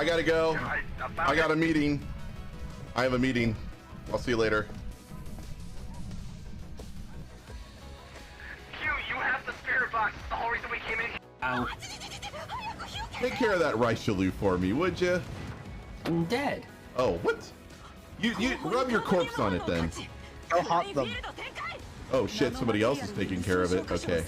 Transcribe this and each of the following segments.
I gotta go. I got a meeting. I have a meeting. I'll see you later. You have the spirit box. That's the whole reason we came in here. Ow. Take care of that Raishalu for me, would you? I'm dead. Oh, what? You rub your corpse on it then. Go haunt them. Oh shit, somebody else is taking care of it. Okay.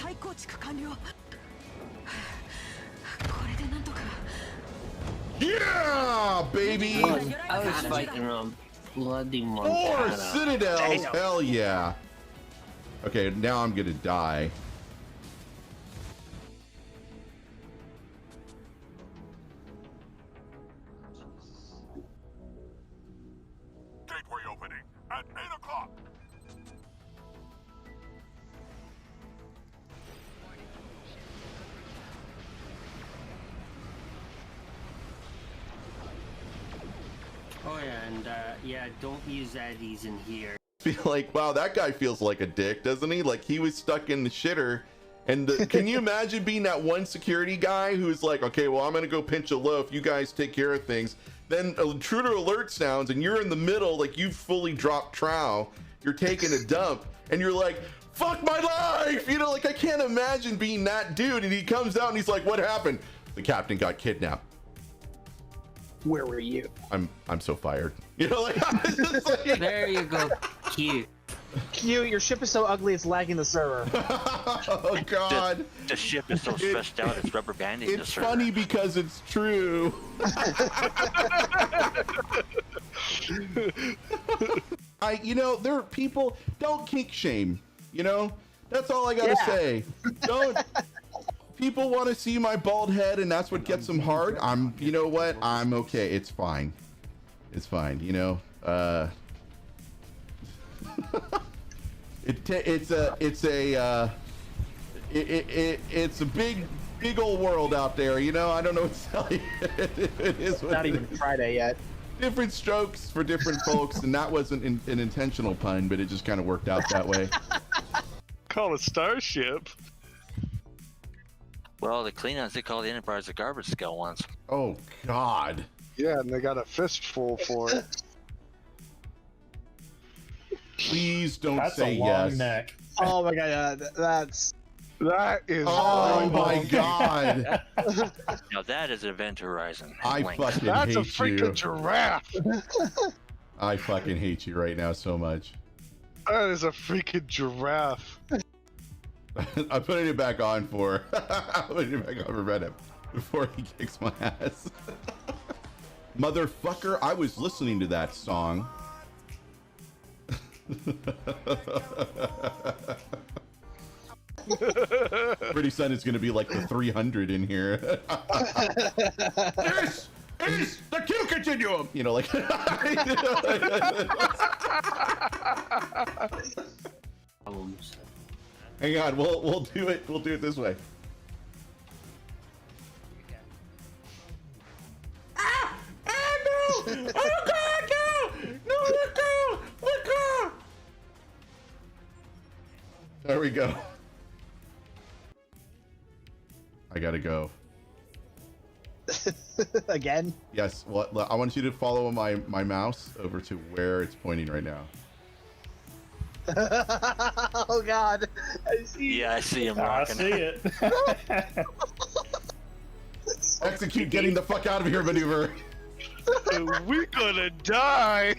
Yeah, baby! I was fighting around bloody 4 Montana. citadels! Hell yeah. Okay, now I'm gonna die. Gateway opening at 8 o'clock. Oh yeah, and yeah, don't use Addies in here. Feel like, wow, that guy feels like a dick, doesn't he? Like he was stuck in the shitter. And can you imagine being that one security guy who's like, okay, well, I'm gonna go pinch a loaf, you guys take care of things. Then a intruder alert sounds and you're in the middle, like you've fully dropped trow, you're taking a dump, and you're like, fuck my life! You know, like I can't imagine being that dude. And he comes out and he's like, what happened? The captain got kidnapped. Where were you? I'm so fired. You know, like, it's like There you go. Cute. Q, your ship is so ugly it's lagging the server. oh god. The ship is so stressed out, it's rubber banding the It's server. funny because it's true. You know, there are people, don't kink shame, you know? That's all I gotta say. Don't, people want to see my bald head and that's what gets them hard. You know what? I'm okay. It's fine. It's fine, you know? It's a big old world out there, you know. I don't know what to tell you. It is what Not it even is. Friday yet. Different strokes for different folks, and that wasn't an intentional pun, but it just kind of worked out that way. Call it Starship. Well, the Klingons, they call the Enterprise a garbage scale once. Oh God. Yeah, and they got a fistful for it. Please don't That's say a long yes. neck. Oh my god, That is. Oh my God. Now that is Event Horizon. I Link. fucking That's hate a freaking you. giraffe. I fucking hate you right now so much. That is a freaking giraffe. I'm putting it back on for. I'm putting it back on for Reddit before he kicks my ass. Motherfucker, I was listening to that song. Pretty soon it's gonna be like the 300 in here. This is the Q continuum. You know, like. Problems. Hang on, we'll do it. We'll do it this way. Ah! Ah! No! Oh God! No! No! Let go! Let go! There we go. I gotta go. again. Yes. Well, I want you to follow my mouse over to where it's pointing right now. Oh god. I see. Yeah, I see him I rocking. see it. Execute getting the fuck out of here maneuver. We're gonna die.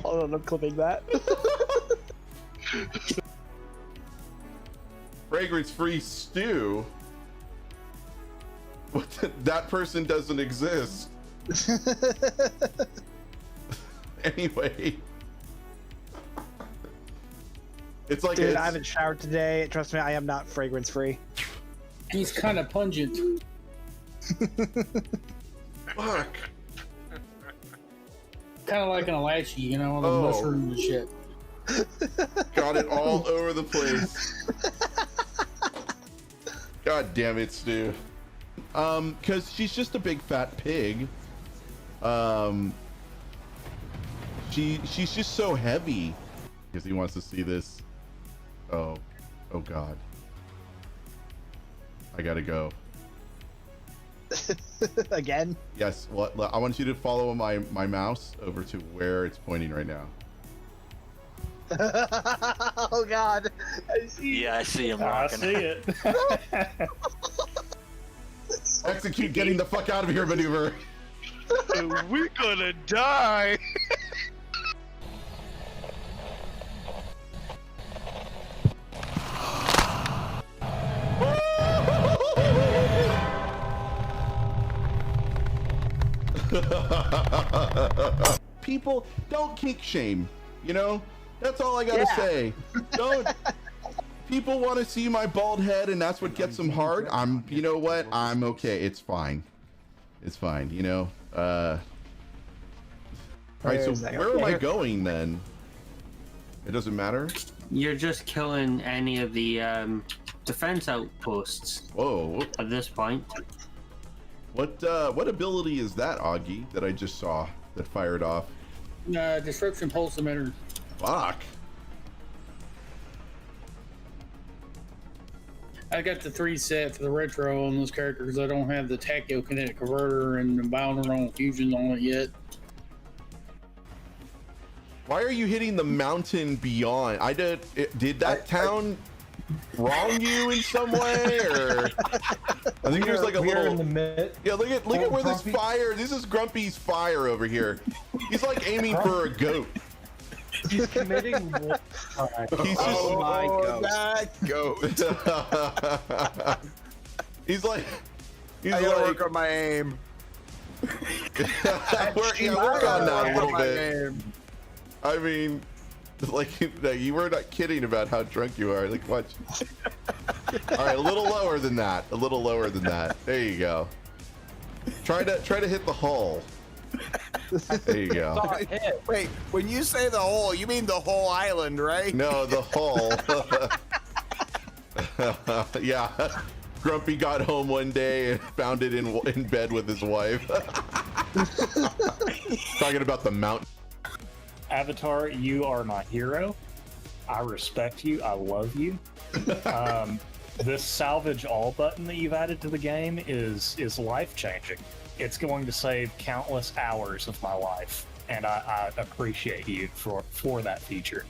Hold on, I'm clipping that. Fragrance-free stew. What? That person doesn't exist. Anyway, it's like Dude, I haven't showered today. Trust me, I am not fragrance free. He's kind of pungent. fuck. Kind of like an Alachi, you know, all the Oh. mushrooms and shit. Got it all over the place. God damn it, Stu. Cause she's just a big fat pig. She's just so heavy. Because he wants to see this. Oh God. I gotta go. Again? Yes. Well, I want you to follow my mouse over to where it's pointing right now. Oh god. I see. Yeah, I see him I rocking. see it. Execute getting the fuck out of here maneuver. We're gonna die. People don't kink shame, you know? That's all I gotta say. Don't. People want to see my bald head, and that's what gets them hard. You know what? I'm okay. It's fine. It's fine. You know. All right. So where am I going then? It doesn't matter. You're just killing any of the defense outposts Whoa. at this point. What ability is that, Augie, that I just saw that fired off? Disruption pulse emitter. Fuck. I got the 3 set for the retro on those characters. I don't have the tachyokinetic converter and the bioneural fusions on it yet. Why are you hitting the mountain beyond? Did that town wrong you in some way, or I think there's like a little. In the mid. Yeah, look at where this fire. This is Grumpy's fire over here. He's like aiming for a goat. He's committing war crime. He's just my Go. he's like I gotta work on my aim. work on that a little bit. I mean, like you were not kidding about how drunk you are. Like watch. All right, a little lower than that. A little lower than that. There you go. Try to hit the hull. There you go. Wait, when you say the whole, you mean the whole island, right? No, the hull. Yeah. Grumpy got home one day and found it in bed with his wife. Talking about the mountain. Avatar, you are my hero. I respect you. I love you. This salvage all button that you've added to the game is life changing. It's going to save countless hours of my life, and I appreciate you for that feature.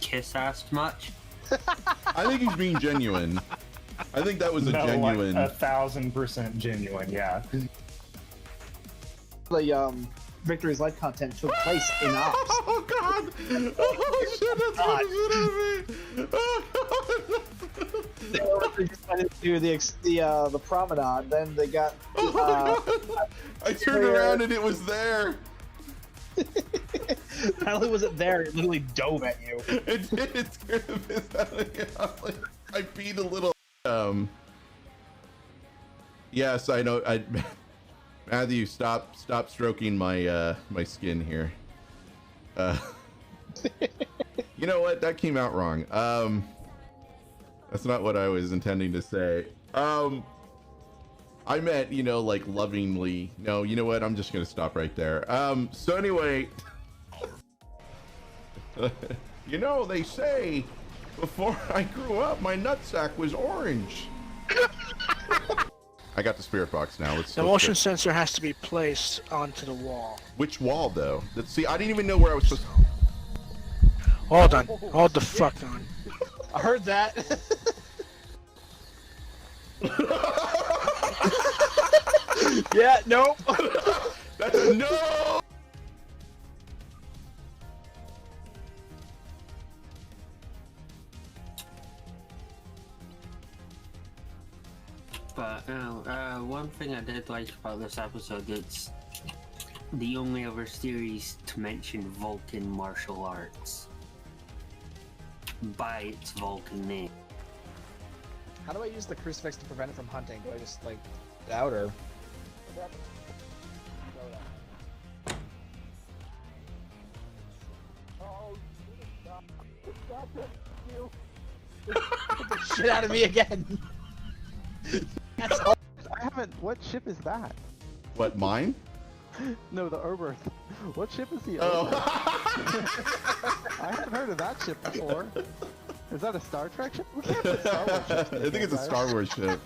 Kiss ass much? I think he's being genuine. I think that was a genuine. Like 1000% genuine, yeah. The Victory's Life content took place in Ops. Oh god! Oh shit! That's They just went into the promenade. Then they got. I turned around and it was there. Not only was it there, it literally dove at you. It did. It scared the piss out of me. I beat a little. Yes, I know. Matthew, stop stroking my my skin here. You know what? That came out wrong. That's not what I was intending to say. I meant, you know, like lovingly. No, you know what? I'm just gonna stop right there. So anyway, you know, they say before I grew up, my nutsack was orange. I got the spirit box now. The motion sensor has to be placed onto the wall. Which wall, though? Let's see. I didn't even know where I was supposed to... Hold on. Hold the fuck on. I heard that. Yeah, nope. That's a no! But one thing I did like about this episode, it's the only other series to mention Vulcan martial arts by its Vulcan name. How do I use the crucifix to prevent it from hunting? Do I just like out or? Shit out of me again. That's all. I haven't. What ship is that? What, mine? No, the Oberth. What ship is the Oh. Oberth? I haven't heard of that ship before. Is that a Star Trek ship? We can't put Star Wars ships in I think it's a campfire. Star Wars ship.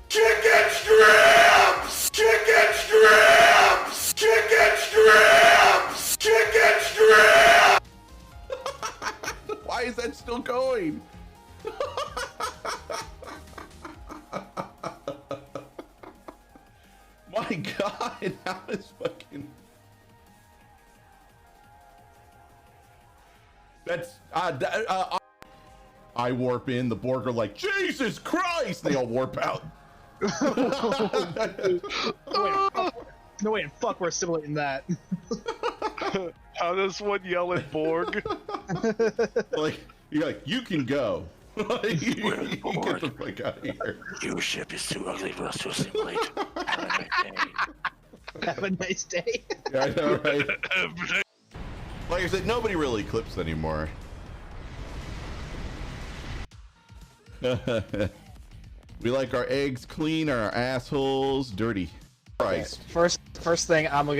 Chicken strips! Chicken strips! Chicken strips! Chicken strips! Why is that still going? My God, how is fucking... That's I warp in, the Borg are like, Jesus Christ! They all warp out. No way in fuck we're simulating that. How does one yell at Borg? Like, you're like, you can go. Like, you get the fuck out of here. Your ship is too ugly for us to assimilate. Have a nice day. Yeah, I know, right? Like I said, nobody really clips anymore. We like our eggs clean, our assholes dirty. Christ. First thing I'm Boys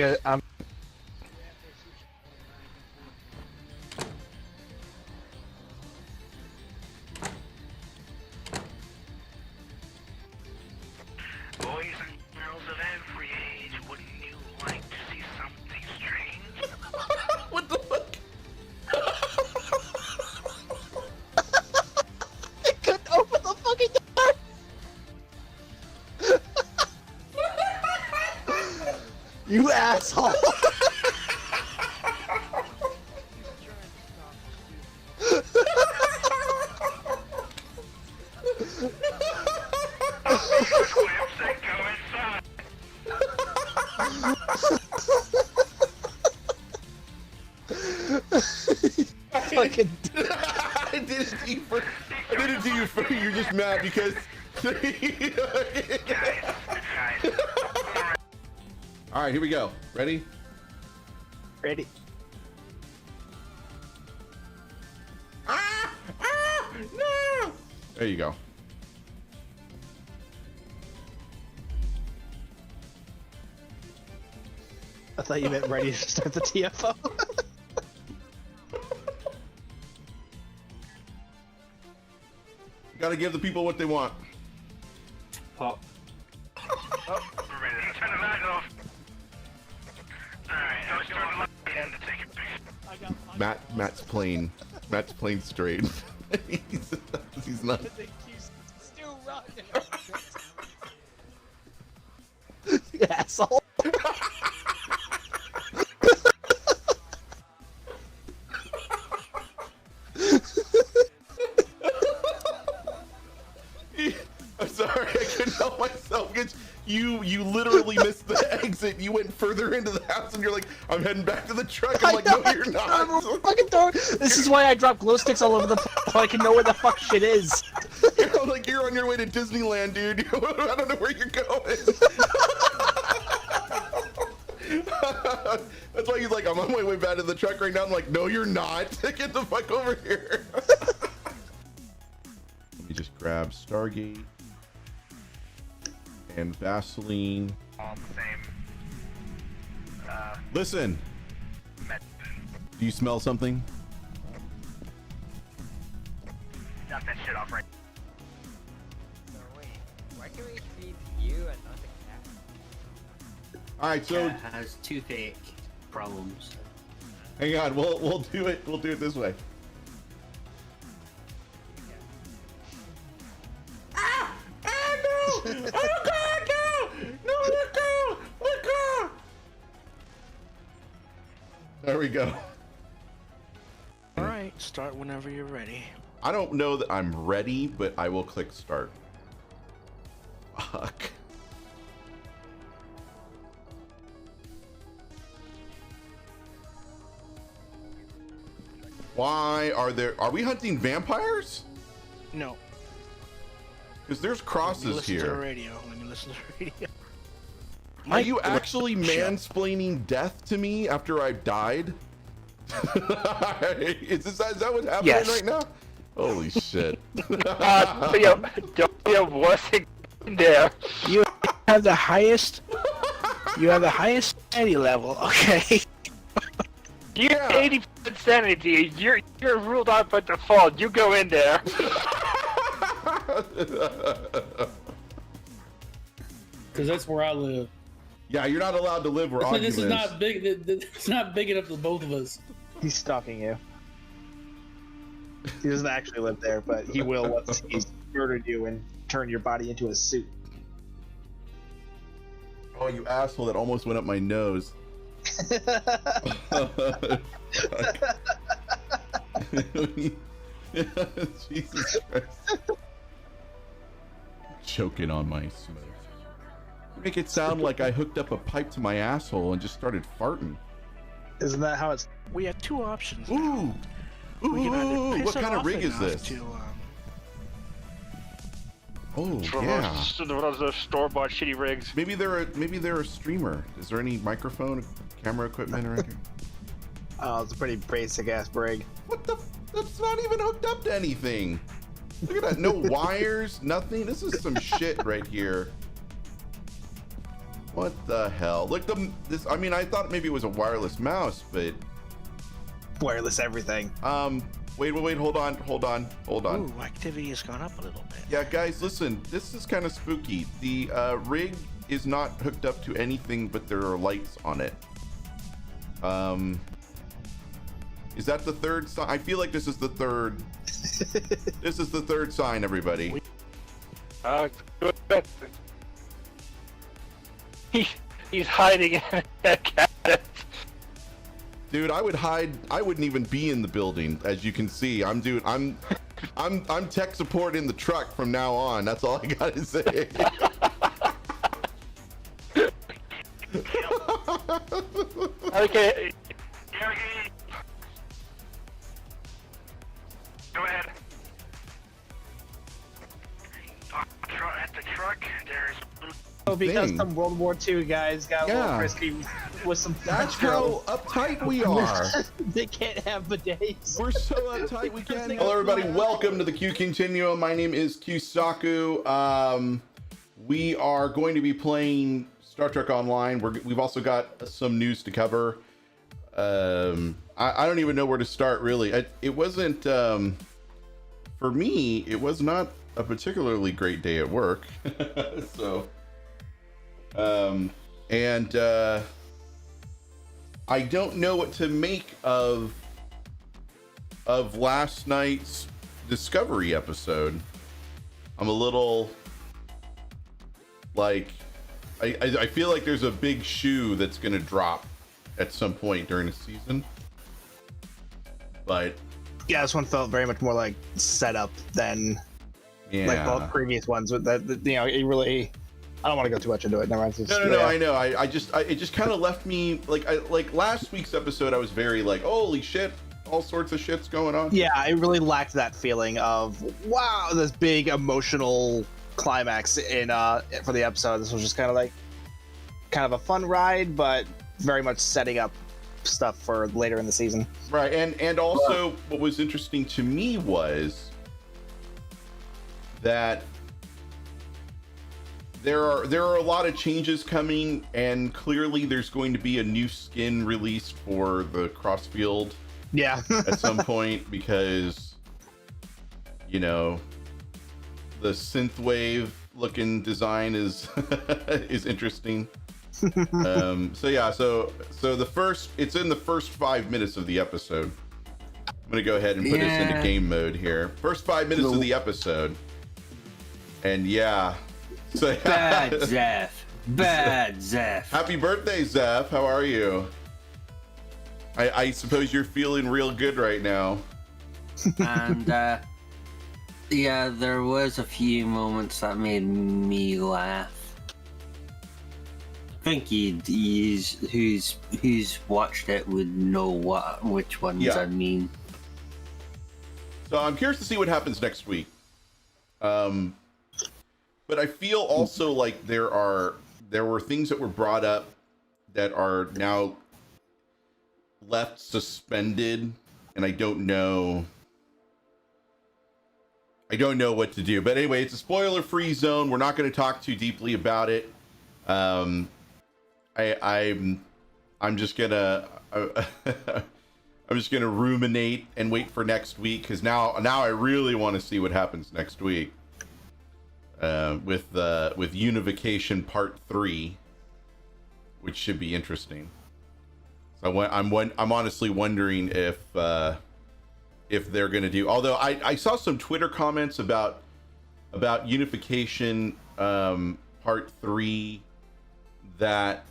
and girls of every age, wouldn't you like to see something strange? What the fuck? I couldn't open the fucking door. You asshole. Fucking I did it to you for. I did it to you for. You're just mad because. All right, here we go. Ready? ready. No! There you go. I thought you meant ready to start the TFO. Gotta give the people what they want. Pop. Oh, we're ready to turn the light off. Alright, now let's turn the light on to take a picture. Matt's playing straight. he's not. Still rocking. You asshole. I'm sorry, I couldn't help myself because you literally missed the exit. You went further into the house and you're like, I'm heading back to the truck. I'm like, no, you're not. Fucking this is why I drop glow sticks all over the so I can know where the fuck shit is. You're like, you're on your way to Disneyland, dude. I don't know where you're going. That's why he's like, I'm on my way back to the truck right now. I'm like, no, you're not. Get the fuck over here. Let me just grab Stargate and Vaseline. All the same. Listen. Do you smell something? Knock that shit off right. So wait, why can we feed you and not the cat? All right, so Cat has toothache problems. hang on. We'll do it. We'll do it this way. There we go. All right, start whenever you're ready. I don't know that I'm ready, but I will click start. Fuck. Why are we hunting vampires? No. Because there's Let me crosses listen to the here. radio. Let me listen to the radio. Are you actually mansplaining death to me after I've died? is that what's happening Yes. right now? Holy shit. What's in there? You have the highest. You have the highest sanity level. Okay. You're 80% sanity. You're ruled out by default. You go in there. Because that's where I live. Yeah, you're not allowed to live where So Ogden this is lives. not big. It's not big enough for both of us. He's stalking you. He doesn't actually live there, but he will once he's murdered you and turned your body into a suit. Oh, you asshole! That almost went up my nose. Jesus Christ. Choking on my smoke. Make it sound like I hooked up a pipe to my asshole and just started farting. Isn't that how it's... We have two options. Ooh! We can either Ooh! piss What it kind of off rig is enough this? To, Oh, It's one yeah. of those store-bought shitty rigs. Maybe they're a streamer. Is there any microphone, camera equipment, or anything? Oh, it's a pretty basic ass brig. What the? That's not even hooked up to anything. Look at that. No wires, nothing. This is some shit right here. What the hell? Look, this. I mean, I thought maybe it was a wireless mouse, but wireless everything. Wait. Hold on. ooh, activity has gone up a little bit. Yeah, guys, listen. This is kind of spooky. The rig is not hooked up to anything, but there are lights on it. Is that the third sign? I feel like this is the third. This is the third sign, everybody. Good. He's hiding in a cabinet. Dude, I would hide. I wouldn't even be in the building, as you can see. I'm tech support in the truck from now on. That's all I gotta say. Okay. Go ahead. At the truck, there's Oh, because Thing. some World War II guys got a Yeah. little frisky with some That's French how girls. uptight we are. They can't have bidets. We're so uptight we can't. Hello, everybody. Welcome to the Q Continuum. My name is Q Saku. We are going to be playing Star Trek Online. We've also got some news to cover. I don't even know where to start, really. It wasn't, for me, it was not a particularly great day at work. So, I don't know what to make of last night's Discovery episode. I'm a little like, I feel like there's a big shoe that's gonna drop at some point during the season, but Yeah, this one felt very much more like setup than like both previous ones. With that, you know, it really. I don't want to go too much into it. Never mind. No, I know. It just kind of left me like last week's episode. I was very like, holy shit, all sorts of shit's going on. Yeah, it really lacked that feeling of wow, this big emotional climax in for the episode. This was just kind of a fun ride, but very much setting up stuff for later in the season. Right, and also what was interesting to me was that there are a lot of changes coming, and clearly there's going to be a new skin released for the Crossfield. Yeah. At some point, because you know the synthwave looking design is is interesting. So yeah, so it's in the first 5 minutes of the episode. I'm gonna go ahead and put us into game mode here. First 5 minutes of the episode, and yeah. So, Bad Zeph. Bad Zeph. Happy birthday, Zeph. How are you? I suppose you're feeling real good right now. And yeah, there was a few moments that made me laugh. I think who's watched it would know which ones I mean. So I'm curious to see what happens next week. But I feel also like there were things that were brought up that are now left suspended, and I don't know what to do. But anyway, it's a spoiler-free zone. We're not going to talk too deeply about it. I'm just gonna ruminate and wait for next week, because now I really want to see what happens next week. with Unification Part 3, which should be interesting. So I'm honestly wondering if they're going to do. Although I saw some Twitter comments about Unification Part 3 that.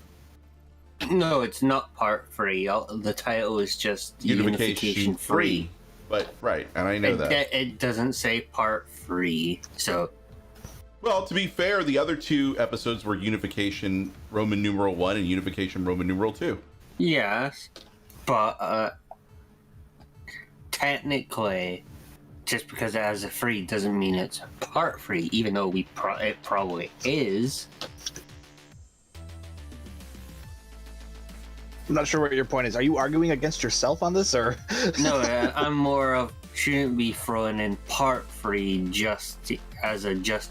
No, it's not Part 3. The title is just Unification Free. But right, and I know that it doesn't say Part 3. So, well, to be fair, the other two episodes were Unification Roman numeral 1 and Unification Roman numeral 2. Yes, but technically, just because it has a 3 doesn't mean it's Part 3, even though it probably is. I'm not sure what your point is. Are you arguing against yourself on this, or? No, I'm more of shouldn't be thrown in Part 3 just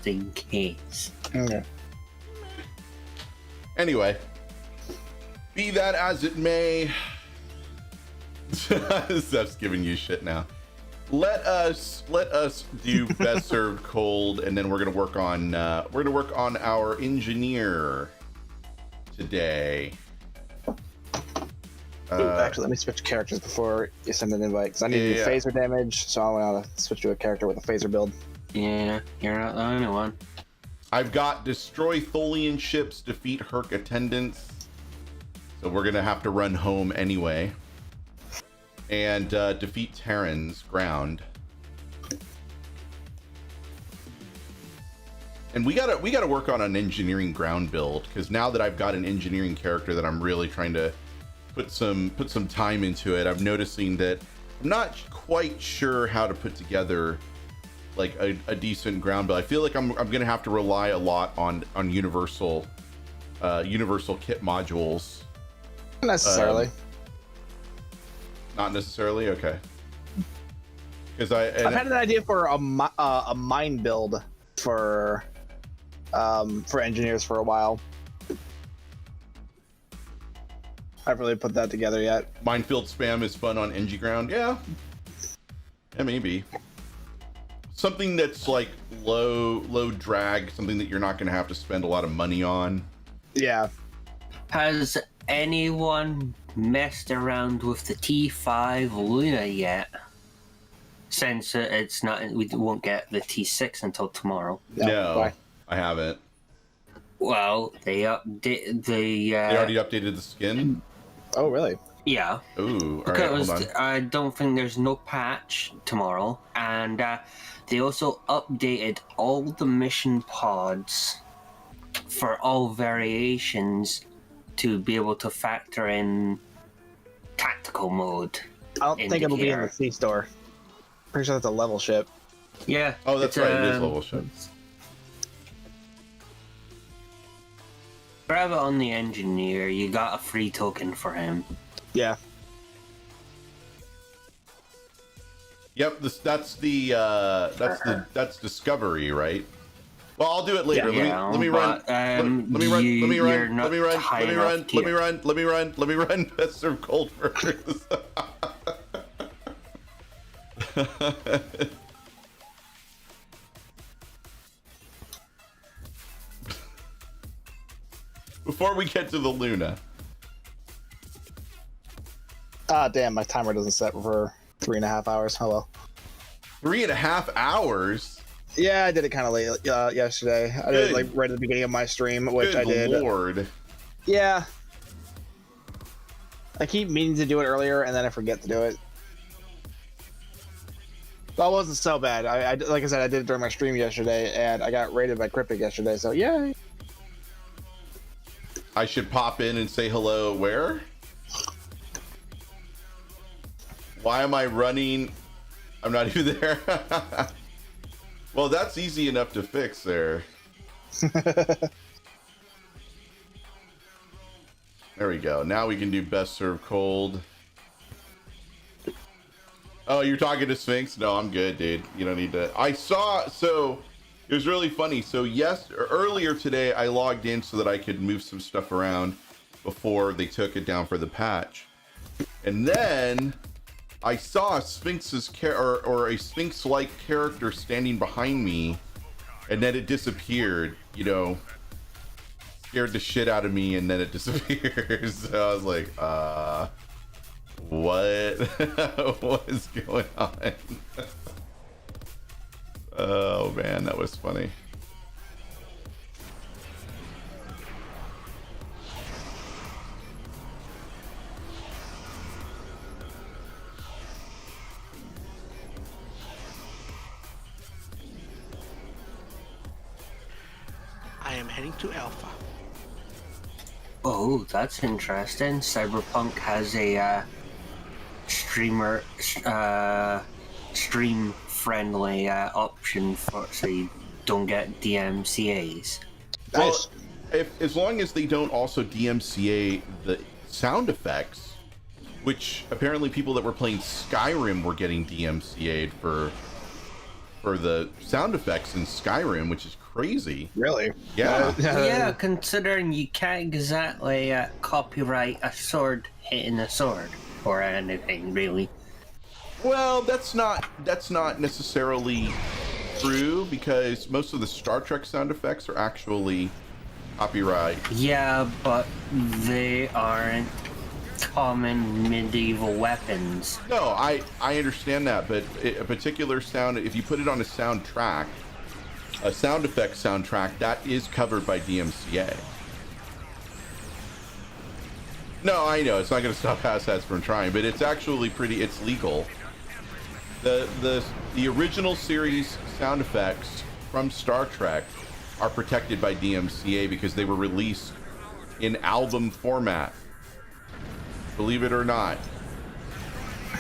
in case. Okay. Anyway, be that as it may, Zeph's giving you shit now. Let us do best served cold, and then we're gonna work on our engineer today. Actually, let me switch characters before you send an invite, because I need to do phaser damage, so I want to switch to a character with a phaser build. Yeah, you're not the only one. I've got destroy Tholian ships, defeat Herc attendants, so we're gonna have to run home anyway, and defeat Terran's ground. And we gotta work on an engineering ground build, because now that I've got an engineering character that I'm really trying to put some time into it, I'm noticing that I'm not quite sure how to put together like a decent ground build. I feel like I'm gonna have to rely a lot on universal kit modules. Not necessarily. Not necessarily. Okay. Because I've had an idea for a mine build for engineers for a while. I haven't really put that together yet. Minefield spam is fun on NG ground. Yeah, maybe something that's like low drag, something that you're not going to have to spend a lot of money on. Yeah. Has anyone messed around with the T5 Luna yet? Since it's not, we won't get the T6 until tomorrow. No, I haven't. Well, they update the. They already updated the skin. Oh, really? Yeah. Ooh, all right, hold on. I don't think there's no patch tomorrow, and they also updated all the mission pods for all variations to be able to factor in tactical mode. I don't think it'll be in the C store. Pretty sure that's a level ship. Yeah. Oh, that's right. It is level ship. Grab it on the engineer. You got a free token for him. Yeah. Yep. That's discovery, right? Well, I'll do it later. Yeah, let me run. Let me run. Best serve cold first. Before we get to the Luna. Ah, damn, my timer doesn't set for 3.5 hours. Oh well. 3.5 hours? Yeah, I did it kind of late yesterday. I did it like right at the beginning of my stream, which I did. Good lord. Yeah. I keep meaning to do it earlier, and then I forget to do it. But it wasn't so bad. I like I said, I did it during my stream yesterday, and I got raided by Cryptic yesterday, so yay. I should pop in and say hello where? Why am I running? I'm not even there. Well, that's easy enough to fix there. There we go. Now we can do best serve cold. Oh, you're talking to Sphinx? No, I'm good, dude. You don't need to. So it was really funny. So earlier today, I logged in so that I could move some stuff around before they took it down for the patch. And then I saw a Sphinx's or a Sphinx-like character standing behind me, and then it disappeared, you know, scared the shit out of me, and then it disappears. So I was like, what? What is going on? Oh man, that was funny. I am heading to Alpha. Oh, that's interesting. Cyberpunk has a stream-friendly option for so you don't get DMCAs. Well, as long as they don't also DMCA the sound effects, which apparently people that were playing Skyrim were getting DMCA'd for the sound effects in Skyrim, which is crazy. Really? Yeah. Yeah, considering you can't exactly copyright a sword hitting a sword or anything, really. Well, that's not necessarily true, because most of the Star Trek sound effects are actually copyright. Yeah, but they aren't common medieval weapons. No, I understand that, but a particular sound, if you put it on a soundtrack, a sound effect soundtrack, that is covered by DMCA. No, I know, it's not going to stop asshats from trying, but it's actually it's legal. The original series sound effects from Star Trek are protected by DMCA because they were released in album format. Believe it or not. I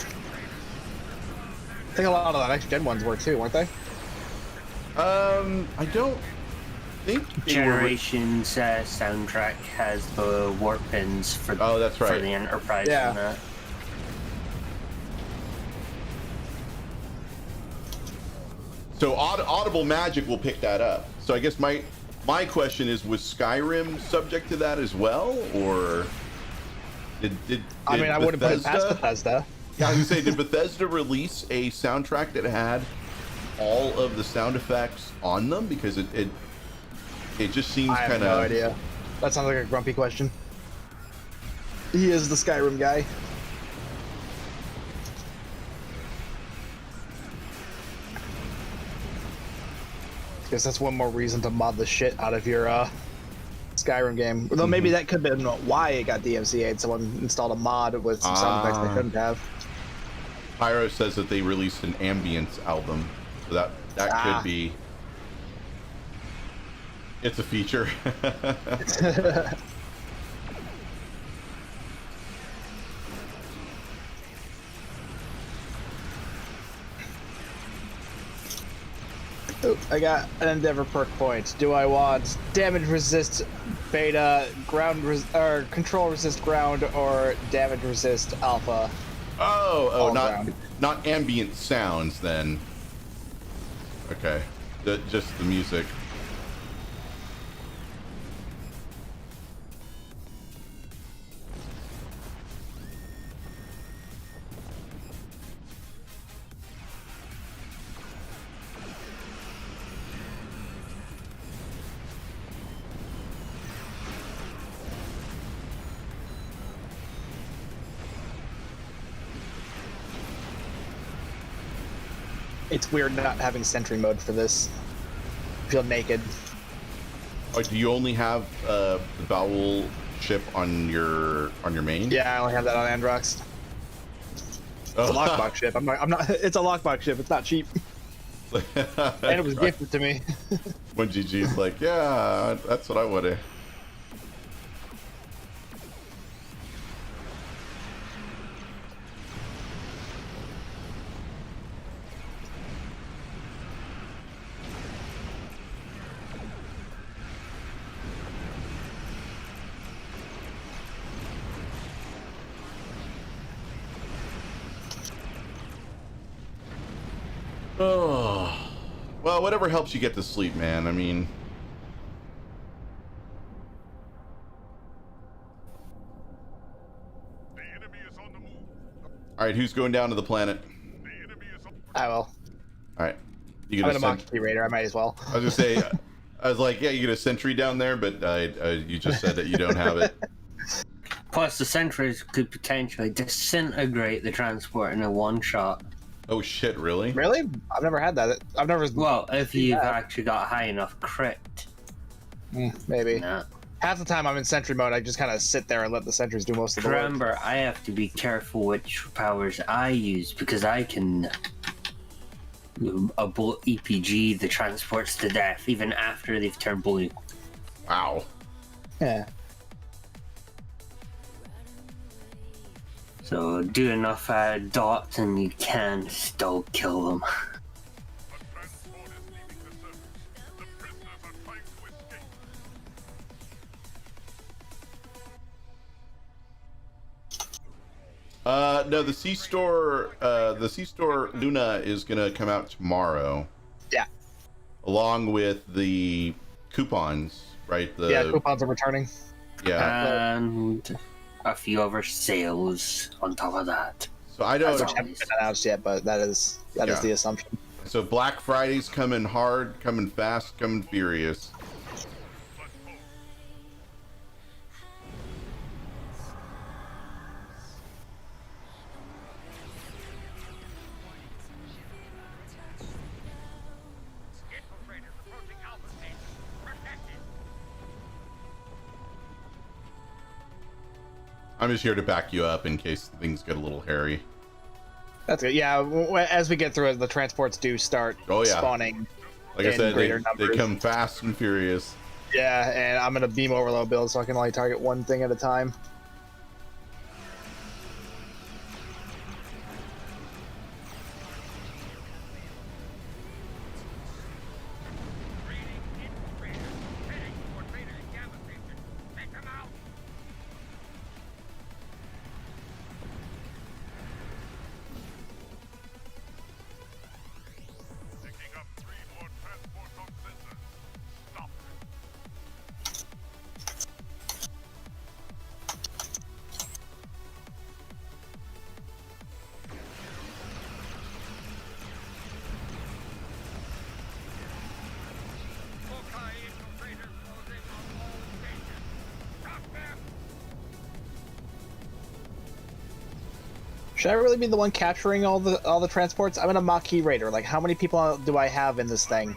think a lot of the next gen ones were too, weren't they? I don't think Generations soundtrack has the warp pins for that's right. for the Enterprise. Yeah. And that. So Audible Magic will pick that up. So I guess my question is, was Skyrim subject to that as well, or did I mean, I wouldn't put it past Bethesda. Yeah, I was gonna say, did Bethesda release a soundtrack that had all of the sound effects on them? Because it just seems I kind of. have no idea. That sounds like a grumpy question. He is the Skyrim guy. Guess that's one more reason to mod the shit out of your Skyrim game. Although maybe that could have been why it got DMCA'd. Someone installed a mod with some sound effects they couldn't have. Pyro says that they released an ambience album, so that could be. It's a feature. Oh, I got an Endeavor perk point. Do I want damage resist beta, or control resist ground, or damage resist alpha? Oh, ground. not ambient sounds then. Okay, just the music. It's weird not having sentry mode for this. Feel naked. Oh, do you only have the bowel ship on your main? Yeah, I only have that on Androx. It's a lockbox ship. I'm not. It's a lockbox ship. It's not cheap. And it was gifted to me. When GG's like, yeah, that's what I would have. Oh, well, whatever helps you get to sleep, man. I mean, all right, who's going down to the planet? I will. All right, You I'm get in a Mach-E Raider. I might as well. I was gonna say, I was like, yeah, you get a sentry down there, but you just said that you don't have it. Plus, the sentries could potentially disintegrate the transport in a one-shot. Oh shit! Really? Really? I've never had that. I've never. Well, if you've actually got high enough crit. Maybe. Nah. Half the time I'm in sentry mode, I just kind of sit there and let the sentries do most of the work. Remember, I have to be careful which powers I use because I can a bullet EPG the transports to death even after they've turned blue. Wow. Yeah. So do enough dots and you can still kill them. No, the C-Store Luna is gonna come out tomorrow. Yeah. Along with the coupons, right? Yeah, coupons are returning. Yeah. And a few other sales on top of that. So I don't. Which haven't been announced yet, but that is the assumption. So Black Friday's coming hard, coming fast, coming furious. I'm just here to back you up in case things get a little hairy. That's good. Yeah, as we get through it, the transports do start spawning. Like I said, they come fast and furious. Yeah, and I'm gonna beam overload build so I can only target one thing at a time. Should I really be the one capturing all the transports? I'm in a Mach-E Raider. Like, how many people do I have in this thing?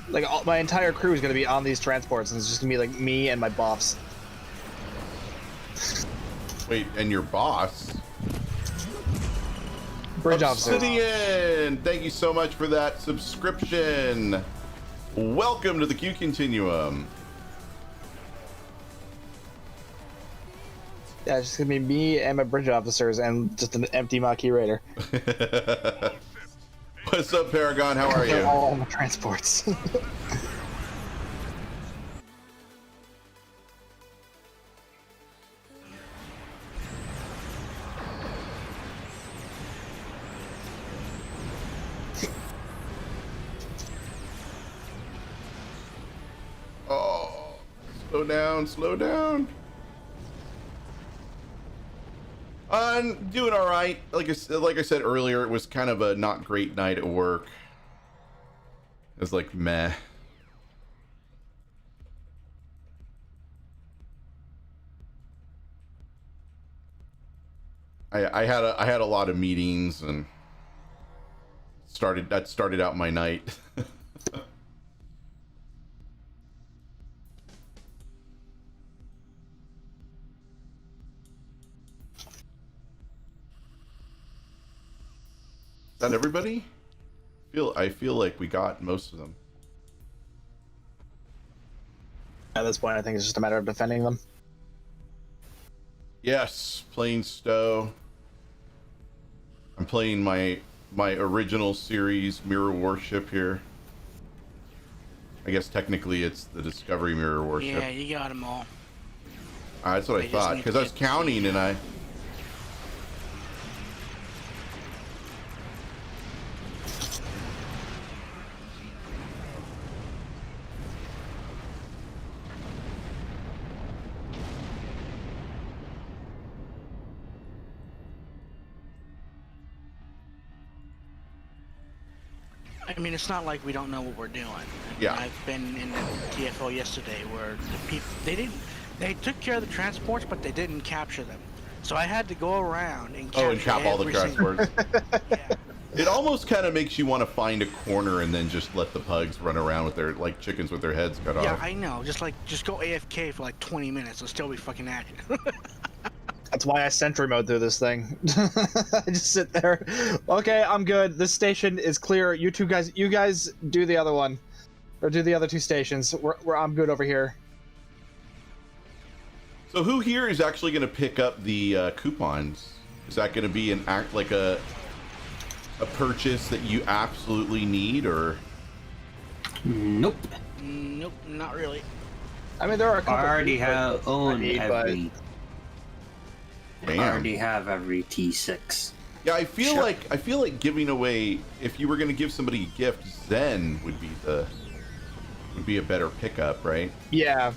Like, my entire crew is gonna be on these transports, and it's just gonna be like me and my boss. Wait, and your boss? Bridge officer. Obsidian! Thank you so much for that subscription. Welcome to the Q Continuum. Yeah, it's just gonna be me and my bridge officers and just an empty Mach-E Raider. What's up, Paragon? How are you? They're all on the transports. Oh, slow down, slow down. I'm doing all right. Like I said earlier, it was kind of a not great night at work. It was like meh. I had a lot of meetings and started out my night. Is that everybody? I feel like we got most of them. At this point, I think it's just a matter of defending them. Yes, playing Stowe. I'm playing my original series, Mirror Warship here. I guess technically it's the Discovery Mirror Warship. Yeah, you got them all. That's what I thought, because I was counting and I... I mean, it's not like we don't know what we're doing. I mean, Yeah. I've been in the TFO yesterday where the people they took care of the transports, but they didn't capture them. So I had to go around and capture cap all the every single- transports. Yeah. It almost kind of makes you want to find a corner and then just let the pugs run around with their, like chickens with their heads cut Yeah, off. I know. Just go AFK for like 20 minutes. It'll still be fucking active. That's why I sentry mode through this thing. I just sit there. Okay, I'm good. This station is clear. You guys do the other one, or do the other two stations. I'm good over here. So who here is actually going to pick up the coupons? Is that going to be an act like a purchase that you absolutely need, or? Nope. Nope, not really. I mean, there are a couple I already of have own need, every. Damn. I already have every T6. Yeah, I feel like giving away, if you were going to give somebody a gift, Zen would be a better pickup, right? Yeah.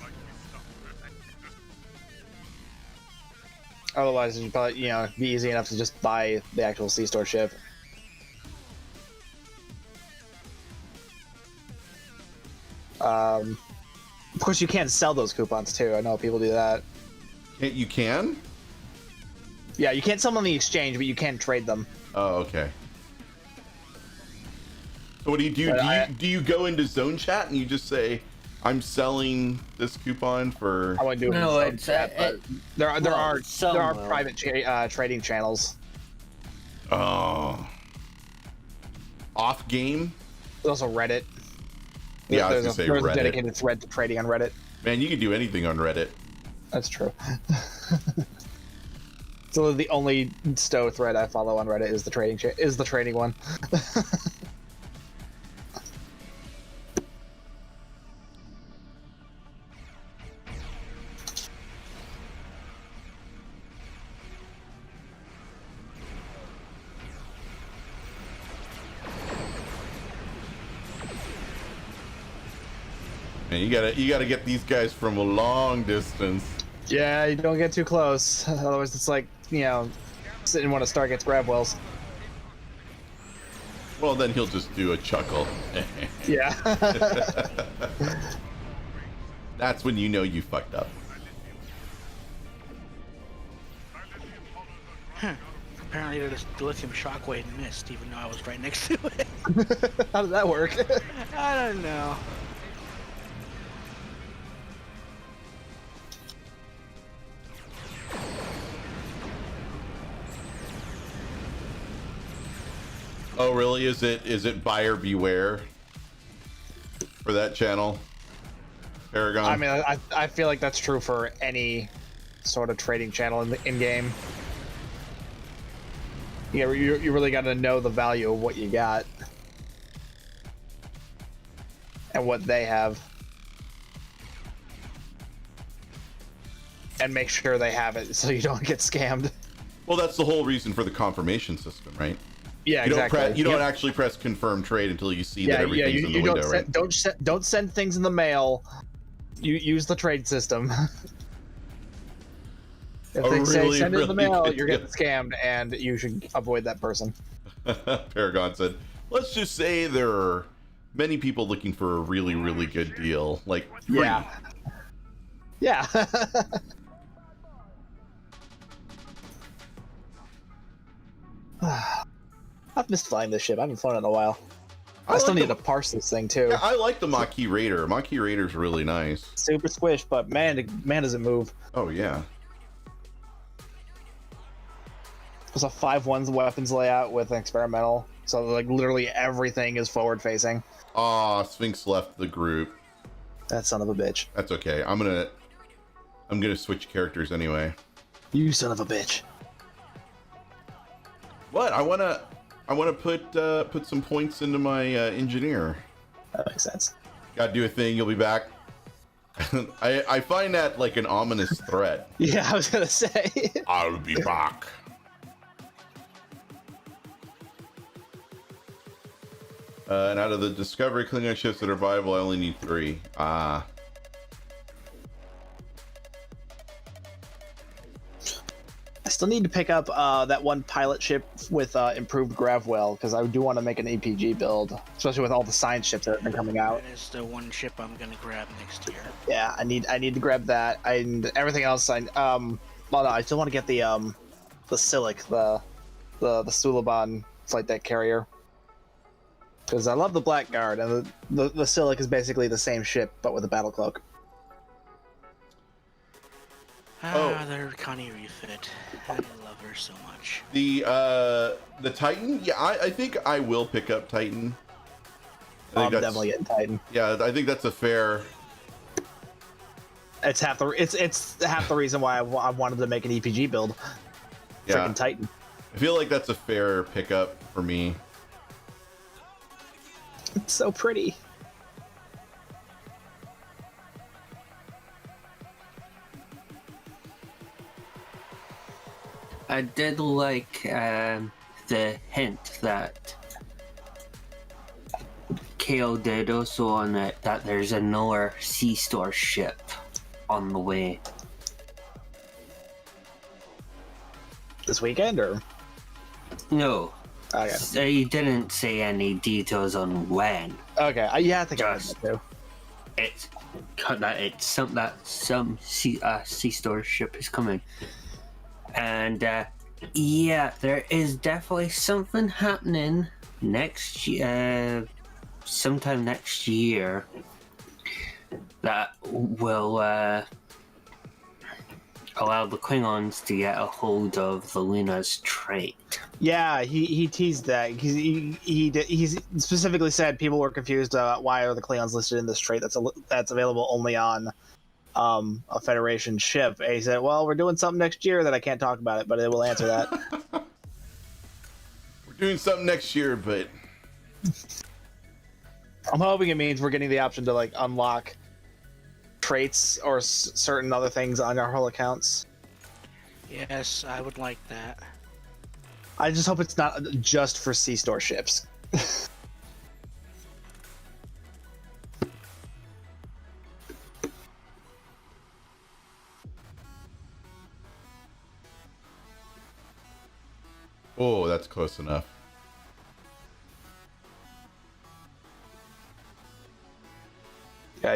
Otherwise, it'd probably be easy enough to just buy the actual C-store ship. Of course, you can't sell those coupons too. I know people do that. You can? Yeah, you can't sell them on the exchange, but you can trade them. Oh, okay. So what do you do? Do you go into zone chat and you just say, "I'm selling this coupon for"? I wouldn't do it. No, in zone chat, but there are will. private trading channels. Oh. Off game? There's also Reddit. Yeah, I was gonna say there's Reddit. a dedicated thread to trading on Reddit. Man, you can do anything on Reddit. That's true. So the only Stowe thread I follow on Reddit is the trading one. Man, you gotta get these guys from a long distance. Yeah, you don't get too close. Otherwise, it's like, sitting in one of Stargate's grab wells. Well, then he'll just do a chuckle. Yeah. That's when you know you fucked up. Huh. Apparently, the lithium shockwave missed, even though I was right next to it. How did that work? I don't know. Oh, really? Is it buyer beware for that channel, Paragon? I mean, I feel like that's true for any sort of trading channel in game. Yeah, you really got to know the value of what you got and what they have, and make sure they have it so you don't get scammed. Well, that's the whole reason for the confirmation system, right? Yeah, you exactly. You don't actually press confirm trade until you see that everything's in the window, right? Don't send things in the mail. You use the trade system. If they say send it in the mail, you're getting scammed, and you should avoid that person. Paragon said, let's just say there are many people looking for a really, really good deal. Like, free. Yeah. I've missed flying this ship. I haven't flown it in a while. I still need to parse this thing too. Yeah, I like the Maquis Raider. Maquis Raider's really nice. Super squish, but man does it move. Oh yeah. It's a 5-1 weapons layout with an experimental, so like literally everything is forward facing. Aw, Sphinx left the group. That son of a bitch. That's okay. I'm gonna switch characters anyway. You son of a bitch. What? I wanna put some points into my engineer. That makes sense. Gotta do a thing. You'll be back. I find that like an ominous threat. Yeah, I was gonna say. I'll be back. And out of the Discovery Klingon ships that are viable, I only need 3. Ah. still need to pick up that one pilot ship with improved grav well, because I do want to make an APG build, especially with all the science ships that have been coming out. That is the one ship I'm gonna grab next year. Yeah, I need to grab that, and everything else. Well, no, I still want to get the Silic, the Suliban flight deck carrier, because I love the Blackguard, and the Silic is basically the same ship but with a battle cloak. They're Connie refit. I love her so much. The Titan, yeah, I think I will pick up Titan. I'm definitely getting Titan. Yeah, I think that's a fair. It's half the reason why I wanted to make an EPG build. Yeah. Freaking Titan. I feel like that's a fair pickup for me. It's so pretty. I did like the hint that KO did also on it, that there's another C-Store ship on the way. This weekend, or? No. Okay. He didn't say any details on when. Okay, yeah, I think I heard that too. It's some C-Store ship is coming. And yeah, there is definitely something happening next year, sometime next year, that will allow the Klingons to get a hold of the Luna's trait. Yeah, he teased that. He specifically said people were confused why are the Klingons listed in this trait that's available only on a Federation ship. And he said, well, we're doing something next year that I can't talk about it, but it will answer that. We're doing something next year, but I'm hoping it means we're getting the option to like unlock traits or certain other things on our whole accounts. Yes, I would like that. I just hope it's not just for C-Store ships. oh, that's close enough.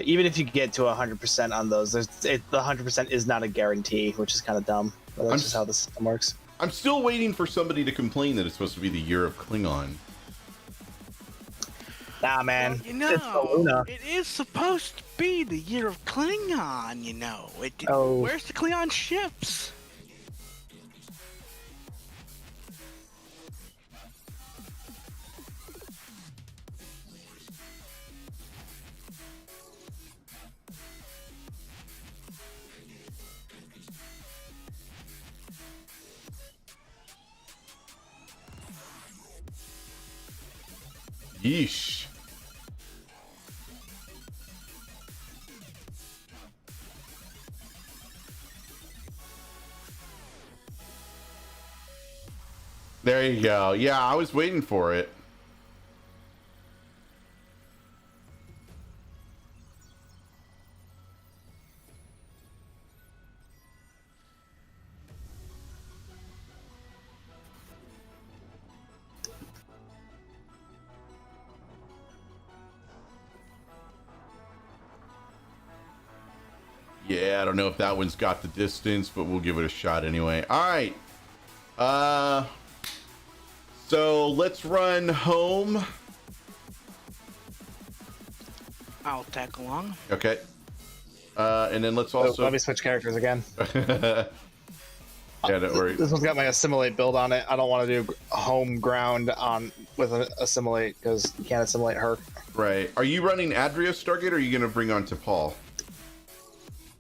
Even if you get to 100% on those, the 100% is not a guarantee, which is kind of dumb. But that's just how the system works. I'm still waiting for somebody to complain that it's supposed to be the year of Klingon. Nah, man. Well, you know, it is supposed to be the year of Klingon, you know. Where's the Klingon ships? Yeesh. There you go. Yeah, I was waiting for it. Yeah, I don't know if that one's got the distance, but we'll give it a shot anyway. All right. So let's run home. I'll tag along. Okay. And then let's also... let me switch characters again. Yeah, don't worry. This one's got my assimilate build on it. I don't want to do home ground with an assimilate because you can't assimilate her. Right. Are you running Adria Stargate, or are you going to bring on T'Pol?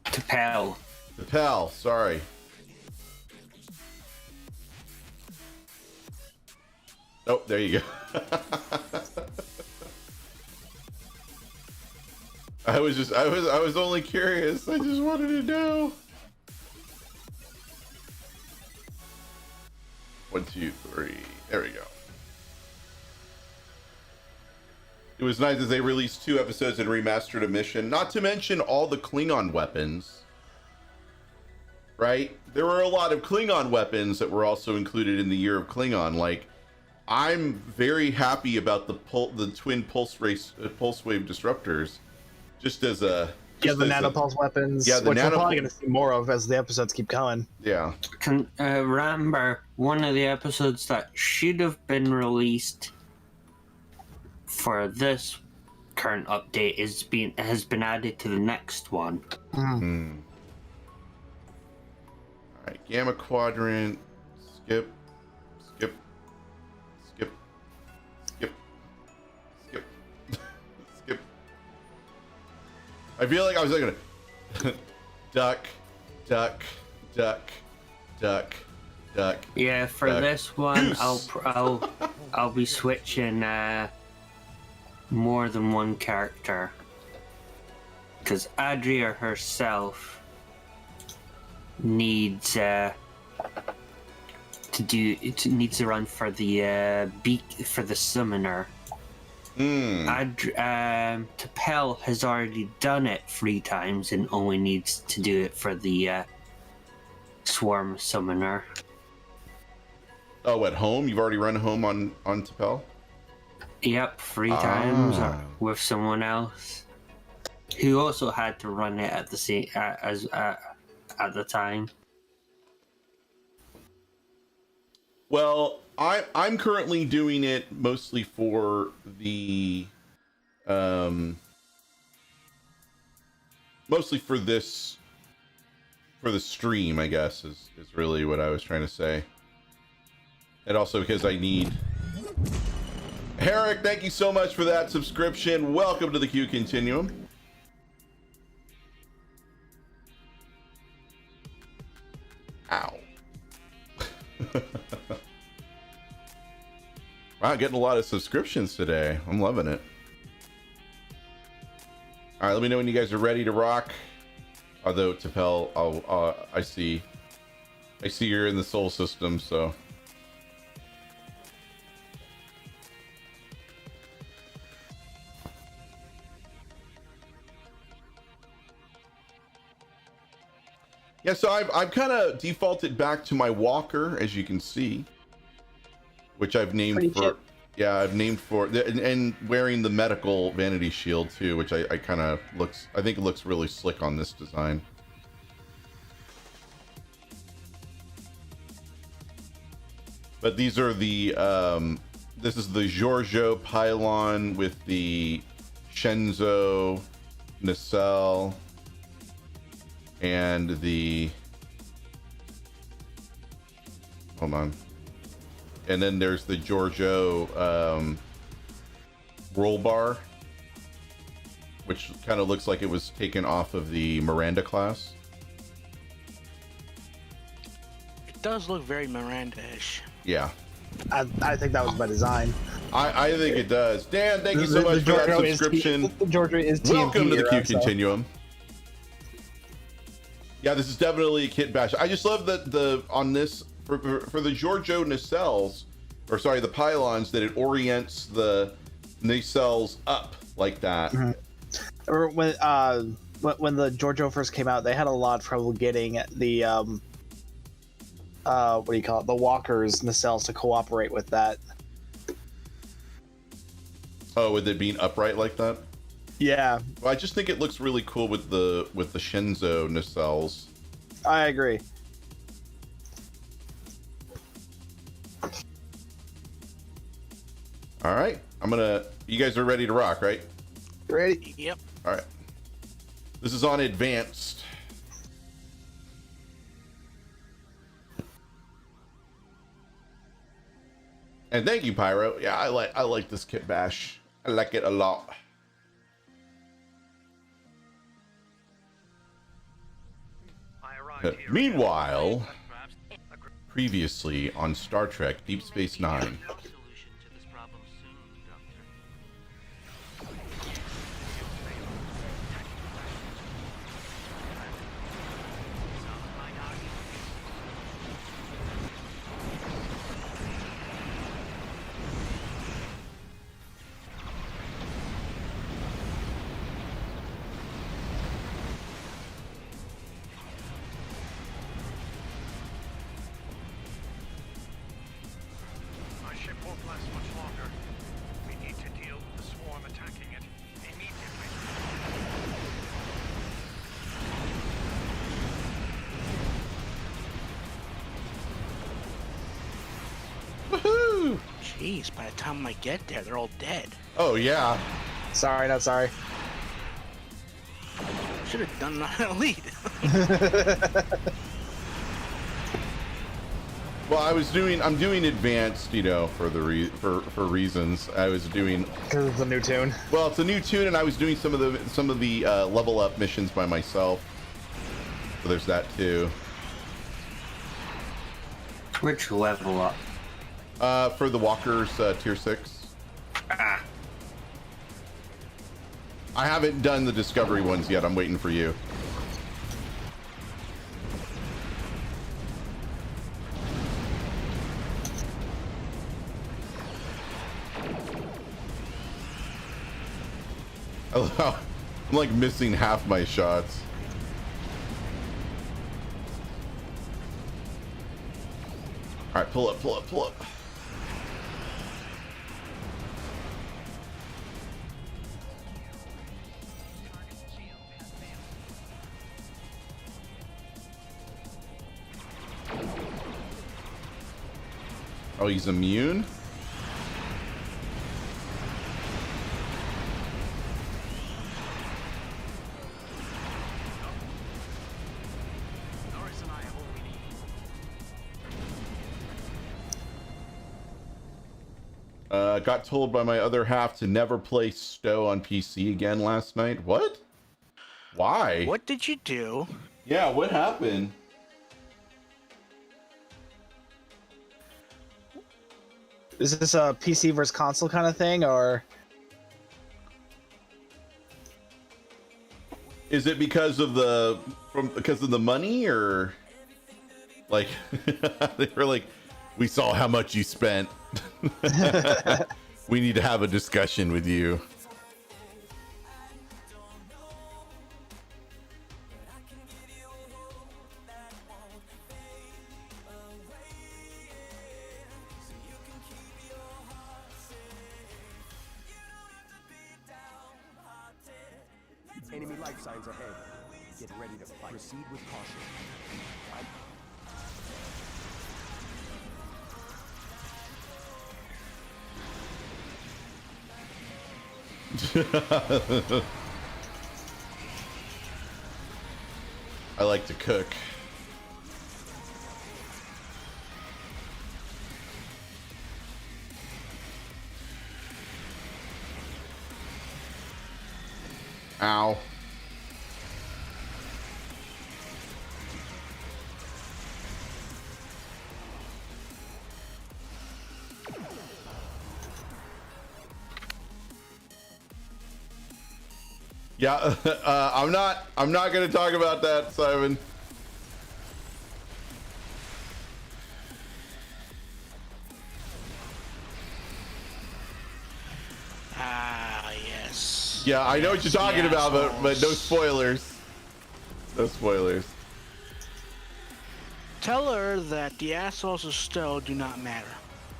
T'Pel. T'Pel, sorry. Oh, there you go. I was only curious. I just wanted to know. 1, 2, 3. There we go. It was nice as they released 2 episodes and remastered a mission, not to mention all the Klingon weapons. right? There were a lot of Klingon weapons that were also included in the Year of Klingon. Like, I'm very happy about the twin pulse wave disruptors, just as a the nanopulse weapons. Yeah, the which we're probably going to see more of as the episodes keep coming. Yeah. Remember, one of the episodes that should have been released for this current update has been added to the next one. All right, Gamma Quadrant. Skip. I feel like I was like duck. Yeah, for duck. this one, Goose. I'll be switching more than one character, because Adria herself needs to run for the for the summoner. T'Pel has already done it 3 times and only needs to do it for the swarm summoner. Oh, at home? You've already run home on T'Pel? Yep, 3 times with someone else who also had to run it at the same at the time. Well, I'm currently doing it mostly for the stream, I guess is really what I was trying to say. And also because I need Herrick, thank you so much for that subscription. Welcome to the Q Continuum. Ow. Wow, getting a lot of subscriptions today. I'm loving it. All right, let me know when you guys are ready to rock. Although T'Pel, I see you're in the Soul System, so. Yeah, so I've kind of defaulted back to my walker, as you can see, which I've named for. Yeah, I've named for, and wearing the medical vanity shield too, which I kind of I think it looks really slick on this design. But these are the, this is the Giorgio pylon with the Shenzo nacelle and the, hold on. And then there's the Giorgio roll bar, which kind of looks like it was taken off of the Miranda class. It does look very Miranda-ish. Yeah. I think that was by design. I think it does. Dan, thank you so much for that subscription. Welcome to the Q Continuum. Yeah, this is definitely a kit bash. I just love that on this, for the Giorgio nacelles, or sorry, the pylons, that it orients the nacelles up like that. Mm-hmm. When the Giorgio first came out, they had a lot of trouble getting the what do you call it, the walkers nacelles to cooperate with that. Oh, with it being upright like that? Yeah. Well, I just think it looks really cool with the Shenzo nacelles. I agree. All right, you guys are ready to rock, right? Ready? Yep. All right. This is on advanced. And thank you, Pyro. Yeah, I like this kit bash. I like it a lot. Meanwhile, previously on Star Trek Deep Space Nine. Jeez, by the time I get there, they're all dead. Oh yeah. Sorry, not sorry. Should have done it on elite. Well, I'm doing advanced, you know, for for reasons. I was doing because it's a new tune. Well, it's a new tune, and I was doing some of the level up missions by myself. So there's that too. Which level up? For the walkers, tier 6. Ah. I haven't done the discovery ones yet. I'm waiting for you. I'm like missing half my shots. All right, pull up, pull up, pull up. Oh, he's immune? Got told by my other half to never play Stowe on PC again last night. What? Why? What did you do? Yeah, what happened? Is this a PC versus console kind of thing, or is it because of the money, or like they were like, we saw how much you spent. We need to have a discussion with you. Enemy life signs ahead. Get ready to fight. Proceed with caution. Fight. I like to cook. Ow. Yeah, I'm not gonna talk about that, Simon. Ah, yes. Yeah, I know what you're talking about, but no assholes. spoilers. No spoilers. Tell her that the assholes of Stowe do not matter,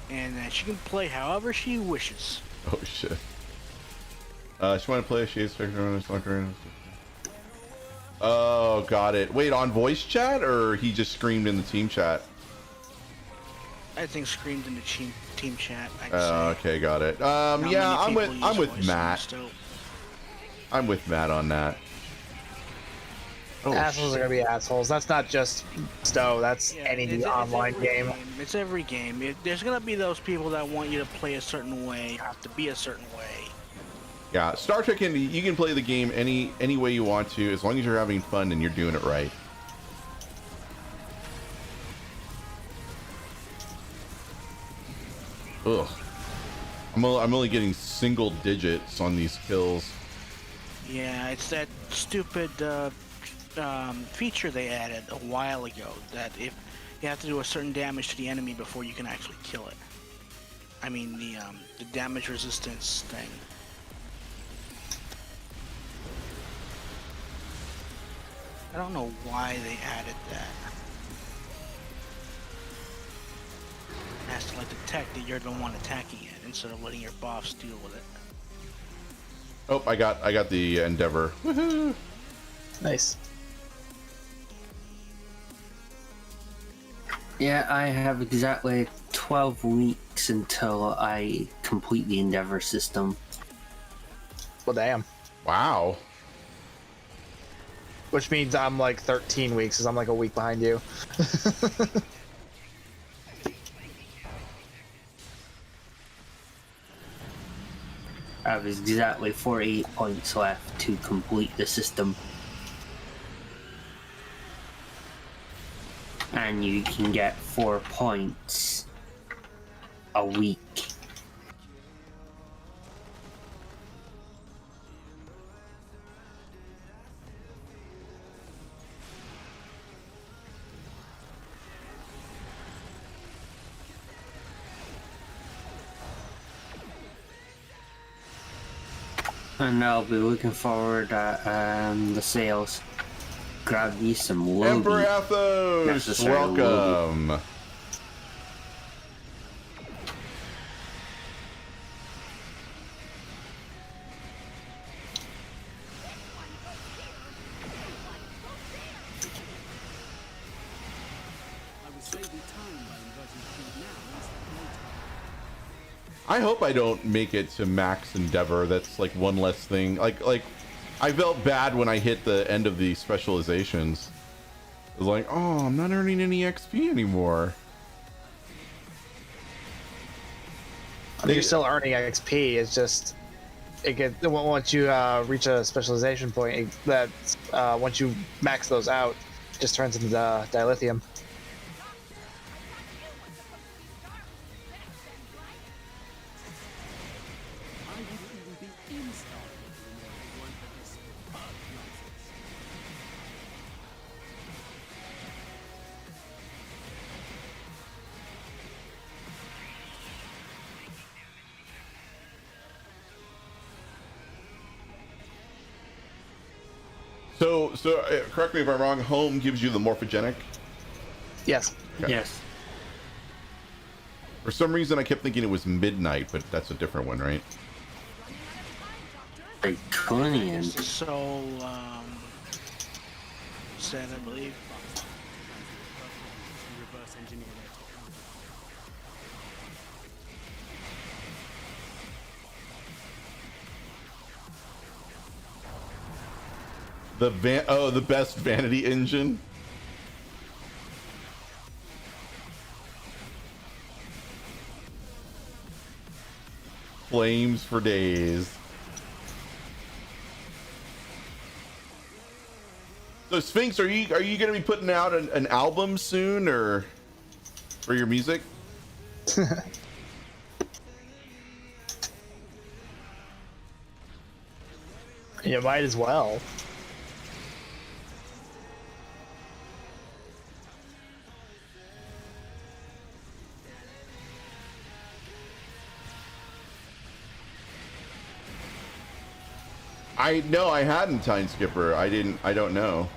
and that she can play however she wishes. Oh shit. She want to play. She is Oh, got it. Wait, on voice chat, or he just screamed in the team chat? I think screamed in the team chat. Okay, got it. Not Yeah, many I'm people use with voice Matt. Stowe. I'm with Matt on that. Oh, assholes are gonna be assholes? That's not just Stowe. That's any online game. It's every game. There's gonna be those people that want you to play a certain way, have to be a certain way. Yeah, Star Trek you can play the game any way you want to, as long as you're having fun and you're doing it right. Ugh. I'm only getting single digits on these kills. Yeah, it's that stupid feature they added a while ago that if you have to do a certain damage to the enemy before you can actually kill it. I mean the damage resistance thing. I don't know why they added that. It has to like detect that you're the one attacking it instead of letting your boss deal with it. Oh, I got the Endeavor. Woohoo! Nice. Yeah, I have exactly 12 weeks until I complete the Endeavor system. Well, damn. Wow. Which means I'm like 13 weeks, because I'm like a week behind you. I have exactly 48 points left to complete the system. And you can get 4 points a week. And I'll be looking forward at the sales. Grab me some Lobby. Emperor Athos, welcome. Lobby. I hope I don't make it to max Endeavor. That's like one less thing. Like I felt bad when I hit the end of the specializations. It was like, oh, I'm not earning any XP anymore. I mean, you're still earning XP. It's just once you reach a specialization point, once you max those out, it just turns into dilithium. So correct me if I'm wrong. Home gives you the morphogenic. Yes. Okay. Yes. For some reason, I kept thinking it was midnight, but that's a different one, right? Draconian. So, said I believe. The best vanity engine. Flames for days. So Sphinx, are you going to be putting out an album soon, or for your music? You might as well. I hadn't Time Skipper. I don't know.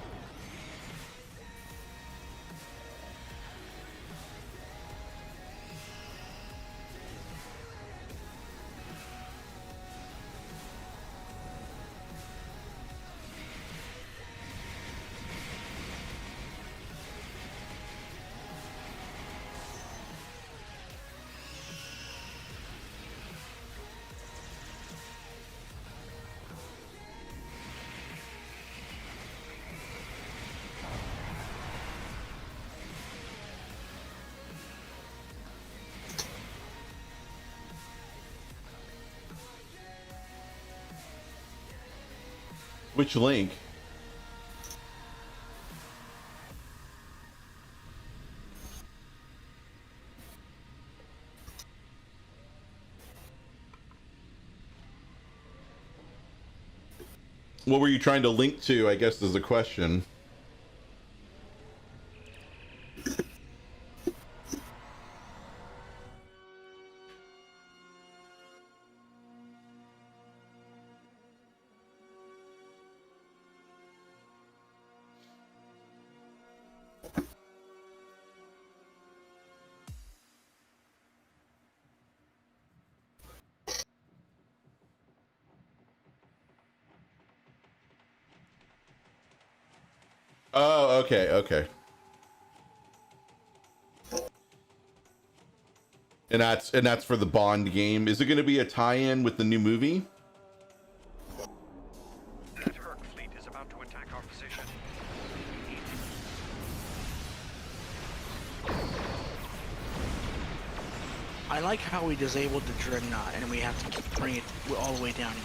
Which link? What were you trying to link to, I guess, is the question. Oh, okay. And that's for the Bond game. Is it going to be a tie-in with the new movie? That Herc fleet is about to attack our position. I like how we disabled the Dreadnought and we have to bring it all the way down again.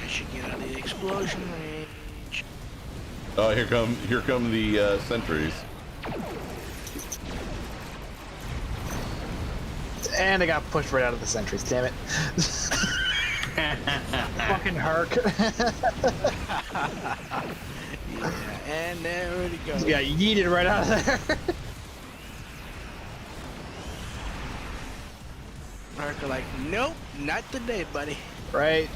I should get out of the explosion range. Oh, here come the sentries. And I got pushed right out of the sentries, damn it. Fucking Herc. Yeah, and there it goes. Yeah, yeeted right out of there. Herc are like, nope, not today, buddy. Right.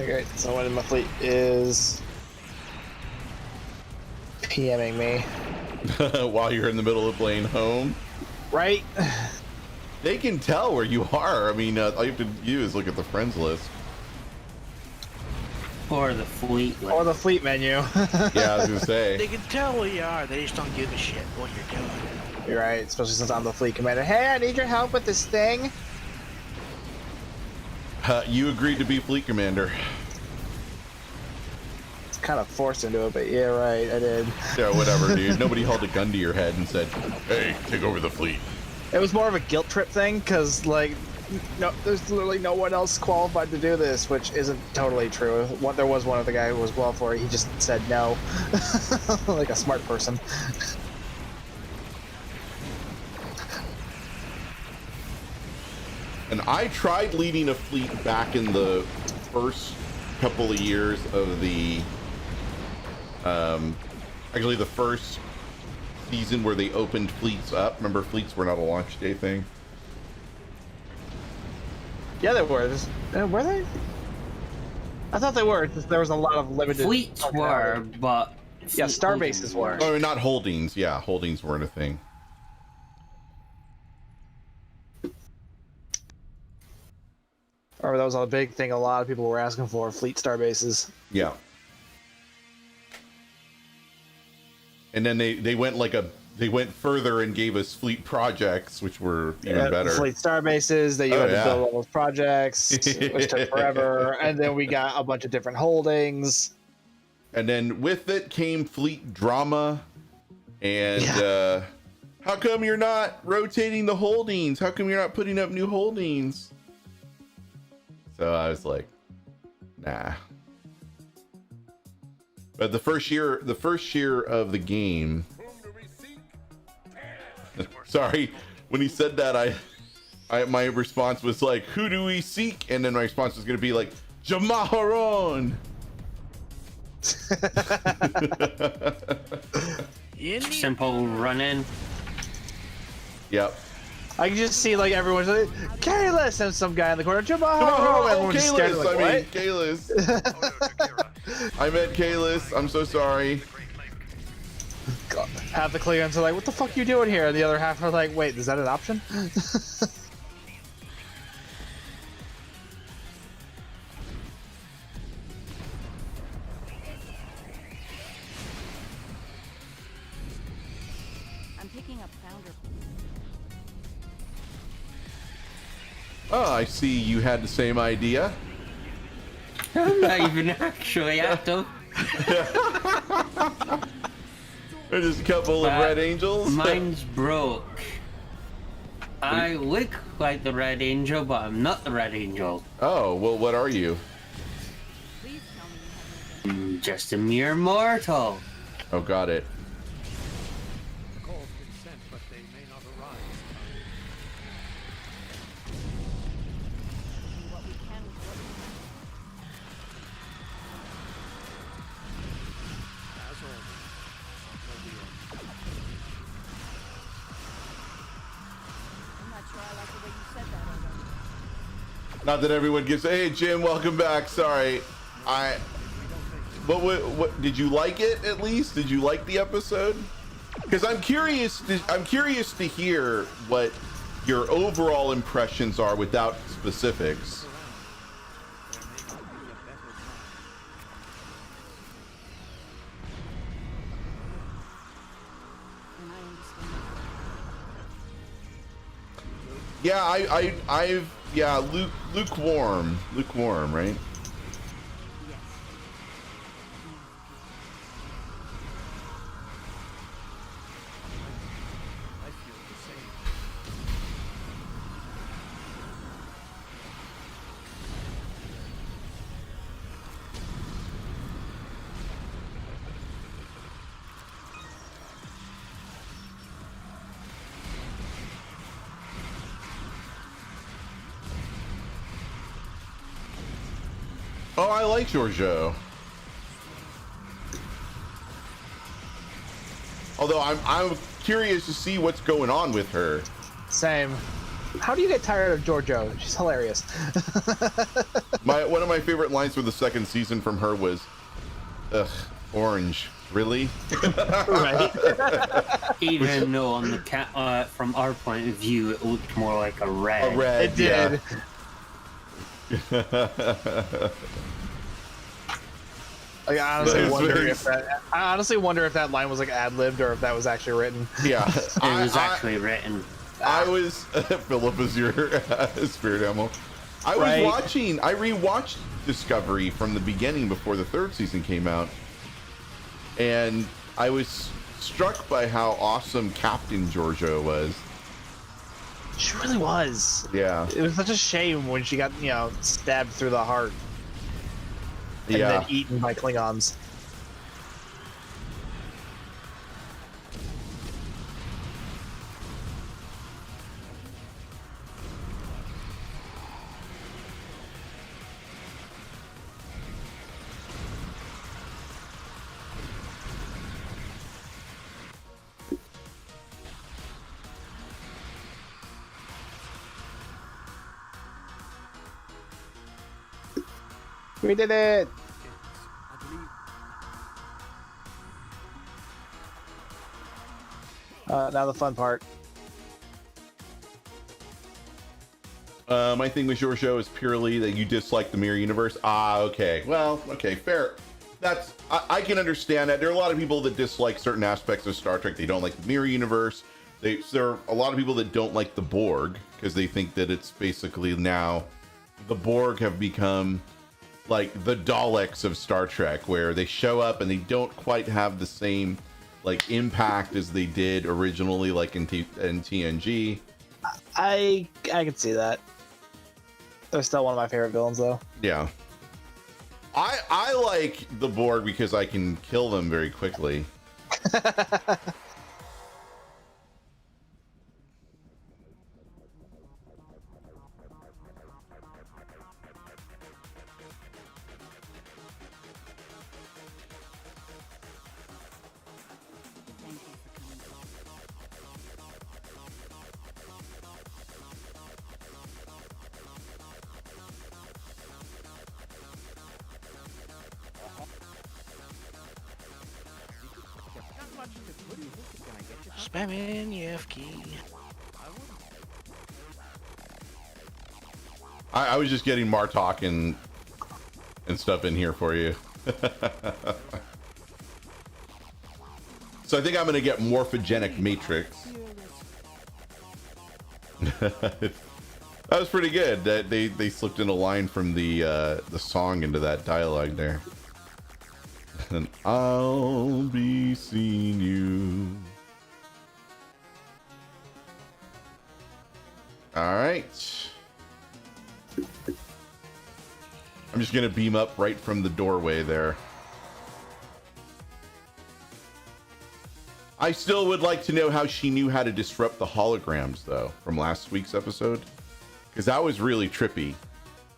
Great. So one of my fleet is PMing me. While you're in the middle of playing home. Right? They can tell where you are. I mean, all you have to do is look at the friends list. Or the fleet list. Or the fleet menu. Yeah, I was gonna say. They can tell where you are, they just don't give a shit what you're doing. You're right, especially since I'm the fleet commander. Hey, I need your help with this thing. You agreed to be fleet commander. It's kind of forced into it, but yeah, right, I did. Yeah, whatever, dude. Nobody held a gun to your head and said, "Hey, take over the fleet." It was more of a guilt trip thing, because, like, no, there's literally no one else qualified to do this, which isn't totally true. There was one other guy who was well for it. He just said no, like a smart person. And I tried leading a fleet back in the first couple of years of the, actually the first season where they opened fleets up. Remember, fleets were not a launch day thing. Yeah, they were. Were they? I thought they were. There was a lot of limited. Fleets were, but yeah, star bases were. Oh, not holdings. Yeah, holdings weren't a thing. Or that was a big thing a lot of people were asking for, fleet star bases. Yeah. And then they went they went further and gave us fleet projects, which were even better. Fleet star bases that you had to build all those projects, which took forever. And then we got a bunch of different holdings. And then with it came fleet drama. And how come you're not rotating the holdings? How come you're not putting up new holdings? So I was like, nah. But the first year of the game, sorry, when he said that, my response was like, who do we seek? And then my response was going to be like, Jamaharon. Simple run in. Yep. I can just see like everyone's like, Kalis, and some guy in the corner, Oh, everyone's just staring, Kalis. like, I mean, what? Kalis. I meant Kalis. I'm so sorry. Half the Klingons are like, what the fuck are you doing here? And the other half are like, wait, is that an option? I'm picking up founder. Oh, I see you had the same idea. I'm not even actually active. There's just a couple of red angels. Mine's broke. I look like the red angel, but I'm not the red angel. Oh, well, what are you? Just a mere mortal. Oh, got it. Not that everyone gives. Hey, Jim, welcome back. Sorry, What did you like it at least? Did you like the episode? Because I'm curious to hear what your overall impressions are without specifics. Yeah, I've lukewarm, right? Oh, I like Giorgio. Although I'm curious to see what's going on with her. Same. How do you get tired of Giorgio? She's hilarious. One of my favorite lines for the second season from her was, "Ugh, orange, really?" Right. Even though on the from our point of view, it looked more like a red. A red, it did. Yeah. Like, I honestly wonder if that line was like ad-libbed or if that was actually written. Yeah, it was actually written. I was Philip is your spirit animal. I rewatched Discovery from the beginning before the third season came out, and I was struck by how awesome Captain Giorgio was. She really was. Yeah. It was such a shame when she got, stabbed through the heart. And then eaten by Klingons. We did it! Now the fun part. My thing with your show is purely that you dislike the mirror universe. Ah, okay. Well, okay, fair. I can understand that. There are a lot of people that dislike certain aspects of Star Trek. They don't like the mirror universe. There are a lot of people that don't like the Borg because they think that it's basically now the Borg have become like the Daleks of Star Trek, where they show up and they don't quite have the same like impact as they did originally, like in TNG. I can see that. They're still one of my favorite villains, though. Yeah. I like the Borg because I can kill them very quickly. Spamming F key. I was just getting Martok and stuff in here for you. So I think I'm gonna get morphogenic matrix. That was pretty good. That they slipped in a line from the song into that dialogue there. And I'll be seeing you. All right. I'm just gonna beam up right from the doorway there. I still would like to know how she knew how to disrupt the holograms, though, from last week's episode. Because that was really trippy.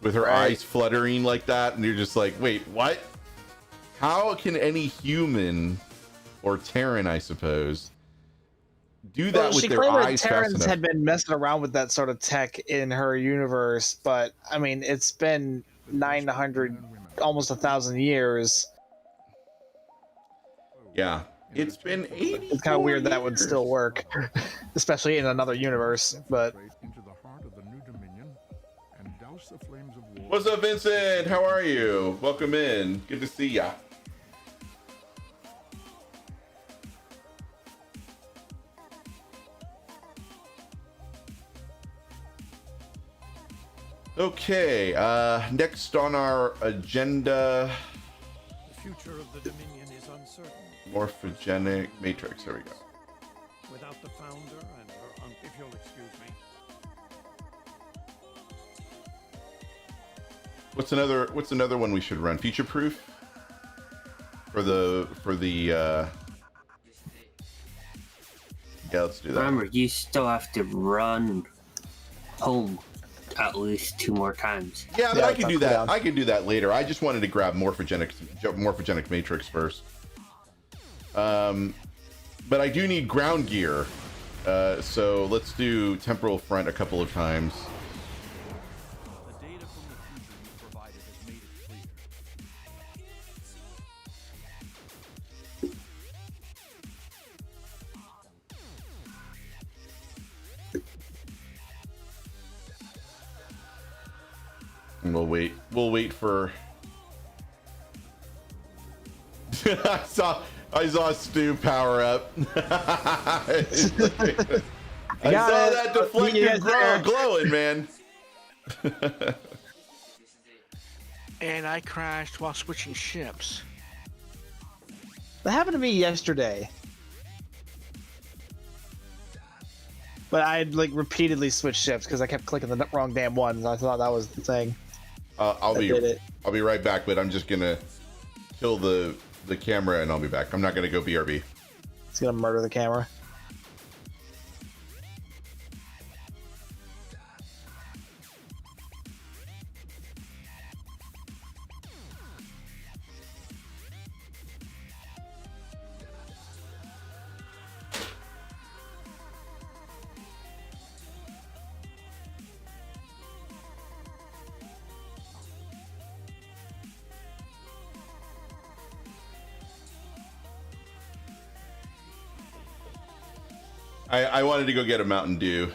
With her eyes fluttering like that, and you're just like, wait, what? How can any human, or Terran, I suppose, do that with their eyes fast Terrans enough? had been messing around with that sort of tech in her universe, but, I mean, it's been 900, almost 1,000 years. Yeah. It's been 80. It's kind of weird that would still work, especially in another universe. But what's up, Vincent? How are you? Welcome in. Good to see ya. Okay. Next on our agenda. The future of the Dominion is uncertain. Morphogenic matrix. There we go. Without the founder and her if you'll excuse me. What's another one we should run? Future proof? For the yeah, let's do that. Remember, you still have to run home at least 2 more times. Yeah, but I can do that. I can do that later. I just wanted to grab morphogenic matrix first. But I do need ground gear. So let's do temporal front a couple of times. The data from the future you provided has made it clear. And we'll wait for I saw Stu power up. I saw that deflected glowing, man. And I crashed while switching ships. that happened to me yesterday. But I'd like repeatedly switched ships because I kept clicking the wrong damn one, and I thought that was the thing. I'll be right back, but I'm just gonna kill the camera and I'll be back. I'm not gonna go BRB. It's gonna murder the camera. I wanted to go get a Mountain Dew.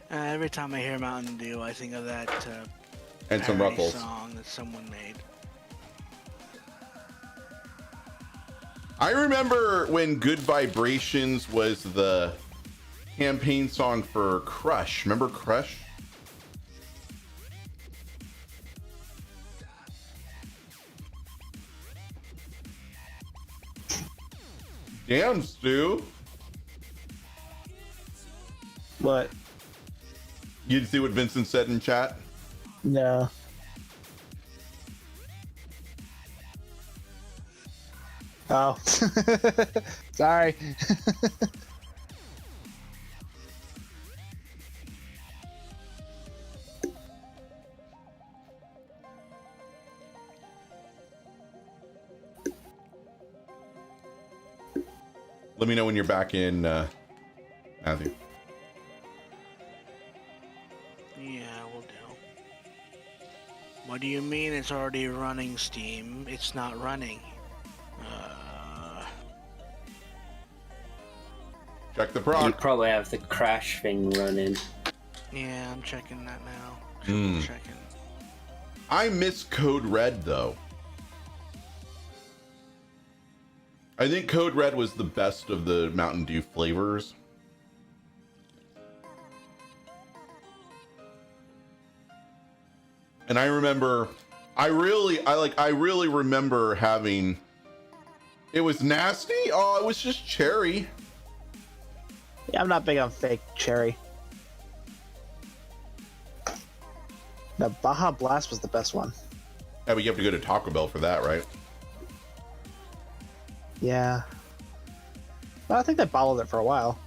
Every time I hear Mountain Dew, I think of that And some parody Ruffles. song that someone made. I remember when Good Vibrations was the campaign song for Crush. Remember Crush? Damn, Stu. What? You didn't see what Vincent said in chat? No. Oh. Sorry. Let me know when you're back in, Matthew. Yeah, we'll do. What do you mean it's already running, Steam? It's not running. Check the You proc. probably have the crash thing running. Yeah, I'm checking that now. Hmm. Checking. I miss Code Red though. I think Code Red was the best of the Mountain Dew flavors. And I remember, I really remember having, it was nasty. Oh, it was just cherry. Yeah, I'm not big on fake cherry. The Baja Blast was the best one. Yeah, but you have to go to Taco Bell for that, right? Yeah. Well, I think they bottled it for a while.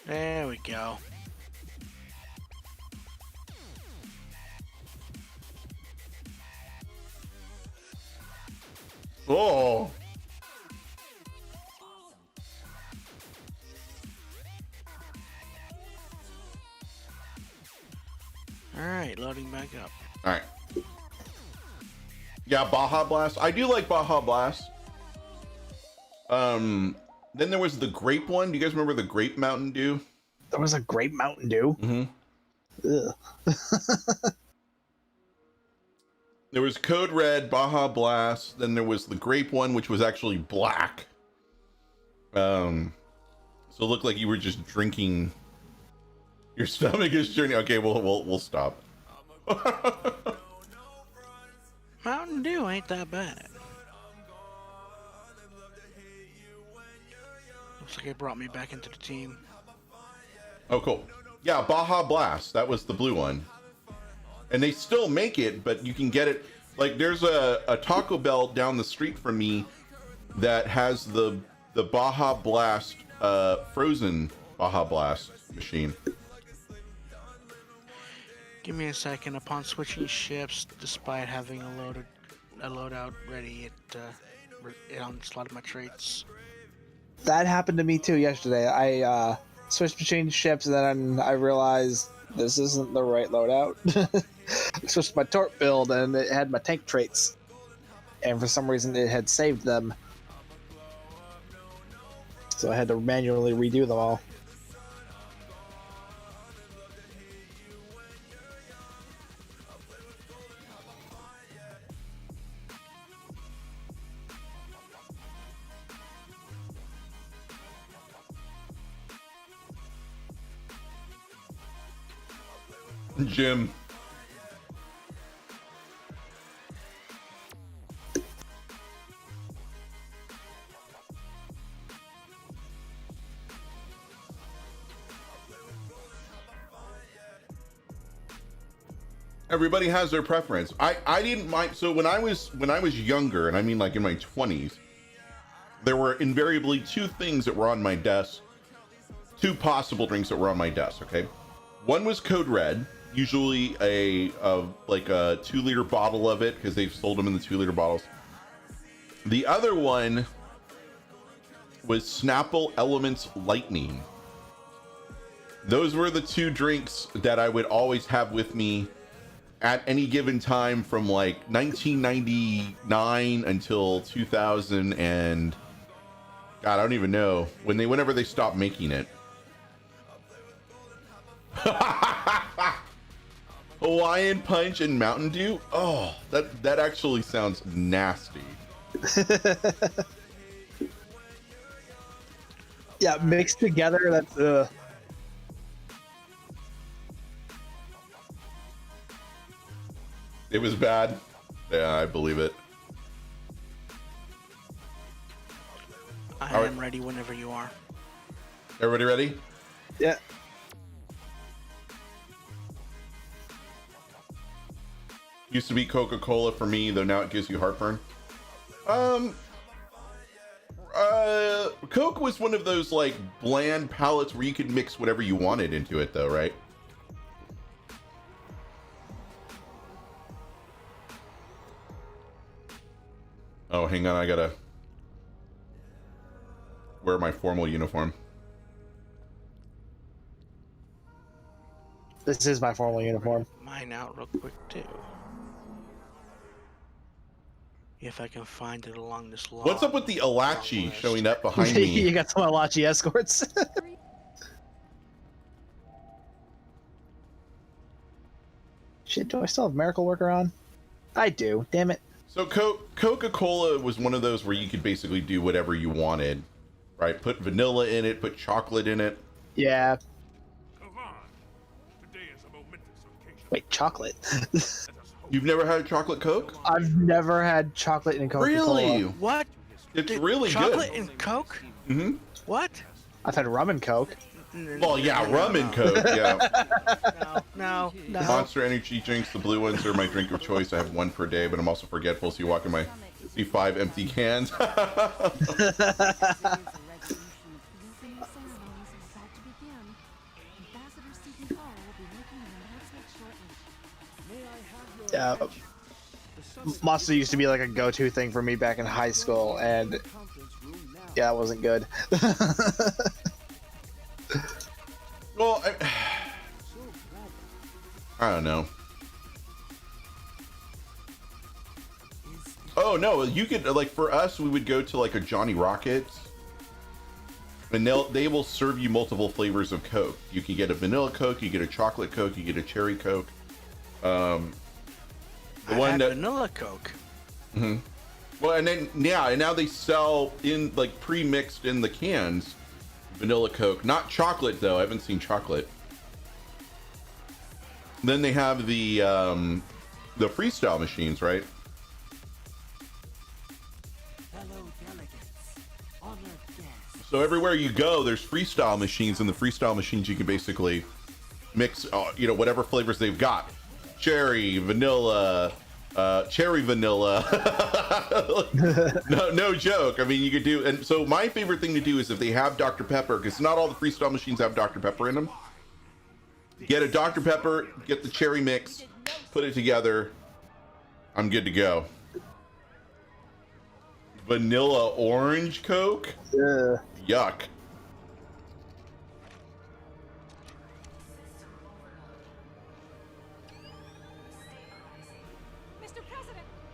There we go. Oh. Alright, loading back up. All right. Yeah, Baja Blast. I do like Baja Blast. Then there was the grape one. Do you guys remember the grape Mountain Dew? There was a grape Mountain Dew? Mm-hmm. Ugh. There was Code Red, Baja Blast. Then there was the grape one, which was actually black. So it looked like you were just drinking. Your stomach is churning. Okay, we'll stop. Mountain Dew ain't that bad. Looks like it brought me back into the team. Oh, cool. Yeah, Baja Blast. That was the blue one. And they still make it, but you can get it. Like, there's a Taco Bell down the street from me that has the Baja Blast, frozen Baja Blast machine. Give me a second. Upon switching ships, despite having a loadout ready, it unslotted my traits. That happened to me too yesterday. I switched between ships and then I realized this isn't the right loadout. I switched my torp build and it had my tank traits. And for some reason it had saved them. So I had to manually redo them all. Jim. Everybody has their preference. I didn't mind. So when I was younger, and I mean like in my 20s, there were invariably two things that were on my desk, two possible drinks that were on my desk. Okay, one was Code Red, usually a 2-liter bottle of it because they've sold them in the 2-liter bottles. The other one was Snapple Elements Lightning. Those were the two drinks that I would always have with me at any given time from like 1999 until 2000 and God, I don't even know whenever they stopped making it. Hawaiian Punch and Mountain Dew. Oh, that actually sounds nasty. Yeah, mixed together. That's It was bad. Yeah, I believe it. I am ready whenever you are. Everybody ready? Yeah. Used to be Coca-Cola for me, though now it gives you heartburn. Coke was one of those like bland palettes where you could mix whatever you wanted into it, though, right? Oh, hang on, I gotta wear my formal uniform. This is my formal uniform. Mine out real quick too. If I can find it along this long. What's up with the Alachi showing up behind me? You got some Alachi escorts. Shit, do I still have Miracle Worker on? I do, damn it. So Coca-Cola was one of those where you could basically do whatever you wanted, right? Put vanilla in it, put chocolate in it. Yeah. Come on. Today is a momentous occasion. Wait, chocolate? You've never had chocolate Coke? I've never had chocolate in Coca-Cola. Really? What? It's really chocolate good. and Coke? Mm-hmm. What? I've had rum and Coke. Well, yeah, rum and Coke, yeah. No. Monster Energy drinks, the blue ones are my drink of choice. I have one per day, but I'm also forgetful, so you walk in my see 5 empty cans. Yeah. Monster used to be like a go-to thing for me back in high school, and yeah, it wasn't good. Well, I don't know. Oh no, you could like for us, we would go to like a Johnny Rockets, and they will serve you multiple flavors of Coke. You can get a vanilla Coke, you get a chocolate Coke, you get a cherry Coke. The one that vanilla Coke. Mm-hmm. Well, and then and now they sell in like pre-mixed in the cans vanilla Coke, not chocolate though. I haven't seen chocolate. Then they have the freestyle machines, right? So everywhere you go, there's freestyle machines, and the freestyle machines you can basically mix, whatever flavors they've got. Cherry, vanilla, cherry vanilla. no joke. I mean, you could do, and so my favorite thing to do is if they have Dr. Pepper, because not all the freestyle machines have Dr. Pepper in them. Get a Dr. Pepper, get the cherry mix, put it together. I'm good to go. Vanilla orange Coke? Yeah. Yuck.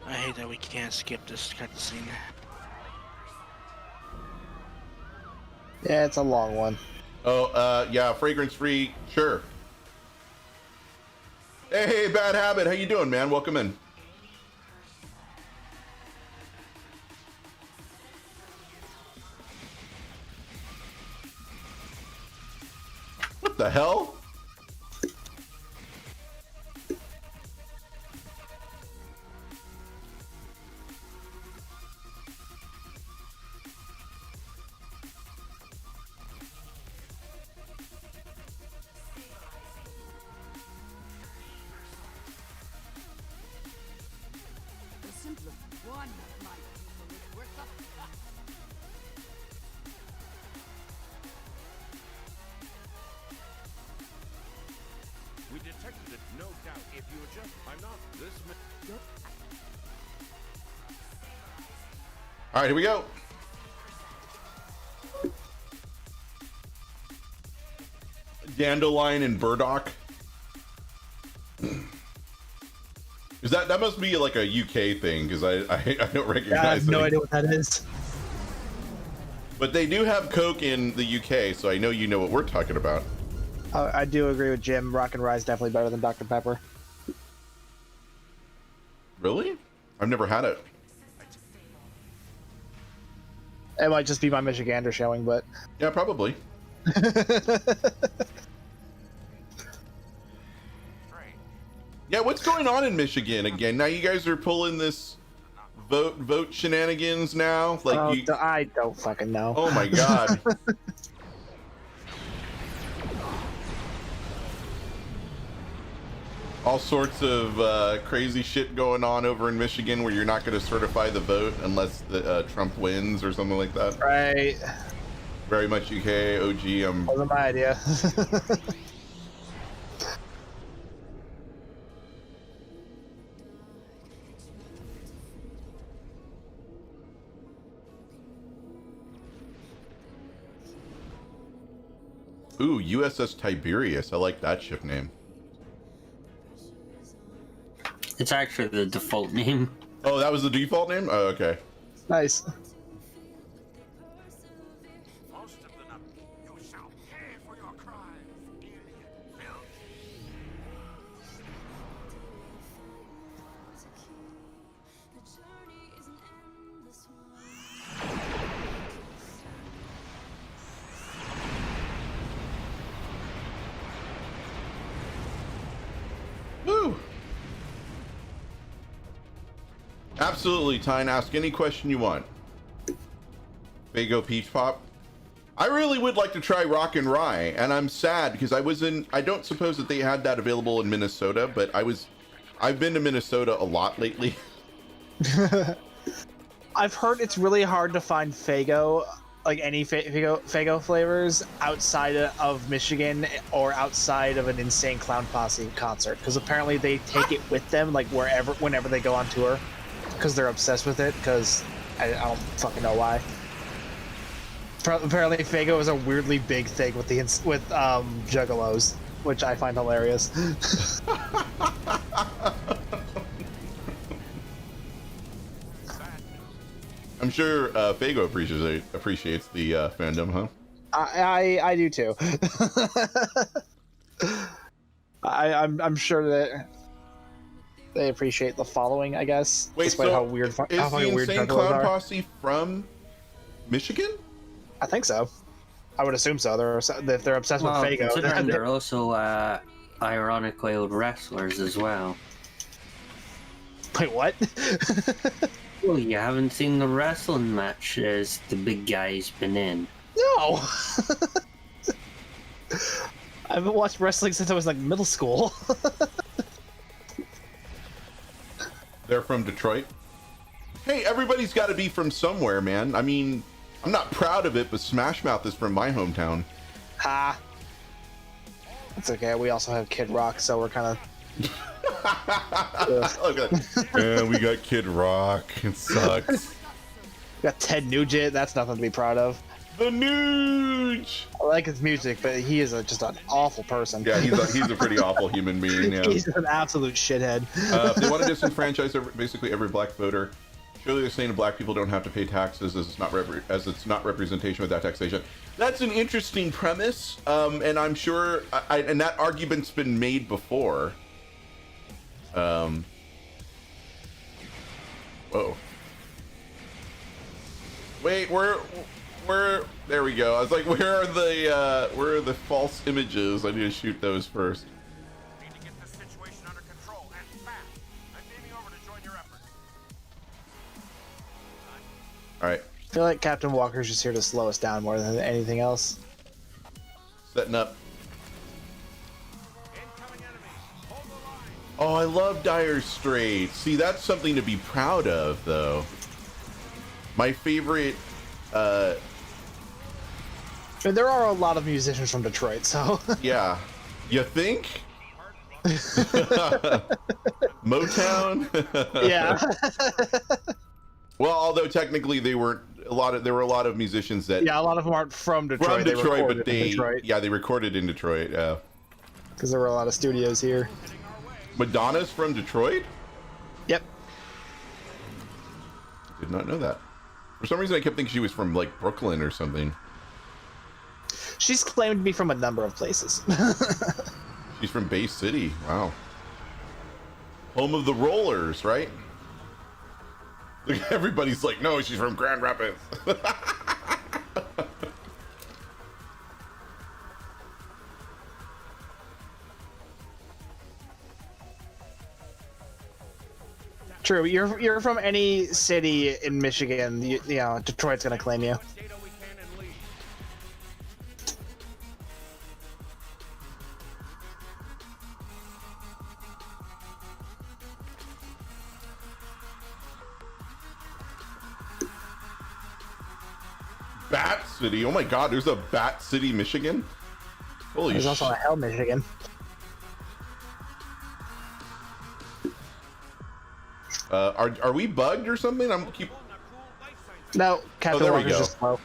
I hate that we can't skip this cutscene. Yeah, it's a long one. Oh, yeah, fragrance free, sure. Hey, Bad Habit, how you doing, man? Welcome in. What the hell? We detected it, no doubt. If you adjust, I'm not this. All right, here we go. Dandelion and burdock. Is that must be like a UK thing, because I don't recognize. Yeah, I have no idea what that is. But they do have Coke in the UK, so I know you know what we're talking about. I do agree with Jim. Rock and Rye is definitely better than Dr. Pepper. Really? I've never had it. It might just be my Michigander showing, but yeah, probably. Yeah, what's going on in Michigan again? Now you guys are pulling this vote shenanigans now. Like I don't fucking know. Oh my god. All sorts of crazy shit going on over in Michigan where you're not going to certify the vote unless the Trump wins or something like that. Right. Very much UK OG. Wasn't my idea. Ooh, USS Tiberius. I like that ship name. It's actually the default name. Oh, that was the default name? Oh, okay. Nice. Woo! Absolutely, Tyne. Ask any question you want. Fago Peach Pop. I really would like to try Rock and Rye, and I'm sad because I don't suppose that they had that available in Minnesota, but I've been to Minnesota a lot lately. I've heard it's really hard to find Fago, like any Fago flavors outside of Michigan or outside of an Insane Clown Posse concert, because apparently they take it with them like whenever they go on tour, because they're obsessed with it. Because I don't fucking know why. Apparently, Fago is a weirdly big thing with Juggalos, which I find hilarious. I'm sure Fago appreciates the fandom, huh? I do too. I'm sure that they appreciate the following, I guess. Wait, despite so how weird, is how the weird Insane Juggalos Clown are. Posse from Michigan? I think so. I would assume so. If they're obsessed with Fago, considering they're also ironically old wrestlers as well. Wait, what? Well, you haven't seen the wrestling matches the big guy's been in. No. I haven't watched wrestling since I was like middle school. They're from Detroit. Hey, everybody's got to be from somewhere, man. I mean, I'm not proud of it, but Smash Mouth is from my hometown. Ha. It's okay. We also have Kid Rock, so we're kind of. Yeah, we got Kid Rock. It sucks. We got Ted Nugent. That's nothing to be proud of. The Nuge. I like his music, but he is just an awful person. Yeah, he's a pretty awful human being. Yeah. He's an absolute shithead. If they want to disenfranchise basically every black voter, surely they're saying black people don't have to pay taxes as it's not representation without taxation. That's an interesting premise, and I'm sure, and that argument's been made before. Whoa. Wait, where? There we go. I was like, where are the false images? I need to shoot those first. Need to get this situation under control and fast. I'm beaming over to join your effort. All right. I feel like Captain Walker's just here to slow us down more than anything else. Setting up. Oh, I love Dire Straits. See, that's something to be proud of, though. My favorite. There are a lot of musicians from Detroit, so. Yeah. You think? Motown? Yeah. Well, although technically there were a lot of musicians that. Yeah, a lot of them aren't from Detroit. From Detroit, but they recorded in Detroit. Yeah. Because there were a lot of studios here. Madonna's from Detroit? Yep. Did not know that. For some reason, I kept thinking she was from like Brooklyn or something. She's claimed to be from a number of places. She's from Bay City. Wow. Home of the Rollers, right? Everybody's like, no, she's from Grand Rapids. True. You're from any city in Michigan, you know, Detroit's gonna claim you. Bat City. Oh my God, there's a Bat City, Michigan. Holy There's also a Hell, Michigan. Are we bugged or something? No, Captain there we Walker's go. just slow.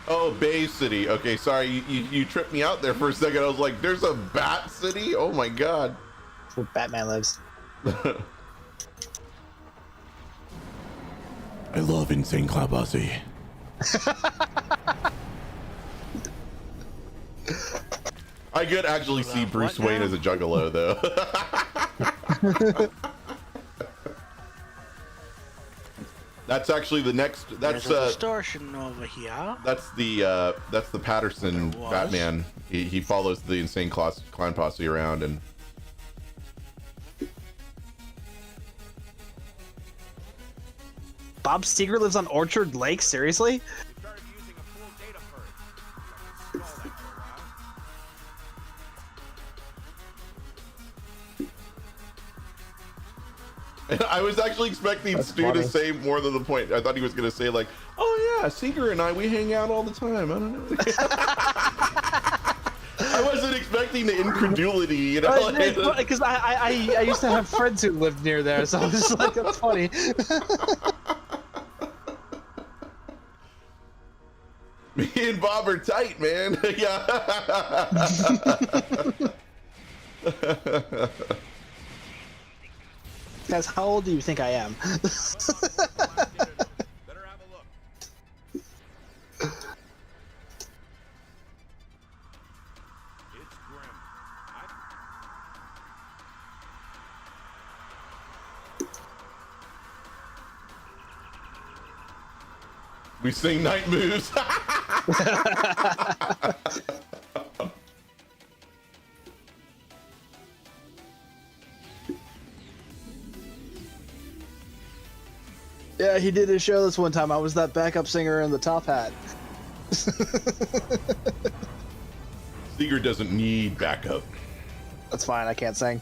Oh, Bay City. Okay, sorry, you tripped me out there for a second. I was like, there's a Bat City? Oh my God. where Batman lives. I love Insane Clown Posse. I could actually see Bruce Wayne as a juggalo, though. That's actually the next. That's There's a distortion over here. That's the Patterson Batman. He follows the Insane Clown Posse around and. Bob Seger lives on Orchard Lake? Seriously? I was actually expecting Stu to say more than the point. I thought he was going to say like, "Oh yeah, Seeger and we hang out all the time." I don't know. I wasn't expecting the incredulity, you know. Because I used to have friends who lived near there, so I was just like, that's funny. Me and Bob are tight, man. Yeah. Guys, how old do you think I am? We sing night moves. Yeah, he did a show this one time. I was that backup singer in the top hat. Seeger doesn't need backup. That's fine, I can't sing.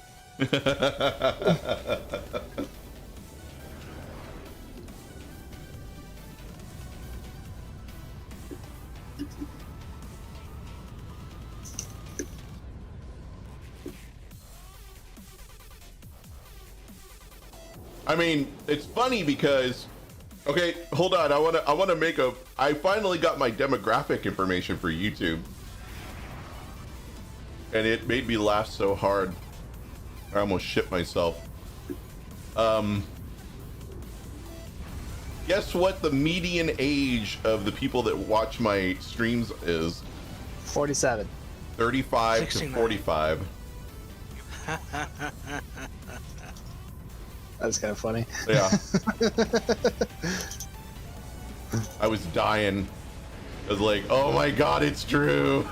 I mean, it's funny because, okay, hold on. I want to make I finally got my demographic information for YouTube, and it made me laugh so hard. I almost shit myself. Guess what the median age of the people that watch my streams is? 47. 35 69. to 45. That's kind of funny. Yeah. I was dying. I was like, oh my god, it's true.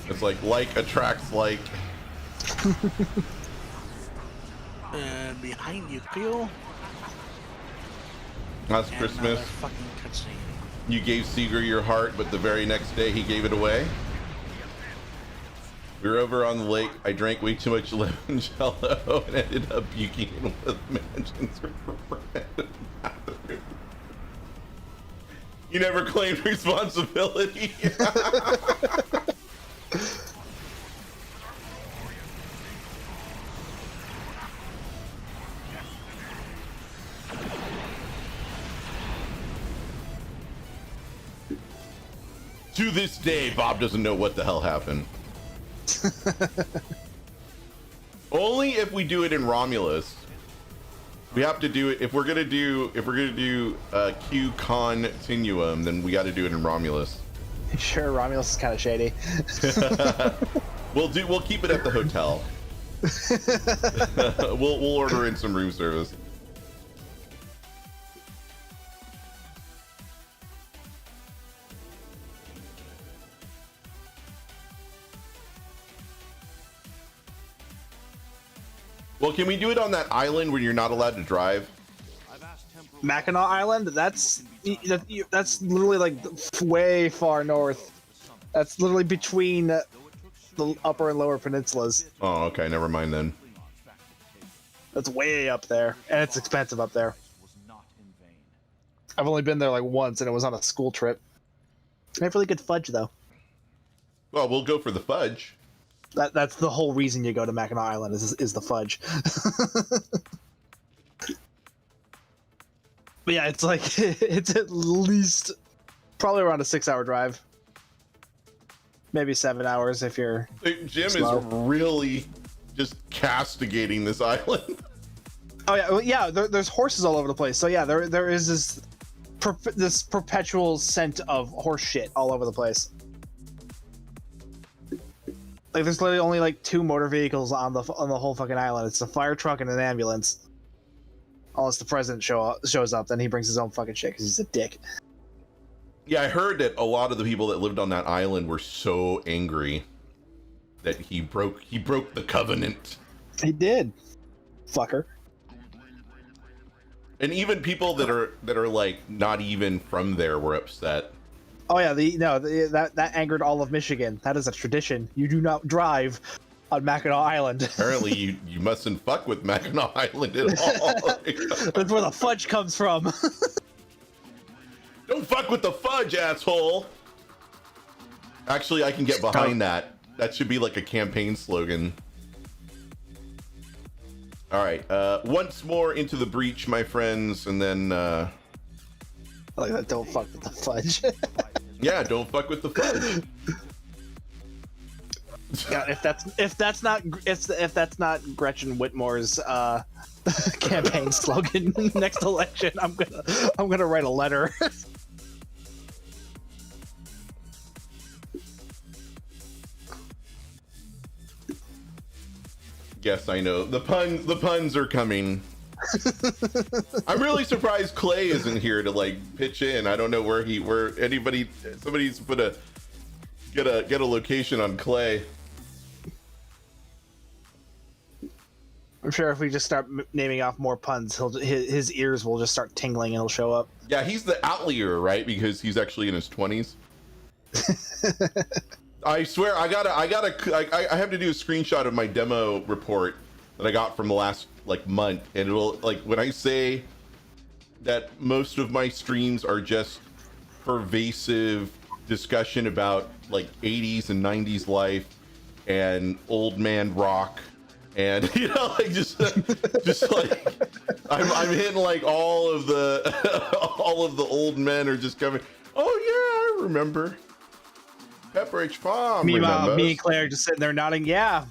It's like attracts like. And behind you, Phil. Last Christmas, Fucking cutscene. you gave Seeger your heart, but the very next day he gave it away. We were over on the lake. I drank way too much lemon jello and ended up puking in one of the mansions. You never claimed responsibility. To this day, Bob doesn't know what the hell happened. Only if we do it in Romulus. We have to do it if we're gonna do Q Continuum, then we got to do it in Romulus. Sure, Romulus is kind of shady. We'll keep it at the hotel. we'll order in some room service. Well, can we do it on that island where you're not allowed to drive? Mackinac Island? That's literally like way far north. That's literally between the upper and lower peninsulas. Oh, okay, never mind then. That's way up there, and it's expensive up there. I've only been there like once, and it was on a school trip. They have really good fudge, though. Well, we'll go for the fudge. That's the whole reason you go to Mackinac Island is the fudge. But yeah, it's like it's at least probably around a 6-hour drive, maybe 7 hours if you're. Jim slow. is really just castigating this island. Oh yeah, well, yeah. There's horses all over the place. So yeah, there is this perpetual scent of horse shit all over the place. Like there's literally only like 2 motor vehicles on the whole fucking island. It's a fire truck and an ambulance. Unless the president shows up, then he brings his own fucking shit because he's a dick. Yeah, I heard that a lot of the people that lived on that island were so angry that he broke the covenant. He did, fucker. And even people that are like not even from there were upset. Oh yeah, that angered all of Michigan. That is a tradition. You do not drive on Mackinac Island. Apparently, you mustn't fuck with Mackinac Island at all. That's where the fudge comes from. Don't fuck with the fudge, asshole. Actually, I can get behind that. That should be like a campaign slogan. All right, once more into the breach, my friends, and then like that. Don't fuck with the fudge. Yeah, don't fuck with the fudge. Yeah, if that's not Gretchen Whitmore's campaign slogan next election, I'm gonna write a letter. Yes, I know. The puns are coming. I'm really surprised Clay isn't here to like pitch in. I don't know where somebody's get a location on Clay. I'm sure if we just start naming off more puns, his ears will just start tingling and he'll show up. Yeah, he's the outlier, right? Because he's actually in his 20s. I swear, I have to do a screenshot of my demo report that I got from the last like month, and it'll like when I say that most of my streams are just pervasive discussion about like 80s and 90s life and old man rock, and like just like I'm hitting like all of the old men are just coming. Oh yeah, I remember. Pepperidge Farm. Meanwhile, me and Claire just sitting there nodding. Yeah.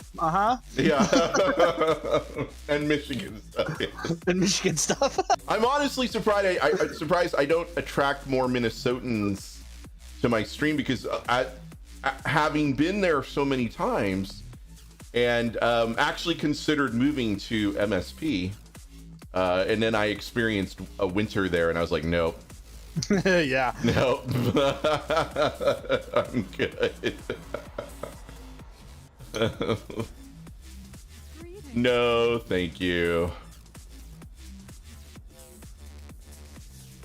Yeah. And Michigan stuff. Yeah. And Michigan stuff. I'm honestly surprised. I'm surprised I don't attract more Minnesotans to my stream, because having been there so many times and actually considered moving to MSP, and then I experienced a winter there, and I was like, nope. Yeah. No. I'm good. No, thank you.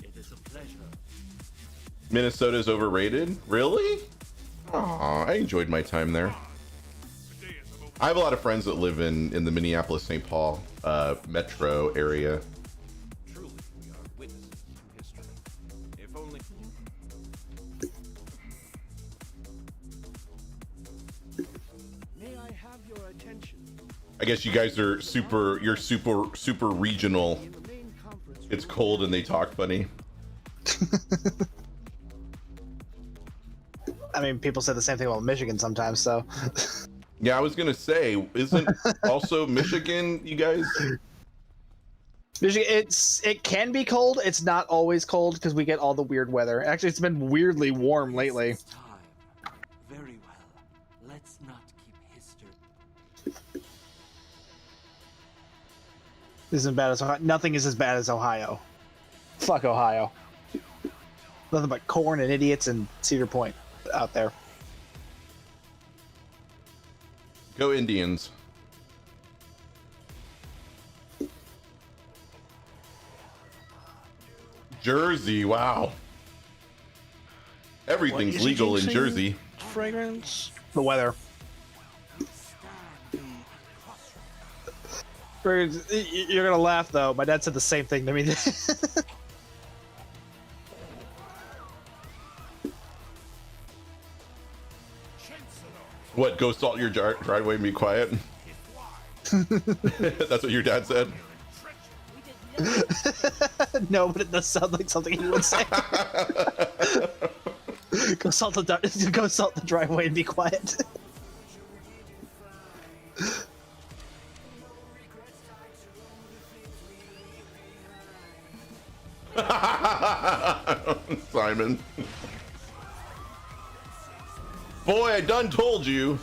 It is a pleasure. Minnesota's overrated? Really? Aw, I enjoyed my time there. I have a lot of friends that live in the Minneapolis-St. Paul metro area. I guess you guys are super regional. It's cold and they talk funny. I mean, people say the same thing about Michigan sometimes, so. Yeah, I was gonna say, isn't also Michigan, you guys? Michigan, it can be cold. It's not always cold because we get all the weird weather. Actually, it's been weirdly warm lately. Very well. Let's not keep history. This isn't bad as Ohio. Nothing is as bad as Ohio. Fuck Ohio. Nothing but corn and idiots and Cedar Point out there. Go Indians. Jersey, wow. Everything's legal in Jersey. Fragrance. The weather. You're gonna laugh though. My dad said the same thing to me. What? Go salt your driveway and be quiet. That's what your dad said. No, but it does sound like something he would say. Go salt the driveway and be quiet. Simon. Boy, I done told you.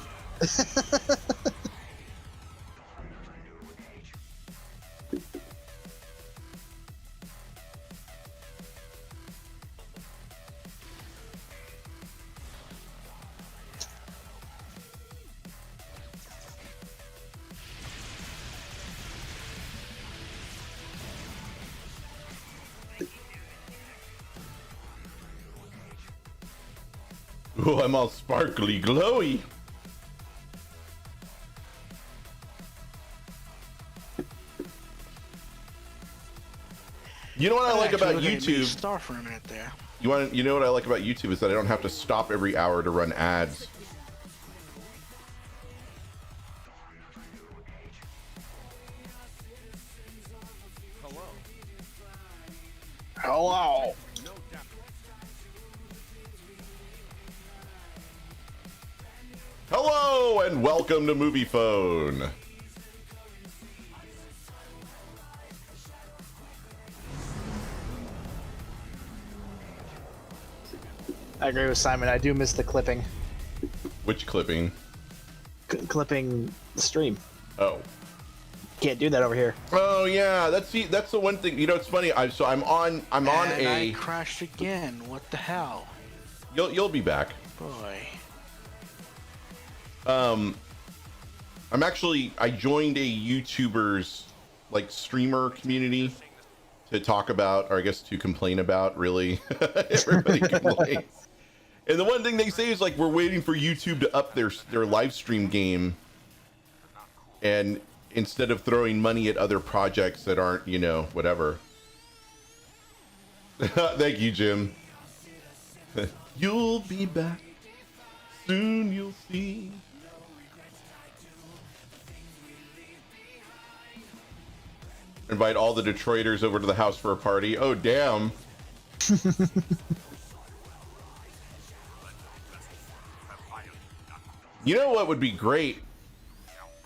Oh, I'm all sparkly glowy. You know what I like about YouTube? Star for a minute there. You know what I like about YouTube is that I don't have to stop every hour to run ads. Hello. Hello and welcome to Movie Phone. I agree with Simon. I do miss the clipping. Which clipping? Clipping the stream. Oh. Can't do that over here. Oh yeah, that's the one thing. You know, it's funny. I'm on I crashed again. What the hell? You'll be back. Boy. I joined a YouTubers like streamer community to talk about, or I guess to complain about, really. Everybody complains. And the one thing they say is like, we're waiting for YouTube to up their live stream game, and instead of throwing money at other projects that aren't, you know, whatever. Thank you, Jim. You'll be back soon, you'll see. Invite all the Detroiters over to the house for a party. Oh, damn. You know what would be great?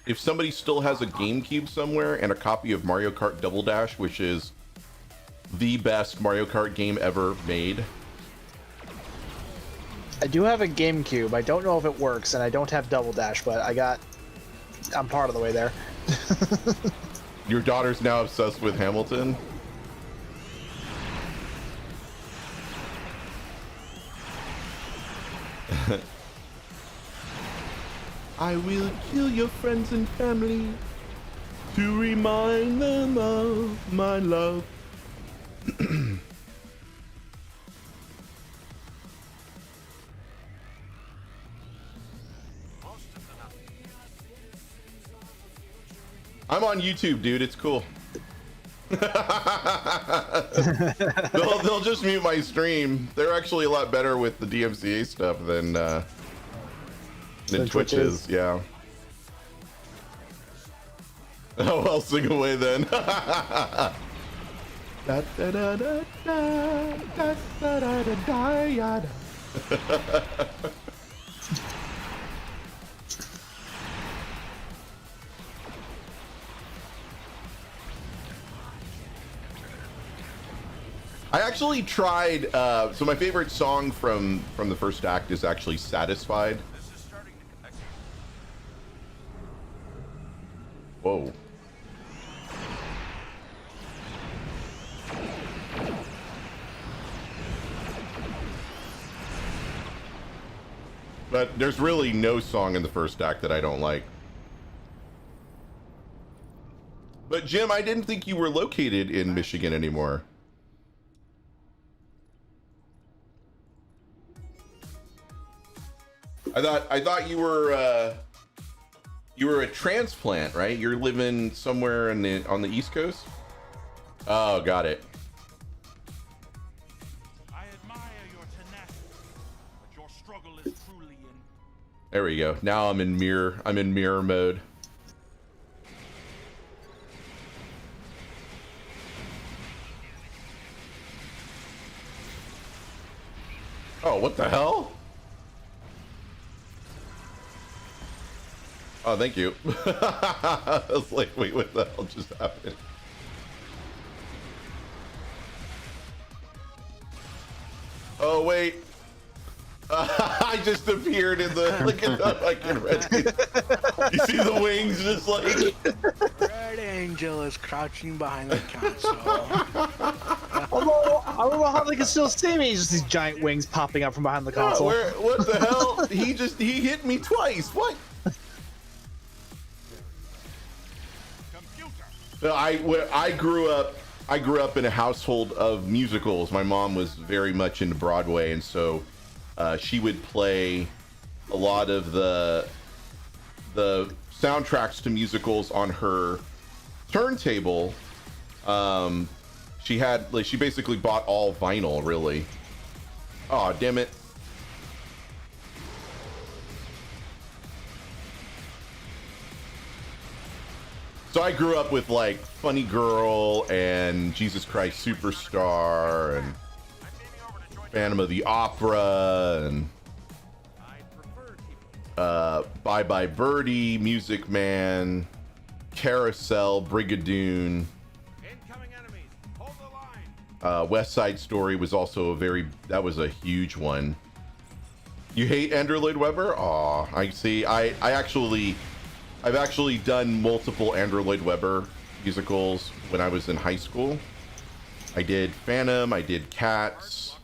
If somebody still has a GameCube somewhere and a copy of Mario Kart Double Dash, which is the best Mario Kart game ever made. I do have a GameCube. I don't know if it works, and I don't have Double Dash, but I'm part of the way there. Your daughter's now obsessed with Hamilton? I will kill your friends and family to remind them of my love. I'm on YouTube, dude. It's cool. they'll just mute my stream. They're actually a lot better with the DMCA stuff than Twitch is. Yeah. Oh, well, sing away then. Da, da, da, da, da, da, da, da, da, da. I actually tried, so my favorite song from the first act is actually Satisfied. Whoa. But there's really no song in the first act that I don't like. But Jim, I didn't think you were located in Michigan anymore. I thought you were a transplant, right? You're living somewhere on the East Coast? Oh, got it. I admire your tenacity, but your struggle is truly in. There we go. Now I'm in mirror mode. Oh, what the hell? Oh, thank you. I was like, wait, what the hell just happened? Oh, wait. I just appeared in the, look at the fucking red. You see the wings just like. Red Angel is crouching behind the console. Although, I don't know how they can still see me. Just these giant wings popping up from behind the console. What the hell? He hit me twice. What? I grew up in a household of musicals. My mom was very much into Broadway, and so she would play a lot of the soundtracks to musicals on her turntable. She basically bought all vinyl, really. Oh, damn it. So I grew up with like Funny Girl and Jesus Christ Superstar and Phantom of the Opera and Bye Bye Birdie, Music Man, Carousel, Brigadoon. West Side Story was also that was a huge one. You hate Andrew Lloyd Webber? Aw, I see. I've actually done multiple Andrew Lloyd Webber musicals when I was in high school. I did Phantom, I did Cats.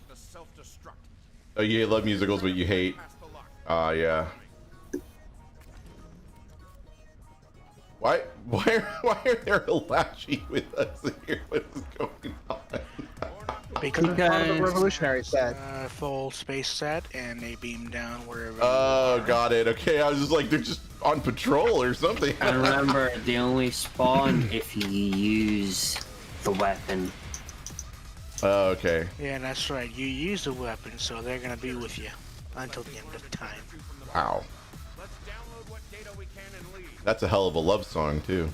Oh, you love musicals, but you hate. Yeah. Why are there a Lashy with us here? What is going on? Because part of the revolutionary set. Full space set, and they beam down wherever. Oh, got it. Okay, I was just like, they're just on patrol or something. And remember, they only spawn if you use the weapon. Oh, okay. Yeah, that's right. You use the weapon, so they're gonna be with you until the end of time. Wow. That's a hell of a love song too.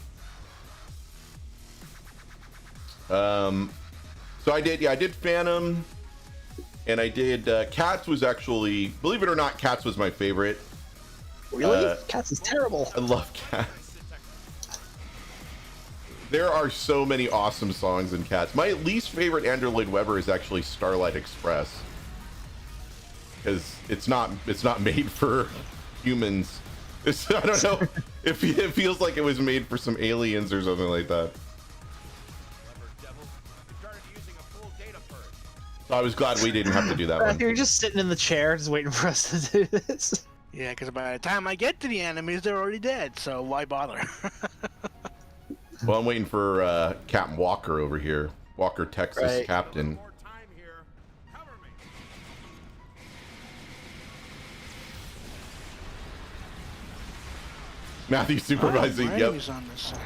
So I did Phantom, and I did Cats. Was actually, believe it or not, Cats was my favorite. Really? Cats is terrible. I love Cats. There are so many awesome songs in Cats. My least favorite Andrew Lloyd Webber is actually Starlight Express, because it's not made for humans. I don't know. It feels like it was made for some aliens or something like that. So I was glad we didn't have to do that one. You're just sitting in the chair, just waiting for us to do this. Yeah, because by the time I get to the enemies, they're already dead. So why bother? Well, I'm waiting for Captain Walker over here. Walker, Texas Right. Captain. Matthew supervising. Yep. Enemies on this side.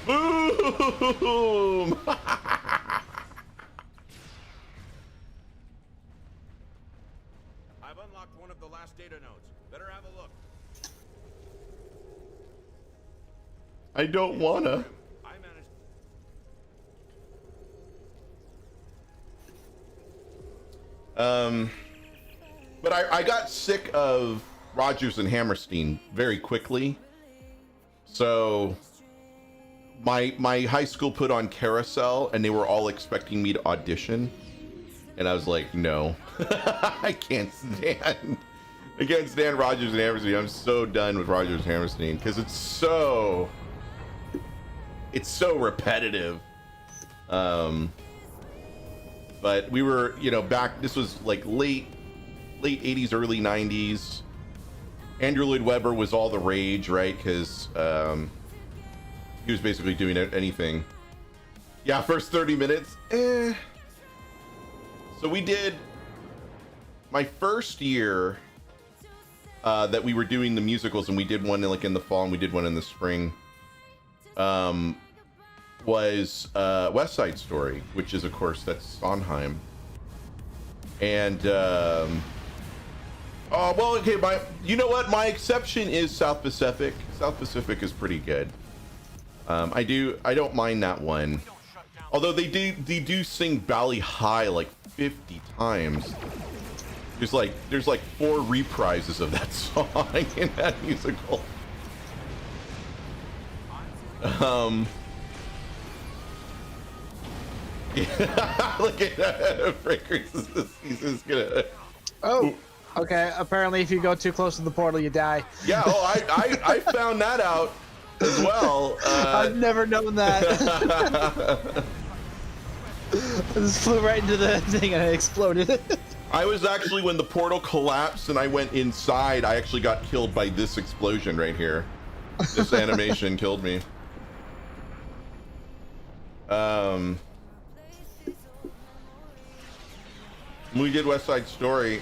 Boom! I've unlocked one of the last data nodes. Better have a look. I don't wanna. I managed. But I got sick of Rogers and Hammerstein very quickly. So my high school put on Carousel, and they were all expecting me to audition, and I was like, no. I can't stand Rogers and Hammerstein. I'm so done with Rogers and Hammerstein because it's so repetitive. But we were, back, this was like late 80s, early 90s. Andrew Lloyd Webber was all the rage, right? Because he was basically doing anything. Yeah, first 30 minutes. So we did my first year that we were doing the musicals, and we did one in the fall and we did one in the spring. Was West Side Story, which is, of course, that's Sondheim. And oh, well, okay, you know what? My exception is South Pacific. South Pacific is pretty good. I don't mind that one. Although they do sing Bally High like 50 times. There's like 4 reprises of that song in that musical. Yeah, look at Breakers. He's just gonna. Oh, okay. Apparently, if you go too close to the portal, you die. Yeah. Oh, I found that out as well. I've never known that. I just flew right into the thing and it exploded. I was actually, when the portal collapsed and I went inside, I actually got killed by this explosion right here. This animation killed me. We did West Side Story.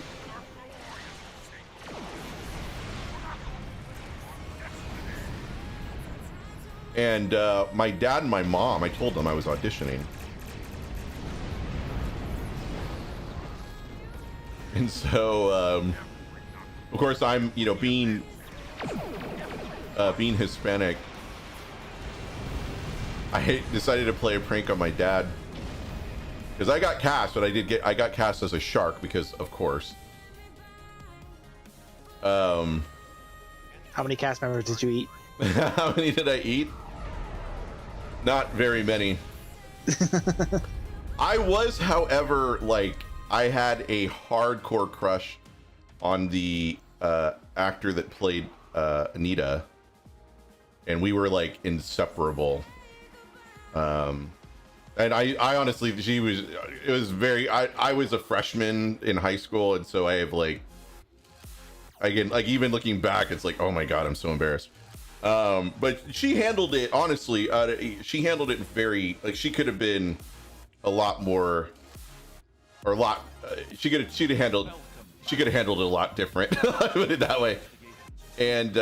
And my dad and my mom, I told them I was auditioning. And so, of course, I'm, you know, being Hispanic, I decided to play a prank on my dad. Because I got cast, but I got cast as a shark because, of course. How many cast members did you eat? How many did I eat? Not very many. I was, however, like, I had a hardcore crush on the actor that played Anita, and we were like inseparable. And I honestly, it was very, I was a freshman in high school, and so I have like, again, like even looking back, it's like, oh my God, I'm so embarrassed. But she handled it, honestly, she handled it very, like she could have been a lot more, or a lot, she could have handled it a lot different, put it that way. And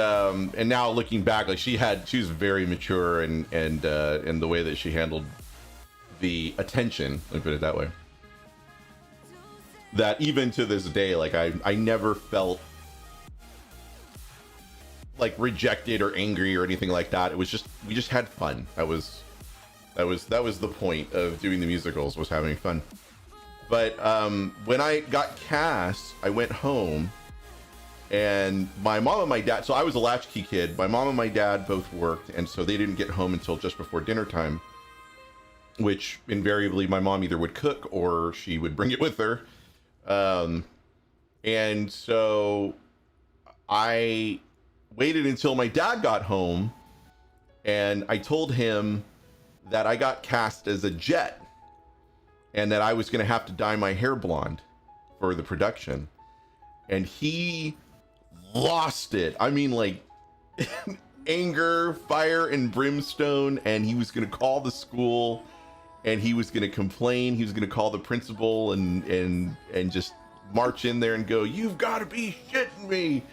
now looking back, like she was very mature and the way that she handled the attention, let me put it that way, that even to this day, like I never felt like rejected or angry or anything like that. It was just, we just had fun. That was the point of doing the musicals, was having fun. But when I got cast, I went home, and my mom and my dad, so I was a latchkey kid. My mom and my dad both worked, and so they didn't get home until just before dinner time, which invariably my mom either would cook or she would bring it with her. And so I waited until my dad got home, and I told him that I got cast as a jet and that I was going to have to dye my hair blonde for the production. And he lost it. I mean, like, anger, fire, and brimstone. And he was going to call the school, and he was going to complain. He was going to call the principal and just march in there and go, "You've got to be shitting me."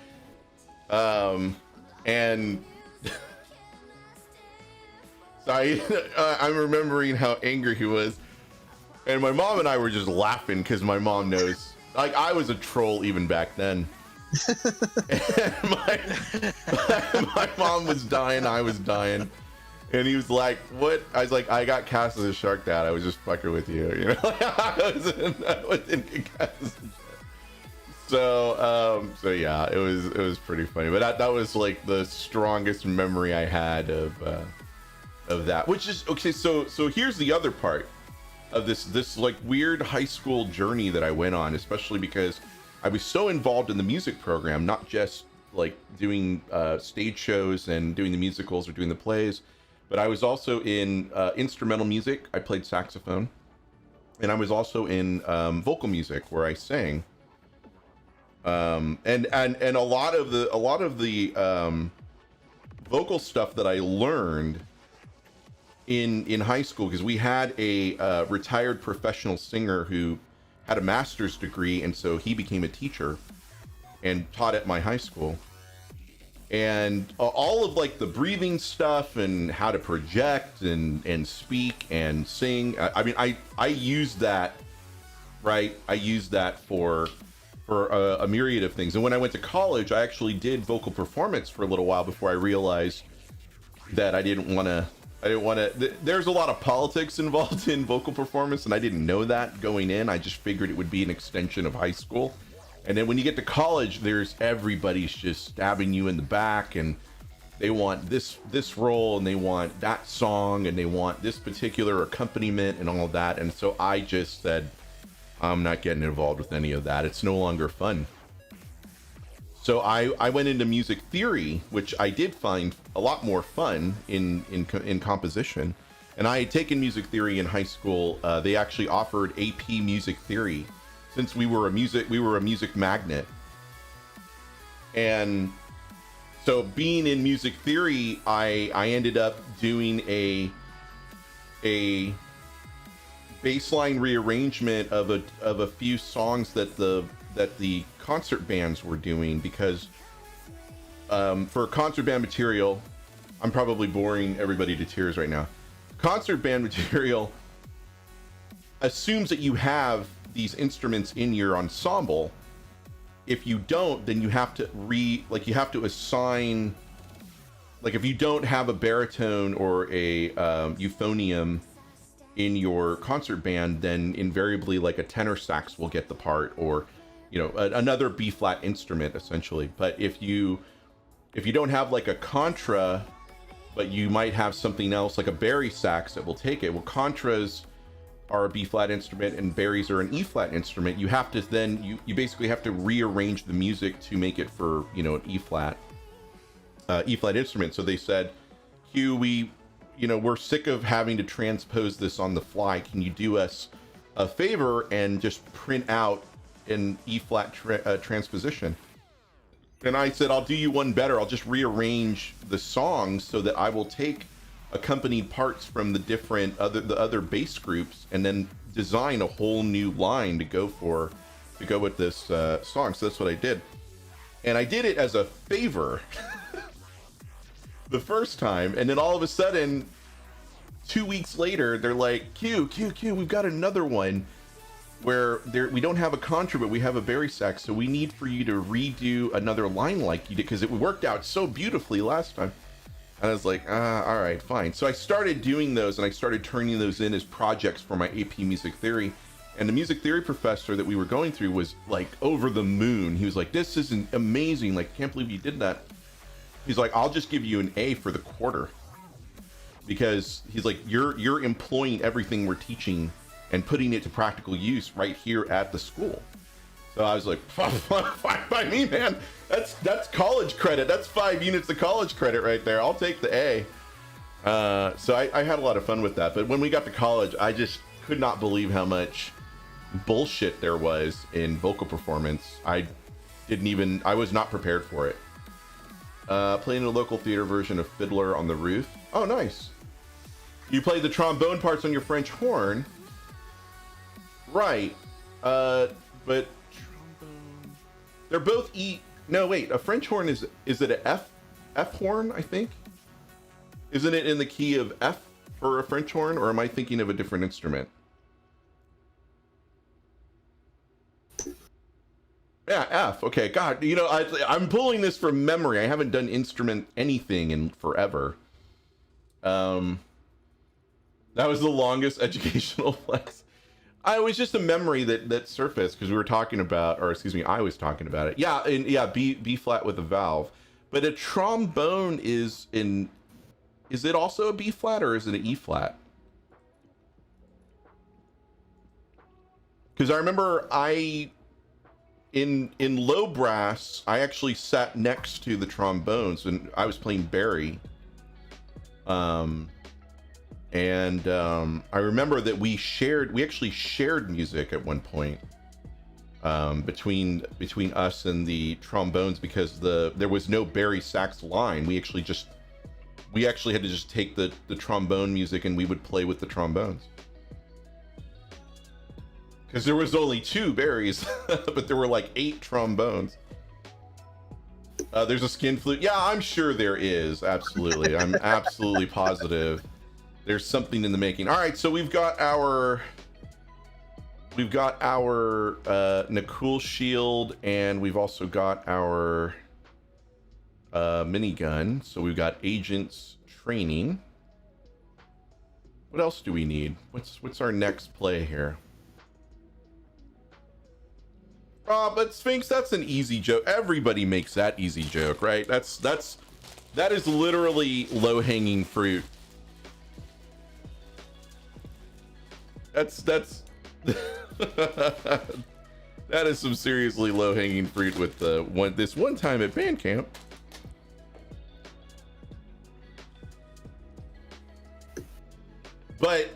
And so I'm remembering how angry he was. And my mom and I were just laughing because my mom knows, like, I was a troll even back then. And my mom was dying, I was dying. And he was like, "What?" I was like, "I got cast as a shark, Dad. I was just fucking with you." You know, I wasn't get cast as a shark. So yeah, it was pretty funny. But that was like the strongest memory I had of that. Which is okay. So here's the other part of this like weird high school journey that I went on, especially because I was so involved in the music program, not just like doing stage shows and doing the musicals or doing the plays, but I was also in instrumental music. I played saxophone, and I was also in vocal music where I sang. And a lot of the vocal stuff that I learned in high school, because we had a retired professional singer who had a master's degree, and so he became a teacher and taught at my high school. And all of like the breathing stuff and how to project and speak and sing, I mean, I used that, right? I used that for a myriad of things. And when I went to college, I actually did vocal performance for a little while before I realized that I didn't want to I didn't want to. There's a lot of politics involved in vocal performance, and I didn't know that going in. I just figured it would be an extension of high school. And then when you get to college, everybody's just stabbing you in the back, and they want this role, and they want that song, and they want this particular accompaniment, and all of that. And so I just said, I'm not getting involved with any of that. It's no longer fun. So I went into music theory, which I did find a lot more fun in composition. And I had taken music theory in high school. They actually offered AP music theory, since we were a music magnet. And so being in music theory, I ended up doing a baseline rearrangement of a few songs that the concert bands were doing, because for concert band material, I'm probably boring everybody to tears right now. Concert band material assumes that you have these instruments in your ensemble. If you don't, then you have to assign, like if you don't have a baritone or a euphonium in your concert band, then invariably like a tenor sax will get the part, or another B flat instrument essentially. But if you don't have like a contra, but you might have something else like a bari sax that will take it. Well, contras are a B flat instrument and baris are an E flat instrument. You have to then you basically have to rearrange the music to make it for an E flat instrument. So they said, Q, we're sick of having to transpose this on the fly. Can you do us a favor and just print out an E flat transposition? And I said, I'll do you one better. I'll just rearrange the songs so that I will take accompanied parts from the other bass groups and then design a whole new line to go with this song. So that's what I did. And I did it as a favor the first time, and then all of a sudden 2 weeks later they're like, Q, we've got another one where we don't have a contra, but we have a bari sax, so we need for you to redo another line like you did, because it worked out so beautifully last time. And I was like, all right, fine. So I started doing those, and I started turning those in as projects for my AP music theory. And the music theory professor that we were going through was like over the moon. He was like, this is amazing, like, can't believe you did that. He's like, I'll just give you an A for the quarter, because he's like, you're employing everything we're teaching and putting it to practical use right here at the school. So I was like, fine by me, man. That's college credit. That's 5 units of college credit right there. I'll take the A. So I had a lot of fun with that. But when we got to college, I just could not believe how much bullshit there was in vocal performance. I was not prepared for it. Playing a local theater version of Fiddler on the Roof. Oh, nice. You played the trombone parts on your French horn. Right. But they're both E. No, wait. A French horn is it an F horn? I think. Isn't it in the key of F for a French horn, or am I thinking of a different instrument? Yeah, F. Okay, God, I'm pulling this from memory. I haven't done instrument anything in forever. That was the longest educational flex. It was just a memory that surfaced because we were talking about, or excuse me, I was talking about it. Yeah, B flat with a valve. But a trombone is it also a B flat or is it an E flat? Because I remember in low brass, I actually sat next to the trombones and I was playing bari. I remember that we actually shared music at one point between us and the trombones, because there was no bari sax line. We actually had to just take the trombone music and we would play with the trombones. Because there was only 2 baris, but there were like 8 trombones. There's a skin flute. Yeah, I'm sure there is. Absolutely. I'm absolutely positive there's something in the making. All right, so we've got our Nakul shield, and we've also got our minigun. So we've got agents training. What else do we need? What's our next play here? But Sphinx, that's an easy joke. Everybody makes that easy joke, right? That is literally low-hanging fruit. That's that is some seriously low-hanging fruit with this one time at band camp. But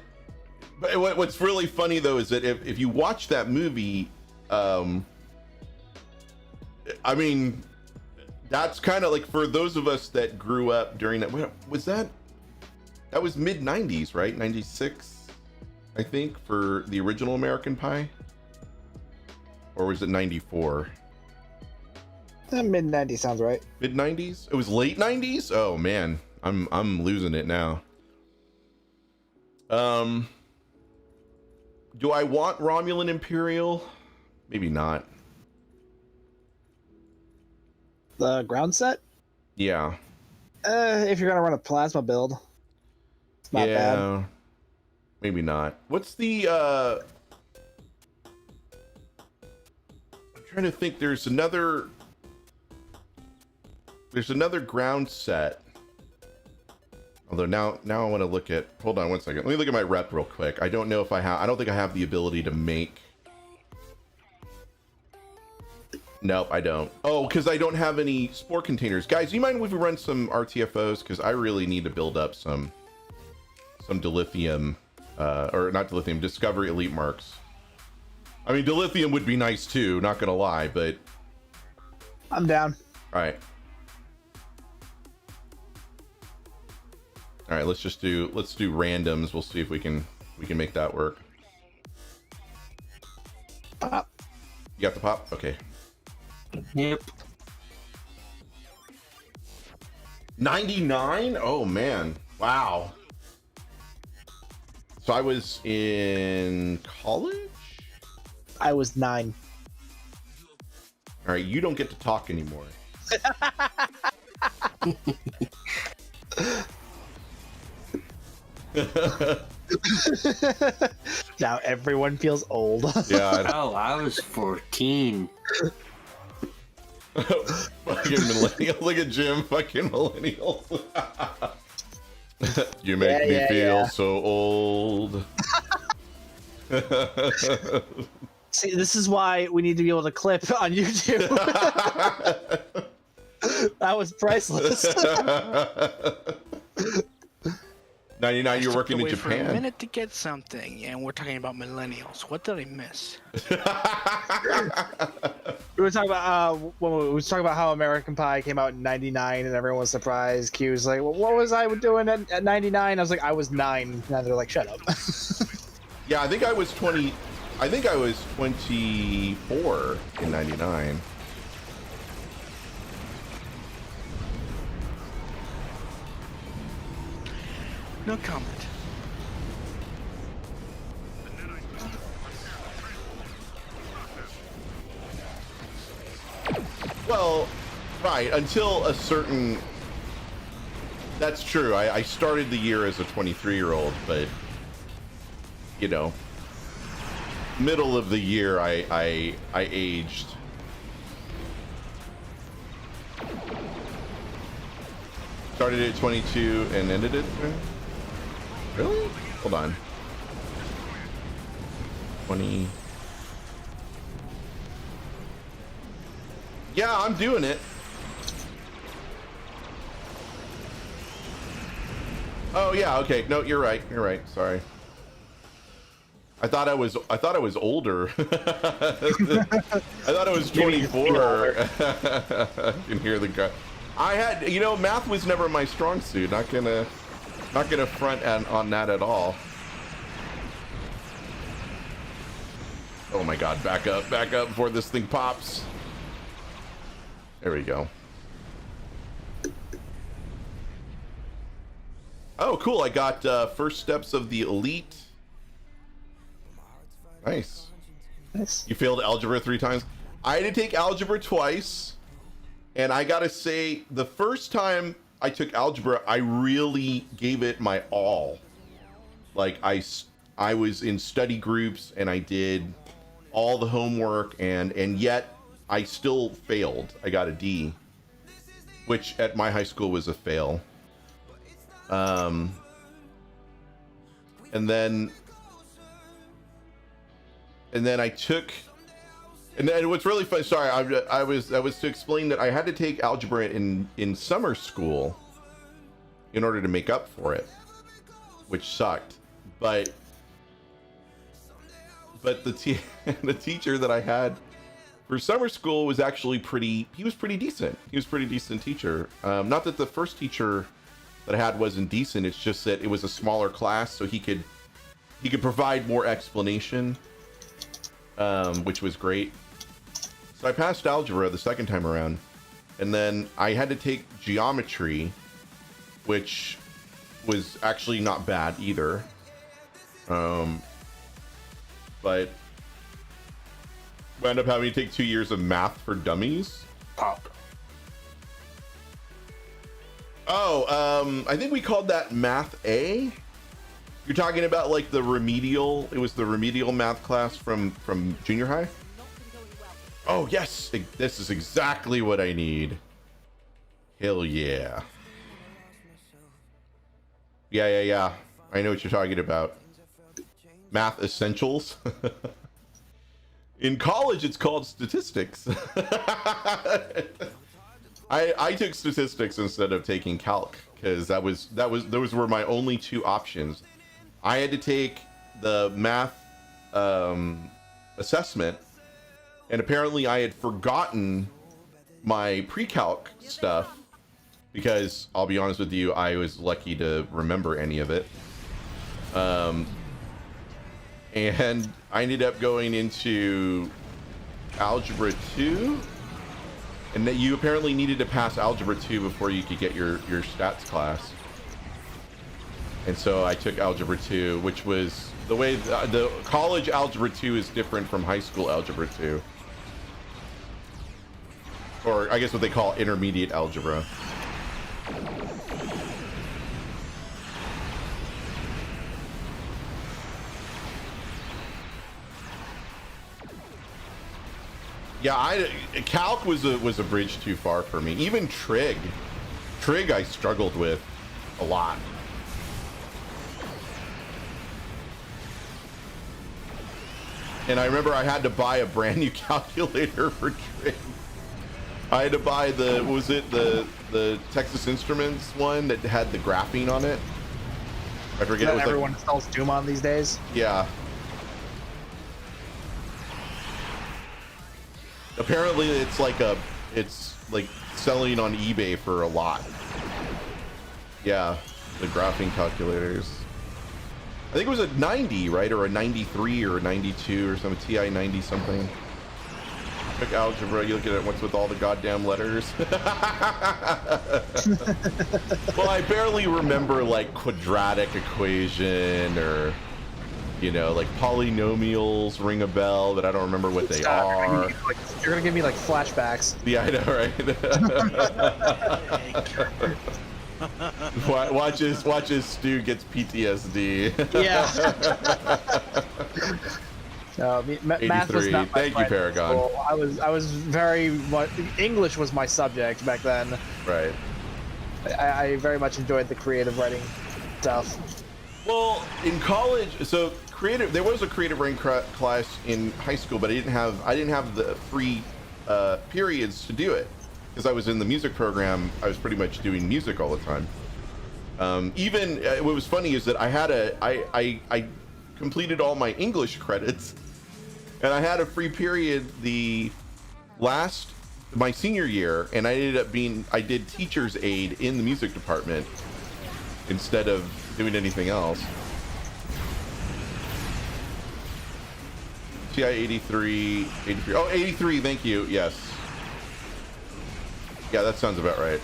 what's really funny though is that if you watch that movie, I mean, that's kind of like for those of us that grew up during that. What was that? That was mid 90s, right? 96, I think, for the original American Pie. Or was it 94? Mid 90s sounds right. Mid 90s? It was late 90s? Oh man, I'm losing it now. Do I want Romulan Imperial? Maybe not. The ground set? Yeah. If you're gonna run a plasma build, it's not bad. Maybe not. What's the I'm trying to think. There's another ground set. Although now I want to look at, hold on one second. Let me look at my rep real quick. I don't know if I don't think I have the ability to make. Nope, I don't. Oh, because I don't have any spore containers. Guys, do you mind if we run some RTFOs? Because I really need to build up some dilithium, or not dilithium, Discovery Elite marks. I mean, dilithium would be nice too, not gonna lie, but... I'm down. Alright. Alright, let's do randoms. We'll see if we can make that work. Pop. You got the pop? Okay. Yep. 99? Oh man. Wow. So I was in college? I was 9. Alright, you don't get to talk anymore. Now everyone feels old. Yeah. Oh, I was 14. Fucking millennial. Look at Jim, fucking millennials. You make me feel so old. See, this is why we need to be able to clip on YouTube. That was priceless. 99, you're working in Wait for a Japan. minute to get something, and we're talking about millennials. What did I miss? We were talking about how American Pie came out in '99, and everyone was surprised. Q was like, well, "What was I doing at '99?" I was like, "I was 9." Now they're like, "Shut up." Yeah, I think I was 20. I think I was 24 in '99. No comment. Well, right, until a certain... That's true. I started the year as a 23-year-old, but, you know, middle of the year, I aged. Started at 22 and ended it... Really? Hold on. 20... Yeah, I'm doing it. Oh yeah, okay. No, you're right. You're right. Sorry. I thought I was older. I thought I was 24. I can hear the guy. I had, you know, math was never my strong suit. Not gonna front on that at all. Oh my God! Back up before this thing pops. There we go. Oh, cool. I got first steps of the elite. Nice. Nice. You failed algebra 3 times. I had to take algebra twice. And I gotta say, the first time I took algebra, I really gave it my all. like I was in study groups and I did all the homework, and yet I still failed. I got a D, which at my high school was a fail. And then I took, and then what's really fun, sorry, I was to explain that I had to take algebra in summer school in order to make up for it, which sucked. But the teacher that I had for summer school was actually pretty decent. He was a pretty decent teacher. Not that the first teacher that I had wasn't decent, it's just that it was a smaller class, so he could provide more explanation, which was great. So I passed algebra the second time around, and then I had to take geometry, which was actually not bad either. But wound up having to take 2 years of math for dummies. Pop. Oh, I think we called that Math A. You're talking about like the remedial. It was the remedial math class from junior high. Oh yes, this is exactly what I need. Hell yeah. Yeah. I know what you're talking about. Math essentials. In college, it's called statistics. I took statistics instead of taking calc because those were my only two options. I had to take the math assessment, and apparently I had forgotten my pre-calc stuff because I'll be honest with you, I was lucky to remember any of it. And I ended up going into Algebra 2, and that you apparently needed to pass Algebra 2 before you could get your stats class. And so I took Algebra 2, which was the way the college Algebra 2 is different from high school Algebra 2. Or I guess what they call intermediate algebra. Yeah, calc was a bridge too far for me. Even trig I struggled with a lot. And I remember I had to buy a brand new calculator for trig. I had to buy the Texas Instruments one that had the graphene on it. I forget. That everyone installs Doom on these days. Yeah. Apparently it's like selling on eBay for a lot. Yeah, the graphing calculators. I think it was a 90, right? Or a 93 or a 92 or some TI 90 something. Quick algebra, you look at it, what's with all the goddamn letters? Well, I barely remember like quadratic equation or, you know, like polynomials ring a bell, but I don't remember what they are. You're gonna give me like flashbacks. Yeah, I know, right? Watch as Stu gets PTSD. Yeah. Math was not my Thank you, Paragon. I was very much, English was my subject back then. Right. I very much enjoyed the creative writing stuff. Well, in college, so there was a creative writing class in high school, but I didn't have the free periods to do it because I was in the music program. I was pretty much doing music all the time. What was funny is that I completed all my English credits, and I had a free period my senior year, and I did teacher's aide in the music department instead of doing anything else. TI 83. Oh, 83, thank you. Yes. Yeah, that sounds about right.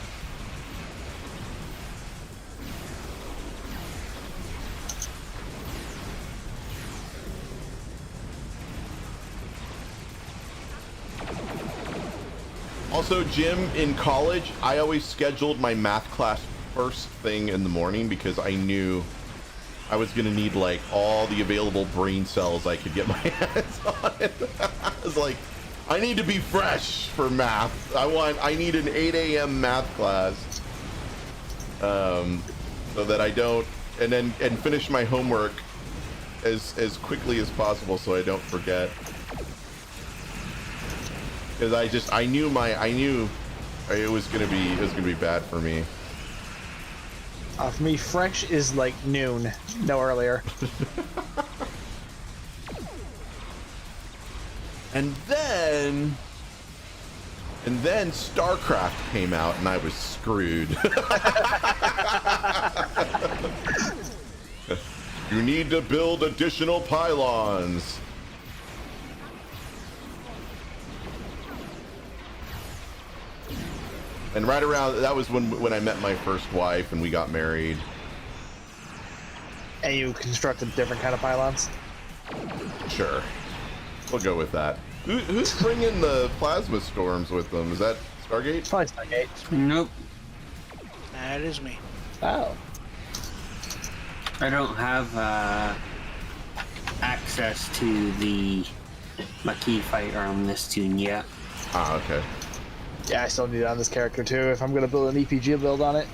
Also, Jim, in college, I always scheduled my math class first thing in the morning because I knew I was gonna need like all the available brain cells I could get my hands on. I was like, I need to be fresh for math. I need an 8 a.m. math class, so that I don't, and finish my homework as quickly as possible so I don't forget. Because I knew it was gonna be bad for me. For me, fresh is like noon, no earlier. And then StarCraft came out and I was screwed. You need to build additional pylons. And right around, that was when I met my first wife and we got married. And you constructed different kind of pylons? Sure. We'll go with that. Who's bringing the plasma storms with them? Is that Stargate? Probably Stargate. Nope. That is me. Oh. I don't have access to the Maquis fighter on this tune yet. Ah, okay. Yeah, I still need it on this character too if I'm gonna build an EPG build on it.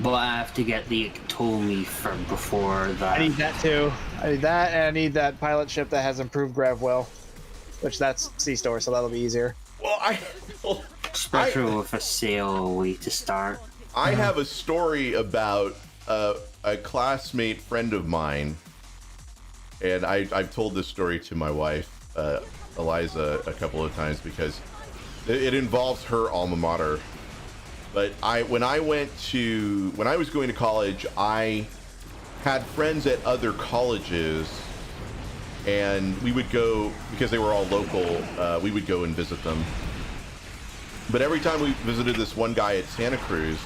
But I have to get the Atomi from before that. I need that too. I need that, and I need that pilot ship that has improved grav well, which that's C-Store, so that'll be easier. Well, Especially with a sail way to start. I have a story about a classmate friend of mine, and I've told this story to my wife, Eliza, a couple of times because it involves her alma mater. But when I was going to college, I had friends at other colleges, and we would go, because they were all local, we would go and visit them. But every time we visited this one guy at Santa Cruz,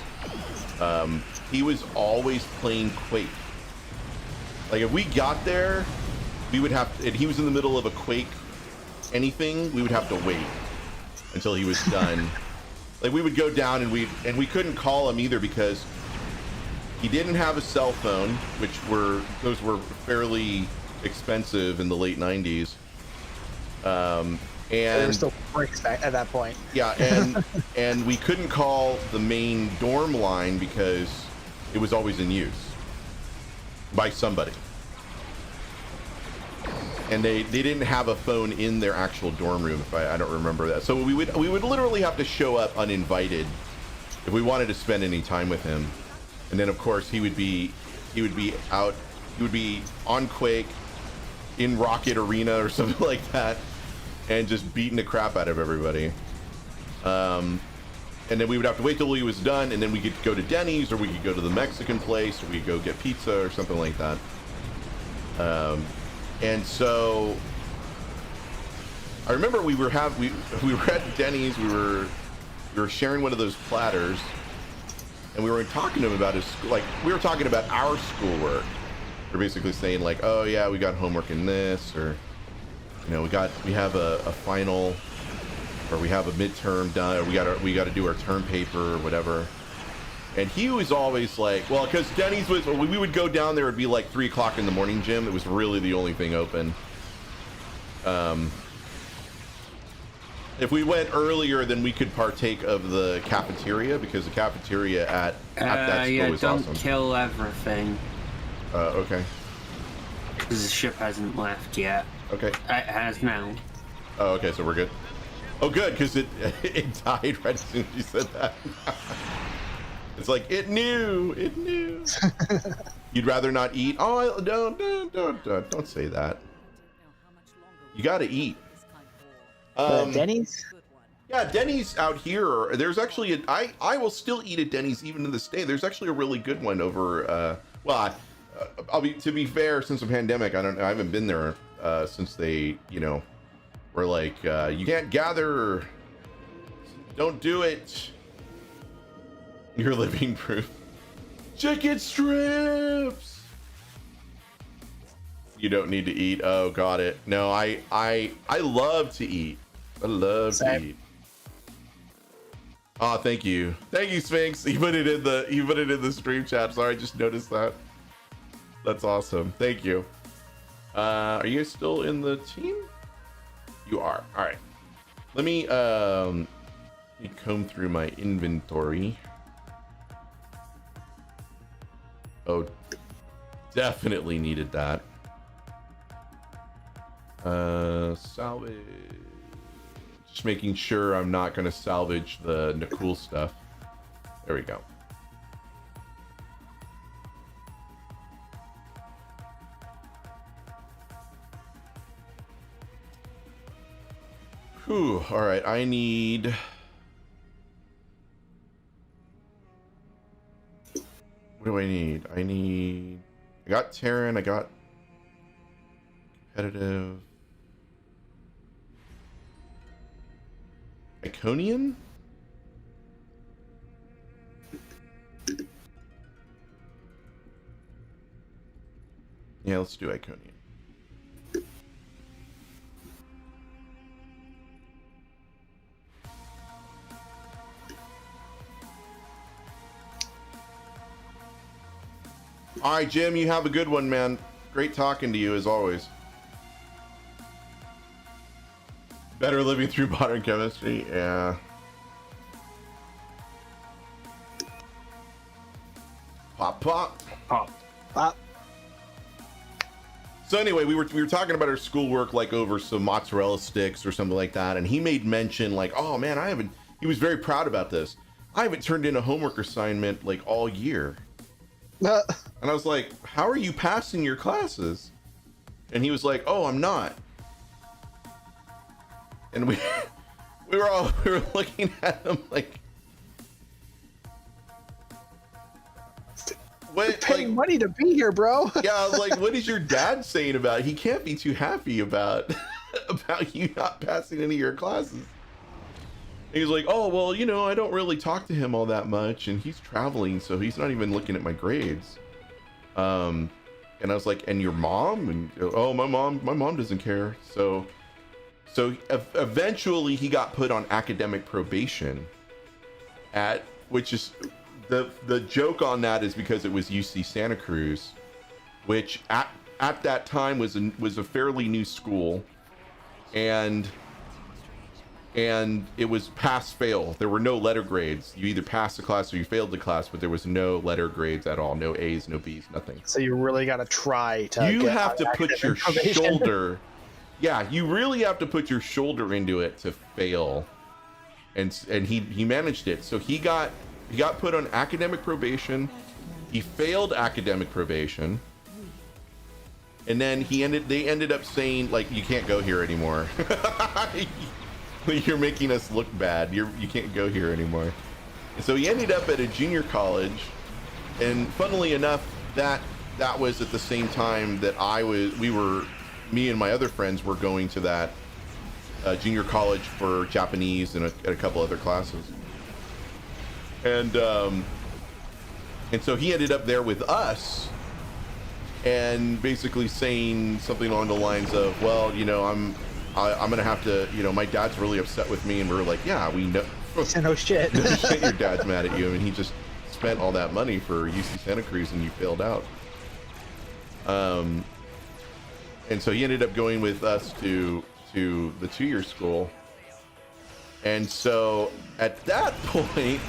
he was always playing Quake. Like if we got there, we would have to, and he was in the middle of a Quake anything, we would have to wait until he was done. Like we would go down and we couldn't call him either because he didn't have a cell phone, which those were fairly expensive in the late 90s. And they were still bricks at that point. Yeah, and we couldn't call the main dorm line because it was always in use by somebody. And they didn't have a phone in their actual dorm room, if I don't remember that. So we would literally have to show up uninvited if we wanted to spend any time with him. And then of course he would be on Quake in Rocket Arena or something like that, and just beating the crap out of everybody. And then we would have to wait till he was done, and then we could go to Denny's, or we could go to the Mexican place, or we could go get pizza or something like that. And so I remember we were at Denny's, we were sharing one of those platters, and we were talking to him about his school, like we were talking about our schoolwork. We're basically saying like, oh yeah, we got homework in this, or you know, we have a final, or we have a midterm done, or we got to do our term paper or whatever. And he was always like, well, because Denny's was, we would go down there, it'd be like 3 o'clock in the morning, Jim. It was really the only thing open. If we went earlier, then we could partake of the cafeteria, because the cafeteria at that school was awesome. Don't kill everything. Okay. Because the ship hasn't left yet. Okay. It has now. Oh, okay, so we're good. Oh, good, because it died right as soon as you said that. It's like, it knew. You'd rather not eat? Oh, don't say that. You gotta eat. Denny's? Yeah, Denny's out here. There's actually I will still eat at Denny's even to this day. There's actually a really good one over. To be fair, since the pandemic, I haven't been there since they, were like, you can't gather. Don't do it. You're living proof. Chicken strips. You don't need to eat. Oh, got it. No, I love to eat. I love to eat. Oh, thank you, Sphinx. You put it in the stream chat. Sorry, I just noticed that. That's awesome. Thank you. Are you still in the team? You are. All right. Let me comb through my inventory. Oh, definitely needed that. Salvage. Just making sure I'm not going to salvage the cool stuff. There we go. Whew, all right, I need... What do I need? I got Terran, I got competitive. Iconian? Yeah, let's do Iconian. All right, Jim, you have a good one, man. Great talking to you as always. Better living through modern chemistry, yeah. Pop, pop, pop, pop. So anyway, we were talking about our schoolwork, like over some mozzarella sticks or something like that, and he made mention like, oh man, he was very proud about this. I haven't turned in a homework assignment like all year. And I was like, how are you passing your classes? And he was like, oh, I'm not. And we were looking at him like, what, paying like, money to be here, bro. Yeah, I was like, what is your dad saying about it? He can't be too happy about you not passing any of your classes. And he was like, oh, well, you know, I don't really talk to him all that much, and he's traveling, so he's not even looking at my grades. And I was like, and your mom? And oh, my mom doesn't care. So eventually he got put on academic probation which is the joke on that is because it was UC Santa Cruz, which at that time was a fairly new school, and it was pass fail. There were no letter grades. You either passed the class or you failed the class, but there was no letter grades at all. No A's, no B's, nothing. So you really got to try to. You have to put your shoulder. Yeah, you really have to put your shoulder into it to fail, and he managed it. So he got put on academic probation. He failed academic probation, and then they ended up saying like, you can't go here anymore. You're making us look bad. You can't go here anymore. And so he ended up at a junior college, and funnily enough, that was at the same time that me and my other friends were going to that junior college for Japanese and a couple other classes. And so he ended up there with us, and basically saying something along the lines of, well, you know, I'm gonna have to, you know, my dad's really upset with me. And we were like, yeah, we know. No shit. No shit, your dad's mad at you. I mean, he just spent all that money for UC Santa Cruz and you failed out. And so he ended up going with us to the 2-year school. And so at that point,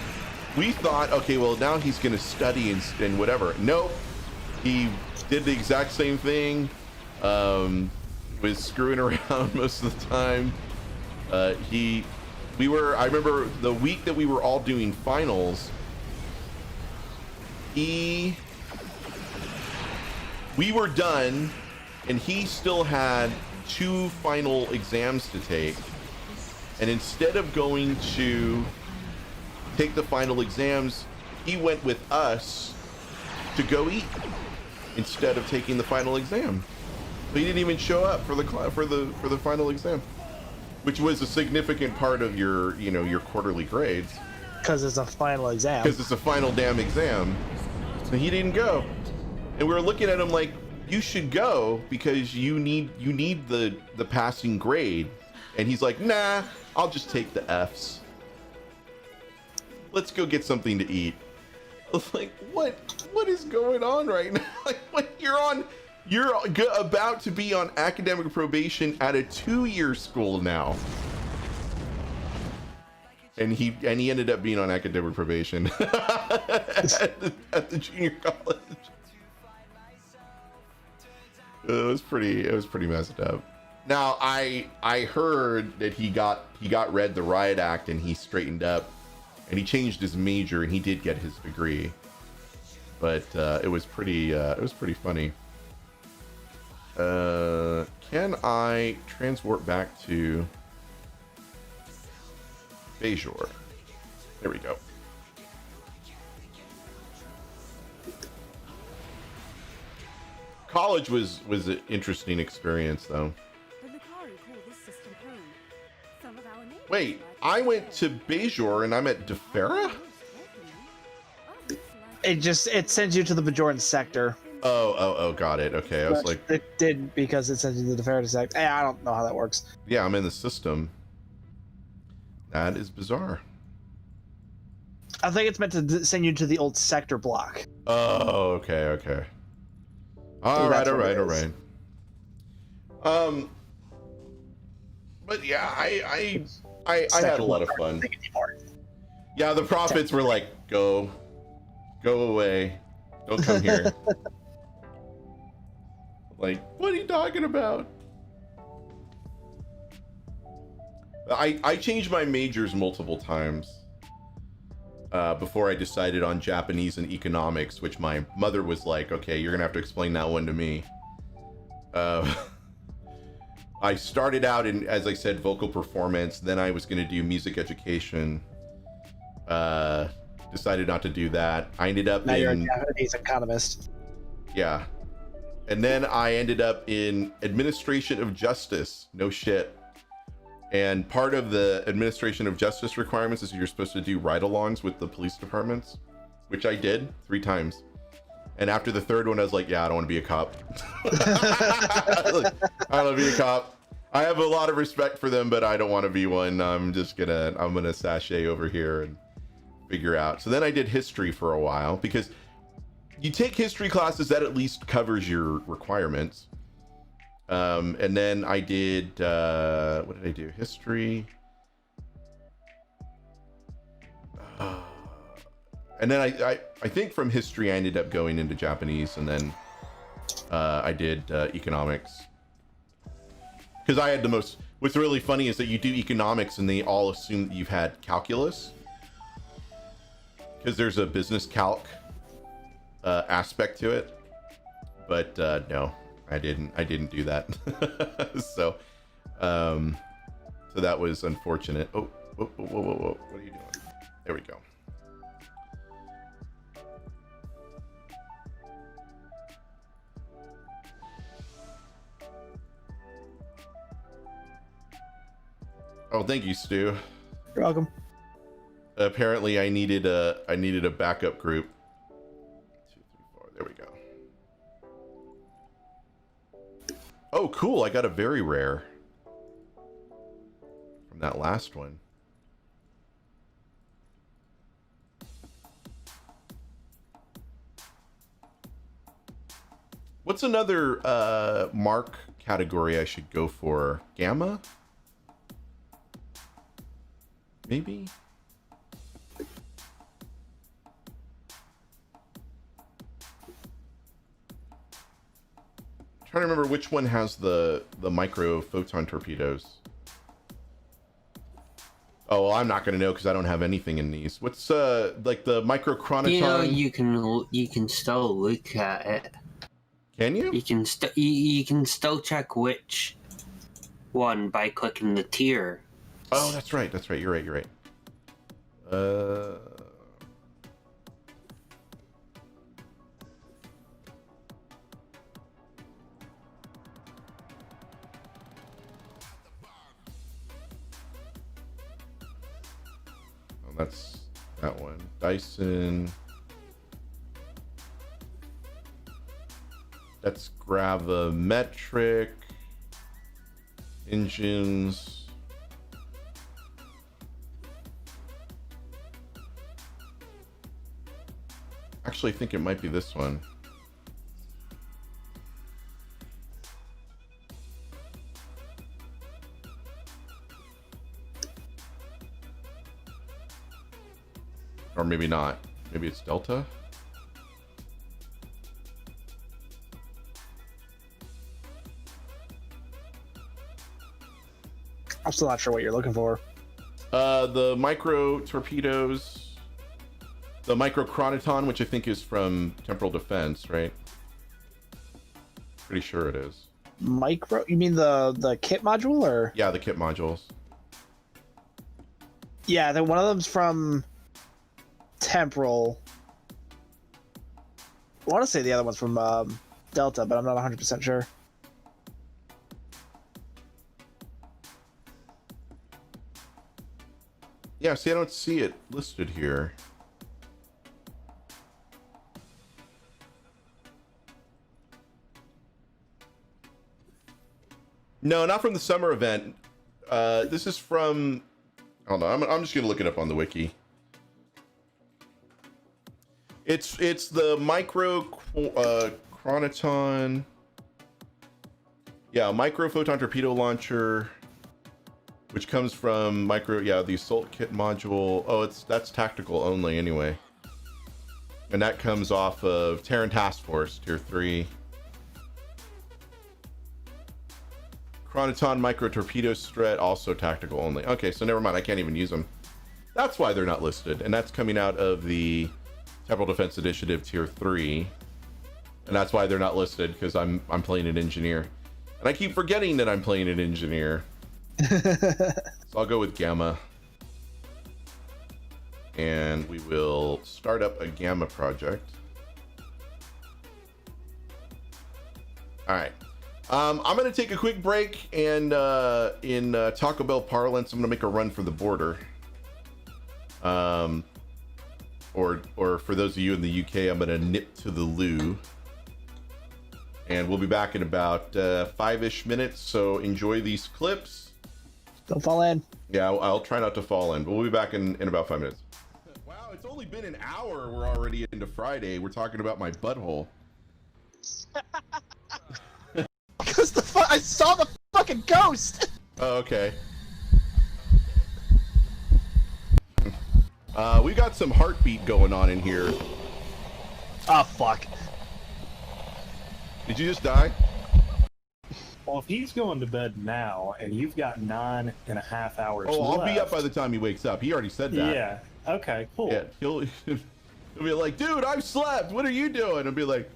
we thought, okay, well, now he's gonna study and whatever. Nope. He did the exact same thing. Was screwing around most of the time. I remember the week that we were all doing finals, we were done, and he still had 2 final exams to take. And instead of going to take the final exams, he went with us to go eat instead of taking the final exam. He didn't even show up for the final exam, which was a significant part of your quarterly grades. Because it's a final exam. Because it's a final damn exam. So he didn't go, and we were looking at him like, you should go because you need the passing grade. And he's like, nah, I'll just take the Fs. Let's go get something to eat. Like, what is going on right now? Like, what, you're about to be on academic probation at a 2-year school now. And he ended up being on academic probation at the junior college. It was pretty messed up. Now I heard that he got read the riot act and he straightened up and he changed his major and he did get his degree. But it was pretty funny. Can I transport back to Bejor? There we go. College was an interesting experience, though. Wait, I went to Bejor and I'm at Defera? It sends you to the Bajoran sector. Oh, got it. Okay, I was like, it did because it sends you to the Defera sector. I don't know how that works. Yeah, I'm in the system. That is bizarre. I think it's meant to send you to the old sector block. Oh, okay. All right. But yeah, I had a lot of fun. Yeah, the prophets were like, go away, don't come here. Like, what are you talking about? I changed my majors multiple times before I decided on Japanese and economics, which my mother was like, okay, you're gonna have to explain that one to me. I started out in, as I said, vocal performance, then I was gonna do music education. Decided not to do that. I ended up now in... you're a Japanese economist. Yeah. And then I ended up in administration of justice. No shit. And part of the administration of justice requirements is you're supposed to do ride-alongs with the police departments, which I did 3 times. And after the 3rd one, I was like, yeah, I don't want to be a cop. I don't want to be a cop. I have a lot of respect for them, but I don't want to be one. I'm gonna sashay over here and figure out. So then I did history for a while, because you take history classes, that at least covers your requirements. And then I did, what did I do? History. And then I think from history I ended up going into Japanese, and then I did economics. Because I had the most, what's really funny is that you do economics and they all assume that you've had calculus. Because there's a business calc aspect to it. But no, I didn't do that. So that was unfortunate. Oh, whoa, what are you doing? There we go. Oh, thank you, Stu. You're welcome. Apparently, I needed a backup group. 2, 3, 4. There we go. Oh, cool! I got a very rare from that last one. What's another mark category I should go for? Gamma? Maybe? I'm trying to remember which one has the micro photon torpedoes. Oh, well, I'm not going to know because I don't have anything in these. What's like the micro chronoton? You know, you can still look at it. Can you? You can still check which one by clicking the tier. Oh, that's right. You're right. Oh, that's that one. Dyson. That's gravimetric. Engines. Actually, I think it might be this one. Or maybe not. Maybe it's Delta. I'm still not sure what you're looking for. The micro torpedoes, the micro chronoton, which I think is from Temporal Defense, right? Pretty sure it is. Micro? You mean the kit module, or? Yeah, the kit modules. Yeah, then one of them's from Temporal. I want to say the other one's from Delta, but I'm not 100% sure. Yeah, see, I don't see it listed here. No, not from the summer event. This is from... Hold on, I'm just gonna look it up on the wiki. It's the micro chronoton. Yeah, micro photon torpedo launcher, which comes from the assault kit module. Oh, that's tactical only anyway. And that comes off of Terran Task Force Tier 3. Chronoton micro torpedo strut, also tactical only. Okay, so never mind, I can't even use them. That's why they're not listed, and that's coming out of the Temporal Defense Initiative Tier 3. And that's why they're not listed, because I'm playing an engineer. And I keep forgetting that I'm playing an engineer. So I'll go with Gamma. And we will start up a Gamma project. Alright. I'm going to take a quick break, and in Taco Bell parlance, I'm going to make a run for the border. Or for those of you in the UK, I'm going to nip to the loo. And we'll be back in about 5-ish minutes, so enjoy these clips. Don't fall in. Yeah, I'll try not to fall in, but we'll be back in about 5 minutes. Wow, it's only been an hour. We're already into Friday. We're talking about my butthole. Because I saw the fucking ghost! Oh, okay. We got some heartbeat going on in here. Oh, fuck. Did you just die? Well, if he's going to bed now, and you've got 9.5 hours Oh, I'll left, be up by the time he wakes up. He already said that. Yeah. Okay, cool. Yeah, he'll be like, dude, I've slept. What are you doing? I'll be like,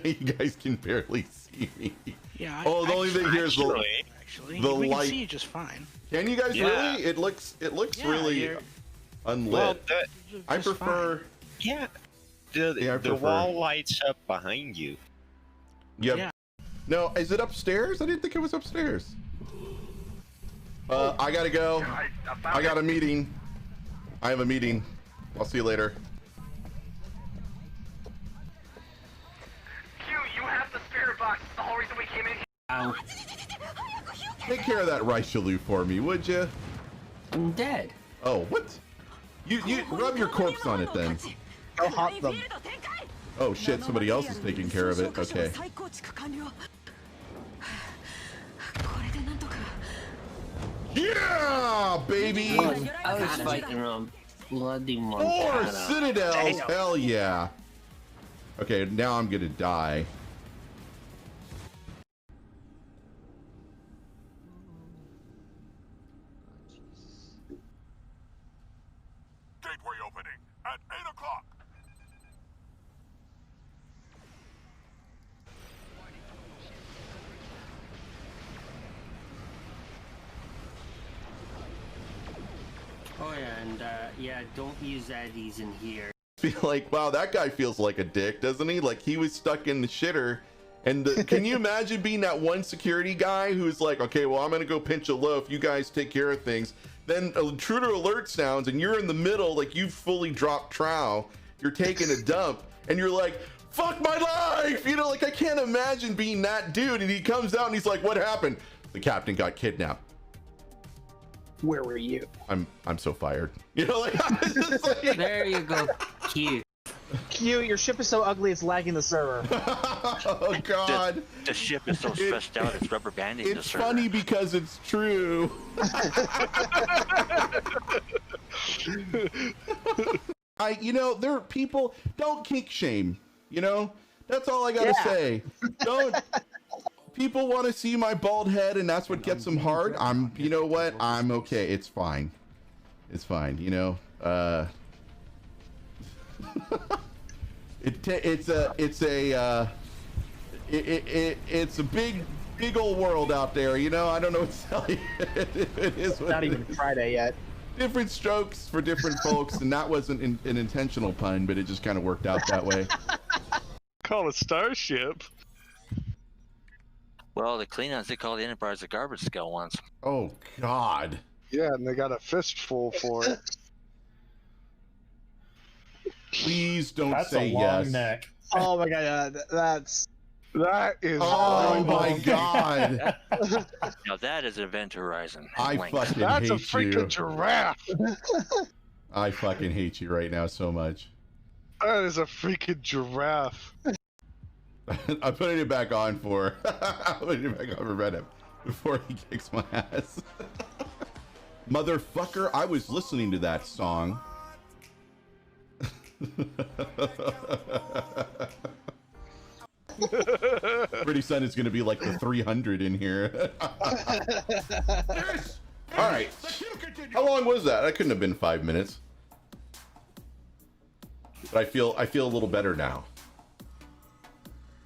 you guys can barely see me. Yeah. Oh, the only thing here is the we light. can see you just fine. Can you guys really? It looks really unlit. Well, I prefer. Yeah. The wall lights up behind you. Yep. Yeah. No, is it upstairs? I didn't think it was upstairs. I gotta go. I got a meeting. I have a meeting. I'll see you later. You have the spirit box. It's the whole reason we came in here. Ow. Take care of that Richelieu for me, would you? I'm dead. Oh, what? You rub your corpse on it then. Go haunt them. Oh shit, somebody else is taking care of it. Okay. Yeah, baby! I was fighting around bloody More Montana. Citadels! Hell yeah! Okay, now I'm gonna die. Gateway opening at 8 o'clock. Oh yeah, and yeah, don't use Eddies in here. Feel like, wow, that guy feels like a dick, doesn't he? Like he was stuck in the shitter. And can you imagine being that one security guy who's like, okay, well, I'm gonna go pinch a loaf. You guys take care of things. Then a intruder alert sounds, and you're in the middle, like you've fully dropped trow. You're taking a dump, and you're like, fuck my life! You know, like I can't imagine being that dude. And he comes out and he's like, what happened? The captain got kidnapped. Where were you? I'm so fired. You know, like, There you go, Q. Q, your ship is so ugly it's lagging the server. Oh God. The ship is so stressed out it's rubber banding the It's server. funny because it's true. You know, there are people, don't kink shame, you know? That's all I gotta say. Don't, people want to see my bald head and that's what gets them hard. You know what? I'm okay. It's fine. It's fine, you know? It's a big old world out there, you know? I don't know what to tell you. It is what Not it even is. Friday yet. Different strokes for different folks, and that wasn't an intentional pun, but it just kind of worked out that way. Call it Starship. Well, the Klingons, they call the Enterprise a garbage scale once. Oh God. Yeah, and they got a fistful for it. Please don't That's say a long yes. neck. Oh my god, that is. Oh my God. Now that is Event Horizon. I Link. fucking That's a hate freaking you. giraffe. I fucking hate you right now so much. That is a freaking giraffe. I'm putting it back on for. I'm putting it back on for Red before he kicks my ass. Motherfucker, I was listening to that song. Pretty soon it's gonna be like the 300 in here. All right. How long was that? That couldn't have been 5 minutes. But I feel a little better now.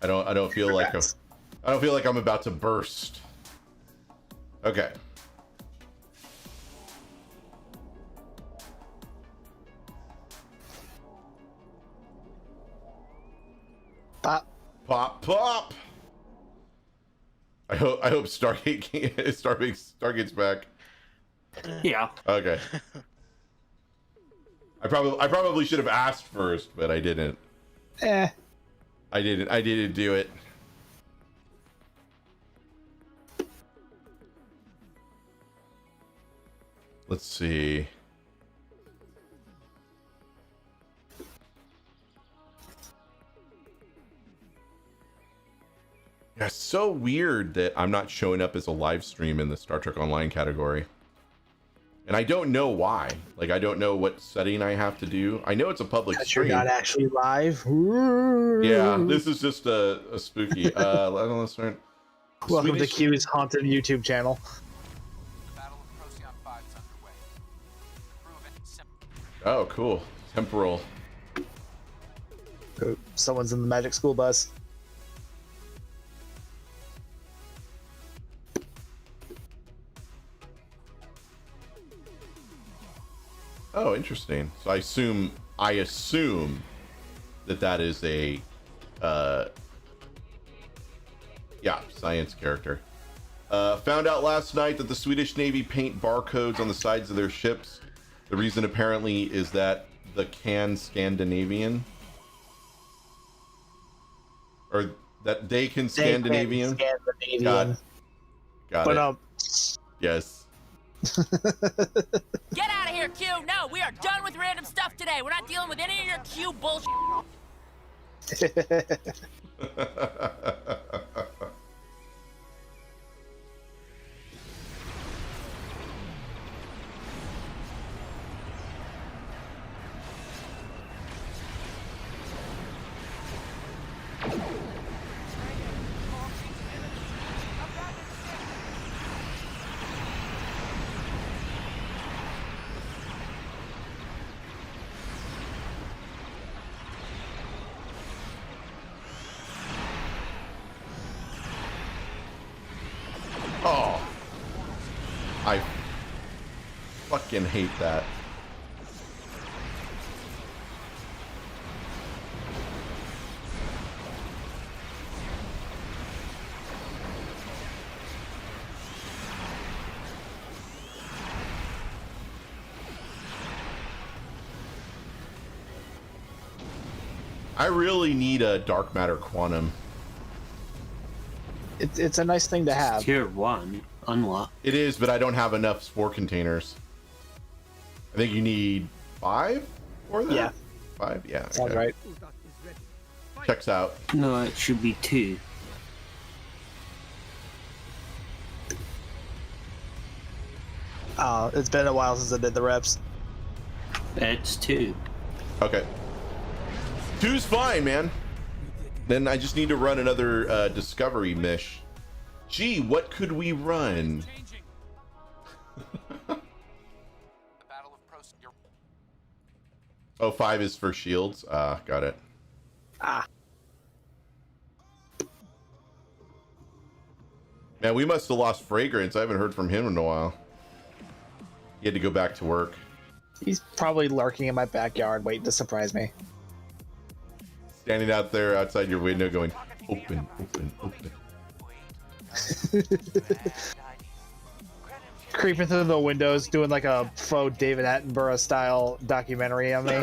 I don't feel like I'm about to burst. Okay. Pop. I hope Stargate's back. Yeah. Okay. I probably should have asked first, but I didn't. I didn't do it. Let's see. Yeah, it's so weird that I'm not showing up as a live stream in the Star Trek Online category. And I don't know why. Like, I don't know what setting I have to do. I know it's a public stream. You're not actually live. Yeah, this is just a spooky. Let's start. Welcome to Q's haunted YouTube channel. Oh, cool. Temporal. Someone's in the magic school bus. Oh, interesting. So I assume that is a science character. Found out last night that the Swedish Navy paint barcodes on the sides of their ships. The reason apparently is that the can Scandinavian, or that they can Scandinavian. Got it. Yes. Get out of here, Q! No, we are done with random stuff today. We're not dealing with any of your Q bullshit. Oh, I fucking hate that. I really need a dark matter quantum. It's a nice thing to have. Tier 1. unlocked. It is, but I don't have enough spore containers. I think you need 5 for that? Yeah. 5? Yeah. Sounds okay. right. Checks out. No, it should be 2. It's been a while since I did the reps. It's 2. Okay. 2's fine, man. Then I just need to run another discovery mish. Gee, what could we run? Oh, 5 is for shields. Got it. Man, we must have lost Fragrance. I haven't heard from him in a while. He had to go back to work. He's probably lurking in my backyard waiting to surprise me. Standing out there outside your window going, open, open, open. Creeping through the windows, doing like a faux David Attenborough style documentary on me.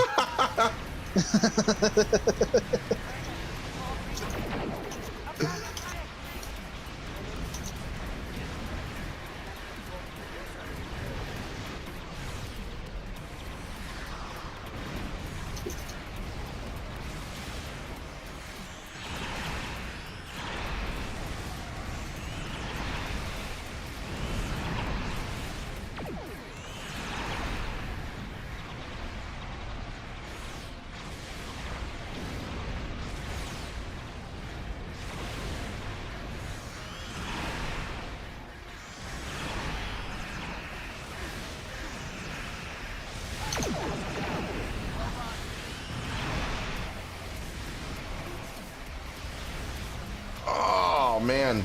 Oh, man.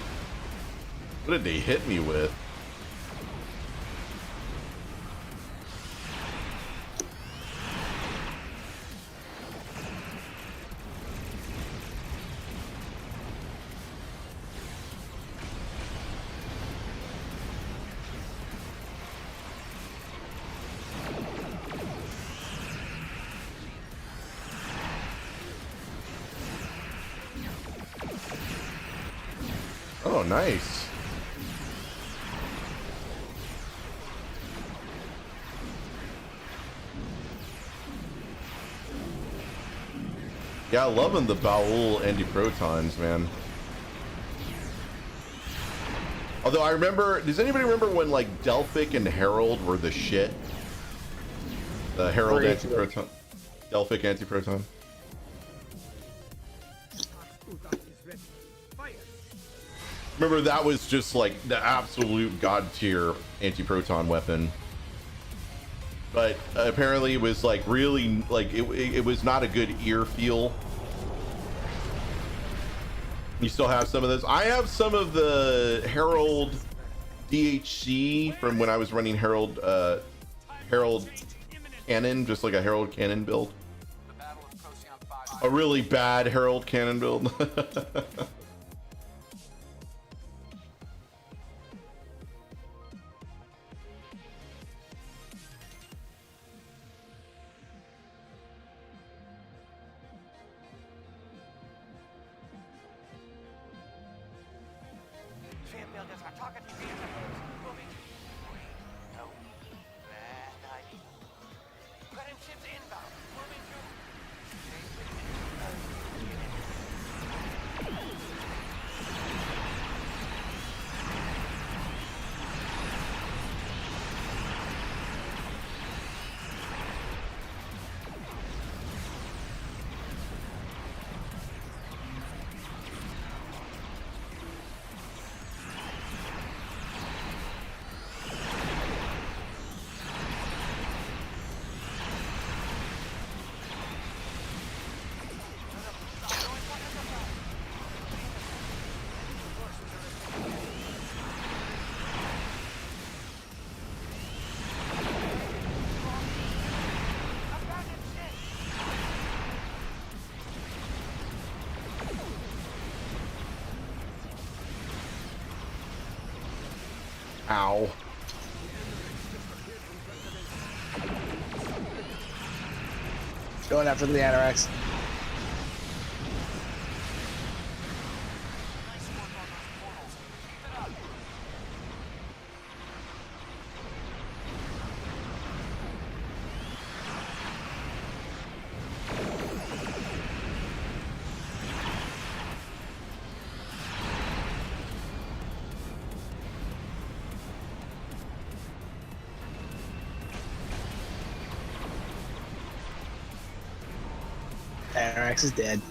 What did they hit me with? Oh, nice. Yeah, I love the Baul anti-protons, man. Although I remember, does anybody remember when like Delphic and Herald were the shit? The Herald anti-proton, Delphic anti-proton. Remember that was just like the absolute god tier anti-proton weapon. But apparently it was like really like it was not a good ear feel. You still have some of those? I have some of the Herald DHC from when I was running Herald cannon, just like a Herald cannon build. A really bad Herald cannon build. Ow. Going after the Anorex. Arax is dead.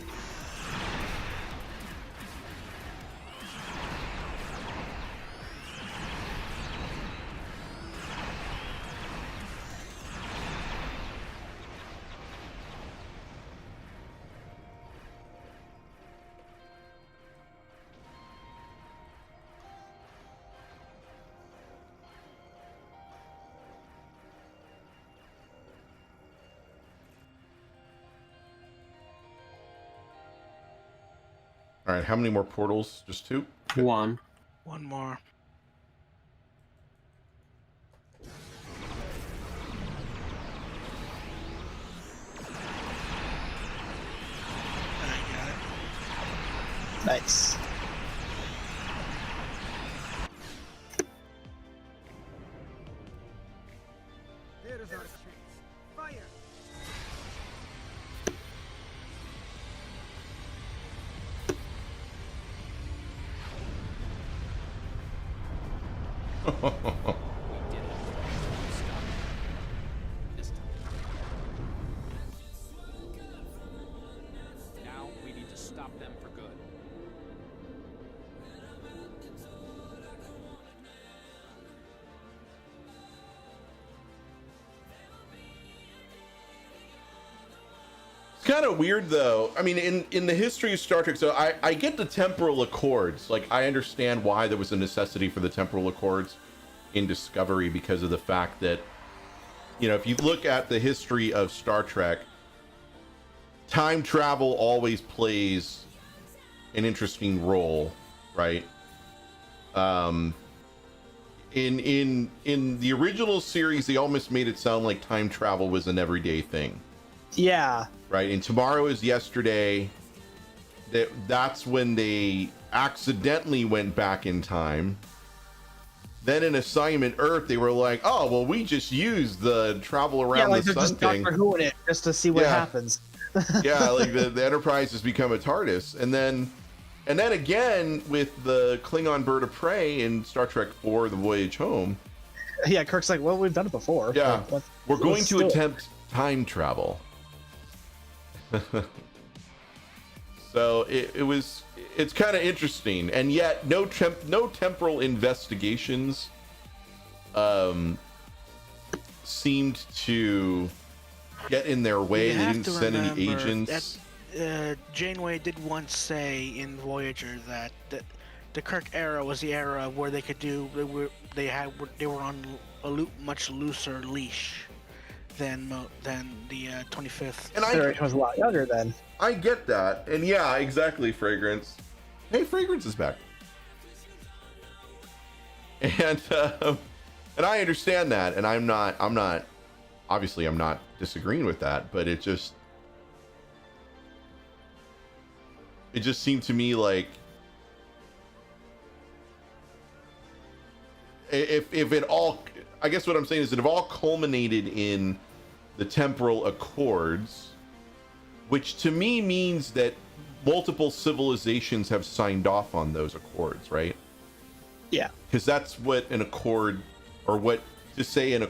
All right, how many more portals? Just 2? One. One more. Nice. There's our chance. Fire! Now we need to stop them for good. It's kind of weird though. I mean, in the history of Star Trek, so I get the temporal accords. Like, I understand why there was a necessity for the temporal accords in Discovery, because of the fact that, you know, if you look at the history of Star Trek, time travel always plays an interesting role, right? In the original series, they almost made it sound like time travel was an everyday thing. Yeah. Right, and tomorrow is yesterday. That's when they accidentally went back in time. Then in Assignment Earth, they were like, "Oh, well, we just used the travel around like the they're sun just thing." Doctor Whoing it just to see what Yeah. happens. Yeah, like the Enterprise has become a TARDIS, and then again with the Klingon bird of prey in Star Trek IV: The Voyage Home. Yeah, Kirk's like, well, we've done it before. Yeah, Like, we're going let's to do it. attempt time travel. So it's kind of interesting, and yet no temporal investigations seemed to get in their way. You They have didn't to send any remember agents. that, Janeway did once say in Voyager that the Kirk era was the era where they could do they were on a much looser leash than the 25th. And Federation was a lot younger then. I get that, and yeah, exactly. Fragrance. Hey, Fragrance is back, and I understand that, and I'm not obviously I'm not disagreeing with that, but it just seemed to me like if it all, I guess what I'm saying is that it all culminated in the temporal accords, which to me means that multiple civilizations have signed off on those accords, right? Yeah. Because that's what an accord, or what to say in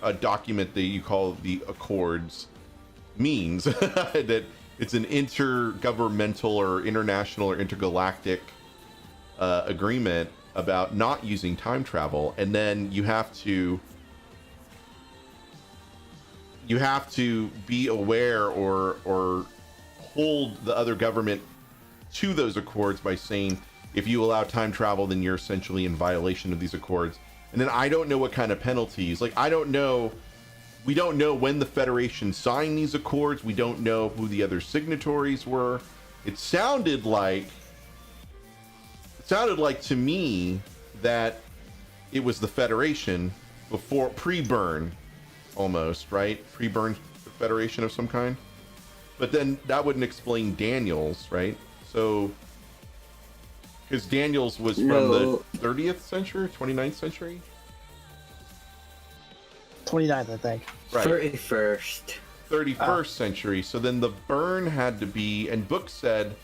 a document that you call the accords means, that it's an intergovernmental or international or intergalactic agreement about not using time travel, and then you have to be aware or hold the other government to those accords by saying, if you allow time travel, then you're essentially in violation of these accords. And then I don't know what kind of penalties. Like, we don't know when the Federation signed these accords. We don't know who the other signatories were. It sounded like to me that it was the Federation before, pre-burn almost, right? Pre-burn Federation of some kind. But then that wouldn't explain Daniels, right? So, because Daniels was from the 30th century, 29th century? 29th, I think. Right. 31st. 31st century. So then the burn had to be, and Book said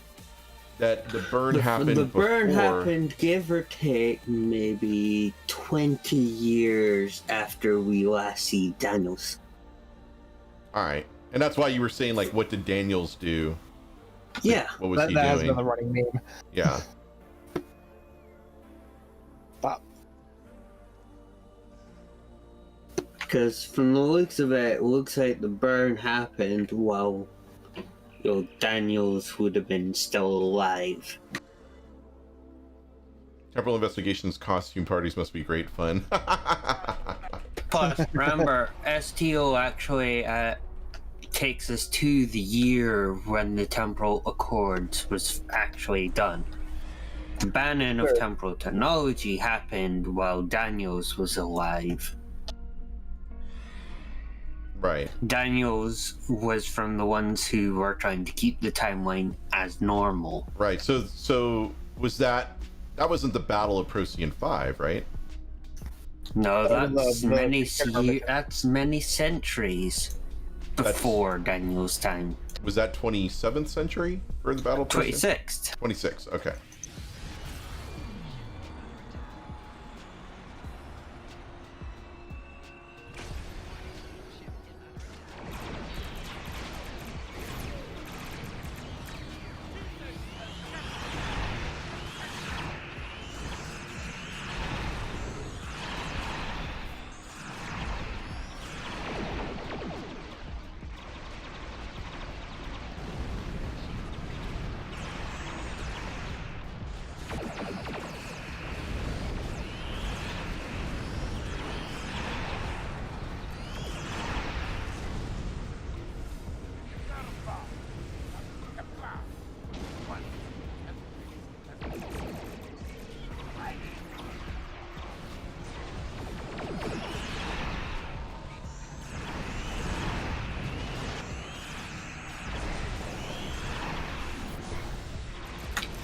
that the burn happened The burn before. happened, give or take, maybe 20 years after we last see Daniels. All right. And that's why you were saying, like, what did Daniels do? Yeah, what was he that has doing? been the running meme. Yeah. Because from the looks of it, it looks like the burn happened while Daniels would have been still alive. Temporal Investigations costume parties must be great fun. Plus, remember, STO actually takes us to the year when the Temporal Accords was actually done. The banning of temporal technology happened while Daniels was alive. Right. Daniels was from the ones who were trying to keep the timeline as normal. Right. So was that wasn't the Battle of Procyon 5, right? No, that's many centuries before Daniel's time. Was that 27th century for the Battle of Procyon? 26th. 26, okay.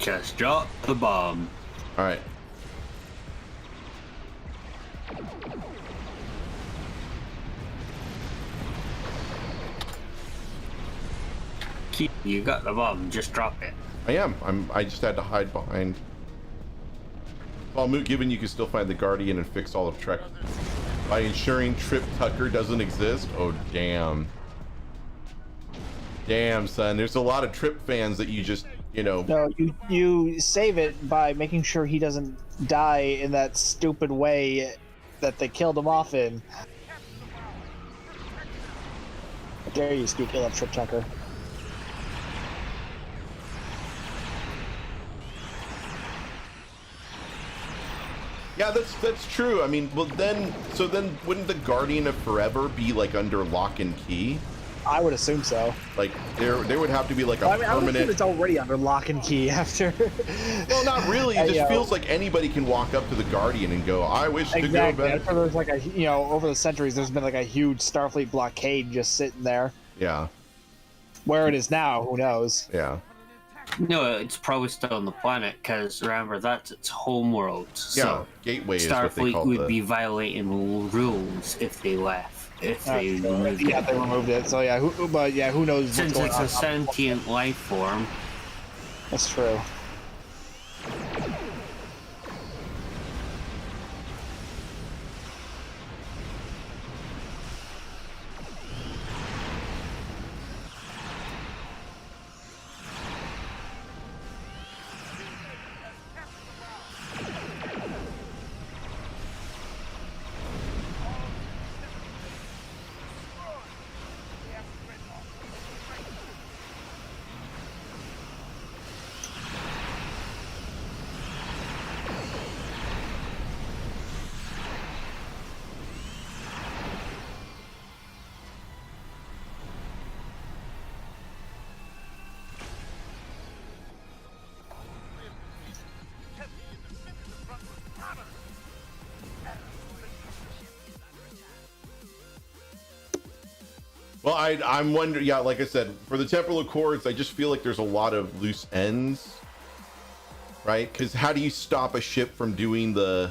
Just drop the bomb. All right. You got the bomb, just drop it. I am. I just had to hide behind. Well, Moot, given you can still find the Guardian and fix all of Trek by ensuring Trip Tucker doesn't exist. Oh, damn. Damn, son. There's a lot of Trip fans that you just, No, you save it by making sure he doesn't die in that stupid way that they killed him off in. How dare you speak ill of Trip Tucker? Yeah, that's true. I mean, well then wouldn't the Guardian of Forever be like under lock and key? I would assume so. Like there would have to be like a I would permanent. assume it's already under lock and key after. Well, not really. It just feels like anybody can walk up to the Guardian and go, "I wish to go back." After there's like over the centuries, there's been like a huge Starfleet blockade just sitting there. Yeah. Where it is now, who knows? Yeah. No, it's probably still on the planet because remember that's its home world. So Gateway is what they Starfleet call would be violating rules if they left. If they removed it. Yeah, they removed it. So yeah, who knows? Since it's a sentient life form. That's true. Well, I'm wondering. Yeah, like I said, for the Temporal Accords, I just feel like there's a lot of loose ends, right? Because how do you stop a ship from doing the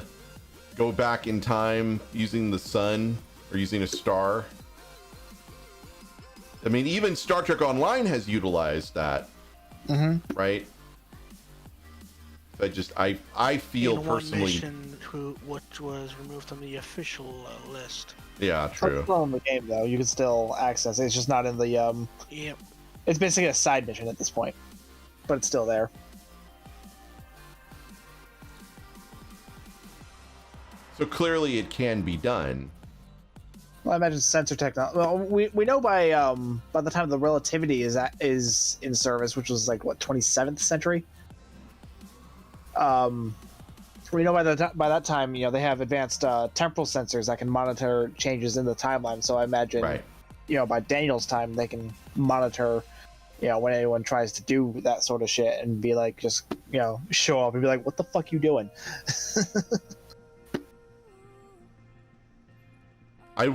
go back in time using the sun or using a star? I mean, even Star Trek Online has utilized that, right? I feel in personally. One mission which was removed from the official list. Yeah, true. It's still in the game though. You can still access it. It's just not in the Yep. It's basically a side mission at this point. but it's still there. So clearly it can be done. Well, I imagine sensor technology. Well, we know by the time the relativity is in service, which was like what 27th century. We know by that time, you know, they have advanced temporal sensors that can monitor changes in the timeline. So I imagine, you know, by Daniel's time, they can monitor, you know, when anyone tries to do that sort of shit and be like, just, you know, show up and be like, what the fuck you doing? I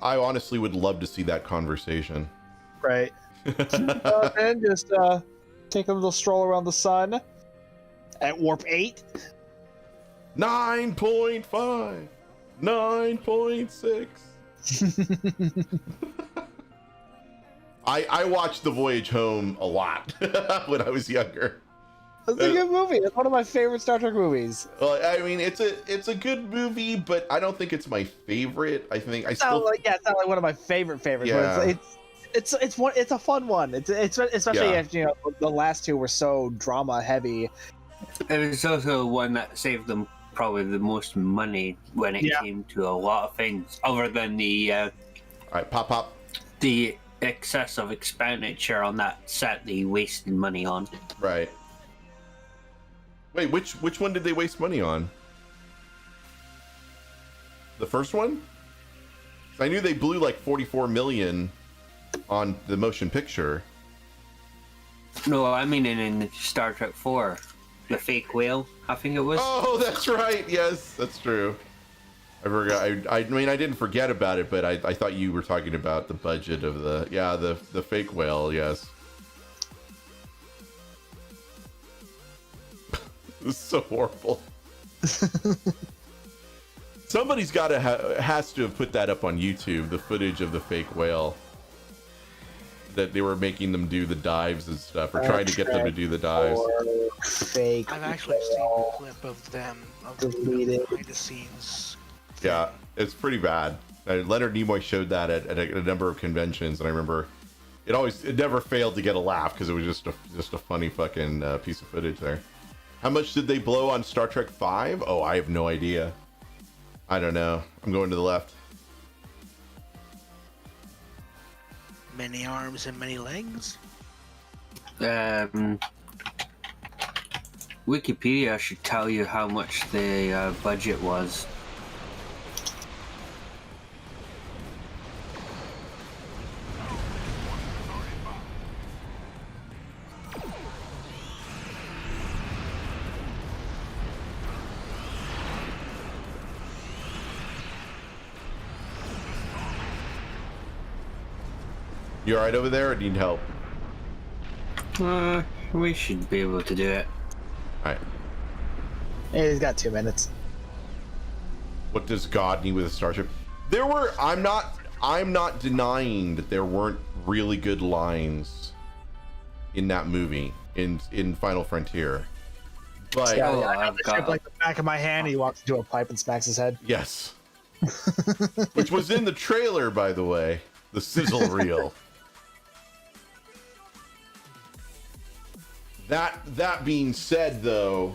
honestly would love to see that conversation. Right. And just take a little stroll around the sun at warp 8. 9.5, 9.6. I watched The Voyage Home a lot when I was younger. It's a good movie. It's one of my favorite Star Trek movies. Well, I mean, it's a good movie, but I don't think it's my favorite. I think it's not like one of my favorites. Yeah. But it's a fun one. It's especially if, you know, the last two were so drama heavy. It was also one that saved them probably the most money when it came to a lot of things, other than the all right, pop. The excessive expenditure on that set they wasted money on. Right. Wait, which one did they waste money on? The first one? 'Cause I knew they blew like 44 million on the motion picture. No, I mean in Star Trek 4, the fake whale, I think it was. Oh, that's right. Yes, that's true. I forgot. I mean, I didn't forget about it, but I thought you were talking about the budget of the fake whale. Yes. This is so horrible. Somebody's has to have put that up on YouTube, the footage of the fake whale. That they were making them do the dives and stuff, or trying to get them to do the dives. Fake. I've actually seen a clip of them behind the scenes. Yeah, it's pretty bad. Leonard Nimoy showed that at a number of conventions, and I remember it never failed to get a laugh because it was just a funny fucking piece of footage there. How much did they blow on Star Trek 5? Oh, I have no idea. I don't know. I'm going to the left. Many arms and many legs. Wikipedia should tell you how much the budget was. You alright over there, or need help? We should be able to do it. Alright. Hey, he's got 2 minutes. What does God need with a starship? I'm not denying that there weren't really good lines in that movie, in Final Frontier. But I got the ship like the back of my hand. He walks into a pipe and smacks his head. Yes. Which was in the trailer, by the way. The sizzle reel. That being said, though,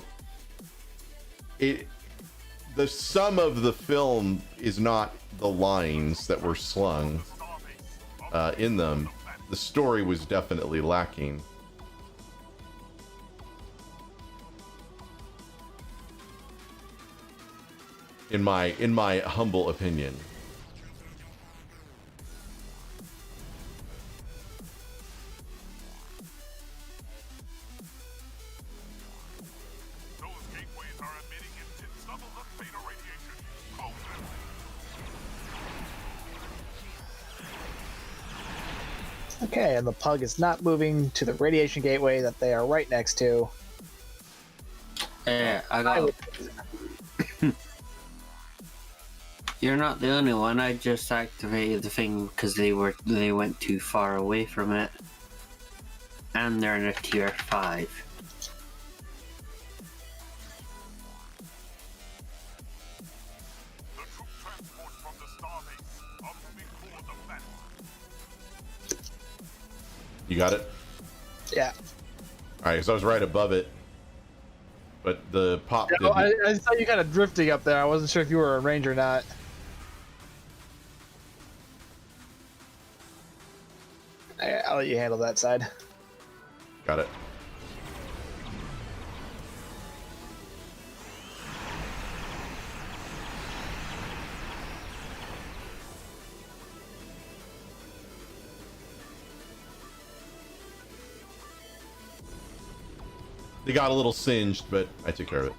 the sum of the film is not the lines that were slung in them. The story was definitely lacking. In my humble opinion. Okay, and the pug is not moving to the radiation gateway that they are right next to. Yeah, I got. You're not the only one. I just activated the thing because they went too far away from it, and they're in a tier 5. You got it? Yeah. All right, so I was right above it, but the pop Yeah, didn't. I saw you kind of drifting up there. I wasn't sure if you were a range or not. I'll let you handle that side. Got it. They got a little singed, but I took care of it.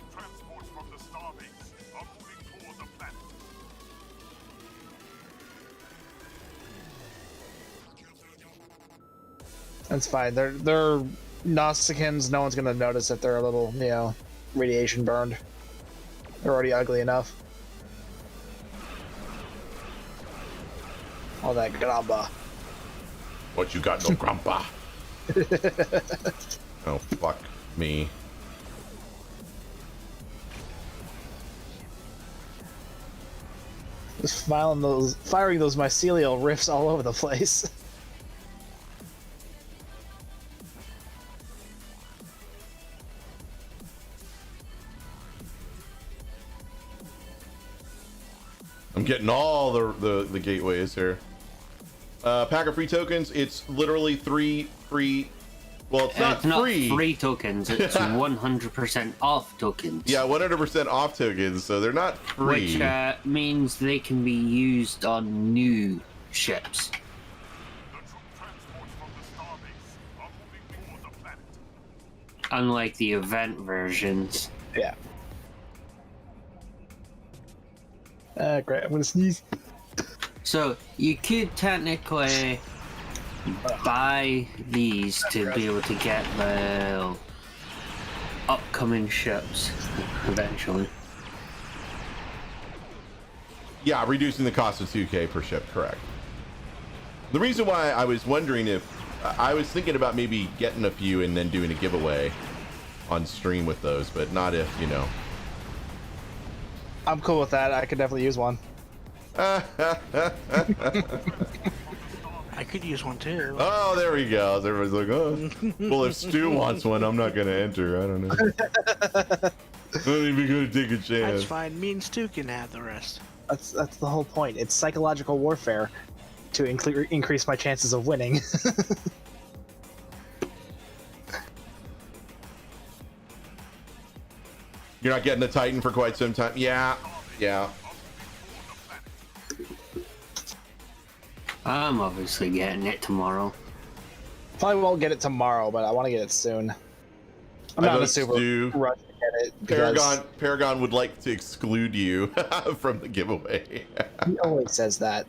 That's fine. They're Nausicans. No one's gonna notice if they're a little, you know, radiation burned. They're already ugly enough. All that gramba. What you got, no grandpa? Oh, fuck me. Just firing those mycelial rifts all over the place. I'm getting all the gateways here. Pack of free tokens. It's literally 3 free. Well, it's not free. Free tokens. It's 100% off tokens. Yeah, 100% off tokens. So they're not free. Which means they can be used on new ships. Unlike the event versions. Yeah. Great. I'm gonna sneeze. So you could technically buy these to be able to get the upcoming ships eventually. Yeah, reducing the cost of 2K per ship, correct. The reason why I was wondering if I was thinking about maybe getting a few and then doing a giveaway on stream with those, but not if, you know. I'm cool with that. I could definitely use one. I could use one too. Oh, there we go. Everybody's like, oh. Well, if Stu wants one, I'm not gonna enter. I don't know. I'm not even gonna take a That's chance. fine. Me and Stu can have the rest. That's the whole point. It's psychological warfare to increase my chances of winning. You're not getting the Titan for quite some time. Yeah. I'm obviously getting it tomorrow. Probably won't get it tomorrow, but I want to get it soon. I'm not in a super rush to get it. because Paragon would like to exclude you from the giveaway. He always says that.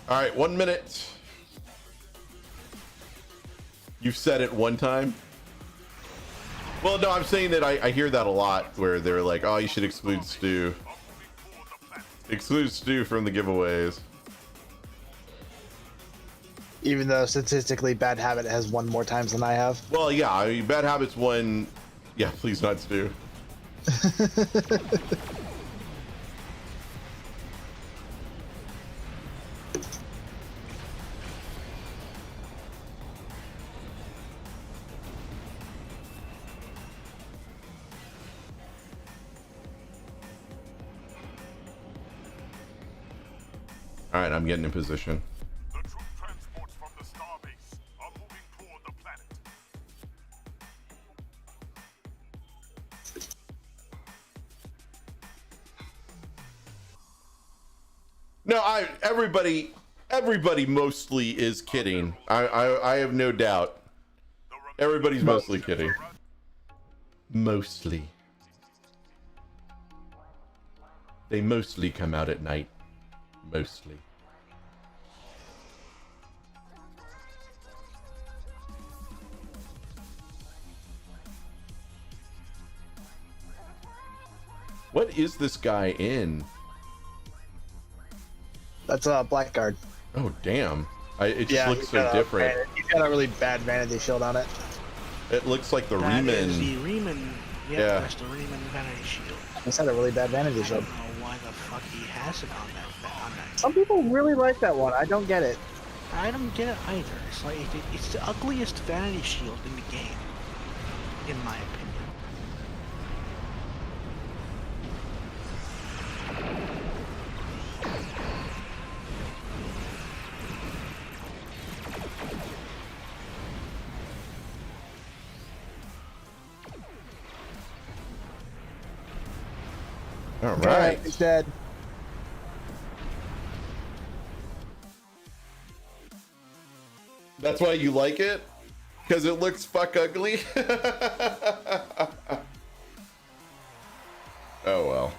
All right, 1 minute. You've said it one time. Well, no, I'm saying that I hear that a lot where they're like, oh, you should exclude Stu. Exclude Stu from the giveaways. Even though statistically Bad Habit has won more times than I have. Well, yeah, I mean, Bad Habits won. Yeah, please not Stu. All right, I'm getting in position. No, everybody mostly is kidding. I have no doubt. Everybody's mostly kidding. Mostly. They mostly come out at night. Mostly. What is this guy in? That's a Blackguard. Oh, damn. It just looks so different. He's got a really bad vanity shield on it. It looks like the That is Riemann. the Riemann. Yeah. That's the Riemann vanity shield. He's had a really bad vanity I shield. don't know why the fuck he has it on that. Some people really like that one. I don't get it. I don't get it either. It's like it's the ugliest vanity shield in the game, in my opinion. All right. He's dead. That's why you like it? Because it looks fuck ugly? Oh well.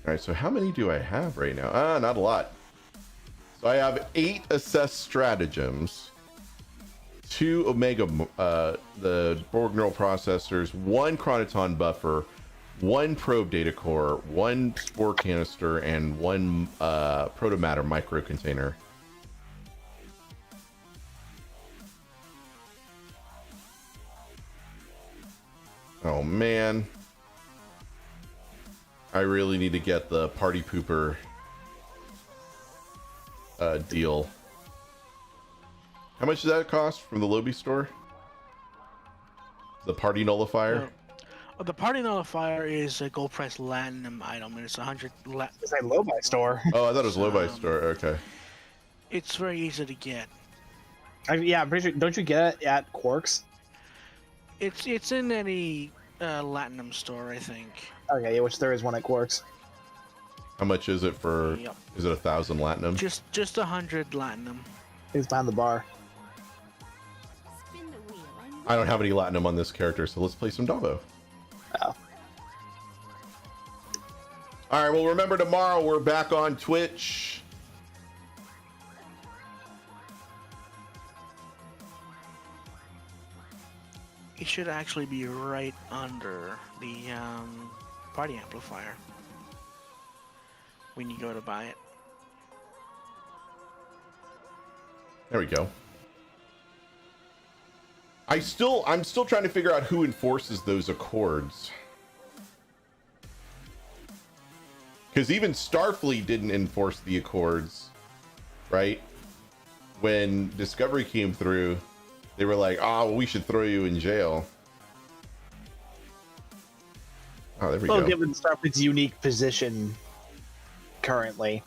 All right, so how many do I have right now? Not a lot. So I have 8 assessed stratagems, 2 Omega, the Borg neural processors, 1 chronoton buffer, 1 probe data core, 1 spore canister, and 1 protomatter micro container. Oh man. I really need to get the party pooper deal. How much does that cost from the Lobby store? The party nullifier? The party nullifier is a gold price platinum item, and it's 100. It's a Lobby store. Oh, I thought it was Lobby store. Okay. It's very easy to get. Yeah, I'm pretty sure. Don't you get it at Quarks? It's in any Latinum store, I think. Okay, yeah, which there is one at Quarks. How much is it for? Yep. Is it 1,000 Latinum? Just 100 Latinum. He's behind the bar. I don't have any Latinum on this character, so let's play some Davo. Oh. All right. Well, remember tomorrow we're back on Twitch. It should actually be right under the party amplifier when you go to buy it. There we go. I'm still trying to figure out who enforces those accords. Because even Starfleet didn't enforce the accords, right? When Discovery came through, they were like, "Oh, well, we should throw you in jail." Oh, there we go. Given Starfleet's unique position currently,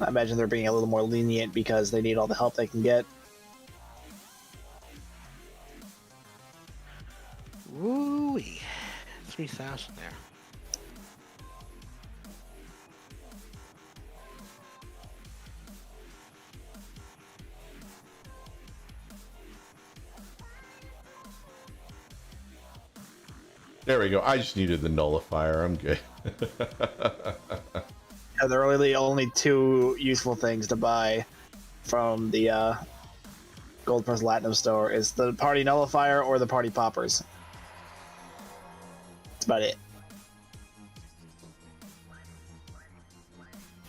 I imagine they're being a little more lenient because they need all the help they can get. Woo-wee. 3,000 there. There we go. I just needed the nullifier. I'm good. Yeah, there are really only 2 useful things to buy from the Gold Plus Latinum store: is the party nullifier or the party poppers. That's about it.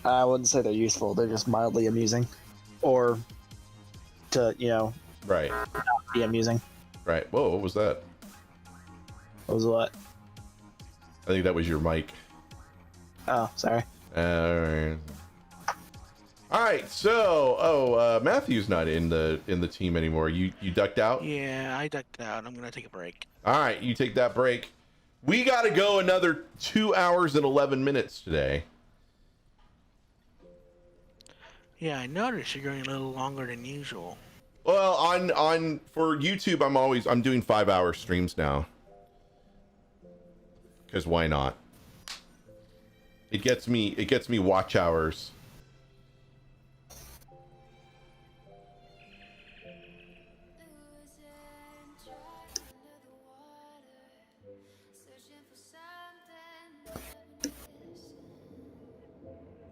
I wouldn't say they're useful. They're just mildly amusing, or to right, not be amusing. Right. Whoa, what was that? What was what? I think that was your mic. Oh, sorry. All right. So, Matthew's not in the team anymore. You ducked out? Yeah, I ducked out. I'm gonna take a break. All right, you take that break. We got to go another 2 hours and 11 minutes today. Yeah, I noticed you're going a little longer than usual. Well, on for YouTube, I'm doing 5-hour streams now. Because why not? It gets me watch hours.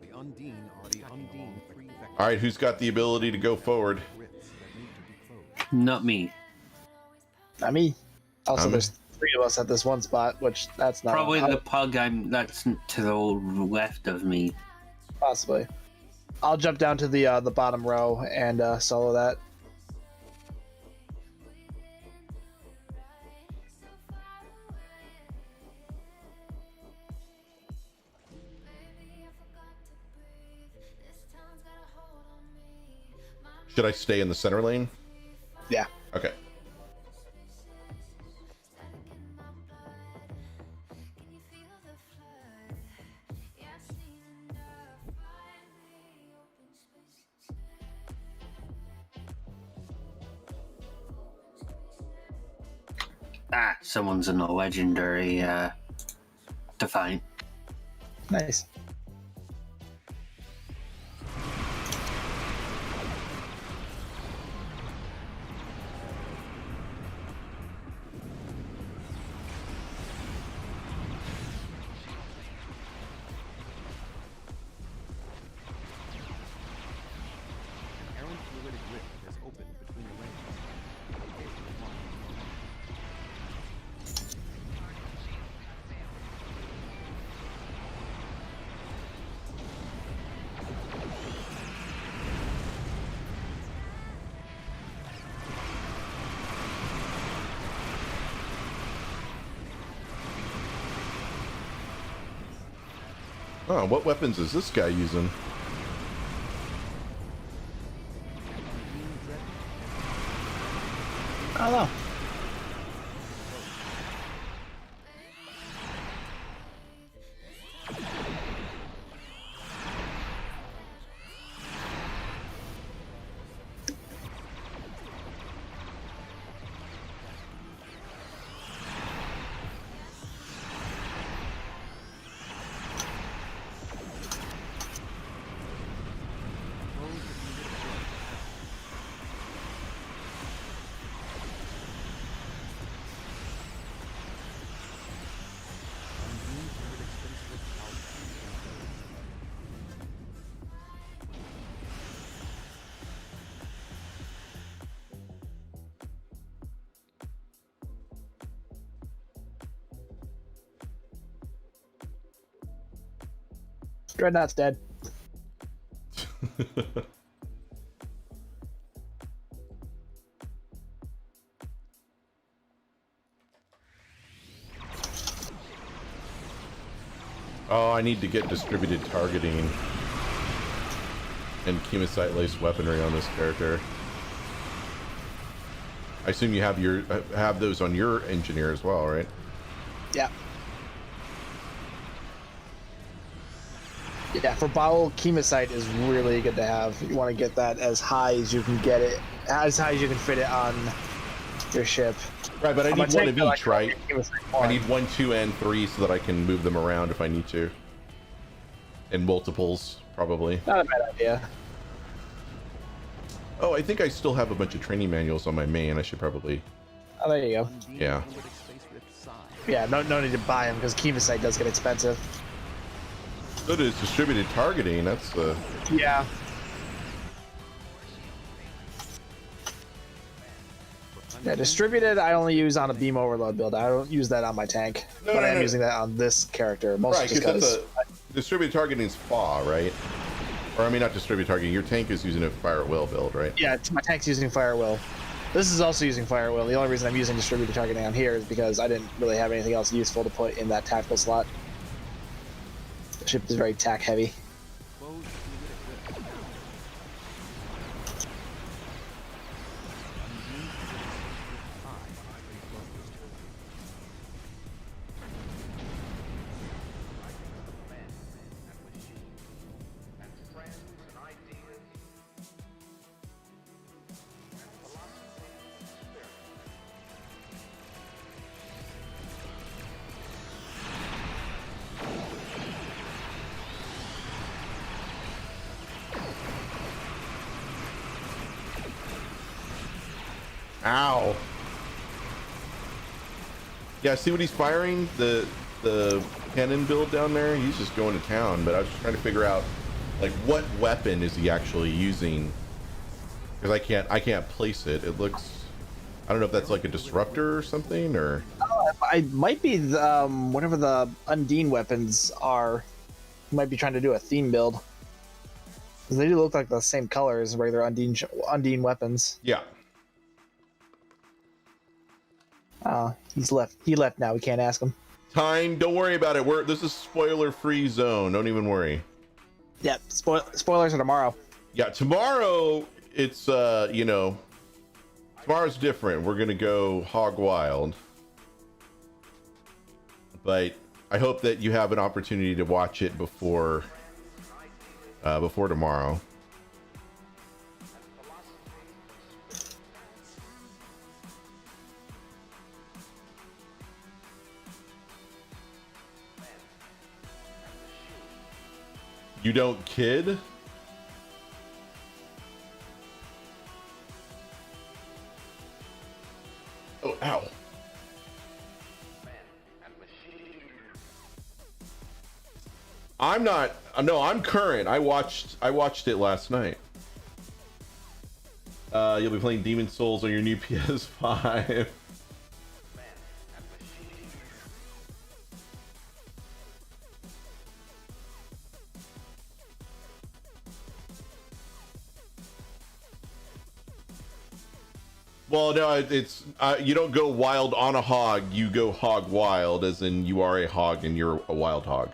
The Undine are the Undine 3 vectors. All right, who's got the ability to go forward? Not me. Not me. Also, there's 3 of us at this one spot, which that's not Probably the pug that's to the left of me. Possibly. I'll jump down to the bottom row and solo that. Should I stay in the center lane? Yeah. Okay. Ah, someone's in a legendary Defiant. Nice. Aaron fluidic rift has opened between the ranges. Oh, what weapons is this guy using? I don't know. Dreadnought's dead. Oh, I need to get distributed targeting and chemosite laced weaponry on this character. I assume you have those on your engineer as well, right? Yeah. Yeah, for bowel, chemosite is really good to have. You want to get that as high as you can get it, as high as you can fit it on your ship. Right, but I need one of each, right? I I need 1, 2, and 3 so that I can move them around if I need to. In multiples, probably. Not a bad idea. Oh, I think I still have a bunch of training manuals on my main. I should probably... Oh, there you go. Yeah. Yeah, no need to buy them because chemosite does get expensive. So does distributed targeting. That's the... Yeah. Yeah, distributed I only use on a beam overload build. I don't use that on my tank, but I am using that on this character. Mostly Right, because distributed targeting is FA, right? Or I mean, not distributed targeting. Your tank is using a fire at will build, right? Yeah, my tank's using fire at will. This is also using fire at will. The only reason I'm using distributed targeting on here is because I didn't really have anything else useful to put in that tactical slot. The ship is very tack heavy. Ow. Yeah, see what he's firing? The cannon build down there? He's just going to town, but I was just trying to figure out like what weapon is he actually using? Because I can't place it. It looks, I don't know if that's like a disruptor or something, or I might be whatever the Undine weapons are. He might be trying to do a theme build. Because they do look like the same color as regular Undine weapons. Yeah. He's left. He left now. We can't ask him. Time, don't worry about it. This is spoiler-free zone. Don't even worry. Yep. Spoilers are tomorrow. Yeah, tomorrow it's you know, tomorrow's different. We're gonna go hog wild. But I hope that you have an opportunity to watch it before tomorrow. You don't kid? Oh, ow. I'm not, no, I'm current. I watched it last night. You'll be playing Demon Souls on your new PS5. Well, no, it's you don't go wild on a hog. You go hog wild, as in you are a hog and you're a wild hog.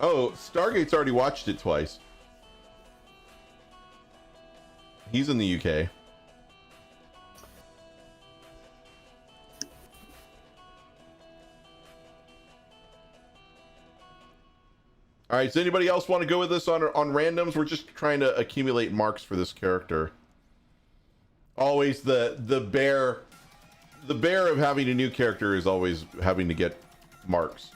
Oh, Stargate's already watched it twice. He's in the UK. All right, does anybody else want to go with us on randoms? We're just trying to accumulate marks for this character. Always the bear of having a new character is always having to get marks.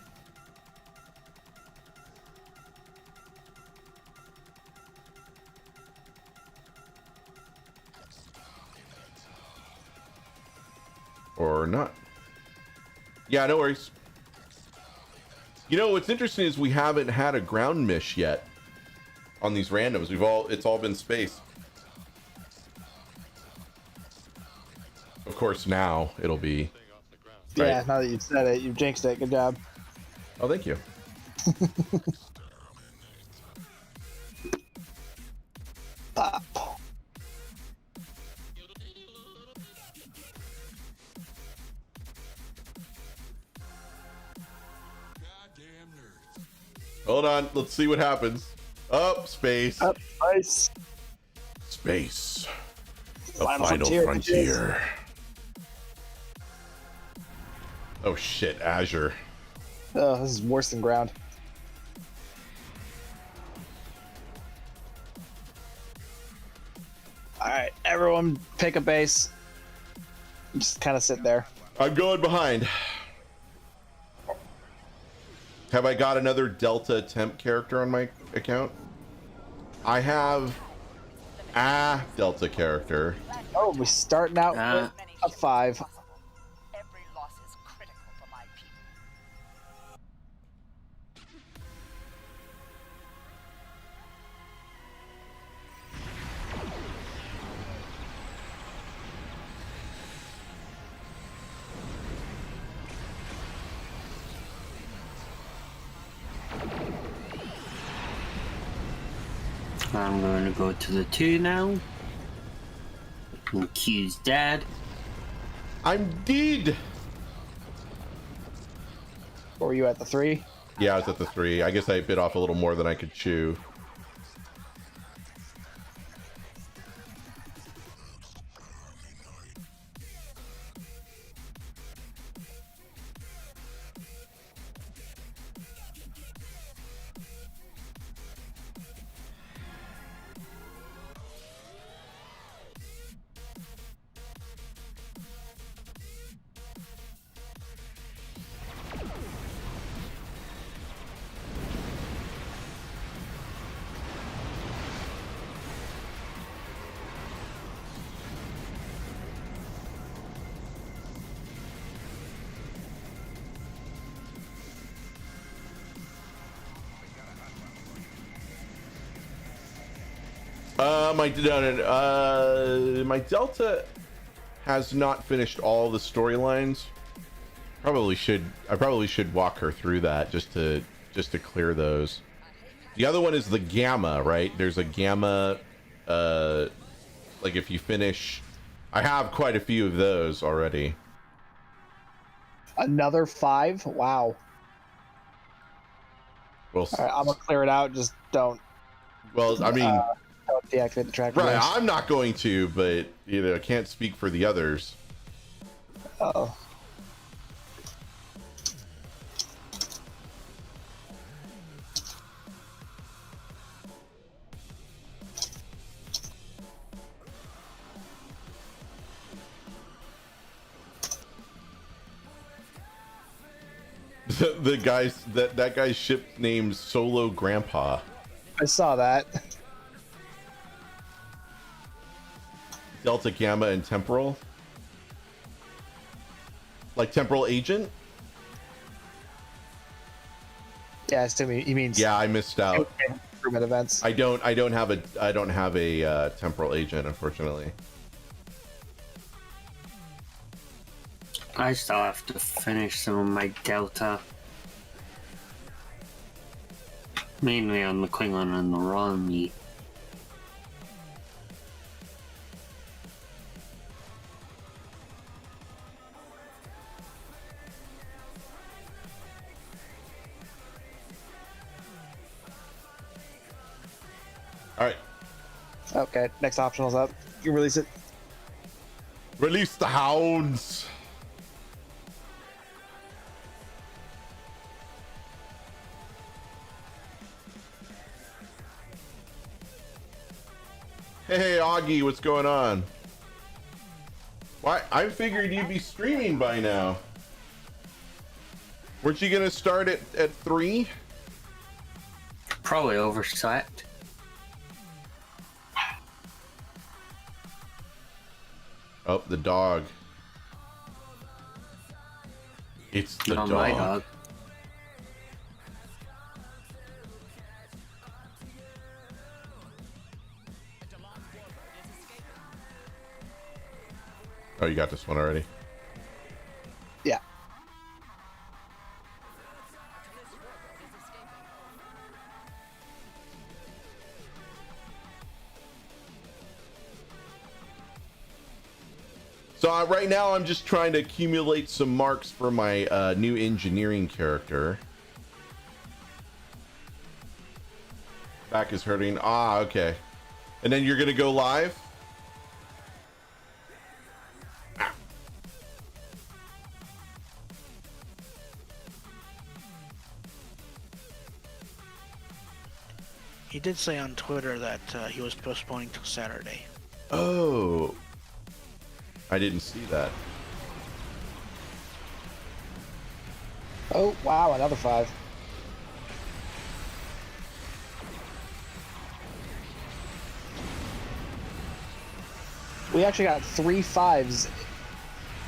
Or not. Yeah, no worries. You know, what's interesting is we haven't had a ground mish yet on these randoms. It's all been space. Of course, now it'll be. Right? Yeah, now that you've said it, you've jinxed it. Good job. Oh, thank you. Hold on, let's see what happens. Up, space. Up, ice. Space. The Final final frontier. frontier. Oh shit, Azure. Oh, this is worse than ground. Alright, everyone pick a base. Just kind of sit there. I'm going behind. Have I got another Delta temp character on my account? I have a Delta character. Oh, we're starting out with a 5. I'm going to go to the 2 now. And Q's dad. I'm dead. Or were you at the 3? Yeah, I was at the 3. I guess I bit off a little more than I could chew. My Delta has not finished all the storylines. I probably should walk her through that just to clear those. The other one is the Gamma, right? There's a Gamma, like if you finish, I have quite a few of those already. Another 5? Wow. Well, all right, I'm gonna clear it out. Just don't. Well, I mean, don't deactivate the tracker. Right, I'm not going to, but you know, I can't speak for the others. Oh. The guy's that guy's ship named Solo Grandpa. I saw that. Delta, Gamma, and Temporal. Like Temporal Agent? Yeah, I assume he means. Yeah, I missed out. Improvement events. I don't have a Temporal Agent, unfortunately. I still have to finish some of my Delta. Mainly on the Klingon and the raw meat. Alright. Okay, next optional's up. You release it. Release the hounds! Hey, Augie, what's going on? Why? I figured you'd be streaming by now. Weren't you gonna start at 3? Probably overslept. Oh, the dog. It's the Not dog. my dog. Oh, you got this one already? Yeah. So right now I'm just trying to accumulate some marks for my new engineering character. Back is hurting. Ah, okay. And then you're gonna go live? He did say on Twitter that he was postponing till Saturday. Oh. I didn't see that. Oh, wow, another 5. We actually got 3 5s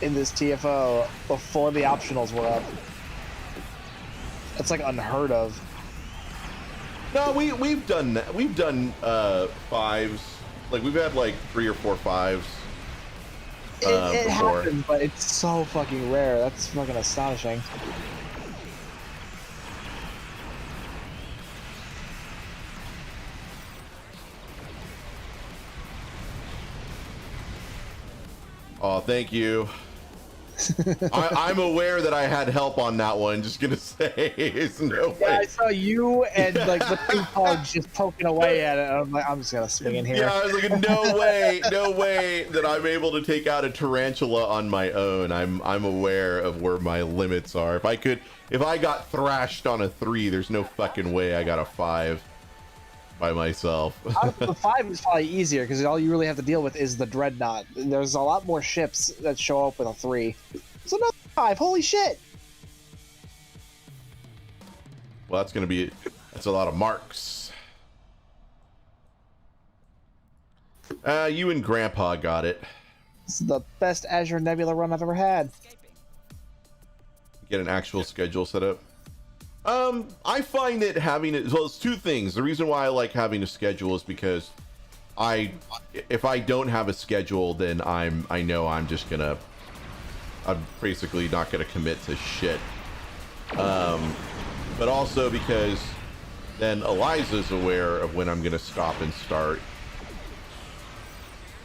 in this TFO before the optionals were up. That's like unheard of. No, we've done that. We've done 5s. Like we've had like 3 or 4 5s. It before. happens, but it's so fucking rare. That's fucking astonishing. Oh, thank you. I'm aware that I had help on that one. Just gonna say, it's no way. Yeah, I saw you and like the ping pong just poking away at it. I'm like, I'm just gonna swing in here. Yeah, I was like, no way that I'm able to take out a tarantula on my own. I'm aware of where my limits are. If I got thrashed on a 3, there's no fucking way I got a 5 by myself. The 5 is probably easier because all you really have to deal with is the dreadnought. There's a lot more ships that show up with a 3. It's another 5. Holy shit! Well, that's a lot of marks. You and Grandpa got it. This is the best Azure Nebula run I've ever had. Get an actual schedule set up. I find that having it, well, it's 2 things. The reason why I like having a schedule is because if I don't have a schedule, then I know I'm basically not gonna commit to shit. But also because then Eliza's aware of when I'm gonna stop and start,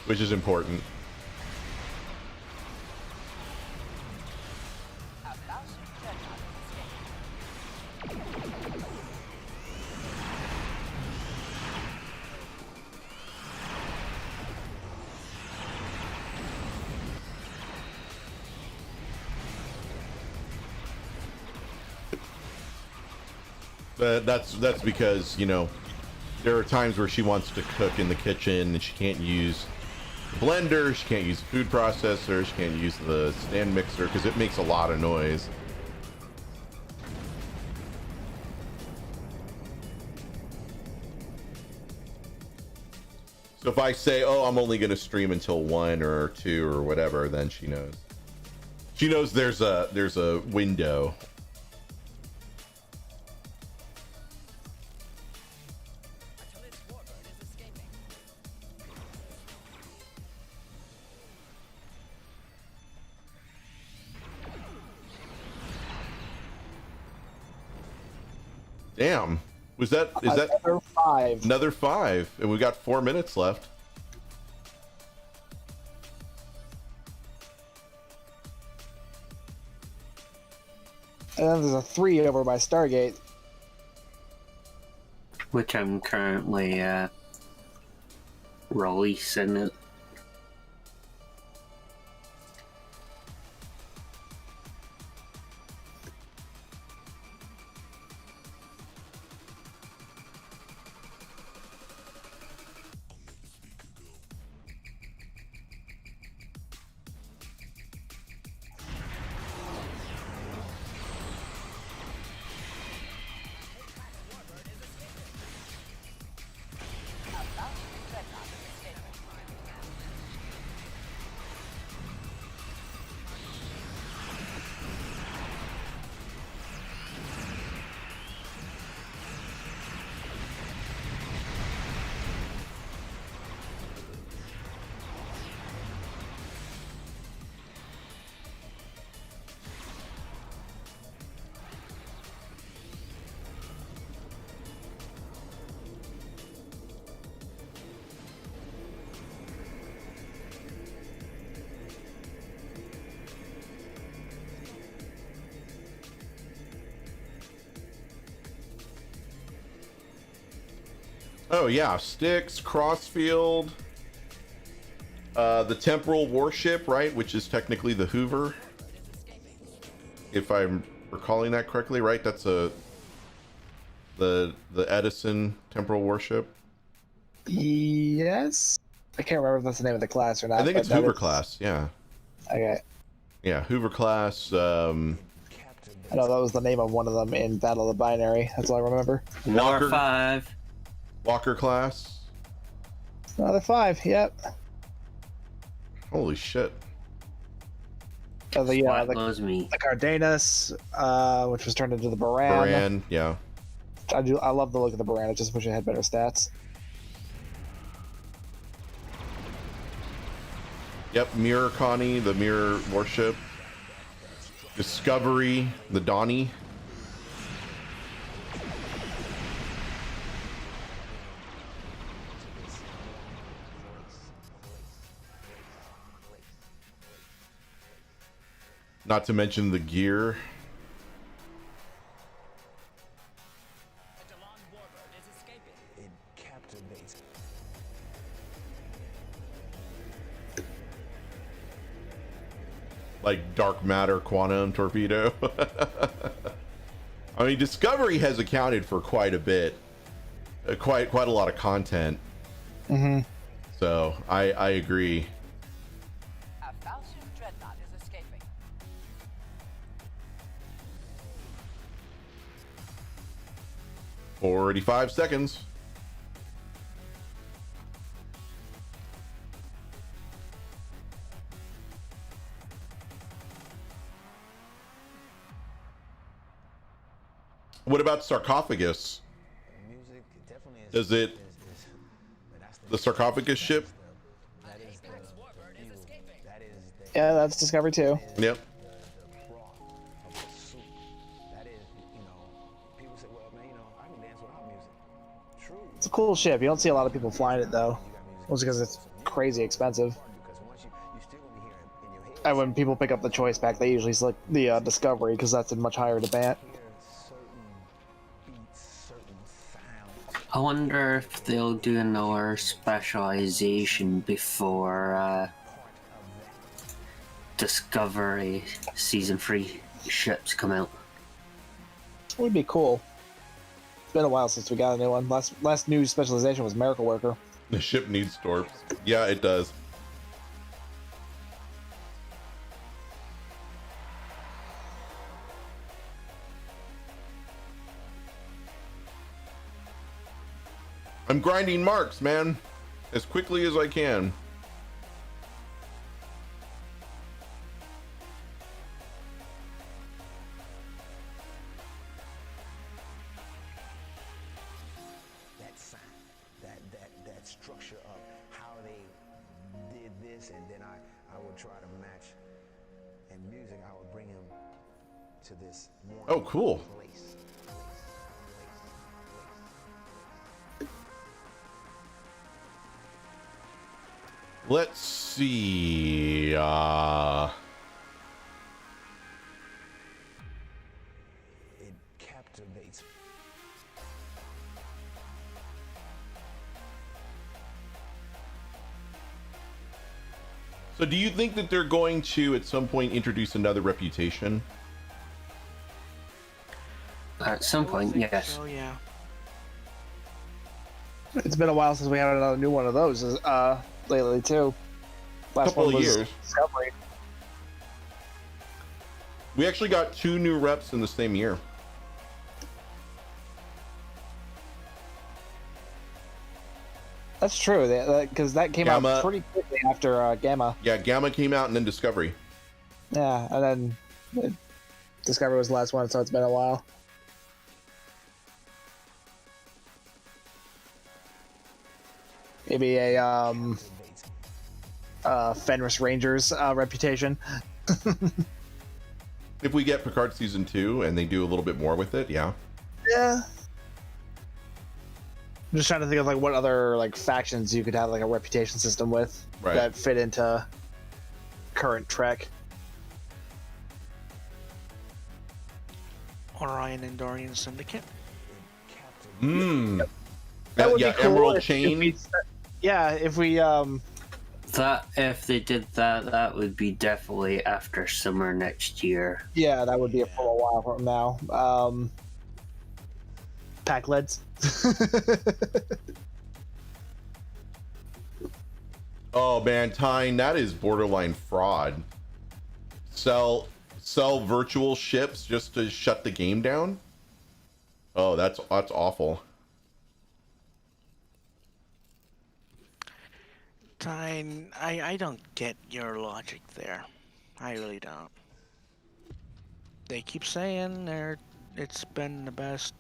which is important. That's because, you know, there are times where she wants to cook in the kitchen and she can't use the blender, she can't use the food processor, she can't use the stand mixer because it makes a lot of noise. So if I say, oh, I'm only going to stream until 1 or 2 or whatever, then she knows. She knows there's a window. Damn. Is that another 5? Another 5, and we got 4 minutes left. And then there's a 3 over by Stargate, which I'm currently releasing it. Oh yeah, Styx, Crossfield, the Temporal Warship, right, which is technically the Hoover, if I'm recalling that correctly, right? That's the Edison Temporal Warship. Yes, I can't remember if that's the name of the class or not. I think it's Hoover class. Yeah. Okay. Yeah, Hoover class. I know that was the name of one of them in Battle of the Binary. That's all I remember. Number 5. Walker class. Another 5. Yep. Holy shit. The Cardenas, which was turned into the Baran. Baran, yeah. I love the look of the Baran. I just wish it had better stats. Yep, Mirror Connie, the Mirror Warship. Discovery, the Donnie. Not to mention the gear. Like dark matter quantum torpedo. I mean, Discovery has accounted for quite a bit, quite a lot of content. Mm-hmm. So I agree. 45 seconds. What about Sarcophagus? Does it the sarcophagus ship. Yeah, that's Discovery too. Yep. It's a cool ship. You don't see a lot of people flying it though, mostly because it's crazy expensive. And when people pick up the choice pack, they usually select the Discovery because that's in much higher demand. I wonder if they'll do another specialization before Discovery Season 3 ships come out. It would be cool. It's been a while since we got a new one. Last new specialization was Miracle Worker. The ship needs storps. Yeah, it does. I'm grinding marks, man, as quickly as I can. That structure of how they did this, and then I would try to match. And music, I would bring him to this more. Oh, cool. Place. Let's see. It captivates. So do you think that they're going to at some point introduce another reputation? At some point, yes. Oh yeah. It's been a while since we had another new one of those lately too. Last Couple one of was years. Discovery. We actually got 2 new reps in the same year. That's true, because that came Gamma. out pretty quickly after Gamma. Yeah, Gamma came out and then Discovery. Yeah, and then Discovery was the last one, so it's been a while. Maybe a Fenris Rangers reputation. If we get Picard season 2 and they do a little bit more with it, yeah. Yeah. I'm just trying to think of like what other like factions you could have like a reputation system with that fit into current Trek. Orion and Dorian Syndicate. Mmm. That would Yeah, be cool Emerald if Chain. we, if we That if they did that, that would be definitely after summer next year. yeah, that would be for a while from now. Pack leads. Oh man, Tyne, that is borderline fraud. Sell virtual ships just to shut the game down? Oh, that's awful. Tyne, I don't get your logic there. I really don't. They keep saying it's been the best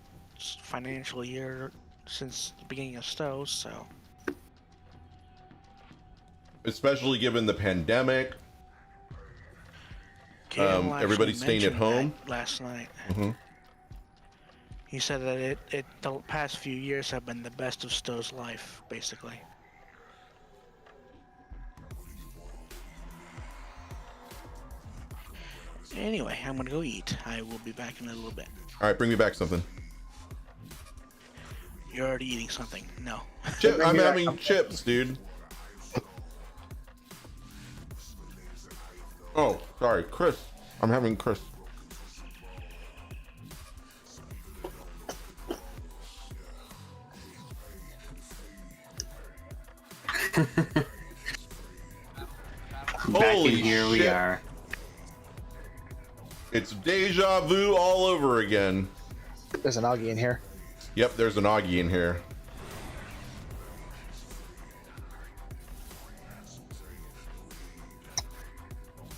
financial year since the beginning of STO, so. Especially given the pandemic. Kale actually Everybody's staying at mentioned home. that last night. Mm-hmm. He said that the past few years have been the best of STO's life, basically. Anyway, I'm gonna go eat. I will be back in a little bit. All right, bring me back something. You're already eating something. No. I'm having chips, dude. Oh, sorry, Chris. I'm having Chris. Back Holy in here we shit. are. It's deja vu all over again. There's an Augie in here. Yep, there's an Augie in here.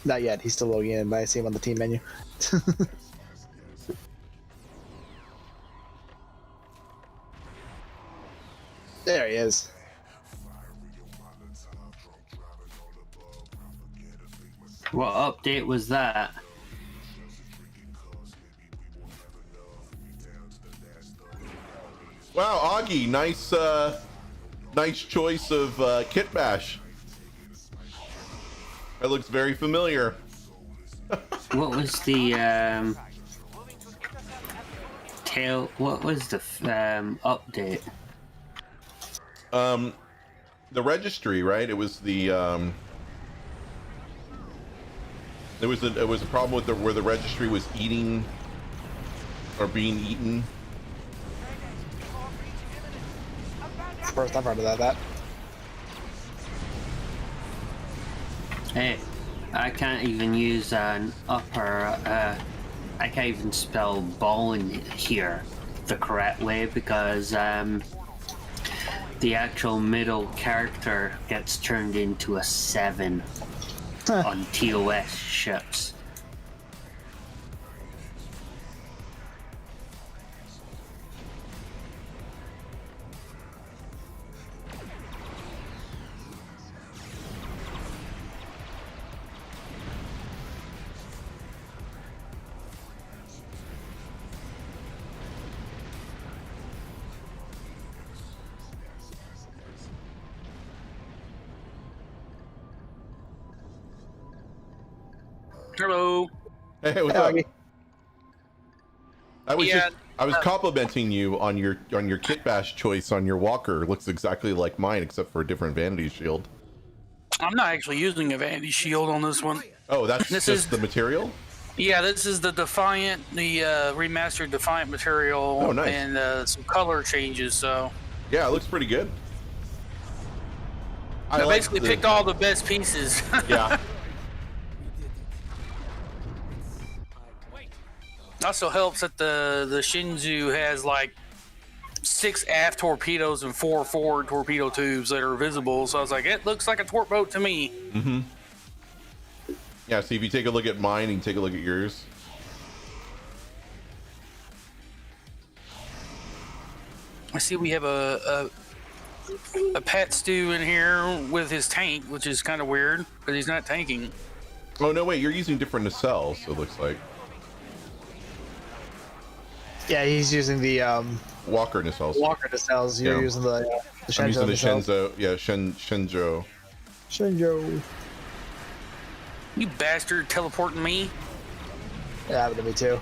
Not yet. He's still logging in, but I see him on the team menu. There he is. What update was that? Wow, Augie, nice choice of Kit Bash. That looks very familiar. What was the what was the update? The registry, right? It was the it was a problem with where the registry was eating or being eaten. First I've heard of that. Hey, I can't even use an upper. I can't even spell ball in here the correct way because the actual middle character gets turned into a 7 on TOS ships. Hello. Hey, what's up? I was complimenting you on your Kit Bash choice on your walker. It looks exactly like mine except for a different vanity shield. I'm not actually using a vanity shield on this one. Oh, that's just the material? Yeah, this is the Defiant, the remastered Defiant material. Oh, nice. And some color changes, so. Yeah, it looks pretty good. I basically picked all the best pieces. Yeah. Also helps that the Shinju has like 6 aft torpedoes and 4 forward torpedo tubes that are visible. So I was like, it looks like a torp boat to me. Mm-hmm. Yeah, see, if you take a look at mine, you can take a look at yours. I see we have a Pat Stew in here with his tank, which is kind of weird, but he's not tanking. Oh, no, wait, you're using different nacelles, it looks like. Yeah, he's using the Walker nacelles. Walker nacelles. You're using the Shenzhou. I'm using the nacelles. Shenzhou. Yeah, Shenzhou. Shenzhou. You bastard teleporting me. Yeah, happened to me too.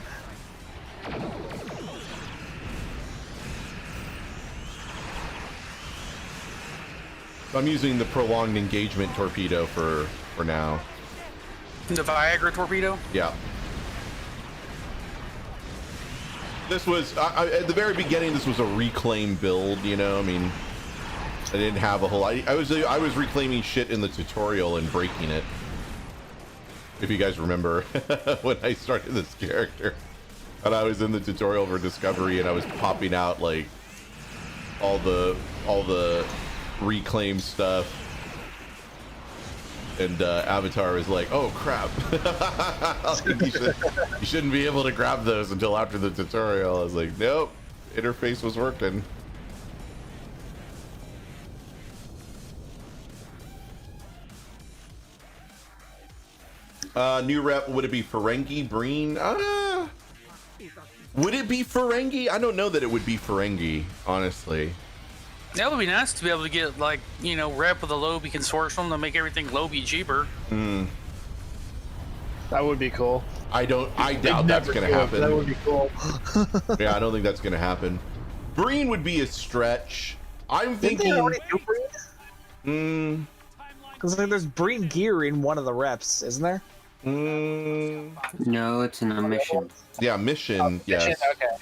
I'm using the prolonged engagement torpedo for now. The Viagra torpedo? Yeah. This was at the very beginning. This was a reclaim build, you know. I mean, I didn't have a whole. I was reclaiming shit in the tutorial and breaking it. If you guys remember when I started this character, and I was in the tutorial for Discovery, and I was popping out like all the reclaim stuff, and Avatar was like, "Oh crap, you shouldn't be able to grab those until after the tutorial." I was like, "Nope, interface was working." New rep, would it be Ferengi, Breen? Would it be Ferengi? I don't know that it would be Ferengi, honestly. That would be nice to be able to get, like, you know, rep with a Lobi consortium to make everything Lobi cheaper. Hmm. That would be cool. I doubt that's gonna happen. That would be cool. Yeah, I don't think that's gonna happen. Breen would be a stretch. I'm thinking. Because there's Breen gear in one of the reps, isn't there? No, it's in a mission. Yeah, mission. Yes. Mission, okay.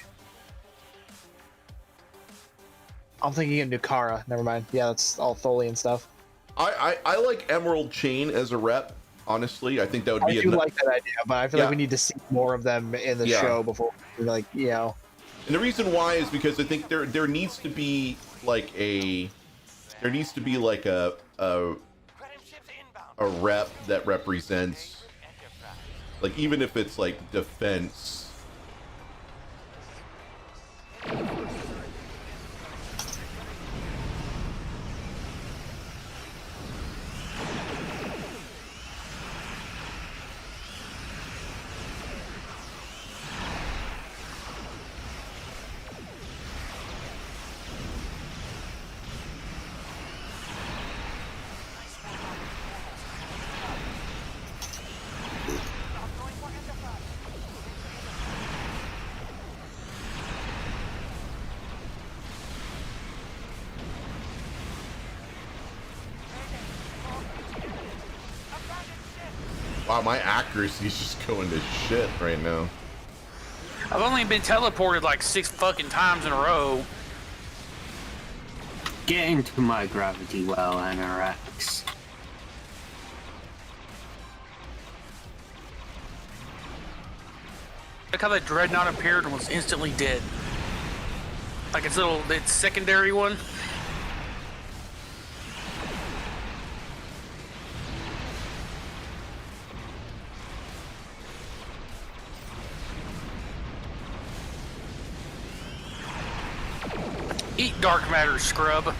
I'm thinking of Nukara. Never mind. Yeah, that's all Tholian stuff. I like Emerald Chain as a rep. Honestly, I think that would be. I do like that idea, but I feel like we need to see more of them in the show before, like, you know. And the reason why is because I think there needs to be like a rep that represents, like, even if it's like defense. Wow, my accuracy's just going to shit right now. I've only been teleported like 6 fucking times in a row. Get into my gravity well, NRX. Look how that dreadnought appeared and was instantly dead. Like its secondary one. Eat dark matter, scrub.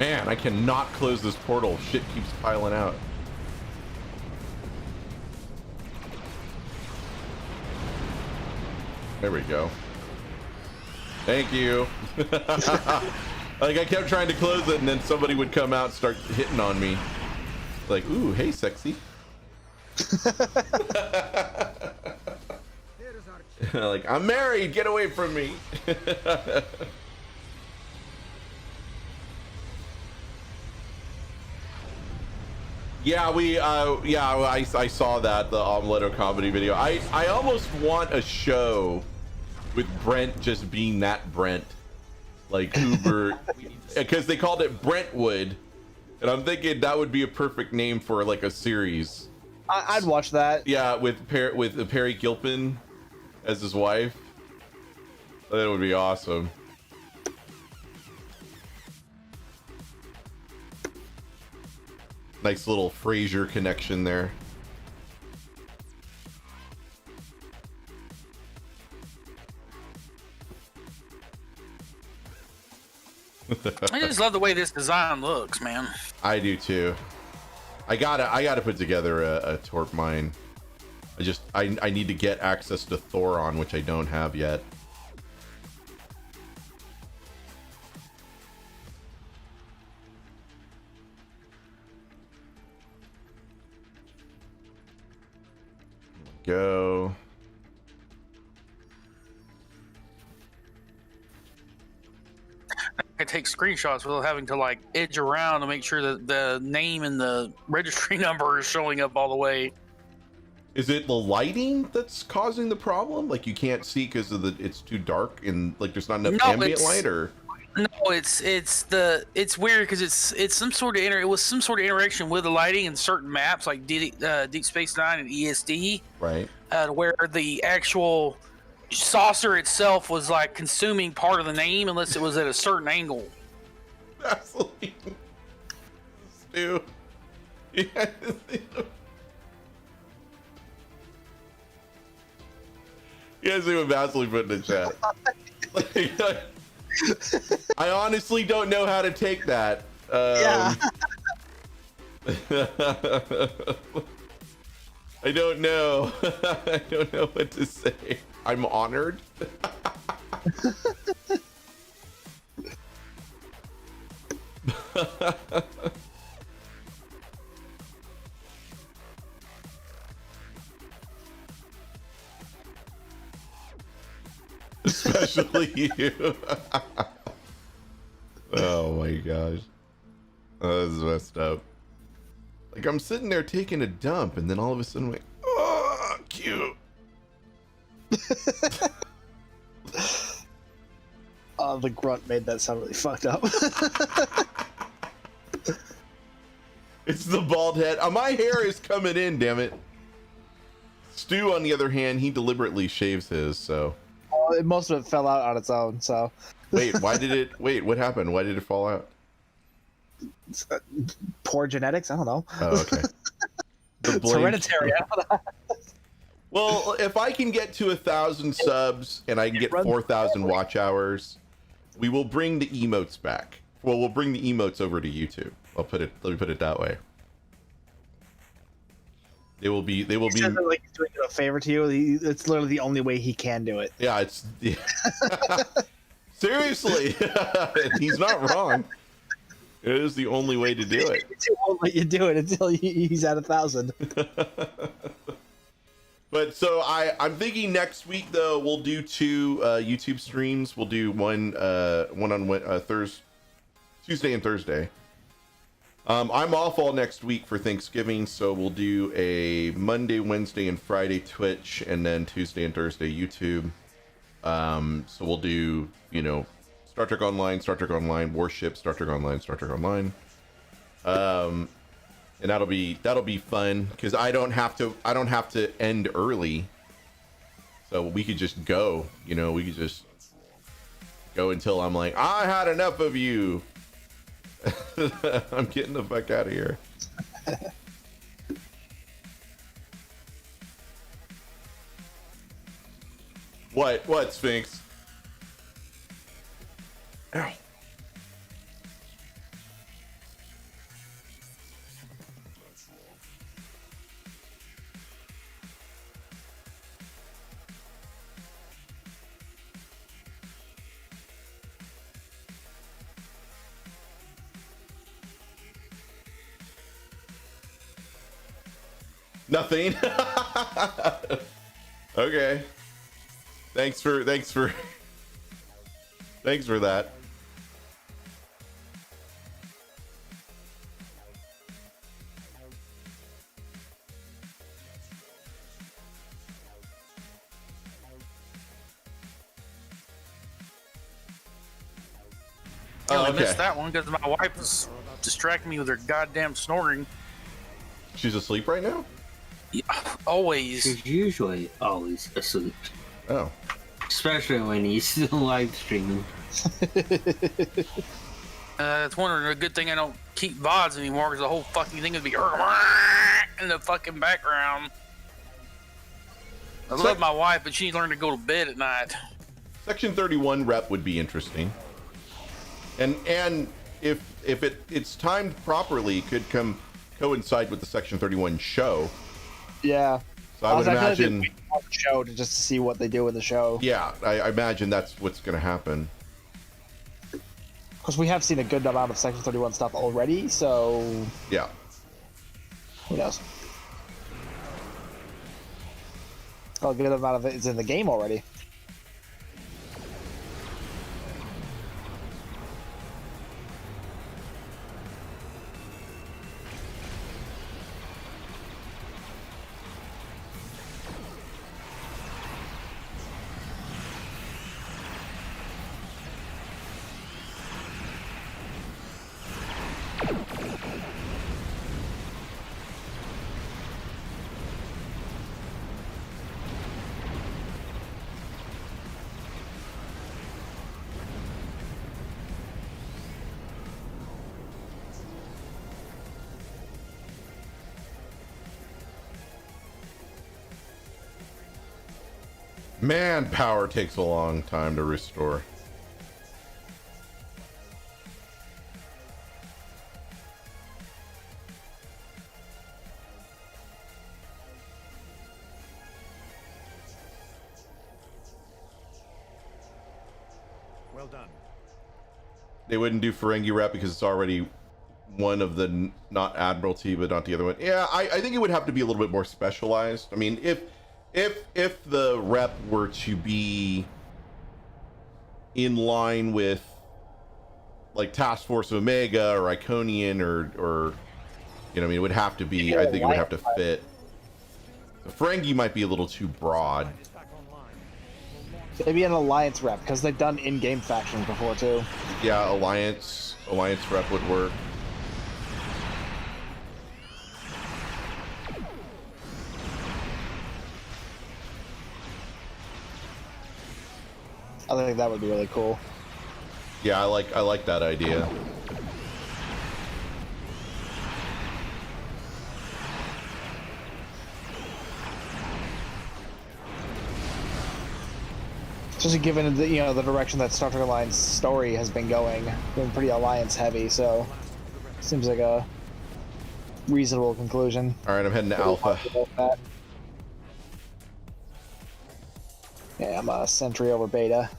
Man, I cannot close this portal. Shit keeps piling out. There we go. Thank you. Like, I kept trying to close it, and then somebody would come out and start hitting on me. Like, ooh, hey, sexy. Like, I'm married, get away from me. Yeah, I saw that, the Omeletto comedy video. I almost want a show with Brent just being that Brent, like Uber, because they called it Brentwood, and I'm thinking that would be a perfect name for like a series. I'd watch that. Yeah, with Perry Gilpin as his wife. That would be awesome. Nice little Frasier connection there. I just love the way this design looks, man. I do too. I gotta put together a torp mine. I need to get access to Thoron, which I don't have yet. Go. I take screenshots without having to like edge around to make sure that the name and the registry number is showing up all the way. Is it the lighting that's causing the problem? Like you can't see because of it's too dark and like there's not enough ambient light, or? No, it's weird because it's some sort of it was some sort of interaction with the lighting in certain maps like Deep Space Nine and ESD. Right. Where the actual saucer itself was like consuming part of the name unless it was at a certain angle. Vaseline. Stu. Yeah. You guys see what Vaseline put in the chat. I honestly don't know how to take that. Yeah. I don't know. I don't know what to say. I'm honored. Especially you. Oh my gosh. Oh, this is messed up. Like I'm sitting there taking a dump and then all of a sudden I'm like, oh, cute. Oh, the grunt made that sound really fucked up. It's the bald head. My hair is coming in, damn it. Stu, on the other hand, he deliberately shaves his, so. Oh, most of it fell out on its own, so. Wait, what happened? Why did it fall out? Poor genetics? I don't know. Oh, okay. It's hereditary. Well, if I can get to 1,000 subs and I can get 4,000 watch hours, we will bring the emotes back. Well, we'll bring the emotes over to YouTube. Let me put it that way. They will be. Like he's doing a favor to you. It's literally the only way he can do it. Yeah, it's. Seriously, he's not wrong. It is the only way to do it. He won't let you do it until he's at 1,000. But so I'm thinking next week though we'll do 2 YouTube streams. We'll do one on Tuesday and Thursday. I'm off all next week for Thanksgiving, so we'll do a Monday, Wednesday, and Friday Twitch, and then Tuesday and Thursday YouTube. So we'll do, you know, Star Trek Online, Warship, Star Trek Online. And that'll be fun because I don't have to end early, so we could just go. You know, we could just go until I'm like, I had enough of you. I'm getting the fuck out of here. What, Sphinx? Ow. Nothing. Okay. Thanks for that. I missed that one because my wife was distracting me with her goddamn snoring. She's asleep right now? Yeah, always. She's usually always asleep. Oh. Especially when he's live streaming. It's wondering a good thing I don't keep VODs anymore because the whole fucking thing would be in the fucking background. I love my wife, but she learned to go to bed at night. Section 31 rep would be interesting. And if it's timed properly, it could coincide with the Section 31 show. Yeah. So I would imagine the show to just see what they do in the show. Yeah, I imagine that's what's going to happen. Because we have seen a good amount of Section 31 stuff already, so yeah. Who knows? A good amount of it is in the game already. Manpower takes a long time to restore. Well done. They wouldn't do Ferengi rep because it's already one of the not Admiralty, but not the other one. Yeah, I think it would have to be a little bit more specialized. I mean, if the rep were to be in line with like Task Force Omega or Iconian or you know, I mean, it would have to be. I think it would have to fit. The Ferengi might be a little too broad. Maybe an Alliance rep because they've done in-game factions before too. Yeah, Alliance rep would work. I think that would be really cool. Yeah, I like that idea. Especially given the, you know, the direction that Star Trek Alliance story has been going pretty Alliance heavy, so seems like a reasonable conclusion. All right, I'm heading to Alpha. Yeah, I'm a Sentry over Beta.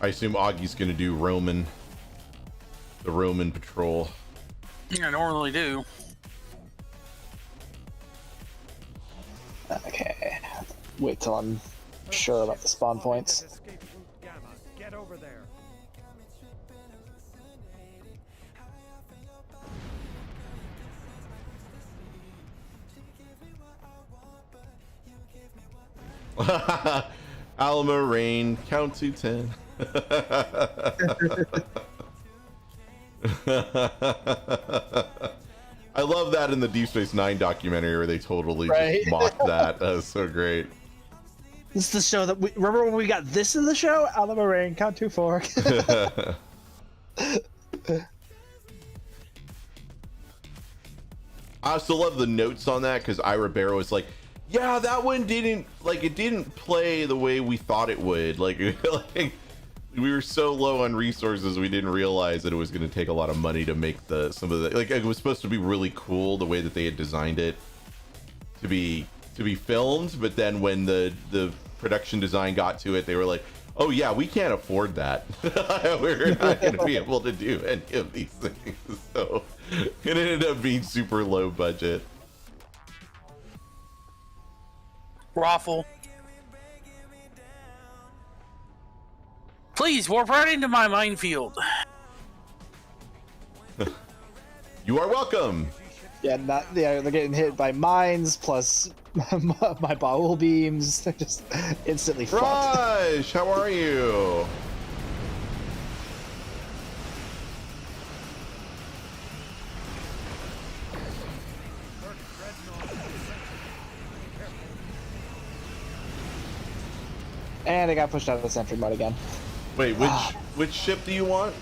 I assume Augie's gonna do the Roman patrol. I normally do. Okay. Wait till I'm sure about the spawn points. Get over there. Alma Rain, count to 10. I love that in the Deep Space Nine documentary where they totally just mocked that. That was so great. This is the show that we remember when we got this in the show. Alma Rain, count to 4. I also love the notes on that because Ira Barrow was like, yeah, that one didn't play the way we thought it would. Like we were so low on resources, we didn't realize that it was going to take a lot of money to make some of the, like, it was supposed to be really cool the way that they had designed it to be filmed, but then when the production design got to it, they were like, oh yeah, we can't afford that. We're not going to be able to do any of these things. So it ended up being super low budget. Raffle. Please warp right into my minefield. You are welcome. Yeah, they're getting hit by mines plus my bowel beams. They're just instantly fucked. Raj, how are you? And I got pushed out of the sentry mode again. Wait, which ship do you want?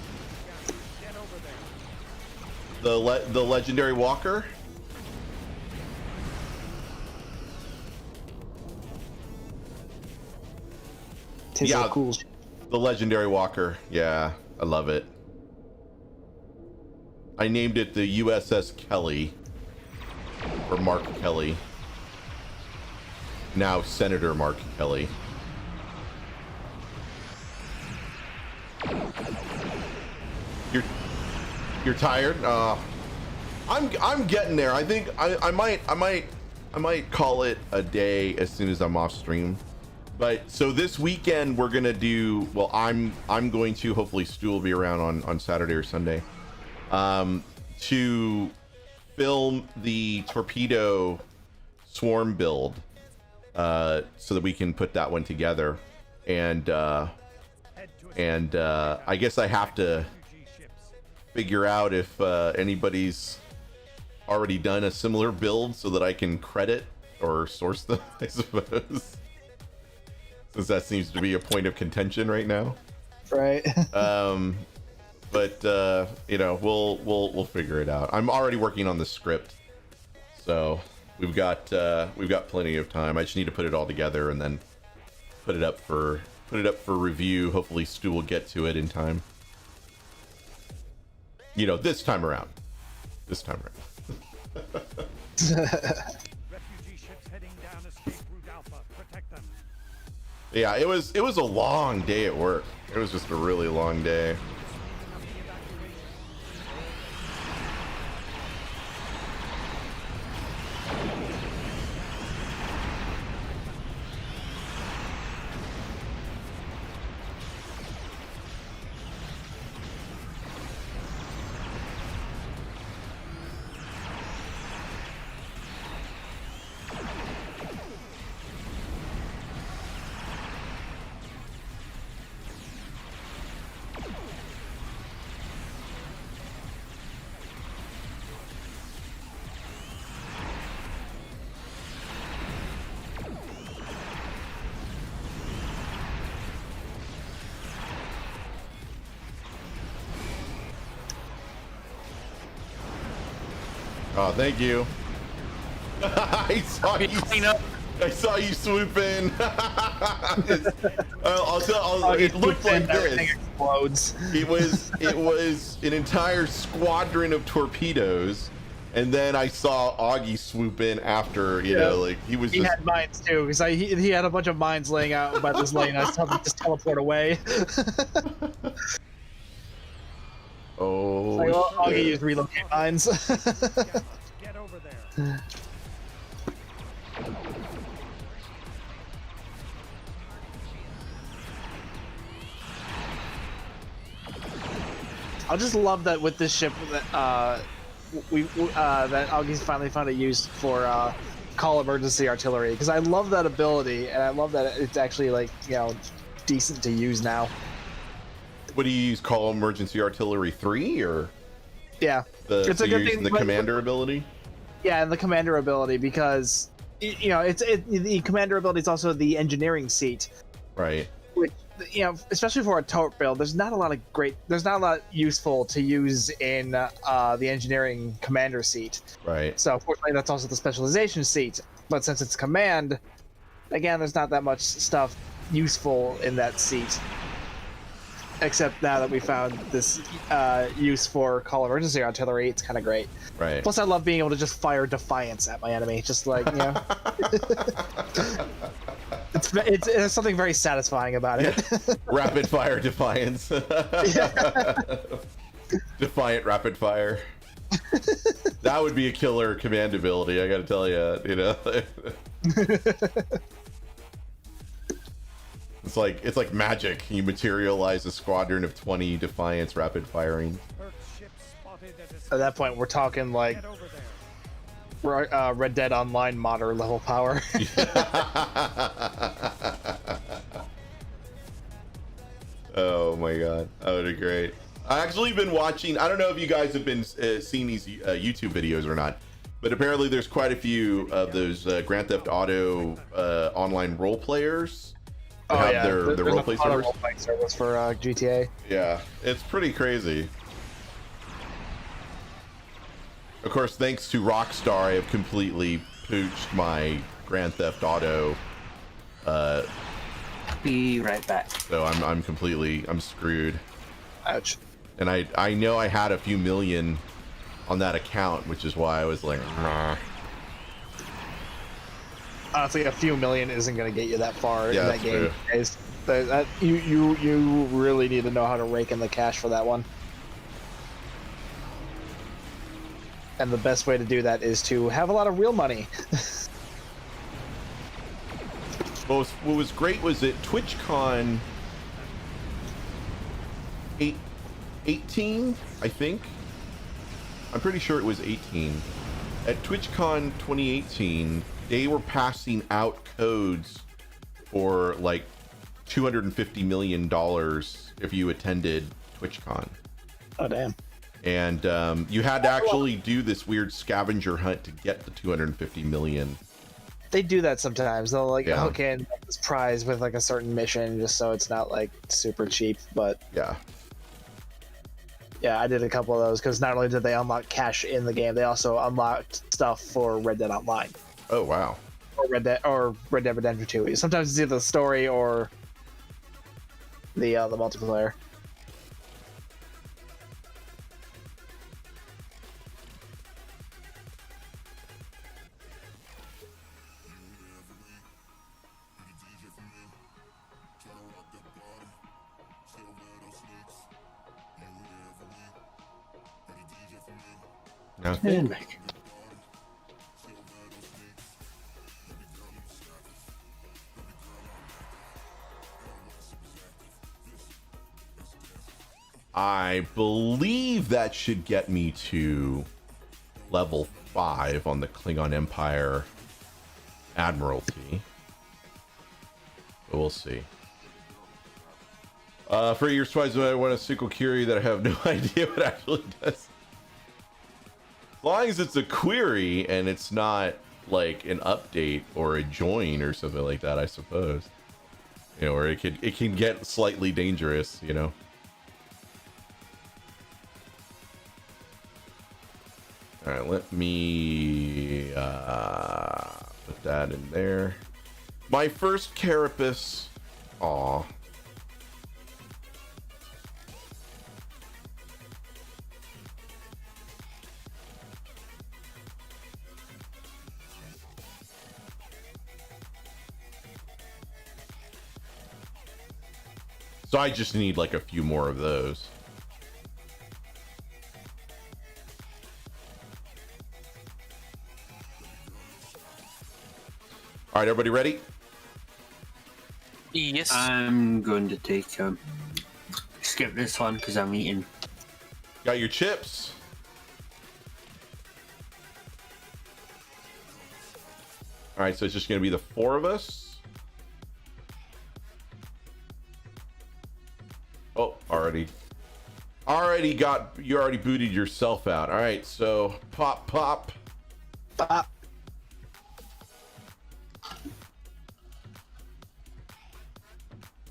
The legendary walker? Yeah, cool. The legendary walker. Yeah, I love it. I named it the USS Kelly, for Mark Kelly. Now Senator Mark Kelly. You're tired? I'm getting there. I think I might call it a day as soon as I'm off stream. But so this weekend we're gonna do, well, I'm going to, hopefully Stu will be around on Saturday or Sunday, to film the torpedo swarm build, so that we can put that one together. And I guess I have to figure out if anybody's already done a similar build so that I can credit or source them, I suppose, since that seems to be a point of contention right now. Right. But you know, we'll figure it out. I'm already working on the script, so we've got plenty of time. I just need to put it all together and then put it up for review. Hopefully Stu will get to it in time. You know, this time around. Yeah, it was a long day at work. It was just a really long day. Oh, thank you. I saw you clean up. I saw you swoop in. It looked like this. Explodes. It was an entire squadron of torpedoes And then I saw Augie swoop in after, you know, like he was He just. had mines too, because he had a bunch of mines laying out about this lane. I saw him just teleport away. Oh, Like, well, Augie shit. used relocate mines. Get over there. I just love that with this ship that that Augie's finally found a use for call emergency artillery, because I love that ability and I love that it's actually like, you know, decent to use now. What do you use? Call emergency artillery 3 or? Yeah, It's a good thing. The commander ability. Yeah, and the commander ability, because you know the commander ability is also the engineering seat. Right. Which, you know, especially for a turret build, there's not a lot useful to use in the engineering commander seat. Right. So fortunately, that's also the specialization seat. But since it's command, again, there's not that much stuff useful in that seat. Except now that we found this use for call emergency artillery, it's kind of great. Right. Plus, I love being able to just fire defiance at my enemy, just like, you know. There's something very satisfying about it. Rapid fire defiance. Defiant rapid fire. That would be a killer command ability, I gotta tell you. You know. It's like magic. You materialize a squadron of 20 Defiance rapid firing. At that point, we're talking like Red Dead Online modder level power. Oh my god, that would be great. I've actually been watching. I don't know if you guys have been seeing these YouTube videos or not, but apparently there's quite a few of those Grand Theft Auto online role players. Have their roleplay servers. Role-playing service for GTA. Yeah, it's pretty crazy. Of course, thanks to Rockstar, I have completely pooched my Grand Theft Auto. Be right back. So I'm screwed. Ouch. And I know I had a few million on that account, which is why I was like, nah. Honestly, a few million isn't going to get you that far in that game. True. You really need to know how to rake in the cash for that one. And the best way to do that is to have a lot of real money. What was great was at TwitchCon 18, I think. I'm pretty sure it was 18. At TwitchCon 2018, they were passing out codes for like $250 million if you attended TwitchCon. Oh, damn. And you had to actually do this weird scavenger hunt to get the 250 million. They do that sometimes. They'll like hook in this prize with like a certain mission just so it's not like super cheap. But yeah, I did a couple of those because not only did they unlock cash in the game, they also unlocked stuff for Red Dead Online. Oh wow. Or Red Dead Redemption 2. Sometimes it's either the story or the multiplayer. Nothing. I believe that should get me to level 5 on the Klingon Empire Admiralty. But we'll see. For your spies, I want a sequel query that I have no idea what it actually does. As long as it's a query and it's not like an update or a join or something like that, I suppose. You know, or it can get slightly dangerous, you know. All right, let me put that in there. My first carapace. Aw. So I just need like a few more of those. All right, everybody ready? Yes. I'm going to take skip this one because I'm eating. Got your chips? All right, so it's just going to be the 4 of us. Oh, already you already booted yourself out. All right, so pop.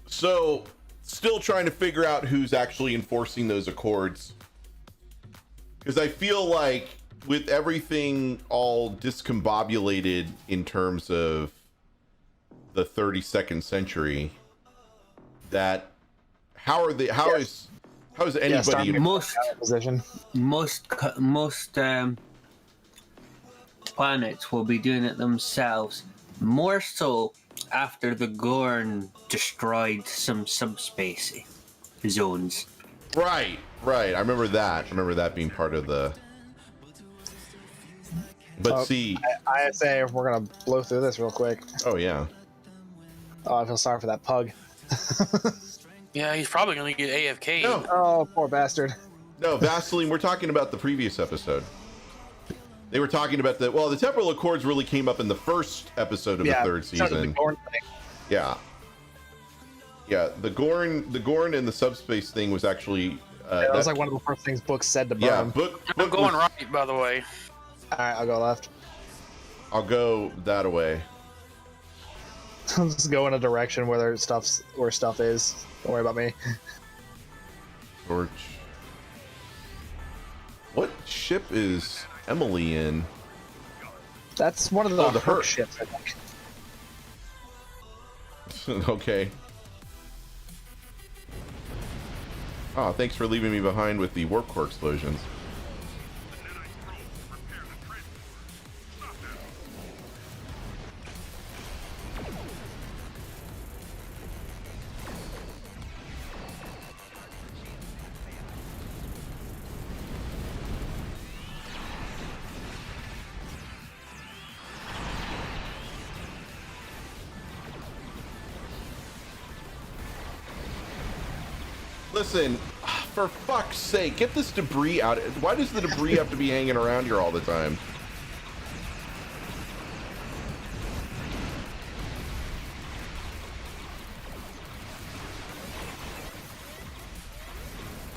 So, still trying to figure out who's actually enforcing those accords. Because I feel like with everything all discombobulated in terms of the 32nd century, that how is anybody most planets will be doing it themselves, more so after the Gorn destroyed some subspace zones. Right. I remember that being part of the. But see, I say we're gonna blow through this real quick. Oh yeah. Oh, I feel sorry for that pug. Yeah, he's probably gonna get AFK. No. Oh, poor bastard. No, Vaseline. We're talking about the previous episode. They were talking about the temporal accords really came up in the first episode of the 3rd season. Yeah. The Gorn and the subspace thing was actually. That was like one of the first things Book said to burn. Yeah, Book I'm going right, by the way. All right, I'll go left. I'll go that way. I'll just go in a direction where stuff is. Don't worry about me. Torch. What ship is Emily in? That's one of the Herc ships, I think. Okay. Oh, thanks for leaving me behind with the warp core explosions. Listen, for fuck's sake, get this debris out. Why does the debris have to be hanging around here all the time?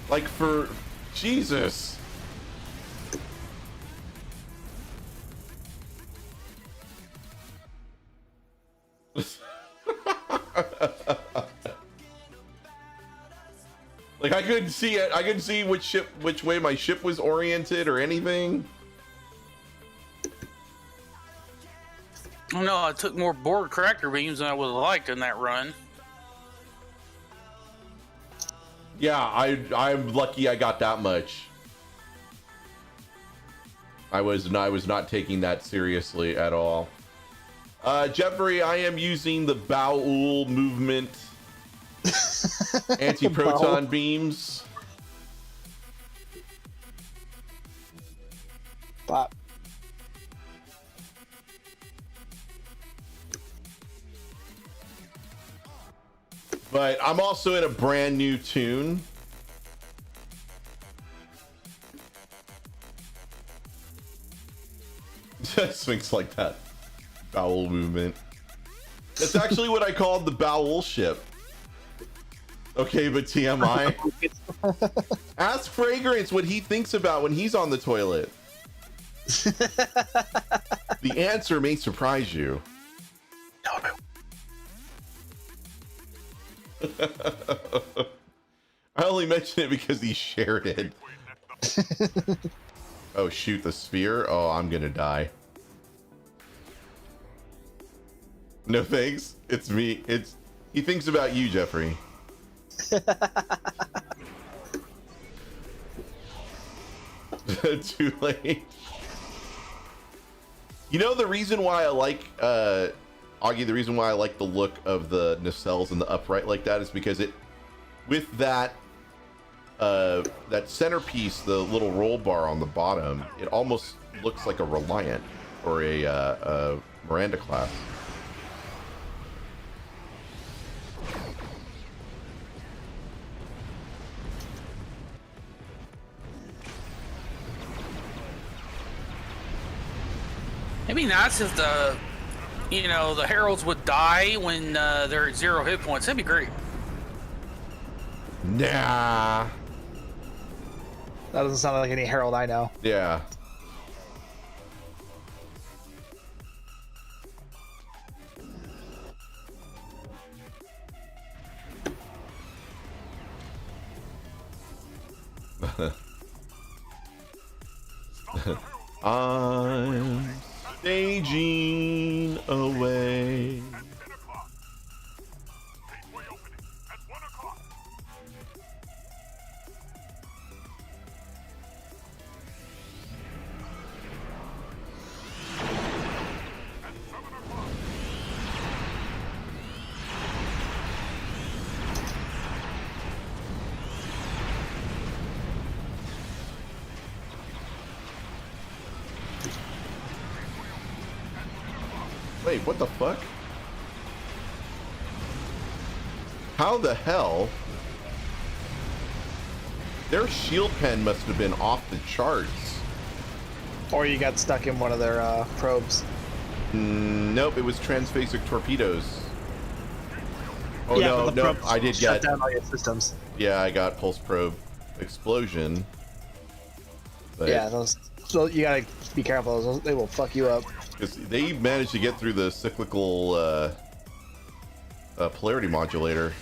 Like, for Jesus. Like, I couldn't see it. I couldn't see which way my ship was oriented or anything. No, I took more board cracker beams than I would have liked in that run. Yeah, I'm lucky I got that much. I was not taking that seriously at all. Jeffrey, I am using the bowel movement anti-proton beams. Pop. But I'm also in a brand new tune. Swings like that. Bowel movement. That's actually what I called the bowel ship. Okay, but TMI. Ask Fragrance what he thinks about when he's on the toilet. The answer may surprise you. I only mention it because he shared it. Oh, shoot, the sphere? Oh, I'm gonna die. No thanks. It's me. He thinks about you, Jeffrey. Too late. You know the reason why I like Augie, the reason why I like the look of the nacelles and the upright like that is because with that that centerpiece, the little roll bar on the bottom, it almost looks like a Reliant or a Miranda class. It'd be nice if the heralds would die when they're at 0 hit points. That'd be great. Nah. That doesn't sound like any herald I know. Yeah. I'm staging away. Wait, what the fuck? How the hell? Their shield pen must have been off the charts. Or you got stuck in one of their probes. Nope, it was transphasic torpedoes. Oh Yeah, no, but the no, probes I did shut get. down all your systems. Yeah, I got pulse probe explosion. But Yeah, those. So you gotta be careful. Those, they will fuck you up. because they managed to get through the cyclical polarity modulator.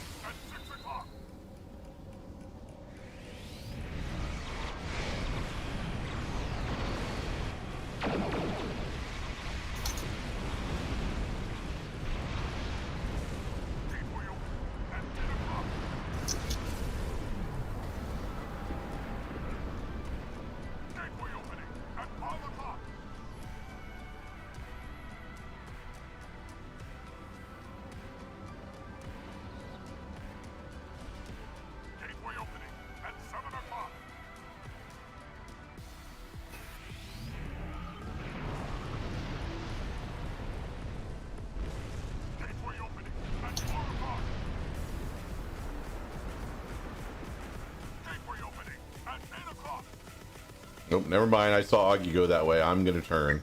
Nope, never mind. I saw Augie go that way. I'm gonna turn.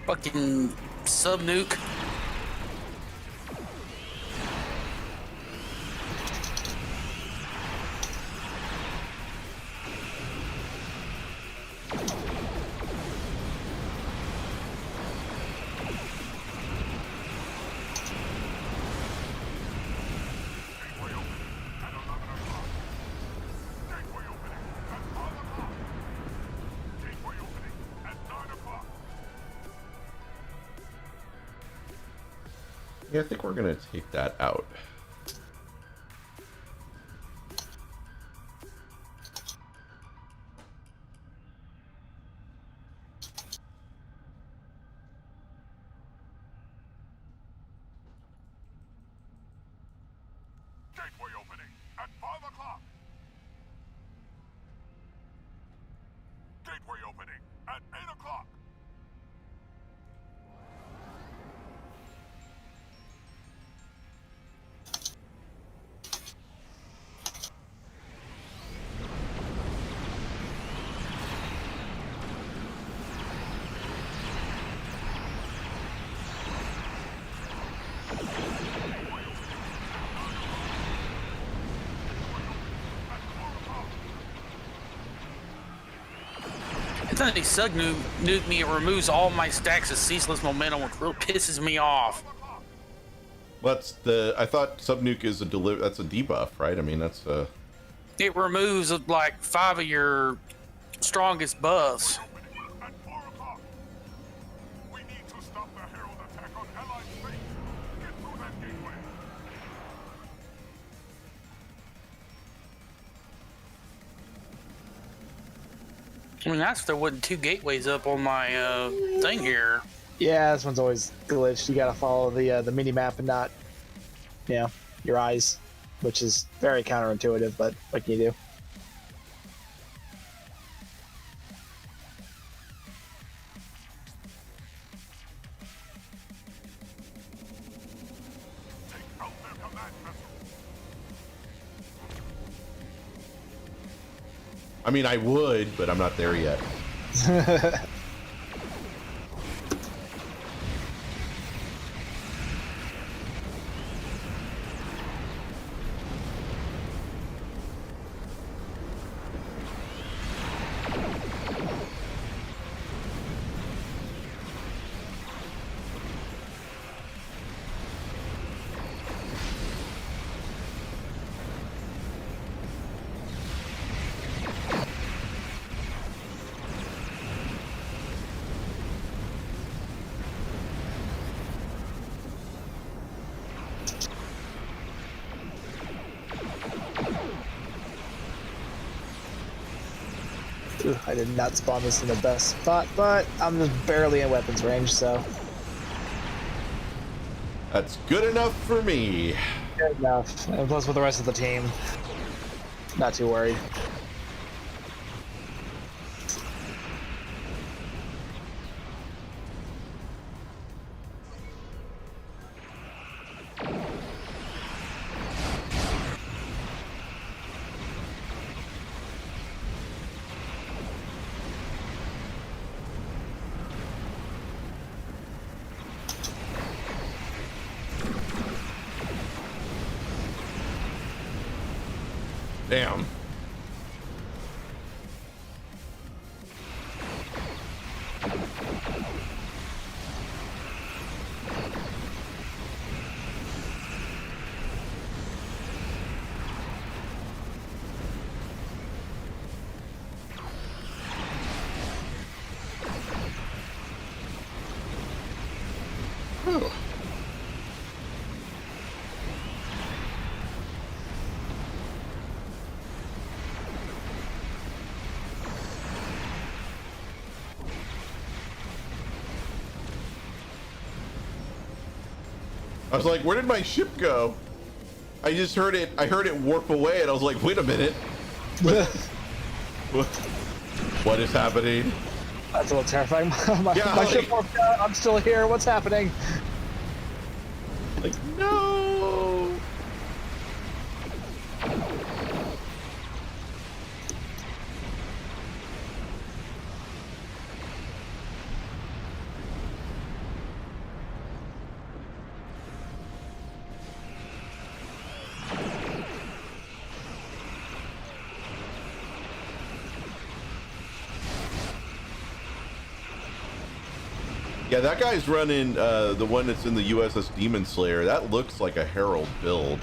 Fucking sub nuke. Yeah, I think we're gonna take that out. Gateway opening at 5 o'clock. Gateway opening at 8 o'clock. Anytime they sub nuke me, it removes all my stacks of ceaseless momentum, which really pisses me off. That's the. I thought subnuke is a that's a debuff, right? I mean, that's a. It removes like 5 of your strongest buffs. I mean, that's there wasn't 2 gateways up on my thing here. Yeah, this one's always glitched. You gotta follow the mini map and not, you know, your eyes, which is very counterintuitive. But what can you do? I mean, I would, but I'm not there yet. Ooh, I did not spawn this in the best spot, but I'm just barely in weapons range, so. That's good enough for me. Good enough. And plus with the rest of the team, not too worried. Damn. Whew. I was like, where did my ship go? I just heard it, I heard it warp away and I was like, wait a minute. What is happening? That's a little terrifying. my Yeah, ship warped out. I'm still here. What's happening? Like, no. Yeah, that guy's running the one that's in the USS Demon Slayer. That looks like a Herald build.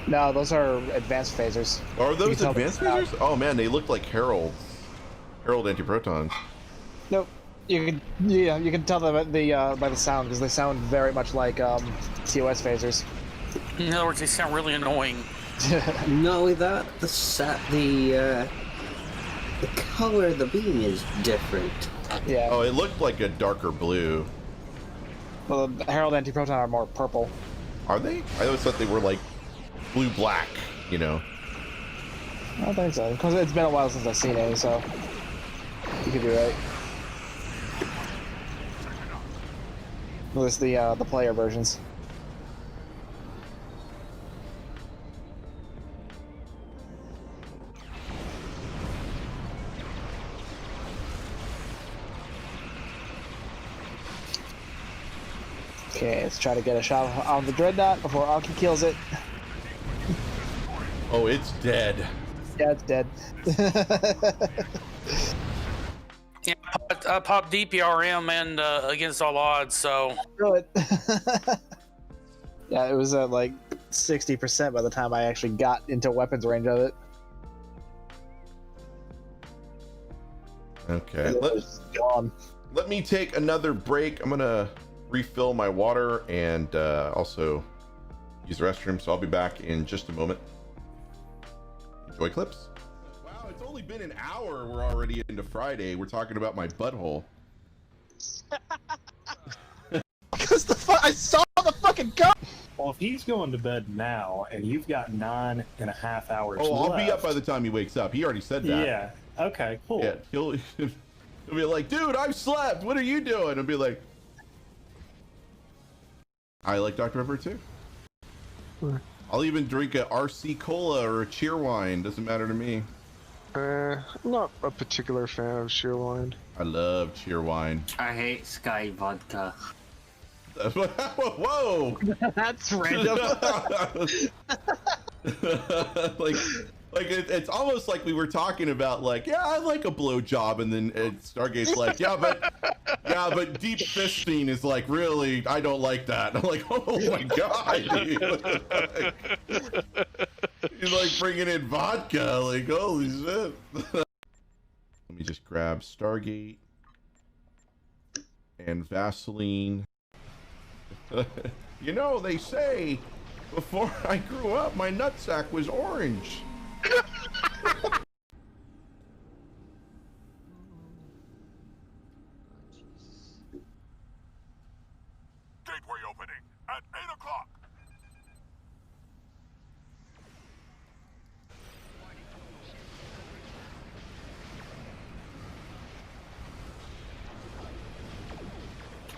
No, those are advanced phasers. Are those You can tell advanced them phasers? Oh man, they look like Herald anti-protons. Nope. You can tell them by the sound because they sound very much like TOS phasers. In other words, they sound really annoying. Not only that, the color of the beam is different. Yeah. Oh, it looked like a darker blue. Well, the Herald anti-proton are more purple. Are they? I always thought they were like blue-black, you know. I don't think so, because it's been a while since I've seen any, so you could be right. At least the player versions. Okay, let's try to get a shot on the Dreadnought before Aki kills it. Oh, it's dead. Yeah, it's dead. Yeah, I popped DPRM and against all odds, so. Really? Yeah, it was at like 60% by the time I actually got into weapons range of it. Okay, It was gone. let me take another break. I'm gonna refill my water and also use the restroom, so I'll be back in just a moment. Enjoy clips. Wow, it's only only been an hour. We're already into Friday. We're talking about my butthole. Because I saw the fucking gun. Well, if he's going to bed now and you've got 9.5 hours Oh, I'll left, be up by the time he wakes up. He already said that. Yeah. Okay, cool. Yeah, he'll be like, dude, I've slept. What are you doing? I'll be like, I like Dr. Pepper too. I'll even drink a RC Cola or a cheer wine. Doesn't matter to me. I'm not a particular fan of Shearwine. I love cheer wine. I hate Sky Vodka. Whoa! That's random. like it's almost like we were talking about, like, yeah, I like a blowjob, and then Stargate's like, yeah, but deep fisting is like, really, I don't like that. I'm like, oh my god, you're like bringing in vodka, like, holy shit. Let me just grab Stargate and Vaseline. You know, they say before I grew up, my nutsack was orange. Gateway opening at 8 o'clock.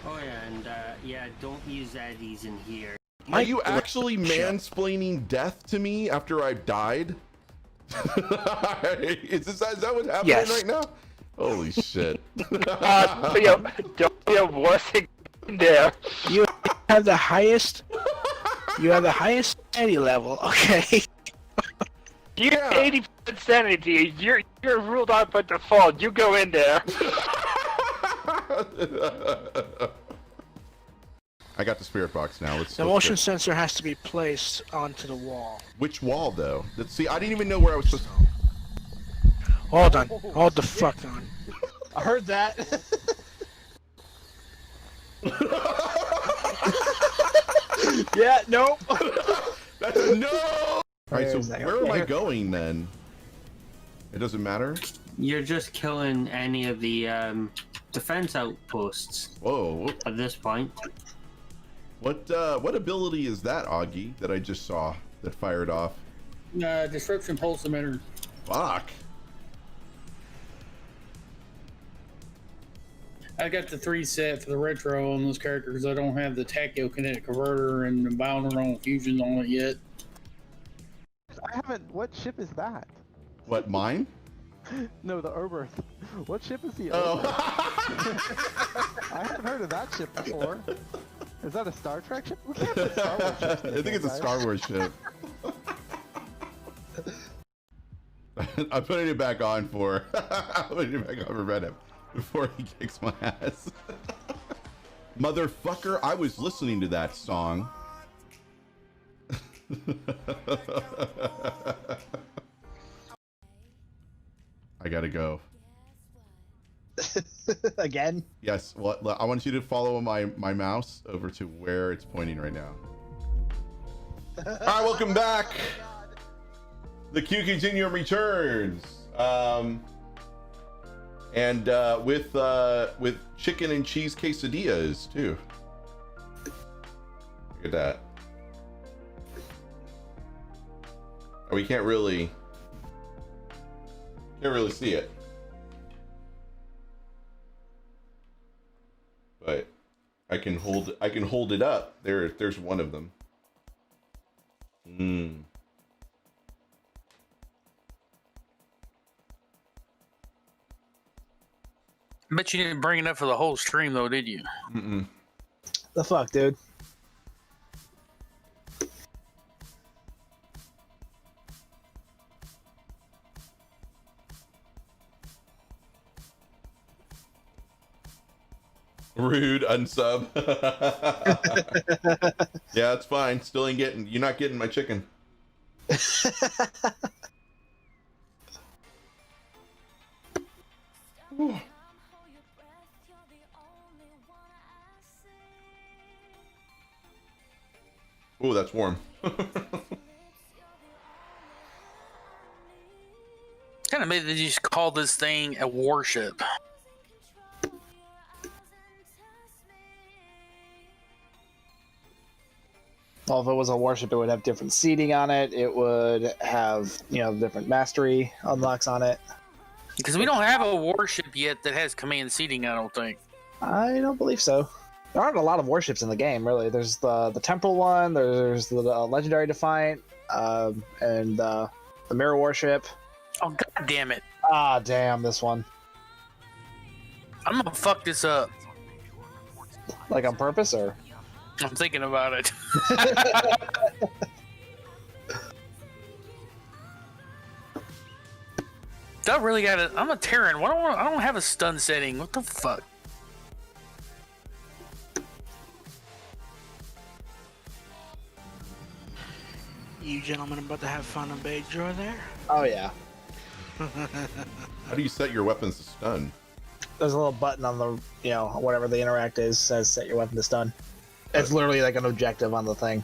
Oh yeah, and yeah, don't use Eddies in here. Are you actually mansplaining death to me after I've died? is that what's happening right now? Holy shit. Don't be a wussing there. You have the highest sanity level, okay? You're 80% sanity. You're ruled out by default. You go in there. I got the spirit box now. The motion sensor has to be placed onto the wall. Which wall, though? See, I didn't even know where I was supposed to... Hold on. Hold the fuck on. I heard that. Yeah, no. That's a no! Alright, so where am I going, then? It doesn't matter? You're just killing any of the defense outposts. Whoa. At this point. What ability is that, Augie, that I just saw that fired off? Disruption pulse emitter. Fuck. I got the 3 set for the retro on those characters. I don't have the tachyokinetic converter and the bounding on fusions on it yet. I haven't. What ship is that? What, mine? No, the Oberth. What ship is the Oh. Oberth? I haven't heard of that ship before. Is that a Star Trek ship? We can't put Star Wars ships in I think here, it's a guys. Star Wars ship. I'm putting it back on for... I'm putting it back on for Red before he kicks my ass. Motherfucker, I was listening to that song. I gotta go. Again? Yes, well, I want you to follow my mouse over to where it's pointing right now. All right, welcome back. The Q Continuum returns. And with chicken and cheese quesadillas too. Look at that. Oh, we can't really see it. But I can hold it up. There's one of them. I bet you didn't bring it up for the whole stream, though, did you? Mm-mm. The fuck, dude? Rude unsub. Yeah, it's fine. Still ain't getting. You're not getting my chicken. Oh, that's warm. What kind of made they just call this thing a warship. Well, if it was a warship, it would have different seating on it. It would have, different mastery unlocks on it. Because we don't have a warship yet that has command seating, I don't think. I don't believe so. There aren't a lot of warships in the game, really. There's the temporal one, there's the legendary Defiant, and the mirror warship. Oh, god damn it. Ah, damn, this one. I'm gonna fuck this up. Like on purpose, or? I'm thinking about it. I really gotta. I'm a Terran. I don't have a stun setting. What the fuck? You gentlemen about to have fun on Bay Draw there? Oh, yeah. How do you set your weapons to stun? There's a little button on the, whatever the interact is, says set your weapon to stun. It's literally like an objective on the thing.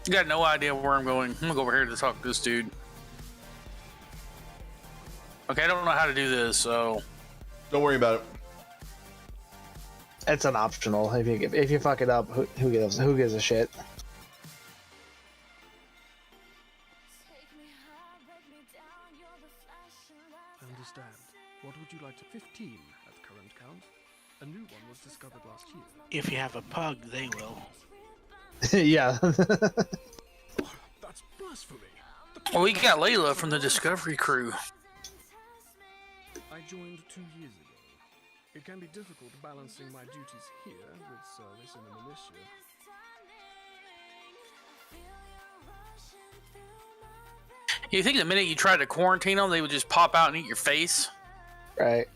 You got no idea where I'm going. I'm gonna go over here to talk to this dude. Okay, I don't know how to do this, so don't worry about it. It's an optional. If you fuck it up, who gives a shit? I understand. What would you like to 15 at current count? A new one was discovered last year. If you have a pug, they will. Yeah. That's blasphemy. Well, we got Layla from the Discovery crew. I joined 2 years ago. It can be difficult balancing my duties here with service in the militia. You think the minute you try to quarantine them, they would just pop out and eat your face? Right.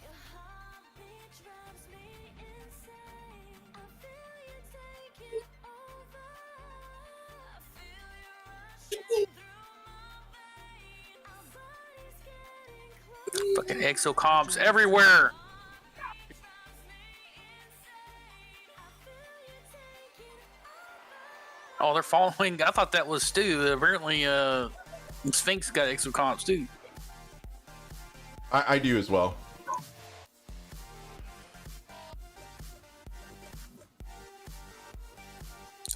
Fucking exocomps everywhere. Oh, they're following. I thought that was Stu. Apparently, Sphinx got exocomps too. I do as well.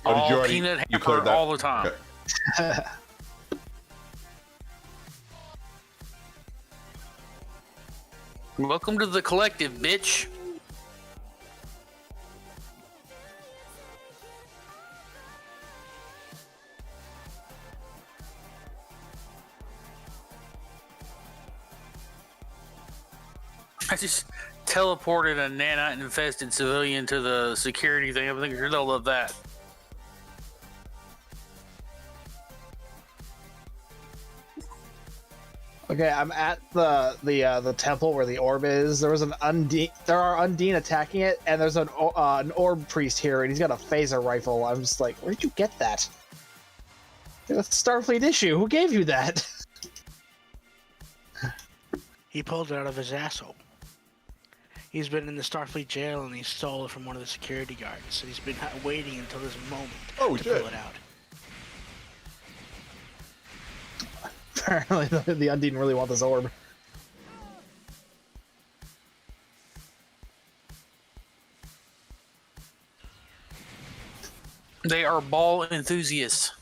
Oh, did you already? Peanut You cleared that all the time. Okay. Welcome to the collective, bitch. I just teleported a nanite-infested civilian to the security thing. I think they'll love that. Okay, I'm at the temple where the orb is. There are Undine attacking it, and there's an orb priest here, and he's got a phaser rifle. I'm just like, where'd you get that? That's a Starfleet issue. Who gave you that? He pulled it out of his asshole. He's been in the Starfleet jail and he stole it from one of the security guards. So he's been waiting until this moment to pull it out. Apparently, the Undine really want this orb. They are ball enthusiasts.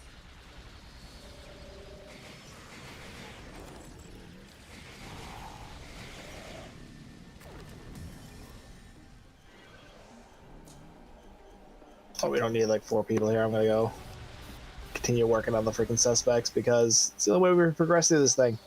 Oh, we don't need like 4 people here. I'm gonna go continue working on the freaking suspects because it's the only way we progress through this thing.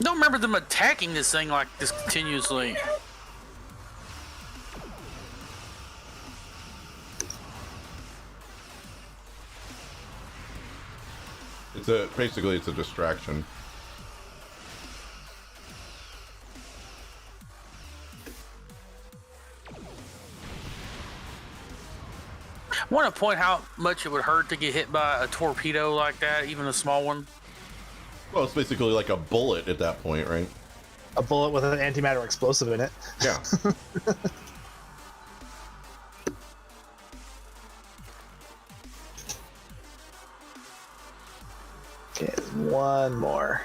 don't remember them attacking this thing like this continuously. Basically it's a distraction. I want to point how much it would hurt to get hit by a torpedo like that, even a small one. Well, it's basically like a bullet at that point, right? A bullet with an antimatter explosive in it. Yeah. Okay, one more.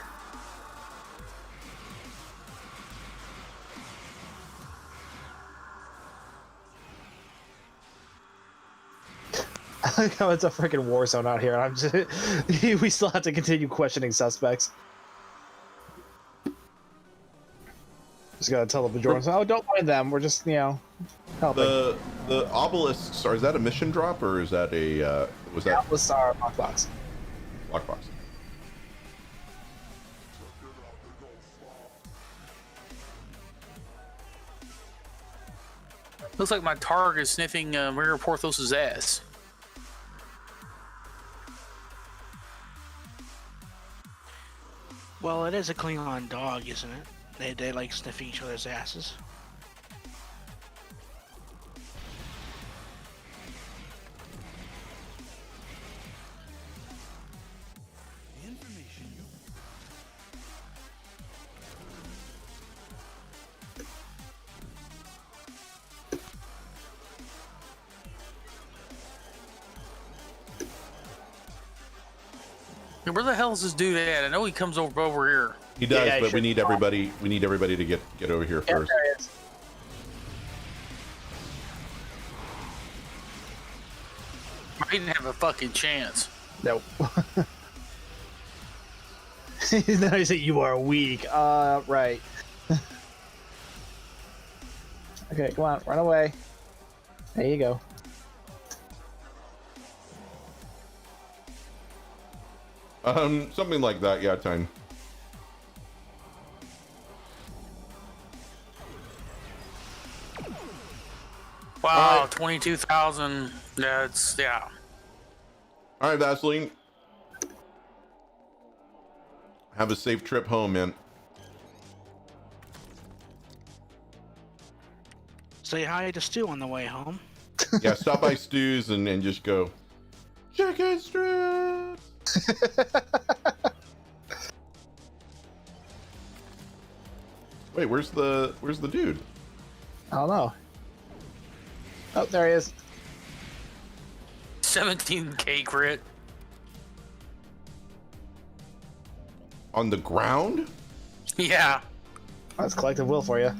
I like how it's a freaking war zone out here. I'm just, we still have to continue questioning suspects. Just gotta tell the Bajorans, oh, don't mind them. We're just, helping. The obelisks, is that a mission drop or is that a was that obelisks are lockbox? Lockbox. Looks like my target is sniffing Maria Porthos's ass. Well, it is a Klingon dog, isn't it? They like sniffing each other's asses. Where the hell is this dude at? I know he comes over here. He does, Yeah, but we need everybody. We need everybody to get over here first. There he is. I didn't have a fucking chance. Nope. Now he said you are weak. Right. Okay, come on, run away. There you go. Something like that. Yeah, time. Wow, 22,000. That's yeah. All right, Vaseline. Have a safe trip home, man. Say hi to Stu on the way home. Yeah, stop by Stu's and just go. Chicken strips. Wait, where's the dude? I don't know. Oh, there he is. 17K crit. On the ground? Yeah. That's collective will for you.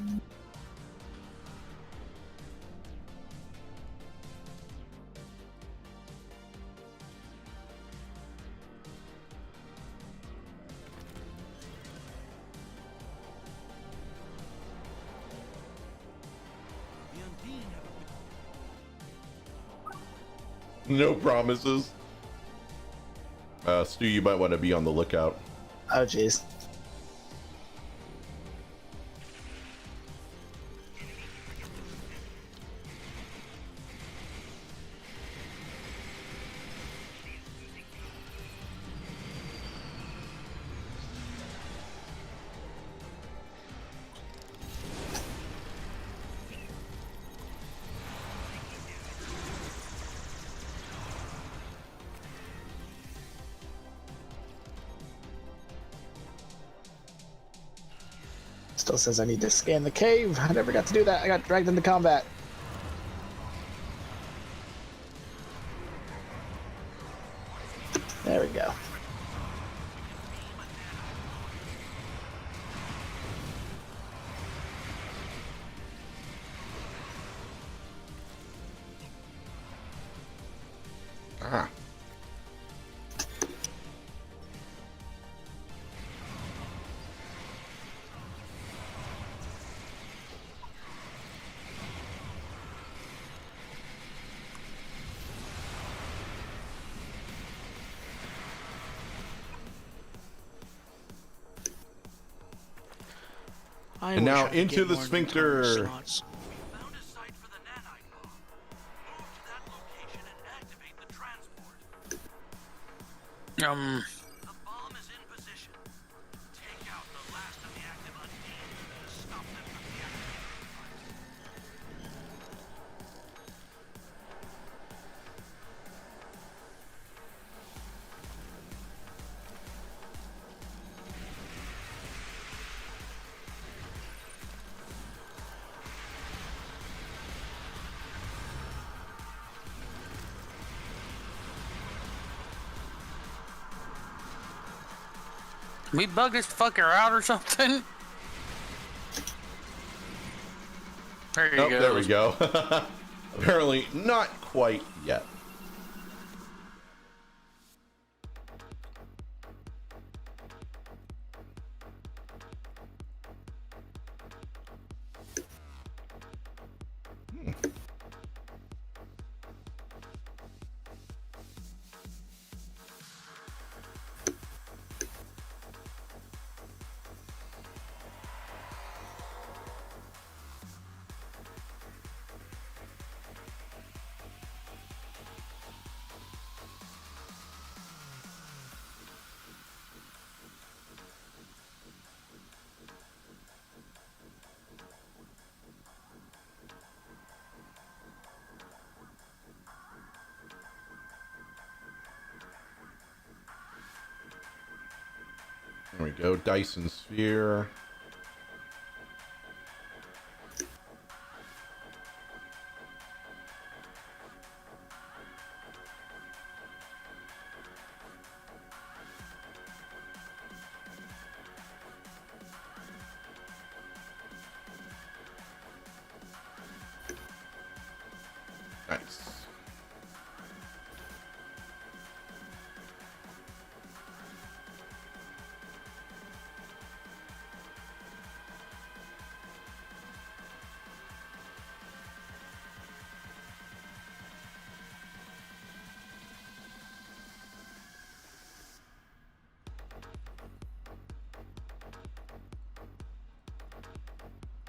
No promises. Stu, you might want to be on the lookout. Oh, jeez. Still says I need to scan the cave. I never got to do that. I got dragged into combat. There we go. Ah. And now into the sphincter. We bug this fucker out or something? There you go. There we go. Apparently not quite yet. There we go, Dyson Sphere. Nice.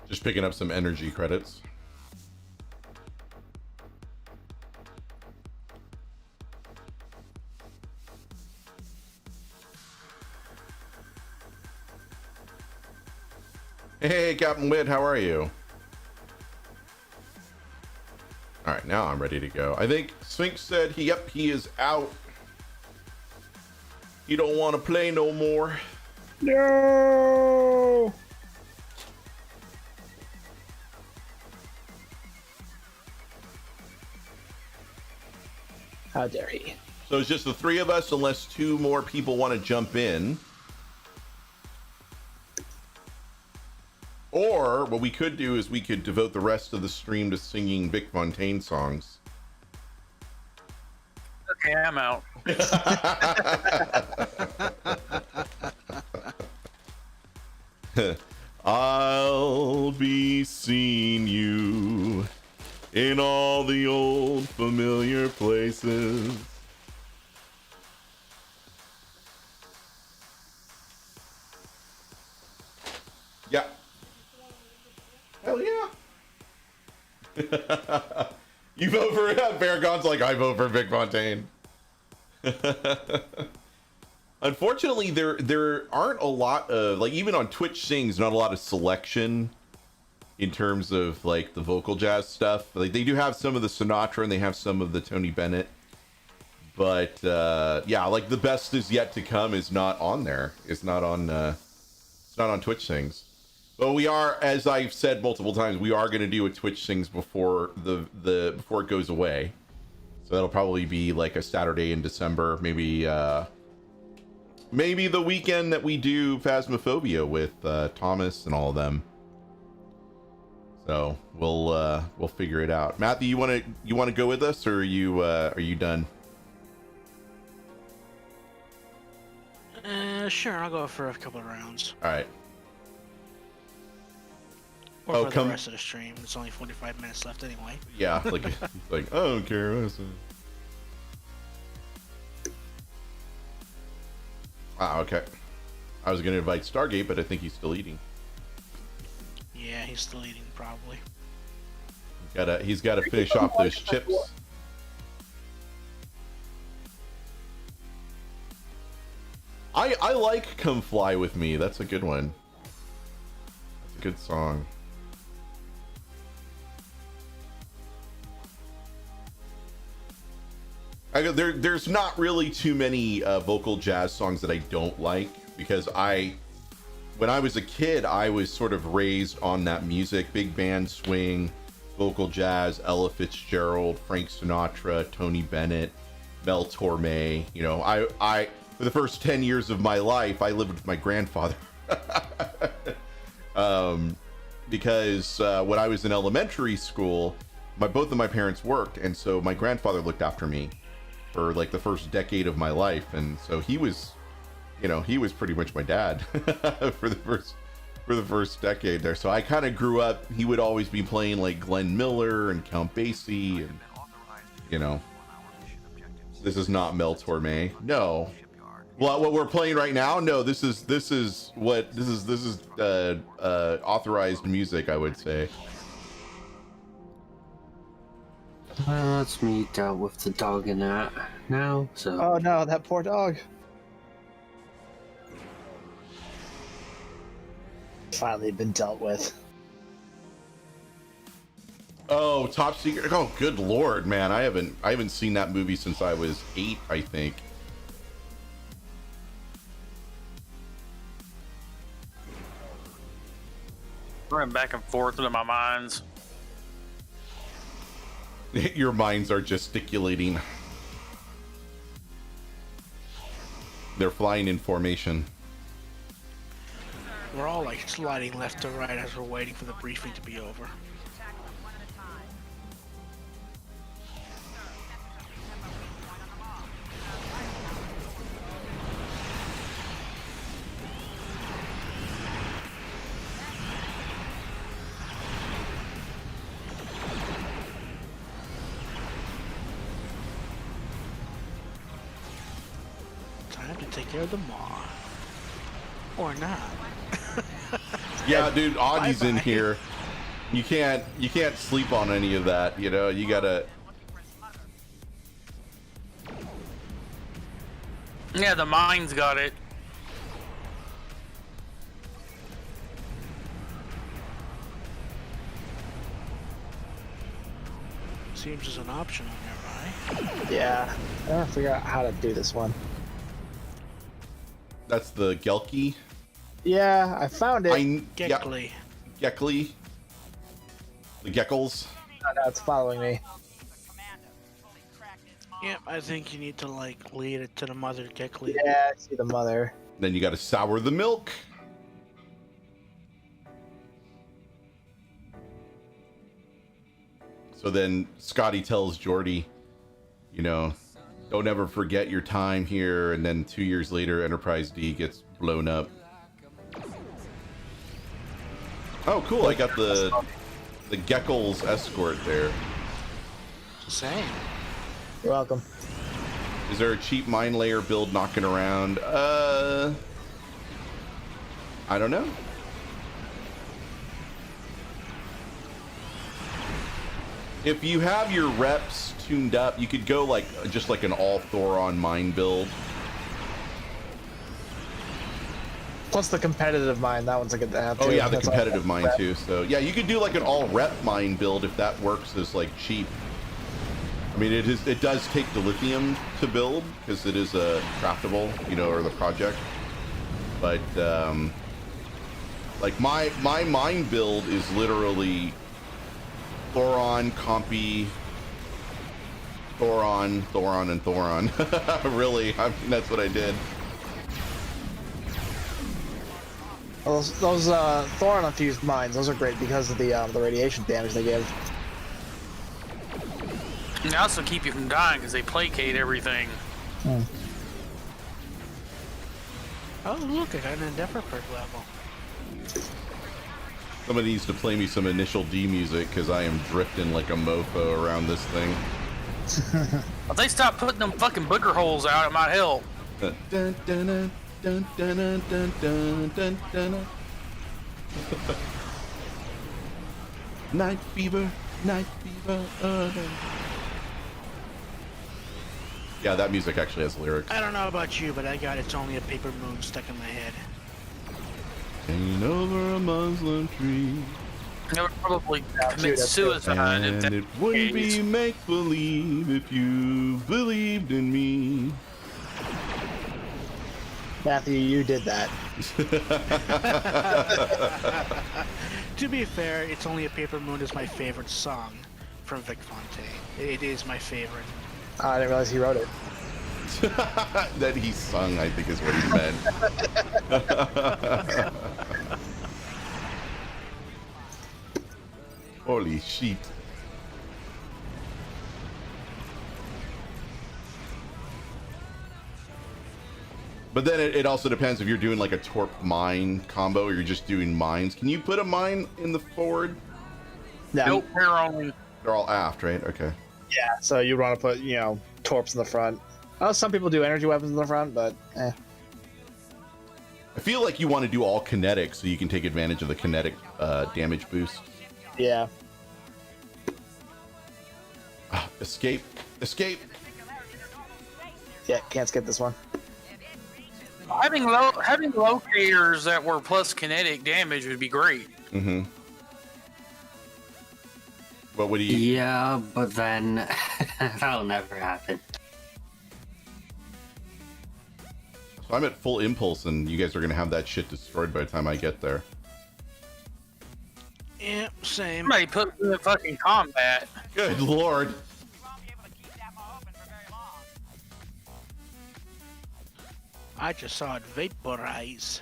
Just picking up some energy credits. Hey, Captain Witt, how are you? All right, now I'm ready to go. I think Sphinx said he is out. He don't want to play no more. No. How dare he? So it's just the three of us, unless two more people want to jump in. Or what we could do is we could devote the rest of the stream to singing Vic Fontaine songs. Okay, I'm out. I'll be seeing you in all the old familiar places. Yeah. Hell yeah. You vote for Beargon's like, I vote for Vic Fontaine. Unfortunately, there aren't a lot of, like, even on Twitch Sings, not a lot of selection in terms of like the vocal jazz stuff. Like they do have some of the Sinatra and they have some of the Tony Bennett, but yeah, like the best is yet to come is not on there. It's not on Twitch Sings. But we are, as I've said multiple times, we are going to do a Twitch Sings before before it goes away. So that'll probably be like a Saturday in December, maybe the weekend that we do Phasmophobia with Thomas and all of them. So we'll figure it out. Matthew, you want to go with us, or are you done? Sure, I'll go for a couple of rounds. All right. Or for the rest of the stream. It's only 45 minutes left anyway. Yeah, like I don't care. Ah, okay. I was gonna invite Stargate, but I think he's still eating. he's still eating, probably. He's gotta finish off those chips. I like Come Fly With Me. That's a good one. That's a good song. There's not really too many vocal jazz songs that I don't like, because when I was a kid, I was sort of raised on that music: big band swing, vocal jazz, Ella Fitzgerald, Frank Sinatra, Tony Bennett, Mel Torme. You know, I for the first 10 years of my life, I lived with my grandfather. Because when I was in elementary school, both of my parents worked, and so my grandfather looked after me for like the first decade of my life, and so he was pretty much my dad for the first decade there. So I kind of grew up. He would always be playing like Glenn Miller and Count Basie, and you know, this is not Mel Torme. No. Well, what we're playing right now? No, this is authorized music, I would say. Well, that's me dealt with the dog in that now, so... Oh no, that poor dog. Finally been dealt with. Oh, Top Secret. Oh, good lord, man. I haven't seen that movie since I was 8, I think. Running back and forth into my minds. Your minds are gesticulating. They're flying in formation. We're all like sliding left to right as we're waiting for the briefing to be over. Time to take care of the maw. Or not. Yeah, dude, Augie's in here. You can't sleep on any of that, you know. You gotta. Yeah, the mine's got it. Seems as an option on there, right? Yeah, I gotta figure out how to do this one. That's the Gelky. Yeah, I found it. Gekly. Yeah, Gekly. The Geckles. Oh, no, it's following me. Yep, I think you need to like lead it to the mother Gekly. Yeah, I see the mother. Then you gotta sour the milk. So then Scotty tells Geordi, you know, don't ever forget your time here. And then 2 years later, Enterprise D gets blown up. Oh, cool. I got the Geckles escort there. Same. You're welcome. Is there a cheap mine layer build knocking around? I don't know. If you have your reps tuned up, you could go like just like an all Thoron mine build. Plus the competitive mine, that one's a good to have too. Oh yeah, the That's competitive all mine too. So yeah, you could do like an all rep mine build if that works as like cheap. I mean, it does take the lithium to build because it is a craftable, you know, or the project. But like my mine build is literally Thoron, Compy, Thoron, and Thoron. Really, I mean, that's what I did. Well, those Thoron infused mines, those are great because of the radiation damage they give. And they also keep you from dying because they placate everything. Hmm. Oh look, I got an Endeavor perk level. Somebody needs to play me some Initial D music because I am drifting like a mofo around this thing. If they stop putting them fucking booger holes out, it might help. Dun, dun, dun, dun, dun, dun, dun, dun, dun, dun. Night fever, night fever. Yeah, that music actually has lyrics. I don't know about you, but I got It's Only a Paper Moon stuck in my head. Hanging over a Muslim tree. I would probably commit suicide. And it wouldn't be make-believe if you believed in me. Matthew, you did that. To be fair, It's Only a Paper Moon is my favorite song from Vic Fontaine. It is my favorite. I didn't realize he wrote it. That he sung, I think is what he meant. Holy shit. But then it also depends if you're doing like a torp mine combo or you're just doing mines. Can you put a mine in the forward? No. Nope, they're all aft, right? Okay. Yeah, so you want to put, torps in the front. Oh, some people do energy weapons in the front, but eh. I feel like you want to do all kinetic so you can take advantage of the kinetic damage boost. Yeah. Escape. Escape. Yeah, can't skip this one. Having locators that were plus kinetic damage would be great. Mm-hmm. What would he? Yeah, but then that'll never happen. So I'm at full impulse, and you guys are gonna have that shit destroyed by the time I get there. Yeah, same. Somebody put me in fucking combat. Good lord. I just saw it vaporize.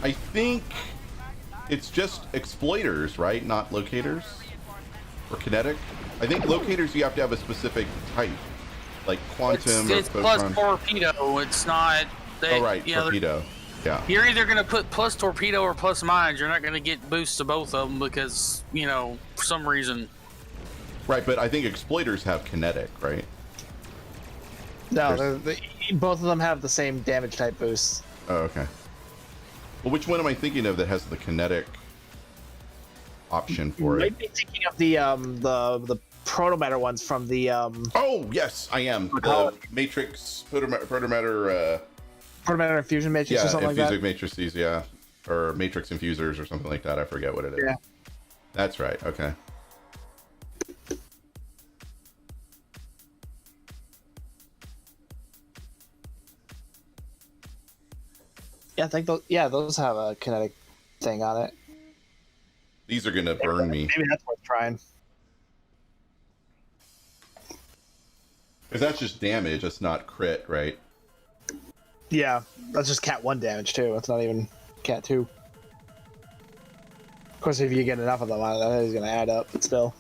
I think it's just exploiters, right? Not locators? Or kinetic? I think locators you have to have a specific type. Like quantum It's or plus photon. torpedo. It's not. Oh, right. Torpedo. Yeah. You're either going to put plus torpedo or plus mines. You're not going to get boosts to both of them because, for some reason. Right, but I think exploiters have kinetic, right? No, both of them have the same damage type boosts. Oh, okay. Well, which one am I thinking of that has the kinetic option for You it? might be thinking of the protomatter ones from the Oh yes, I am. The matrix protomatter infusion matrix yeah, or something like that. infusing matrices, yeah, or matrix infusers or something like that. I forget what it is. Yeah, that's right. Okay. Yeah, I think those have a kinetic thing on it. These are gonna burn me. Maybe that's worth trying. Because that's just damage. That's not crit, right? Yeah, that's just Cat 1 damage too. That's not even Cat 2. Of course, if you get enough of them, that is going to add up. But still,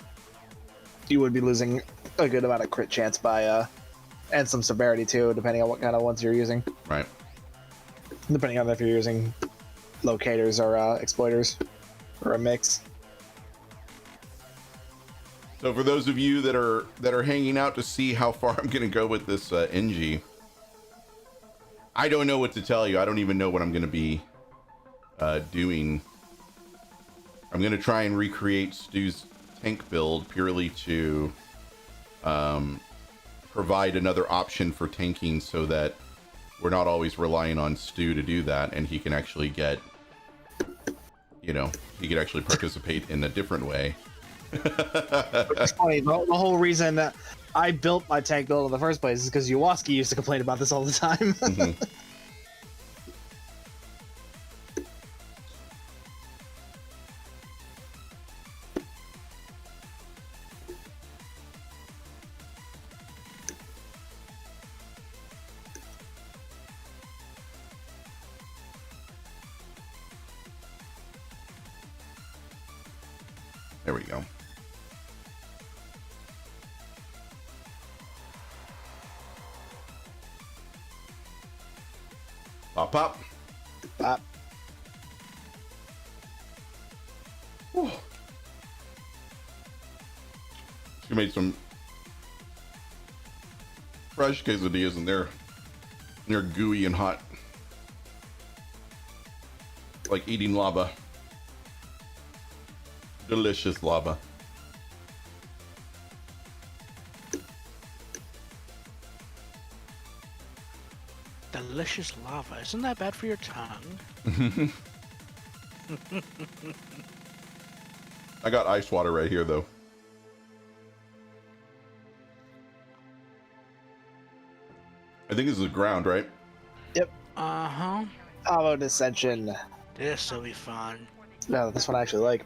you would be losing a good amount of crit chance by, and some severity too, depending on what kind of ones you're using. Right. Depending on if you're using locators or exploiters, or a mix. So for those of you that are hanging out to see how far I'm going to go with this NG, I don't know what to tell you. I don't even know what I'm going to be doing. I'm going to try and recreate Stu's tank build purely to provide another option for tanking so that we're not always relying on Stu to do that, and he can actually get, he could actually participate in a different way. It's funny. The whole reason that I built my tank build in the first place is because Yawaski used to complain about this all the time. Mm-hmm. There we go. Pop, pop. Pop. Whew. She made some fresh quesadillas and they're gooey and hot. Like eating lava. Delicious lava. Delicious lava. Isn't that bad for your tongue? I got ice water right here though. I think this is the ground, right? Yep. Uh-huh. How about Ascension? This will be fun. No, this one I actually like.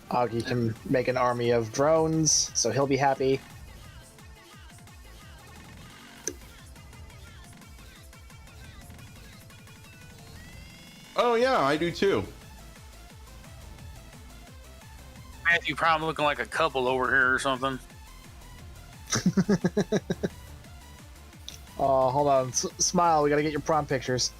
Augie can make an army of drones, so he'll be happy. Oh yeah, I do too. Matthew probably looking like a couple over here or something. Oh, hold on. Smile, we gotta get your prom pictures.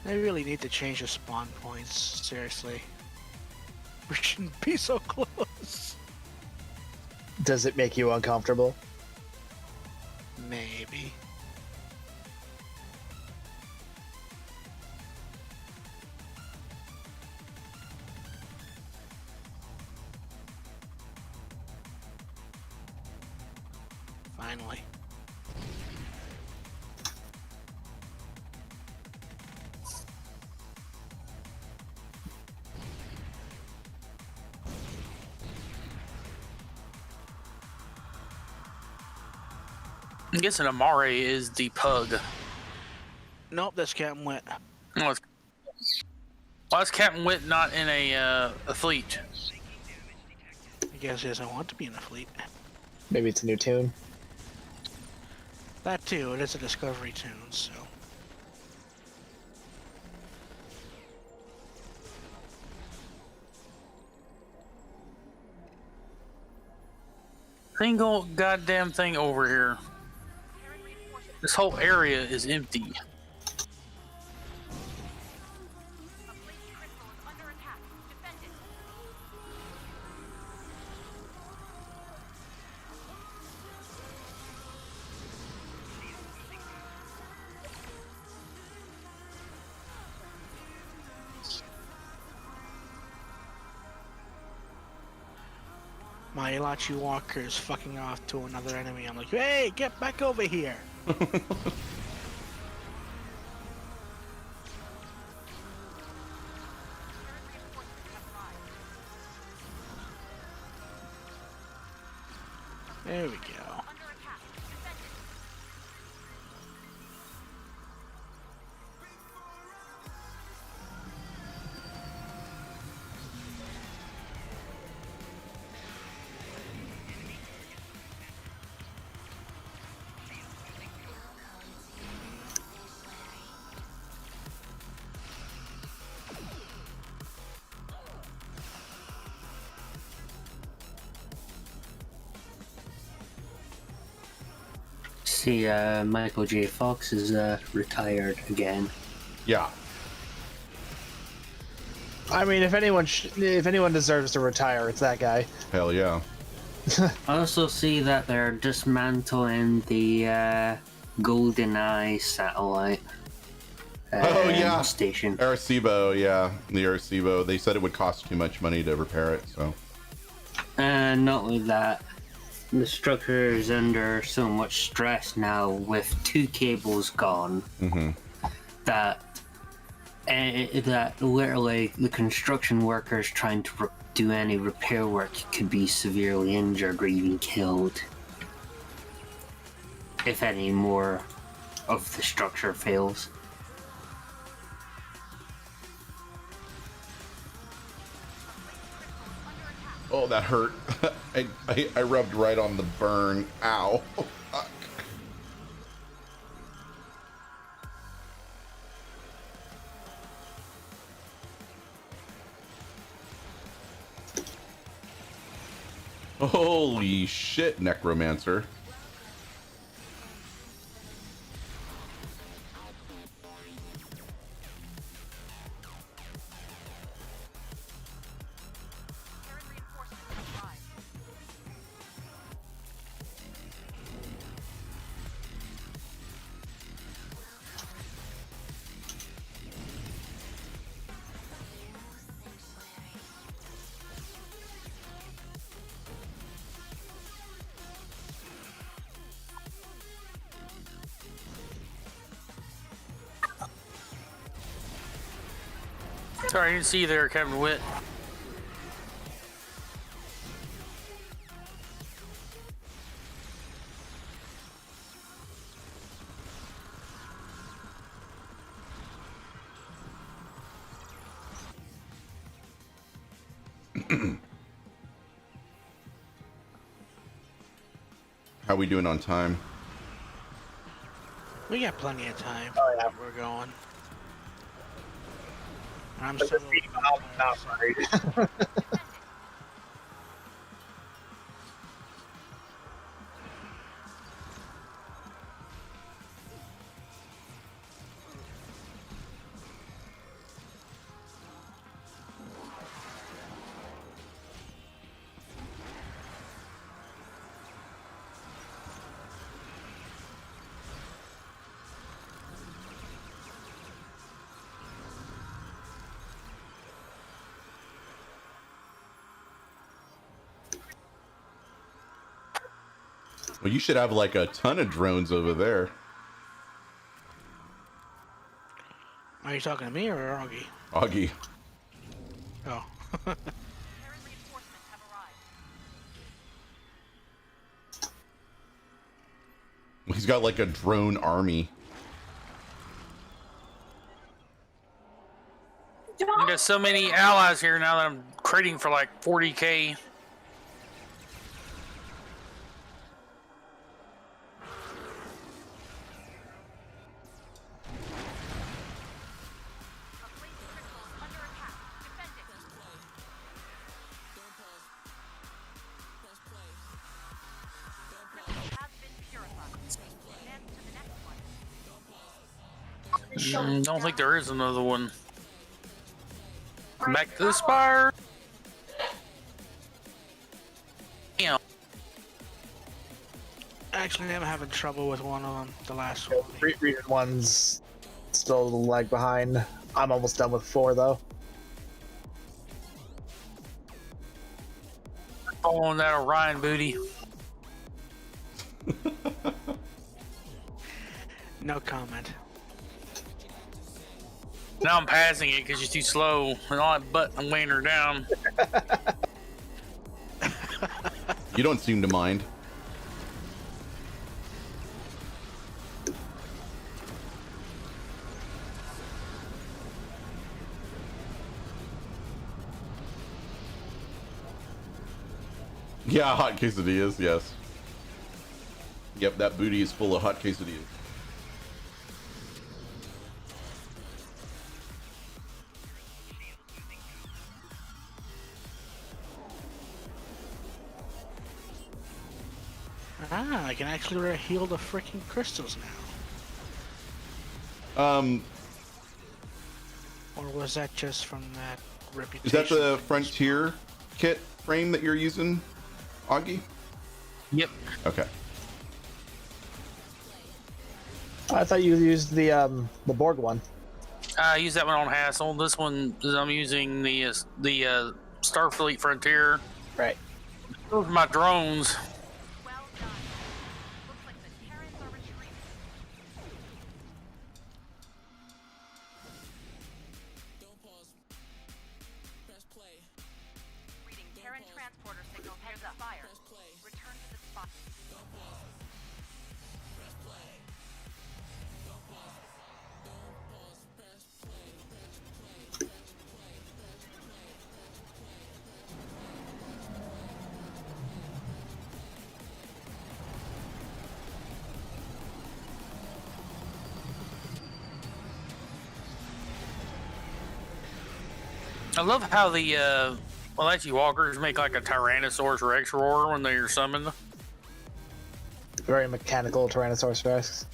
They really need to change the spawn points, seriously. We shouldn't be so close. Does it make you uncomfortable? Maybe. Finally. I'm guessing Amare is the pug. Nope, that's Captain Wit. No, why is Captain Wit not in a fleet? I guess he doesn't want to be in a fleet. Maybe it's a new tune. That too, it is a Discovery tune, so. Single goddamn thing over here. This whole area is empty. My Elachi Walker is fucking off to another enemy. I'm like, hey, get back over here. There we go. See, Michael J. Fox is retired again. Yeah. I mean, if anyone deserves to retire, it's that guy. Hell yeah. I also see that they're dismantling the GoldenEye satellite Oh yeah, station. Arecibo, yeah, the Arecibo. They said it would cost too much money to repair it, so. And not only that, the structure is under so much stress now with 2 cables gone that literally the construction workers trying to do any repair work could be severely injured or even killed if any more of the structure fails. Oh, that hurt. I rubbed right on the burn. Ow. Fuck. Holy shit, Necromancer. Sorry, I didn't see you there, Kevin Witt. How we doing on time? We got plenty of time. Oh, yeah. We're going. I'm still. Well, you should have like a ton of drones over there. Are you talking to me or Augie? Augie. Oh. He's got like a drone army. I got so many allies here now that I'm trading for like 40k. Don't think there is another one. Back to the spire. Damn. Actually, I'm having trouble with one of them. The last one. Region 1's still lag behind. I'm almost done with 4 though. Following that Orion booty. No comment. Now I'm passing it because she's too slow, and all that butt I'm weighing her down. You don't seem to mind. Yeah, hot quesadillas, yes. Yep, that booty is full of hot quesadillas. Ah, I can actually heal the freaking crystals now. Or was that just from that reputation? Is that the Frontier kit frame that you're using, Augie? Yep. Okay. I thought you used the Borg one. I use that one on Hassel. This one I'm using the Starfleet Frontier. Right. Those are my drones. I love how the Well, actually, walkers make like a Tyrannosaurus Rex roar when they're summoned. Very mechanical Tyrannosaurus Rex.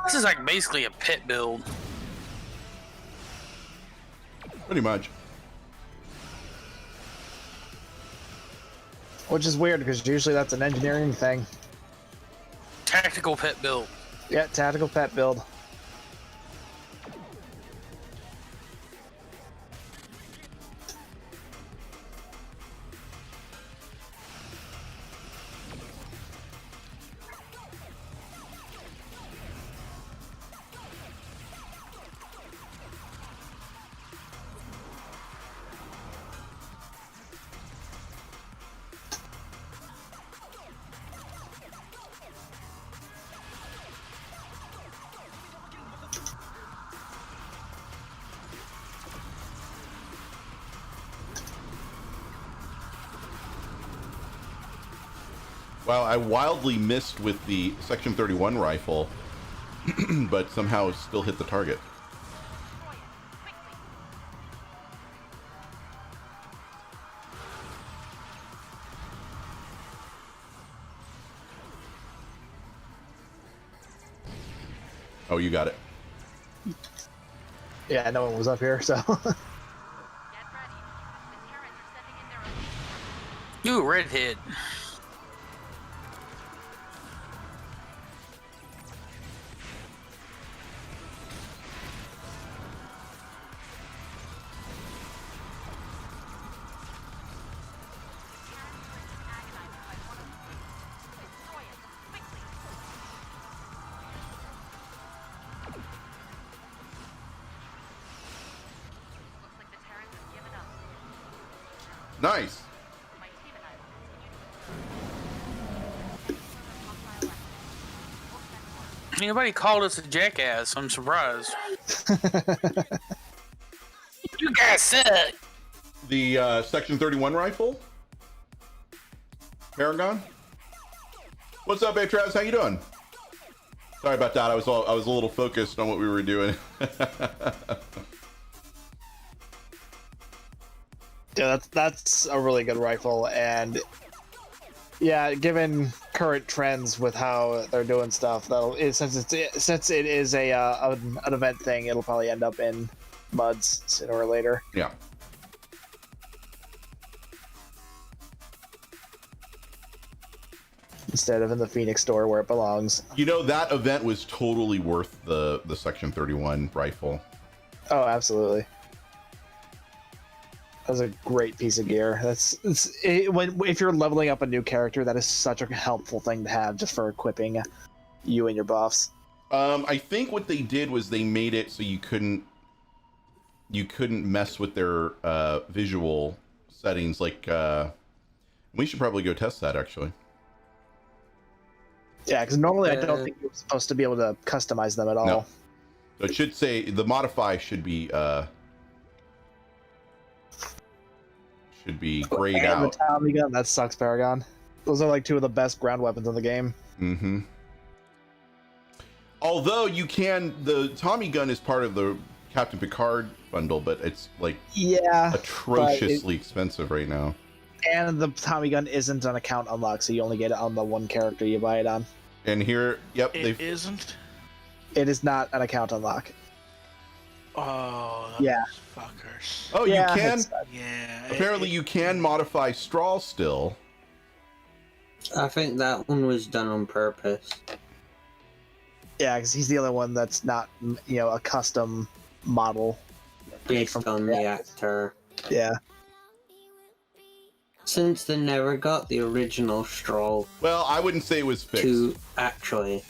This is like basically a pit build. Pretty much. Which is weird because usually that's an engineering thing. Tactical pit build. Yeah, tactical pet build. Wow, I wildly missed with the Section 31 rifle, but somehow still hit the target. Oh, you got it. Yeah, no one was up here, so. You redhead. Nice. Anybody called us a jackass? I'm surprised. You guys suck. The Section 31 rifle? Paragon? What's up, hey Travis? How you doing? Sorry about that. I was a little focused on what we were doing. Yeah, that's a really good rifle, and yeah, given current trends with how they're doing stuff, since it is an event thing, it'll probably end up in MUDs sooner or later. Yeah. Instead of in the Phoenix store where it belongs. You know, that event was totally worth the Section 31 rifle. Oh, absolutely. That was a great piece of gear. If you're leveling up a new character, that is such a helpful thing to have just for equipping you and your buffs. I think what they did was they made it so you couldn't mess with their visual settings. Like, we should probably go test that actually. Yeah, because normally I don't think you're supposed to be able to customize them at all. No. So it should say the modify should be grayed and out. The Tommy gun, that sucks, Paragon. Those are like two of the best ground weapons in the game. Mm-hmm. Although the Tommy gun is part of the Captain Picard bundle, but it's like atrociously expensive right now. And the Tommy gun isn't an account unlock, so you only get it on the one character you buy it on. And here, yep, it isn't. It is not an account unlock. Oh, yeah, fuckers. Oh, yeah, you can. Yeah. Apparently, you can modify straw still. I think that one was done on purpose. Yeah, because he's the only one that's not, a custom model based on the actor. Yeah. Since they never got the original straw. Well, I wouldn't say it was fixed. To actually.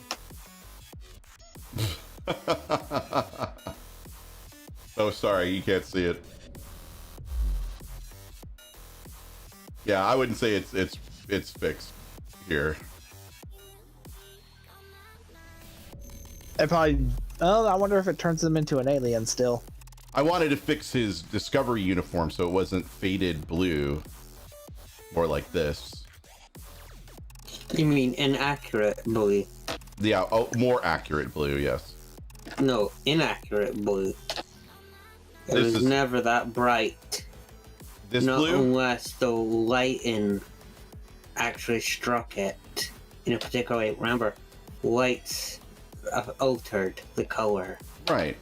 Oh, sorry, you can't see it. Yeah, I wouldn't say it's fixed here. It probably. Oh, I wonder if it turns them into an alien still. I wanted to fix his Discovery uniform so it wasn't faded blue, more like this. You mean inaccurate blue? Yeah, more accurate blue, yes. No, inaccurate blue. It This was is- never that bright. This Not blue? unless the lighting actually struck it in a particular way. Remember, lights altered the color. Right.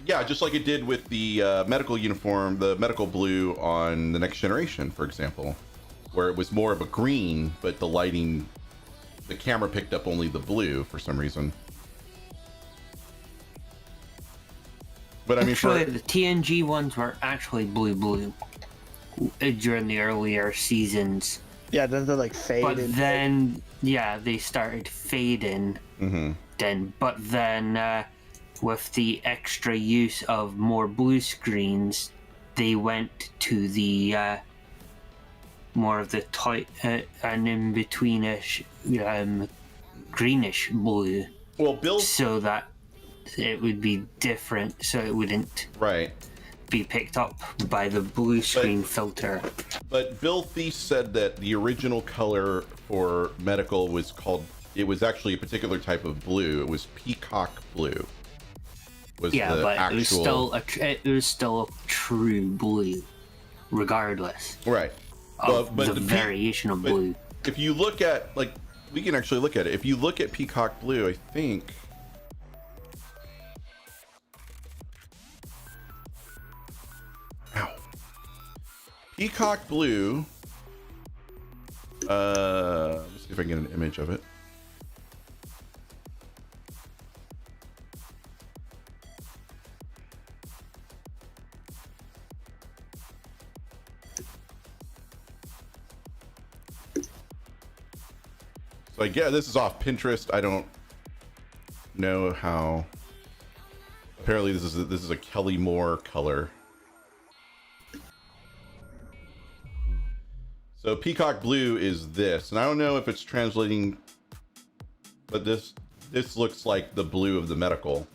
Yeah, just like it did with the medical uniform, the medical blue on the Next Generation, for example, where it was more of a green, but the lighting, the camera picked up only the blue for some reason. But I mean, Actually, the TNG ones were actually blue during the earlier seasons. Yeah, then they're like faded. But then, yeah, they started fading. But then, with the extra use of more blue screens, they went to the more of the tight and in betweenish greenish blue. Well, Bill, so that it would be different, so it wouldn't be picked up by the blue screen filter. But Bill Thies said that the original color for medical was called, it was actually a particular type of blue. It was peacock blue. Yeah, but it was still a true blue, regardless. Right. Of the variation of blue. If you look at, like, we can actually look at it. If you look at peacock blue, I think. Ow. Peacock blue. Let's see if I can get an image of it. So I guess this is off Pinterest. I don't know how. Apparently, this is a Kelly Moore color. So peacock blue is this, and I don't know if it's translating, but this looks like the blue of the medical.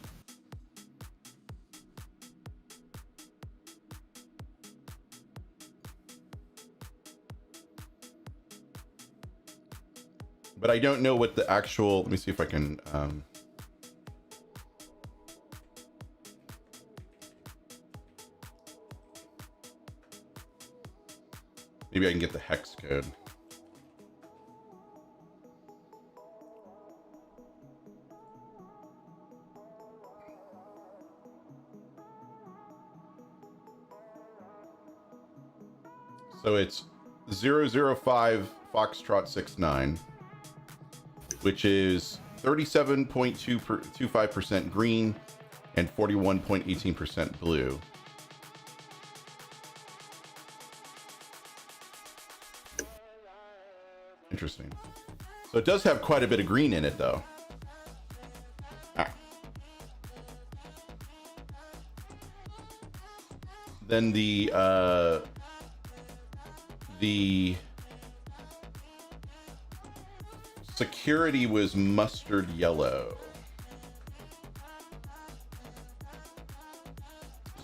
But I don't know what the actual, let me see if I can, maybe I can get the hex code. So it's 005 Foxtrot 69. Which is 37.25% green and 41.18% blue. Interesting. So it does have quite a bit of green in it, though. Then the security was mustard yellow.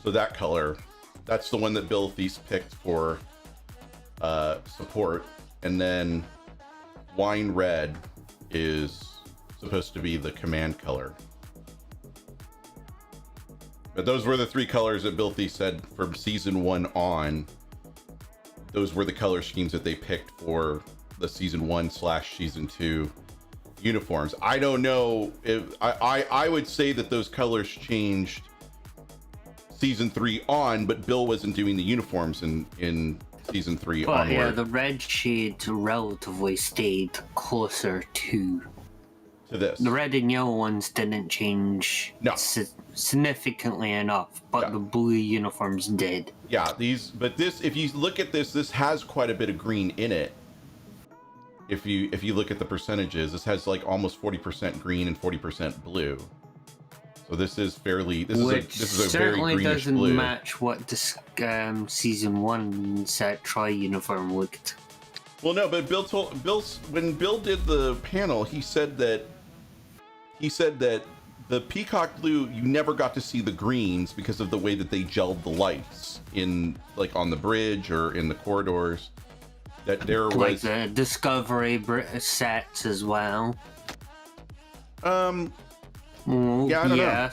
So that color, that's the one that Bill Thies picked for support. And then wine red is supposed to be the command color. But those were the three colors that Bill Thies said from season 1 on. Those were the color schemes that they picked for the season 1/season 2 uniforms. I don't know if I would say that those colors changed season 3 on, but Bill wasn't doing the uniforms in season 3 But onward. yeah, the red shades relatively stayed closer to to this. The red and yellow ones didn't change significantly enough, but the blue uniforms did. Yeah, but this, if you look at this has quite a bit of green in it. If you look at the percentages, this has like almost 40% green and 40% blue. So this is fairly, this is a very greenish blue. Certainly doesn't match what the season 1's tri-uniform looked. Well, no, but when Bill did the panel, he said that the peacock blue, you never got to see the greens because of the way that they gelled the lights in, like, on the bridge or in the corridors. That there was like the Discovery sets as well. Yeah, I don't know.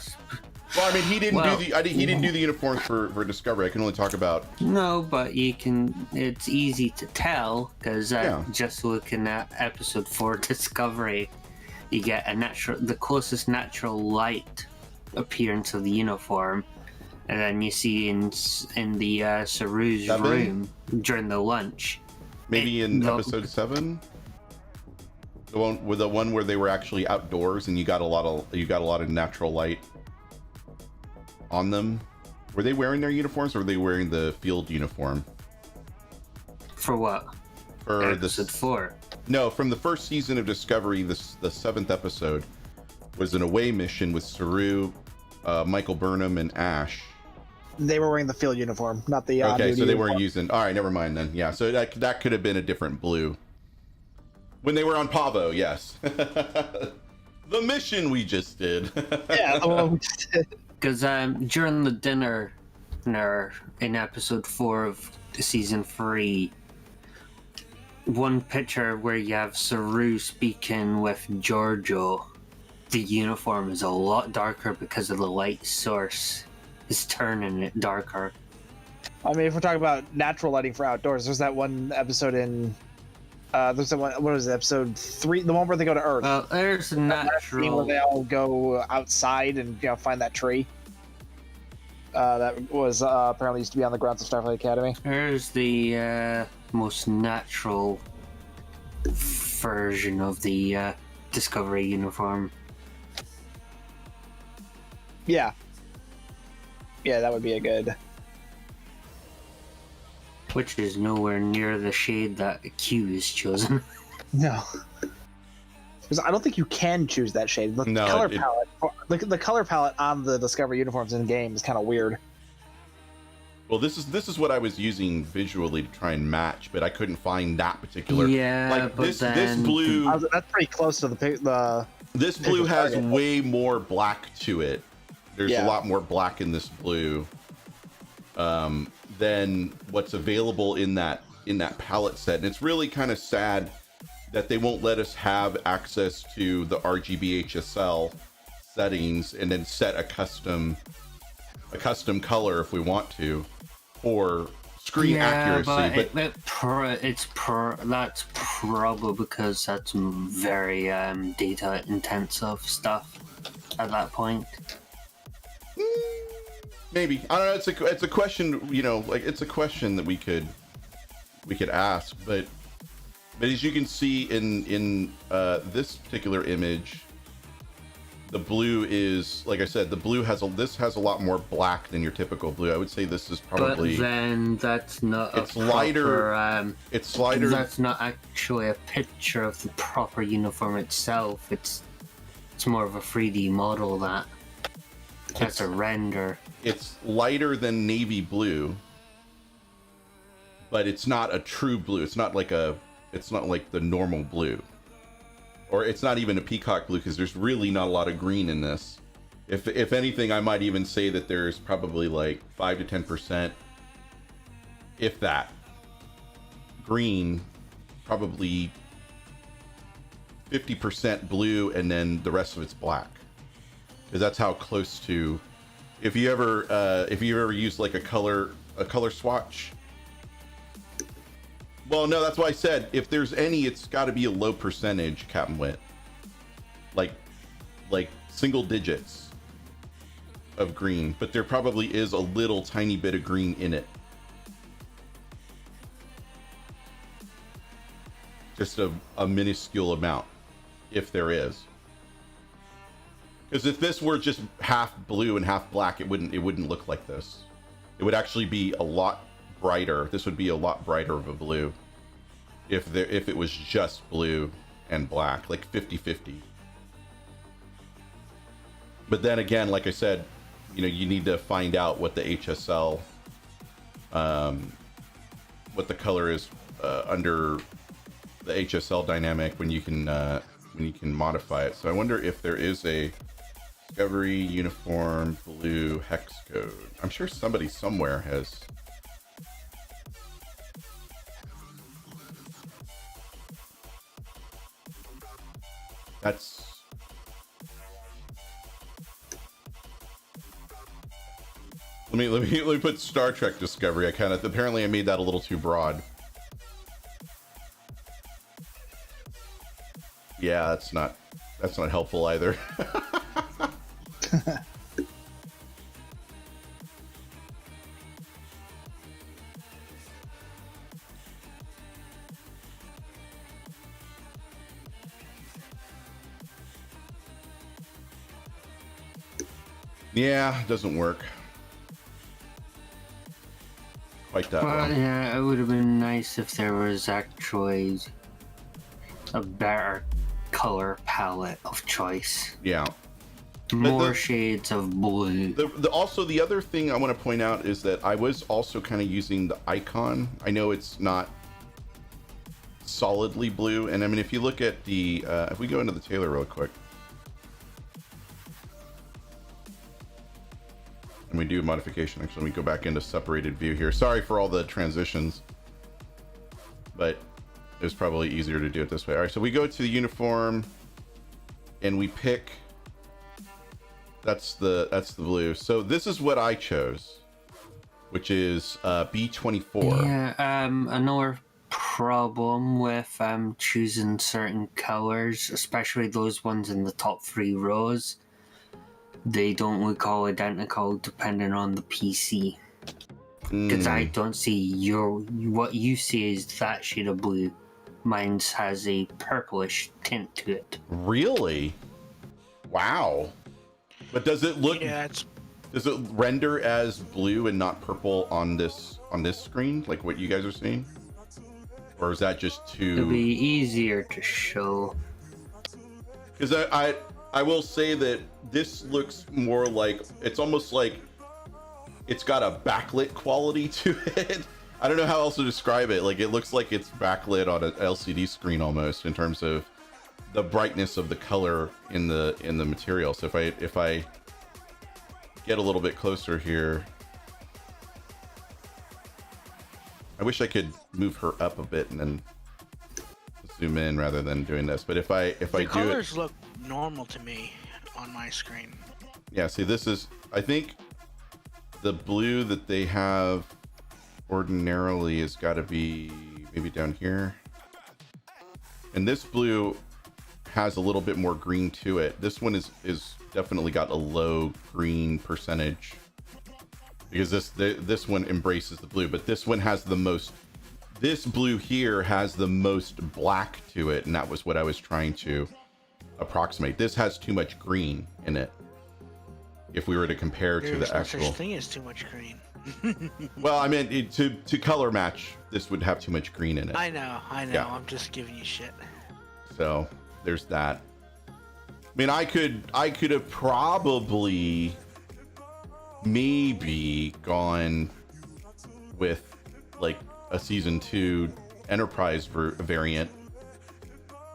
Well, I mean, he didn't do the uniforms for Discovery. I can only talk about. No, but it's easy to tell because just looking at episode 4 Discovery, you get the closest natural light appearance of the uniform, and then you see in the Saru's room during the lunch. Maybe in episode 7, the one where they were actually outdoors and you got a lot of natural light on them. Were they wearing their uniforms or were they wearing the field uniform? For what? For episode 4. No, from the first season of Discovery, the 7th episode was an away mission with Saru, Michael Burnham, and Ash. They were wearing the field uniform, not the okay, so they uniform. weren't using. All right, never mind then. Yeah, so that could have been a different blue. When they were on Pavo, yes. The mission we just did. Yeah, the one we just did. Because during the dinner in episode 4 of season 3, one picture where you have Saru speaking with Giorgio, the uniform is a lot darker because of the light source. It's turning it darker. I mean, if we're talking about natural lighting for outdoors, there's that one episode in there's that one, what was it, episode 3, the one where they go to Earth. There's natural where they all go outside and find that tree. That was apparently used to be on the grounds of Starfleet Academy. There's the most natural version of the Discovery uniform. Yeah, that would be a good. Which is nowhere near the shade that Q is chosen. No. Because I don't think you can choose that shade. The color palette on the Discovery uniforms in the game is kind of weird. Well, this is what I was using visually to try and match, but I couldn't find that particular. Yeah, like but this blue. That's pretty close to the. This blue has way more black to it. There's a lot more black in this blue than what's available in that palette set, and it's really kind of sad that they won't let us have access to the RGB HSL settings and then set a custom color if we want to for screen accuracy. But that's probably because that's very data intensive stuff at that point. Maybe, I don't know. It's a question, like it's a question that we could ask, but as you can see in this particular image, the blue is, like I said, the blue this has a lot more black than your typical blue. I would say this is probably. But then that's not. It's lighter. It's lighter. That's not actually a picture of the proper uniform itself. It's more of a 3D model that. That's a render. It's lighter than navy blue, but it's not a true blue. It's not like the normal blue, or it's not even a peacock blue because there's really not a lot of green in this. If anything, I might even say that there's probably like 5 to 10%, if that, green, probably 50% blue, and then the rest of it's black. Because that's how close to. If you ever use like a color swatch. Well, no, that's why I said if there's any, it's got to be a low percentage, Captain Witt. Like single digits of green, but there probably is a little tiny bit of green in it. Just a minuscule amount, if there is. Because if this were just half blue and half black, it wouldn't look like this. It would actually be a lot brighter. This would be a lot brighter of a blue if it was just blue and black, like 50-50. But then again, like I said, you know, you need to find out what the HSL, what the color is under the HSL dynamic when you can modify it. So I wonder if there is a Discovery Uniform Blue hex code. I'm sure somebody somewhere has. That's. Let me put Star Trek Discovery. Apparently I made that a little too broad. Yeah, that's not helpful either. Yeah, it doesn't work quite that well. Yeah, it would have been nice if there was actually a better color palette of choice. Yeah. More shades of blue. Also, the other thing I want to point out is that I was also kind of using the icon. I know it's not solidly blue, and I mean, if you look at the, if we go into the Tailor real quick, and we do a modification, actually, we go back into separated view here. Sorry for all the transitions, but it was probably easier to do it this way. All right, so we go to the uniform, and we pick. That's the blue. So this is what I chose, which is B24. Yeah, another problem with choosing certain colors, especially those ones in the top 3 rows, they don't look all identical depending on the PC. Because I don't see what you see is that shade of blue. Mine has a purplish tint to it. Really? Wow. But does it look? Yeah, does it render as blue and not purple on this screen, like what you guys are seeing? Or is that just too? It'll be easier to show. Because I will say that this looks more like, it's almost like it's got a backlit quality to it. I don't know how else to describe it. Like, it looks like it's backlit on an LCD screen almost, in terms of the brightness of the color in the material. So if I get a little bit closer here, I wish I could move her up a bit and then zoom in rather than doing this. But if I do it, the colors look normal to me on my screen. Yeah, see, this is, I think the blue that they have ordinarily has got to be maybe down here, and this blue has a little bit more green to it. This one is definitely got a low green percentage, because this one embraces the blue, but this one has the most, this blue here has the most black to it, and that was what I was trying to approximate. This has too much green in it if we were to compare to the actual. There's no such thing as too much green. Well, I mean, to color match, this would have too much green in it. I know. Yeah. I'm just giving you shit. So there's that. I mean, I could have probably maybe gone with like a season 2 Enterprise variant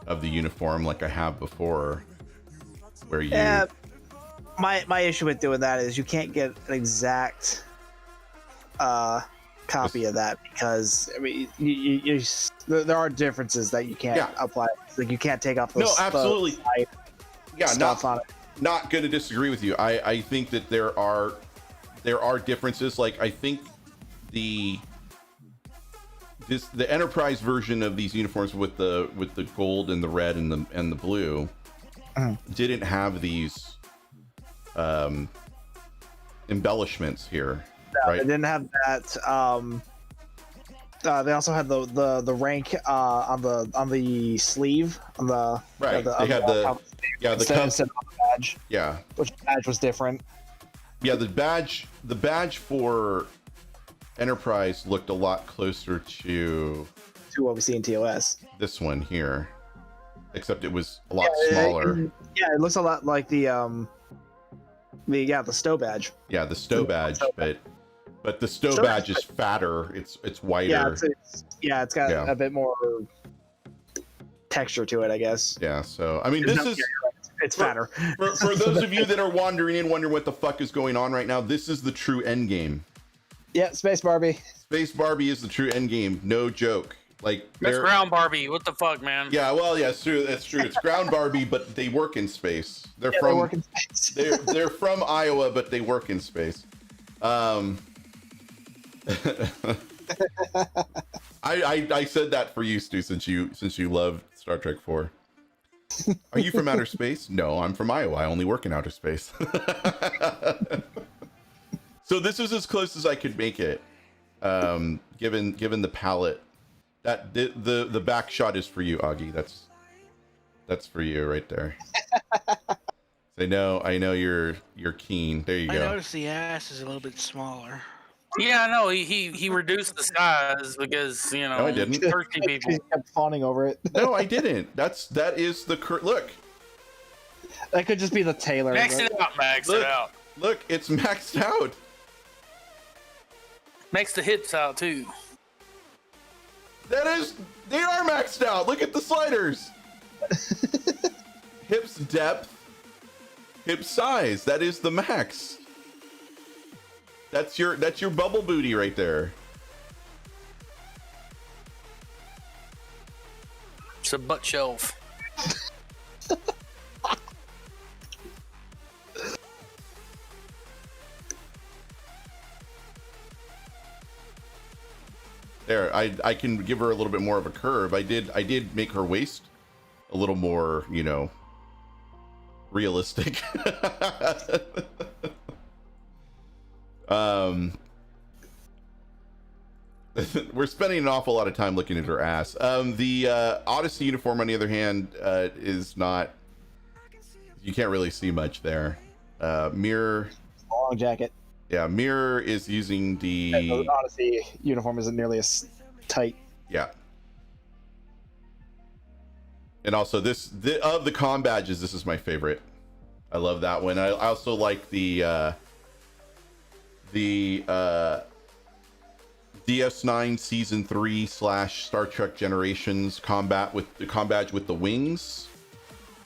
of the uniform, like I have before, where you. Yeah. My issue with doing that is you can't get an exact copy of that, because I mean there are differences that you can't apply. Like, you can't take off those. No, absolutely. Yeah, stuff on it. Not going to disagree with you. I think that there are differences. Like, I think the Enterprise version of these uniforms with the gold and the red and the blue didn't have these embellishments here. No, right? They didn't have that. They also had the rank on the sleeve on the right. they had the badge. Yeah. Which badge was different. Yeah, the badge for Enterprise looked a lot closer to what we see in TOS. This one here, except it was a lot smaller. It looks a lot like the Stowe badge. Yeah, the Stowe badge, but the Stowe badge is fatter. It's wider. It's got a bit more texture to it, I guess. Yeah. So I mean, it's fatter. For those of you that are wondering what the fuck is going on right now, this is the true end game. Yeah, Space Barbie. Space Barbie is the true end game. No joke. Like That's ground Barbie. What the fuck, man? Yeah, well, yeah, it's true. That's true. It's ground Barbie, but they work in space. They work in space. they're from Iowa, but they work in space. I said that for you, Stu, since you love Star Trek 4. Are you from outer space? No, I'm from Iowa. I only work in outer space. So this is as close as I could make it, given the palette. That the back shot is for you, Augie. That's for you right there. I know you're keen. There you go. I noticed the ass is a little bit smaller. Yeah, I know. He reduced the size because No, I didn't. thirsty people. He kept fawning over it. No, I didn't. That is the look. That could just be the tailor. Max it out. Max it out. Look, it's maxed out. Max the hips out too. They are maxed out. Look at the sliders. Hips depth, hip size. That is the max. That's your bubble booty right there. It's a butt shelf. There, I can give her a little bit more of a curve. I did make her waist a little more, realistic. We're spending an awful lot of time looking at her ass. The Odyssey uniform, on the other hand, is not. You can't really see much there. Mirror. Long jacket. Yeah, Mirror is using the Odyssey uniform isn't nearly as tight. Yeah. And also of the comm badges, this is my favorite. I love that one. I also like the DS9 Season 3 / Star Trek Generations combat with the comm badge with the wings.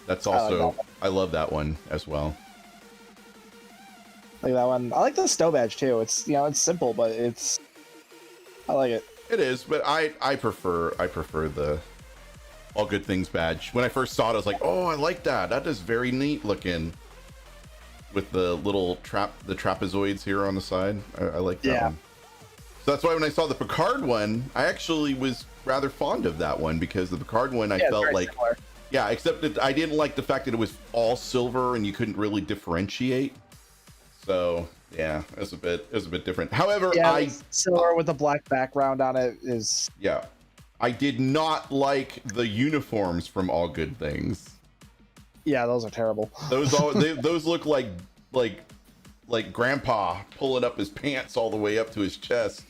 That's also I love that one as well. Like that one. I like the Stowe badge too. It's it's simple, but I like it. It is, but I prefer the All Good Things badge. When I first saw it, I was like, oh, I like that. That is very neat looking. With the little trapezoids here on the side. I like that one. So that's why when I saw the Picard one, I actually was rather fond of that one, because the Picard one I felt like similar. Yeah, except that I didn't like the fact that it was all silver and you couldn't really differentiate. So yeah, it was a bit different. However, silver with a black background on it is. Yeah, I did not like the uniforms from All Good Things. Yeah, those are terrible. Those look like Grandpa pulling up his pants all the way up to his chest.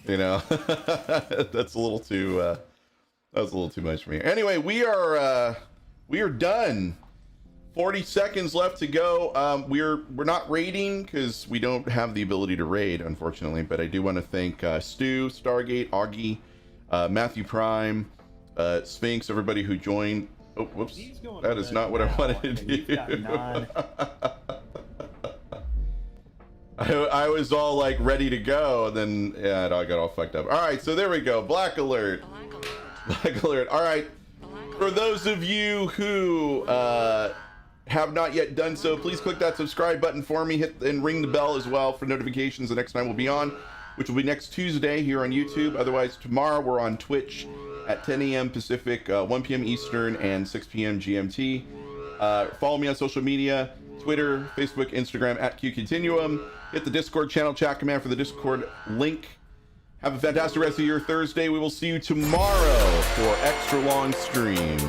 That's a little too. That was a little too much for me. Anyway, we are done. 40 seconds left to go. We're not raiding because we don't have the ability to raid, unfortunately. But I do want to thank Stu, Stargate, Augie, Matthew Prime, Sphinx, everybody who joined. Oh, whoops! That is not what I wanted to do. I was all like ready to go, and then I got all fucked up. All right, so there we go. Black alert. Black alert. All right. For those of you who have not yet done so, please click that subscribe button for me. Hit and ring the bell as well for notifications the next time we'll be on, which will be next Tuesday here on YouTube. Otherwise, tomorrow we're on Twitch at 10 a.m. Pacific, 1 p.m. Eastern, and 6 p.m. GMT. Follow me on social media, Twitter, Facebook, Instagram, at QContinuum. Hit the Discord channel chat command for the Discord link. Have a fantastic rest of your Thursday. We will see you tomorrow for extra long stream.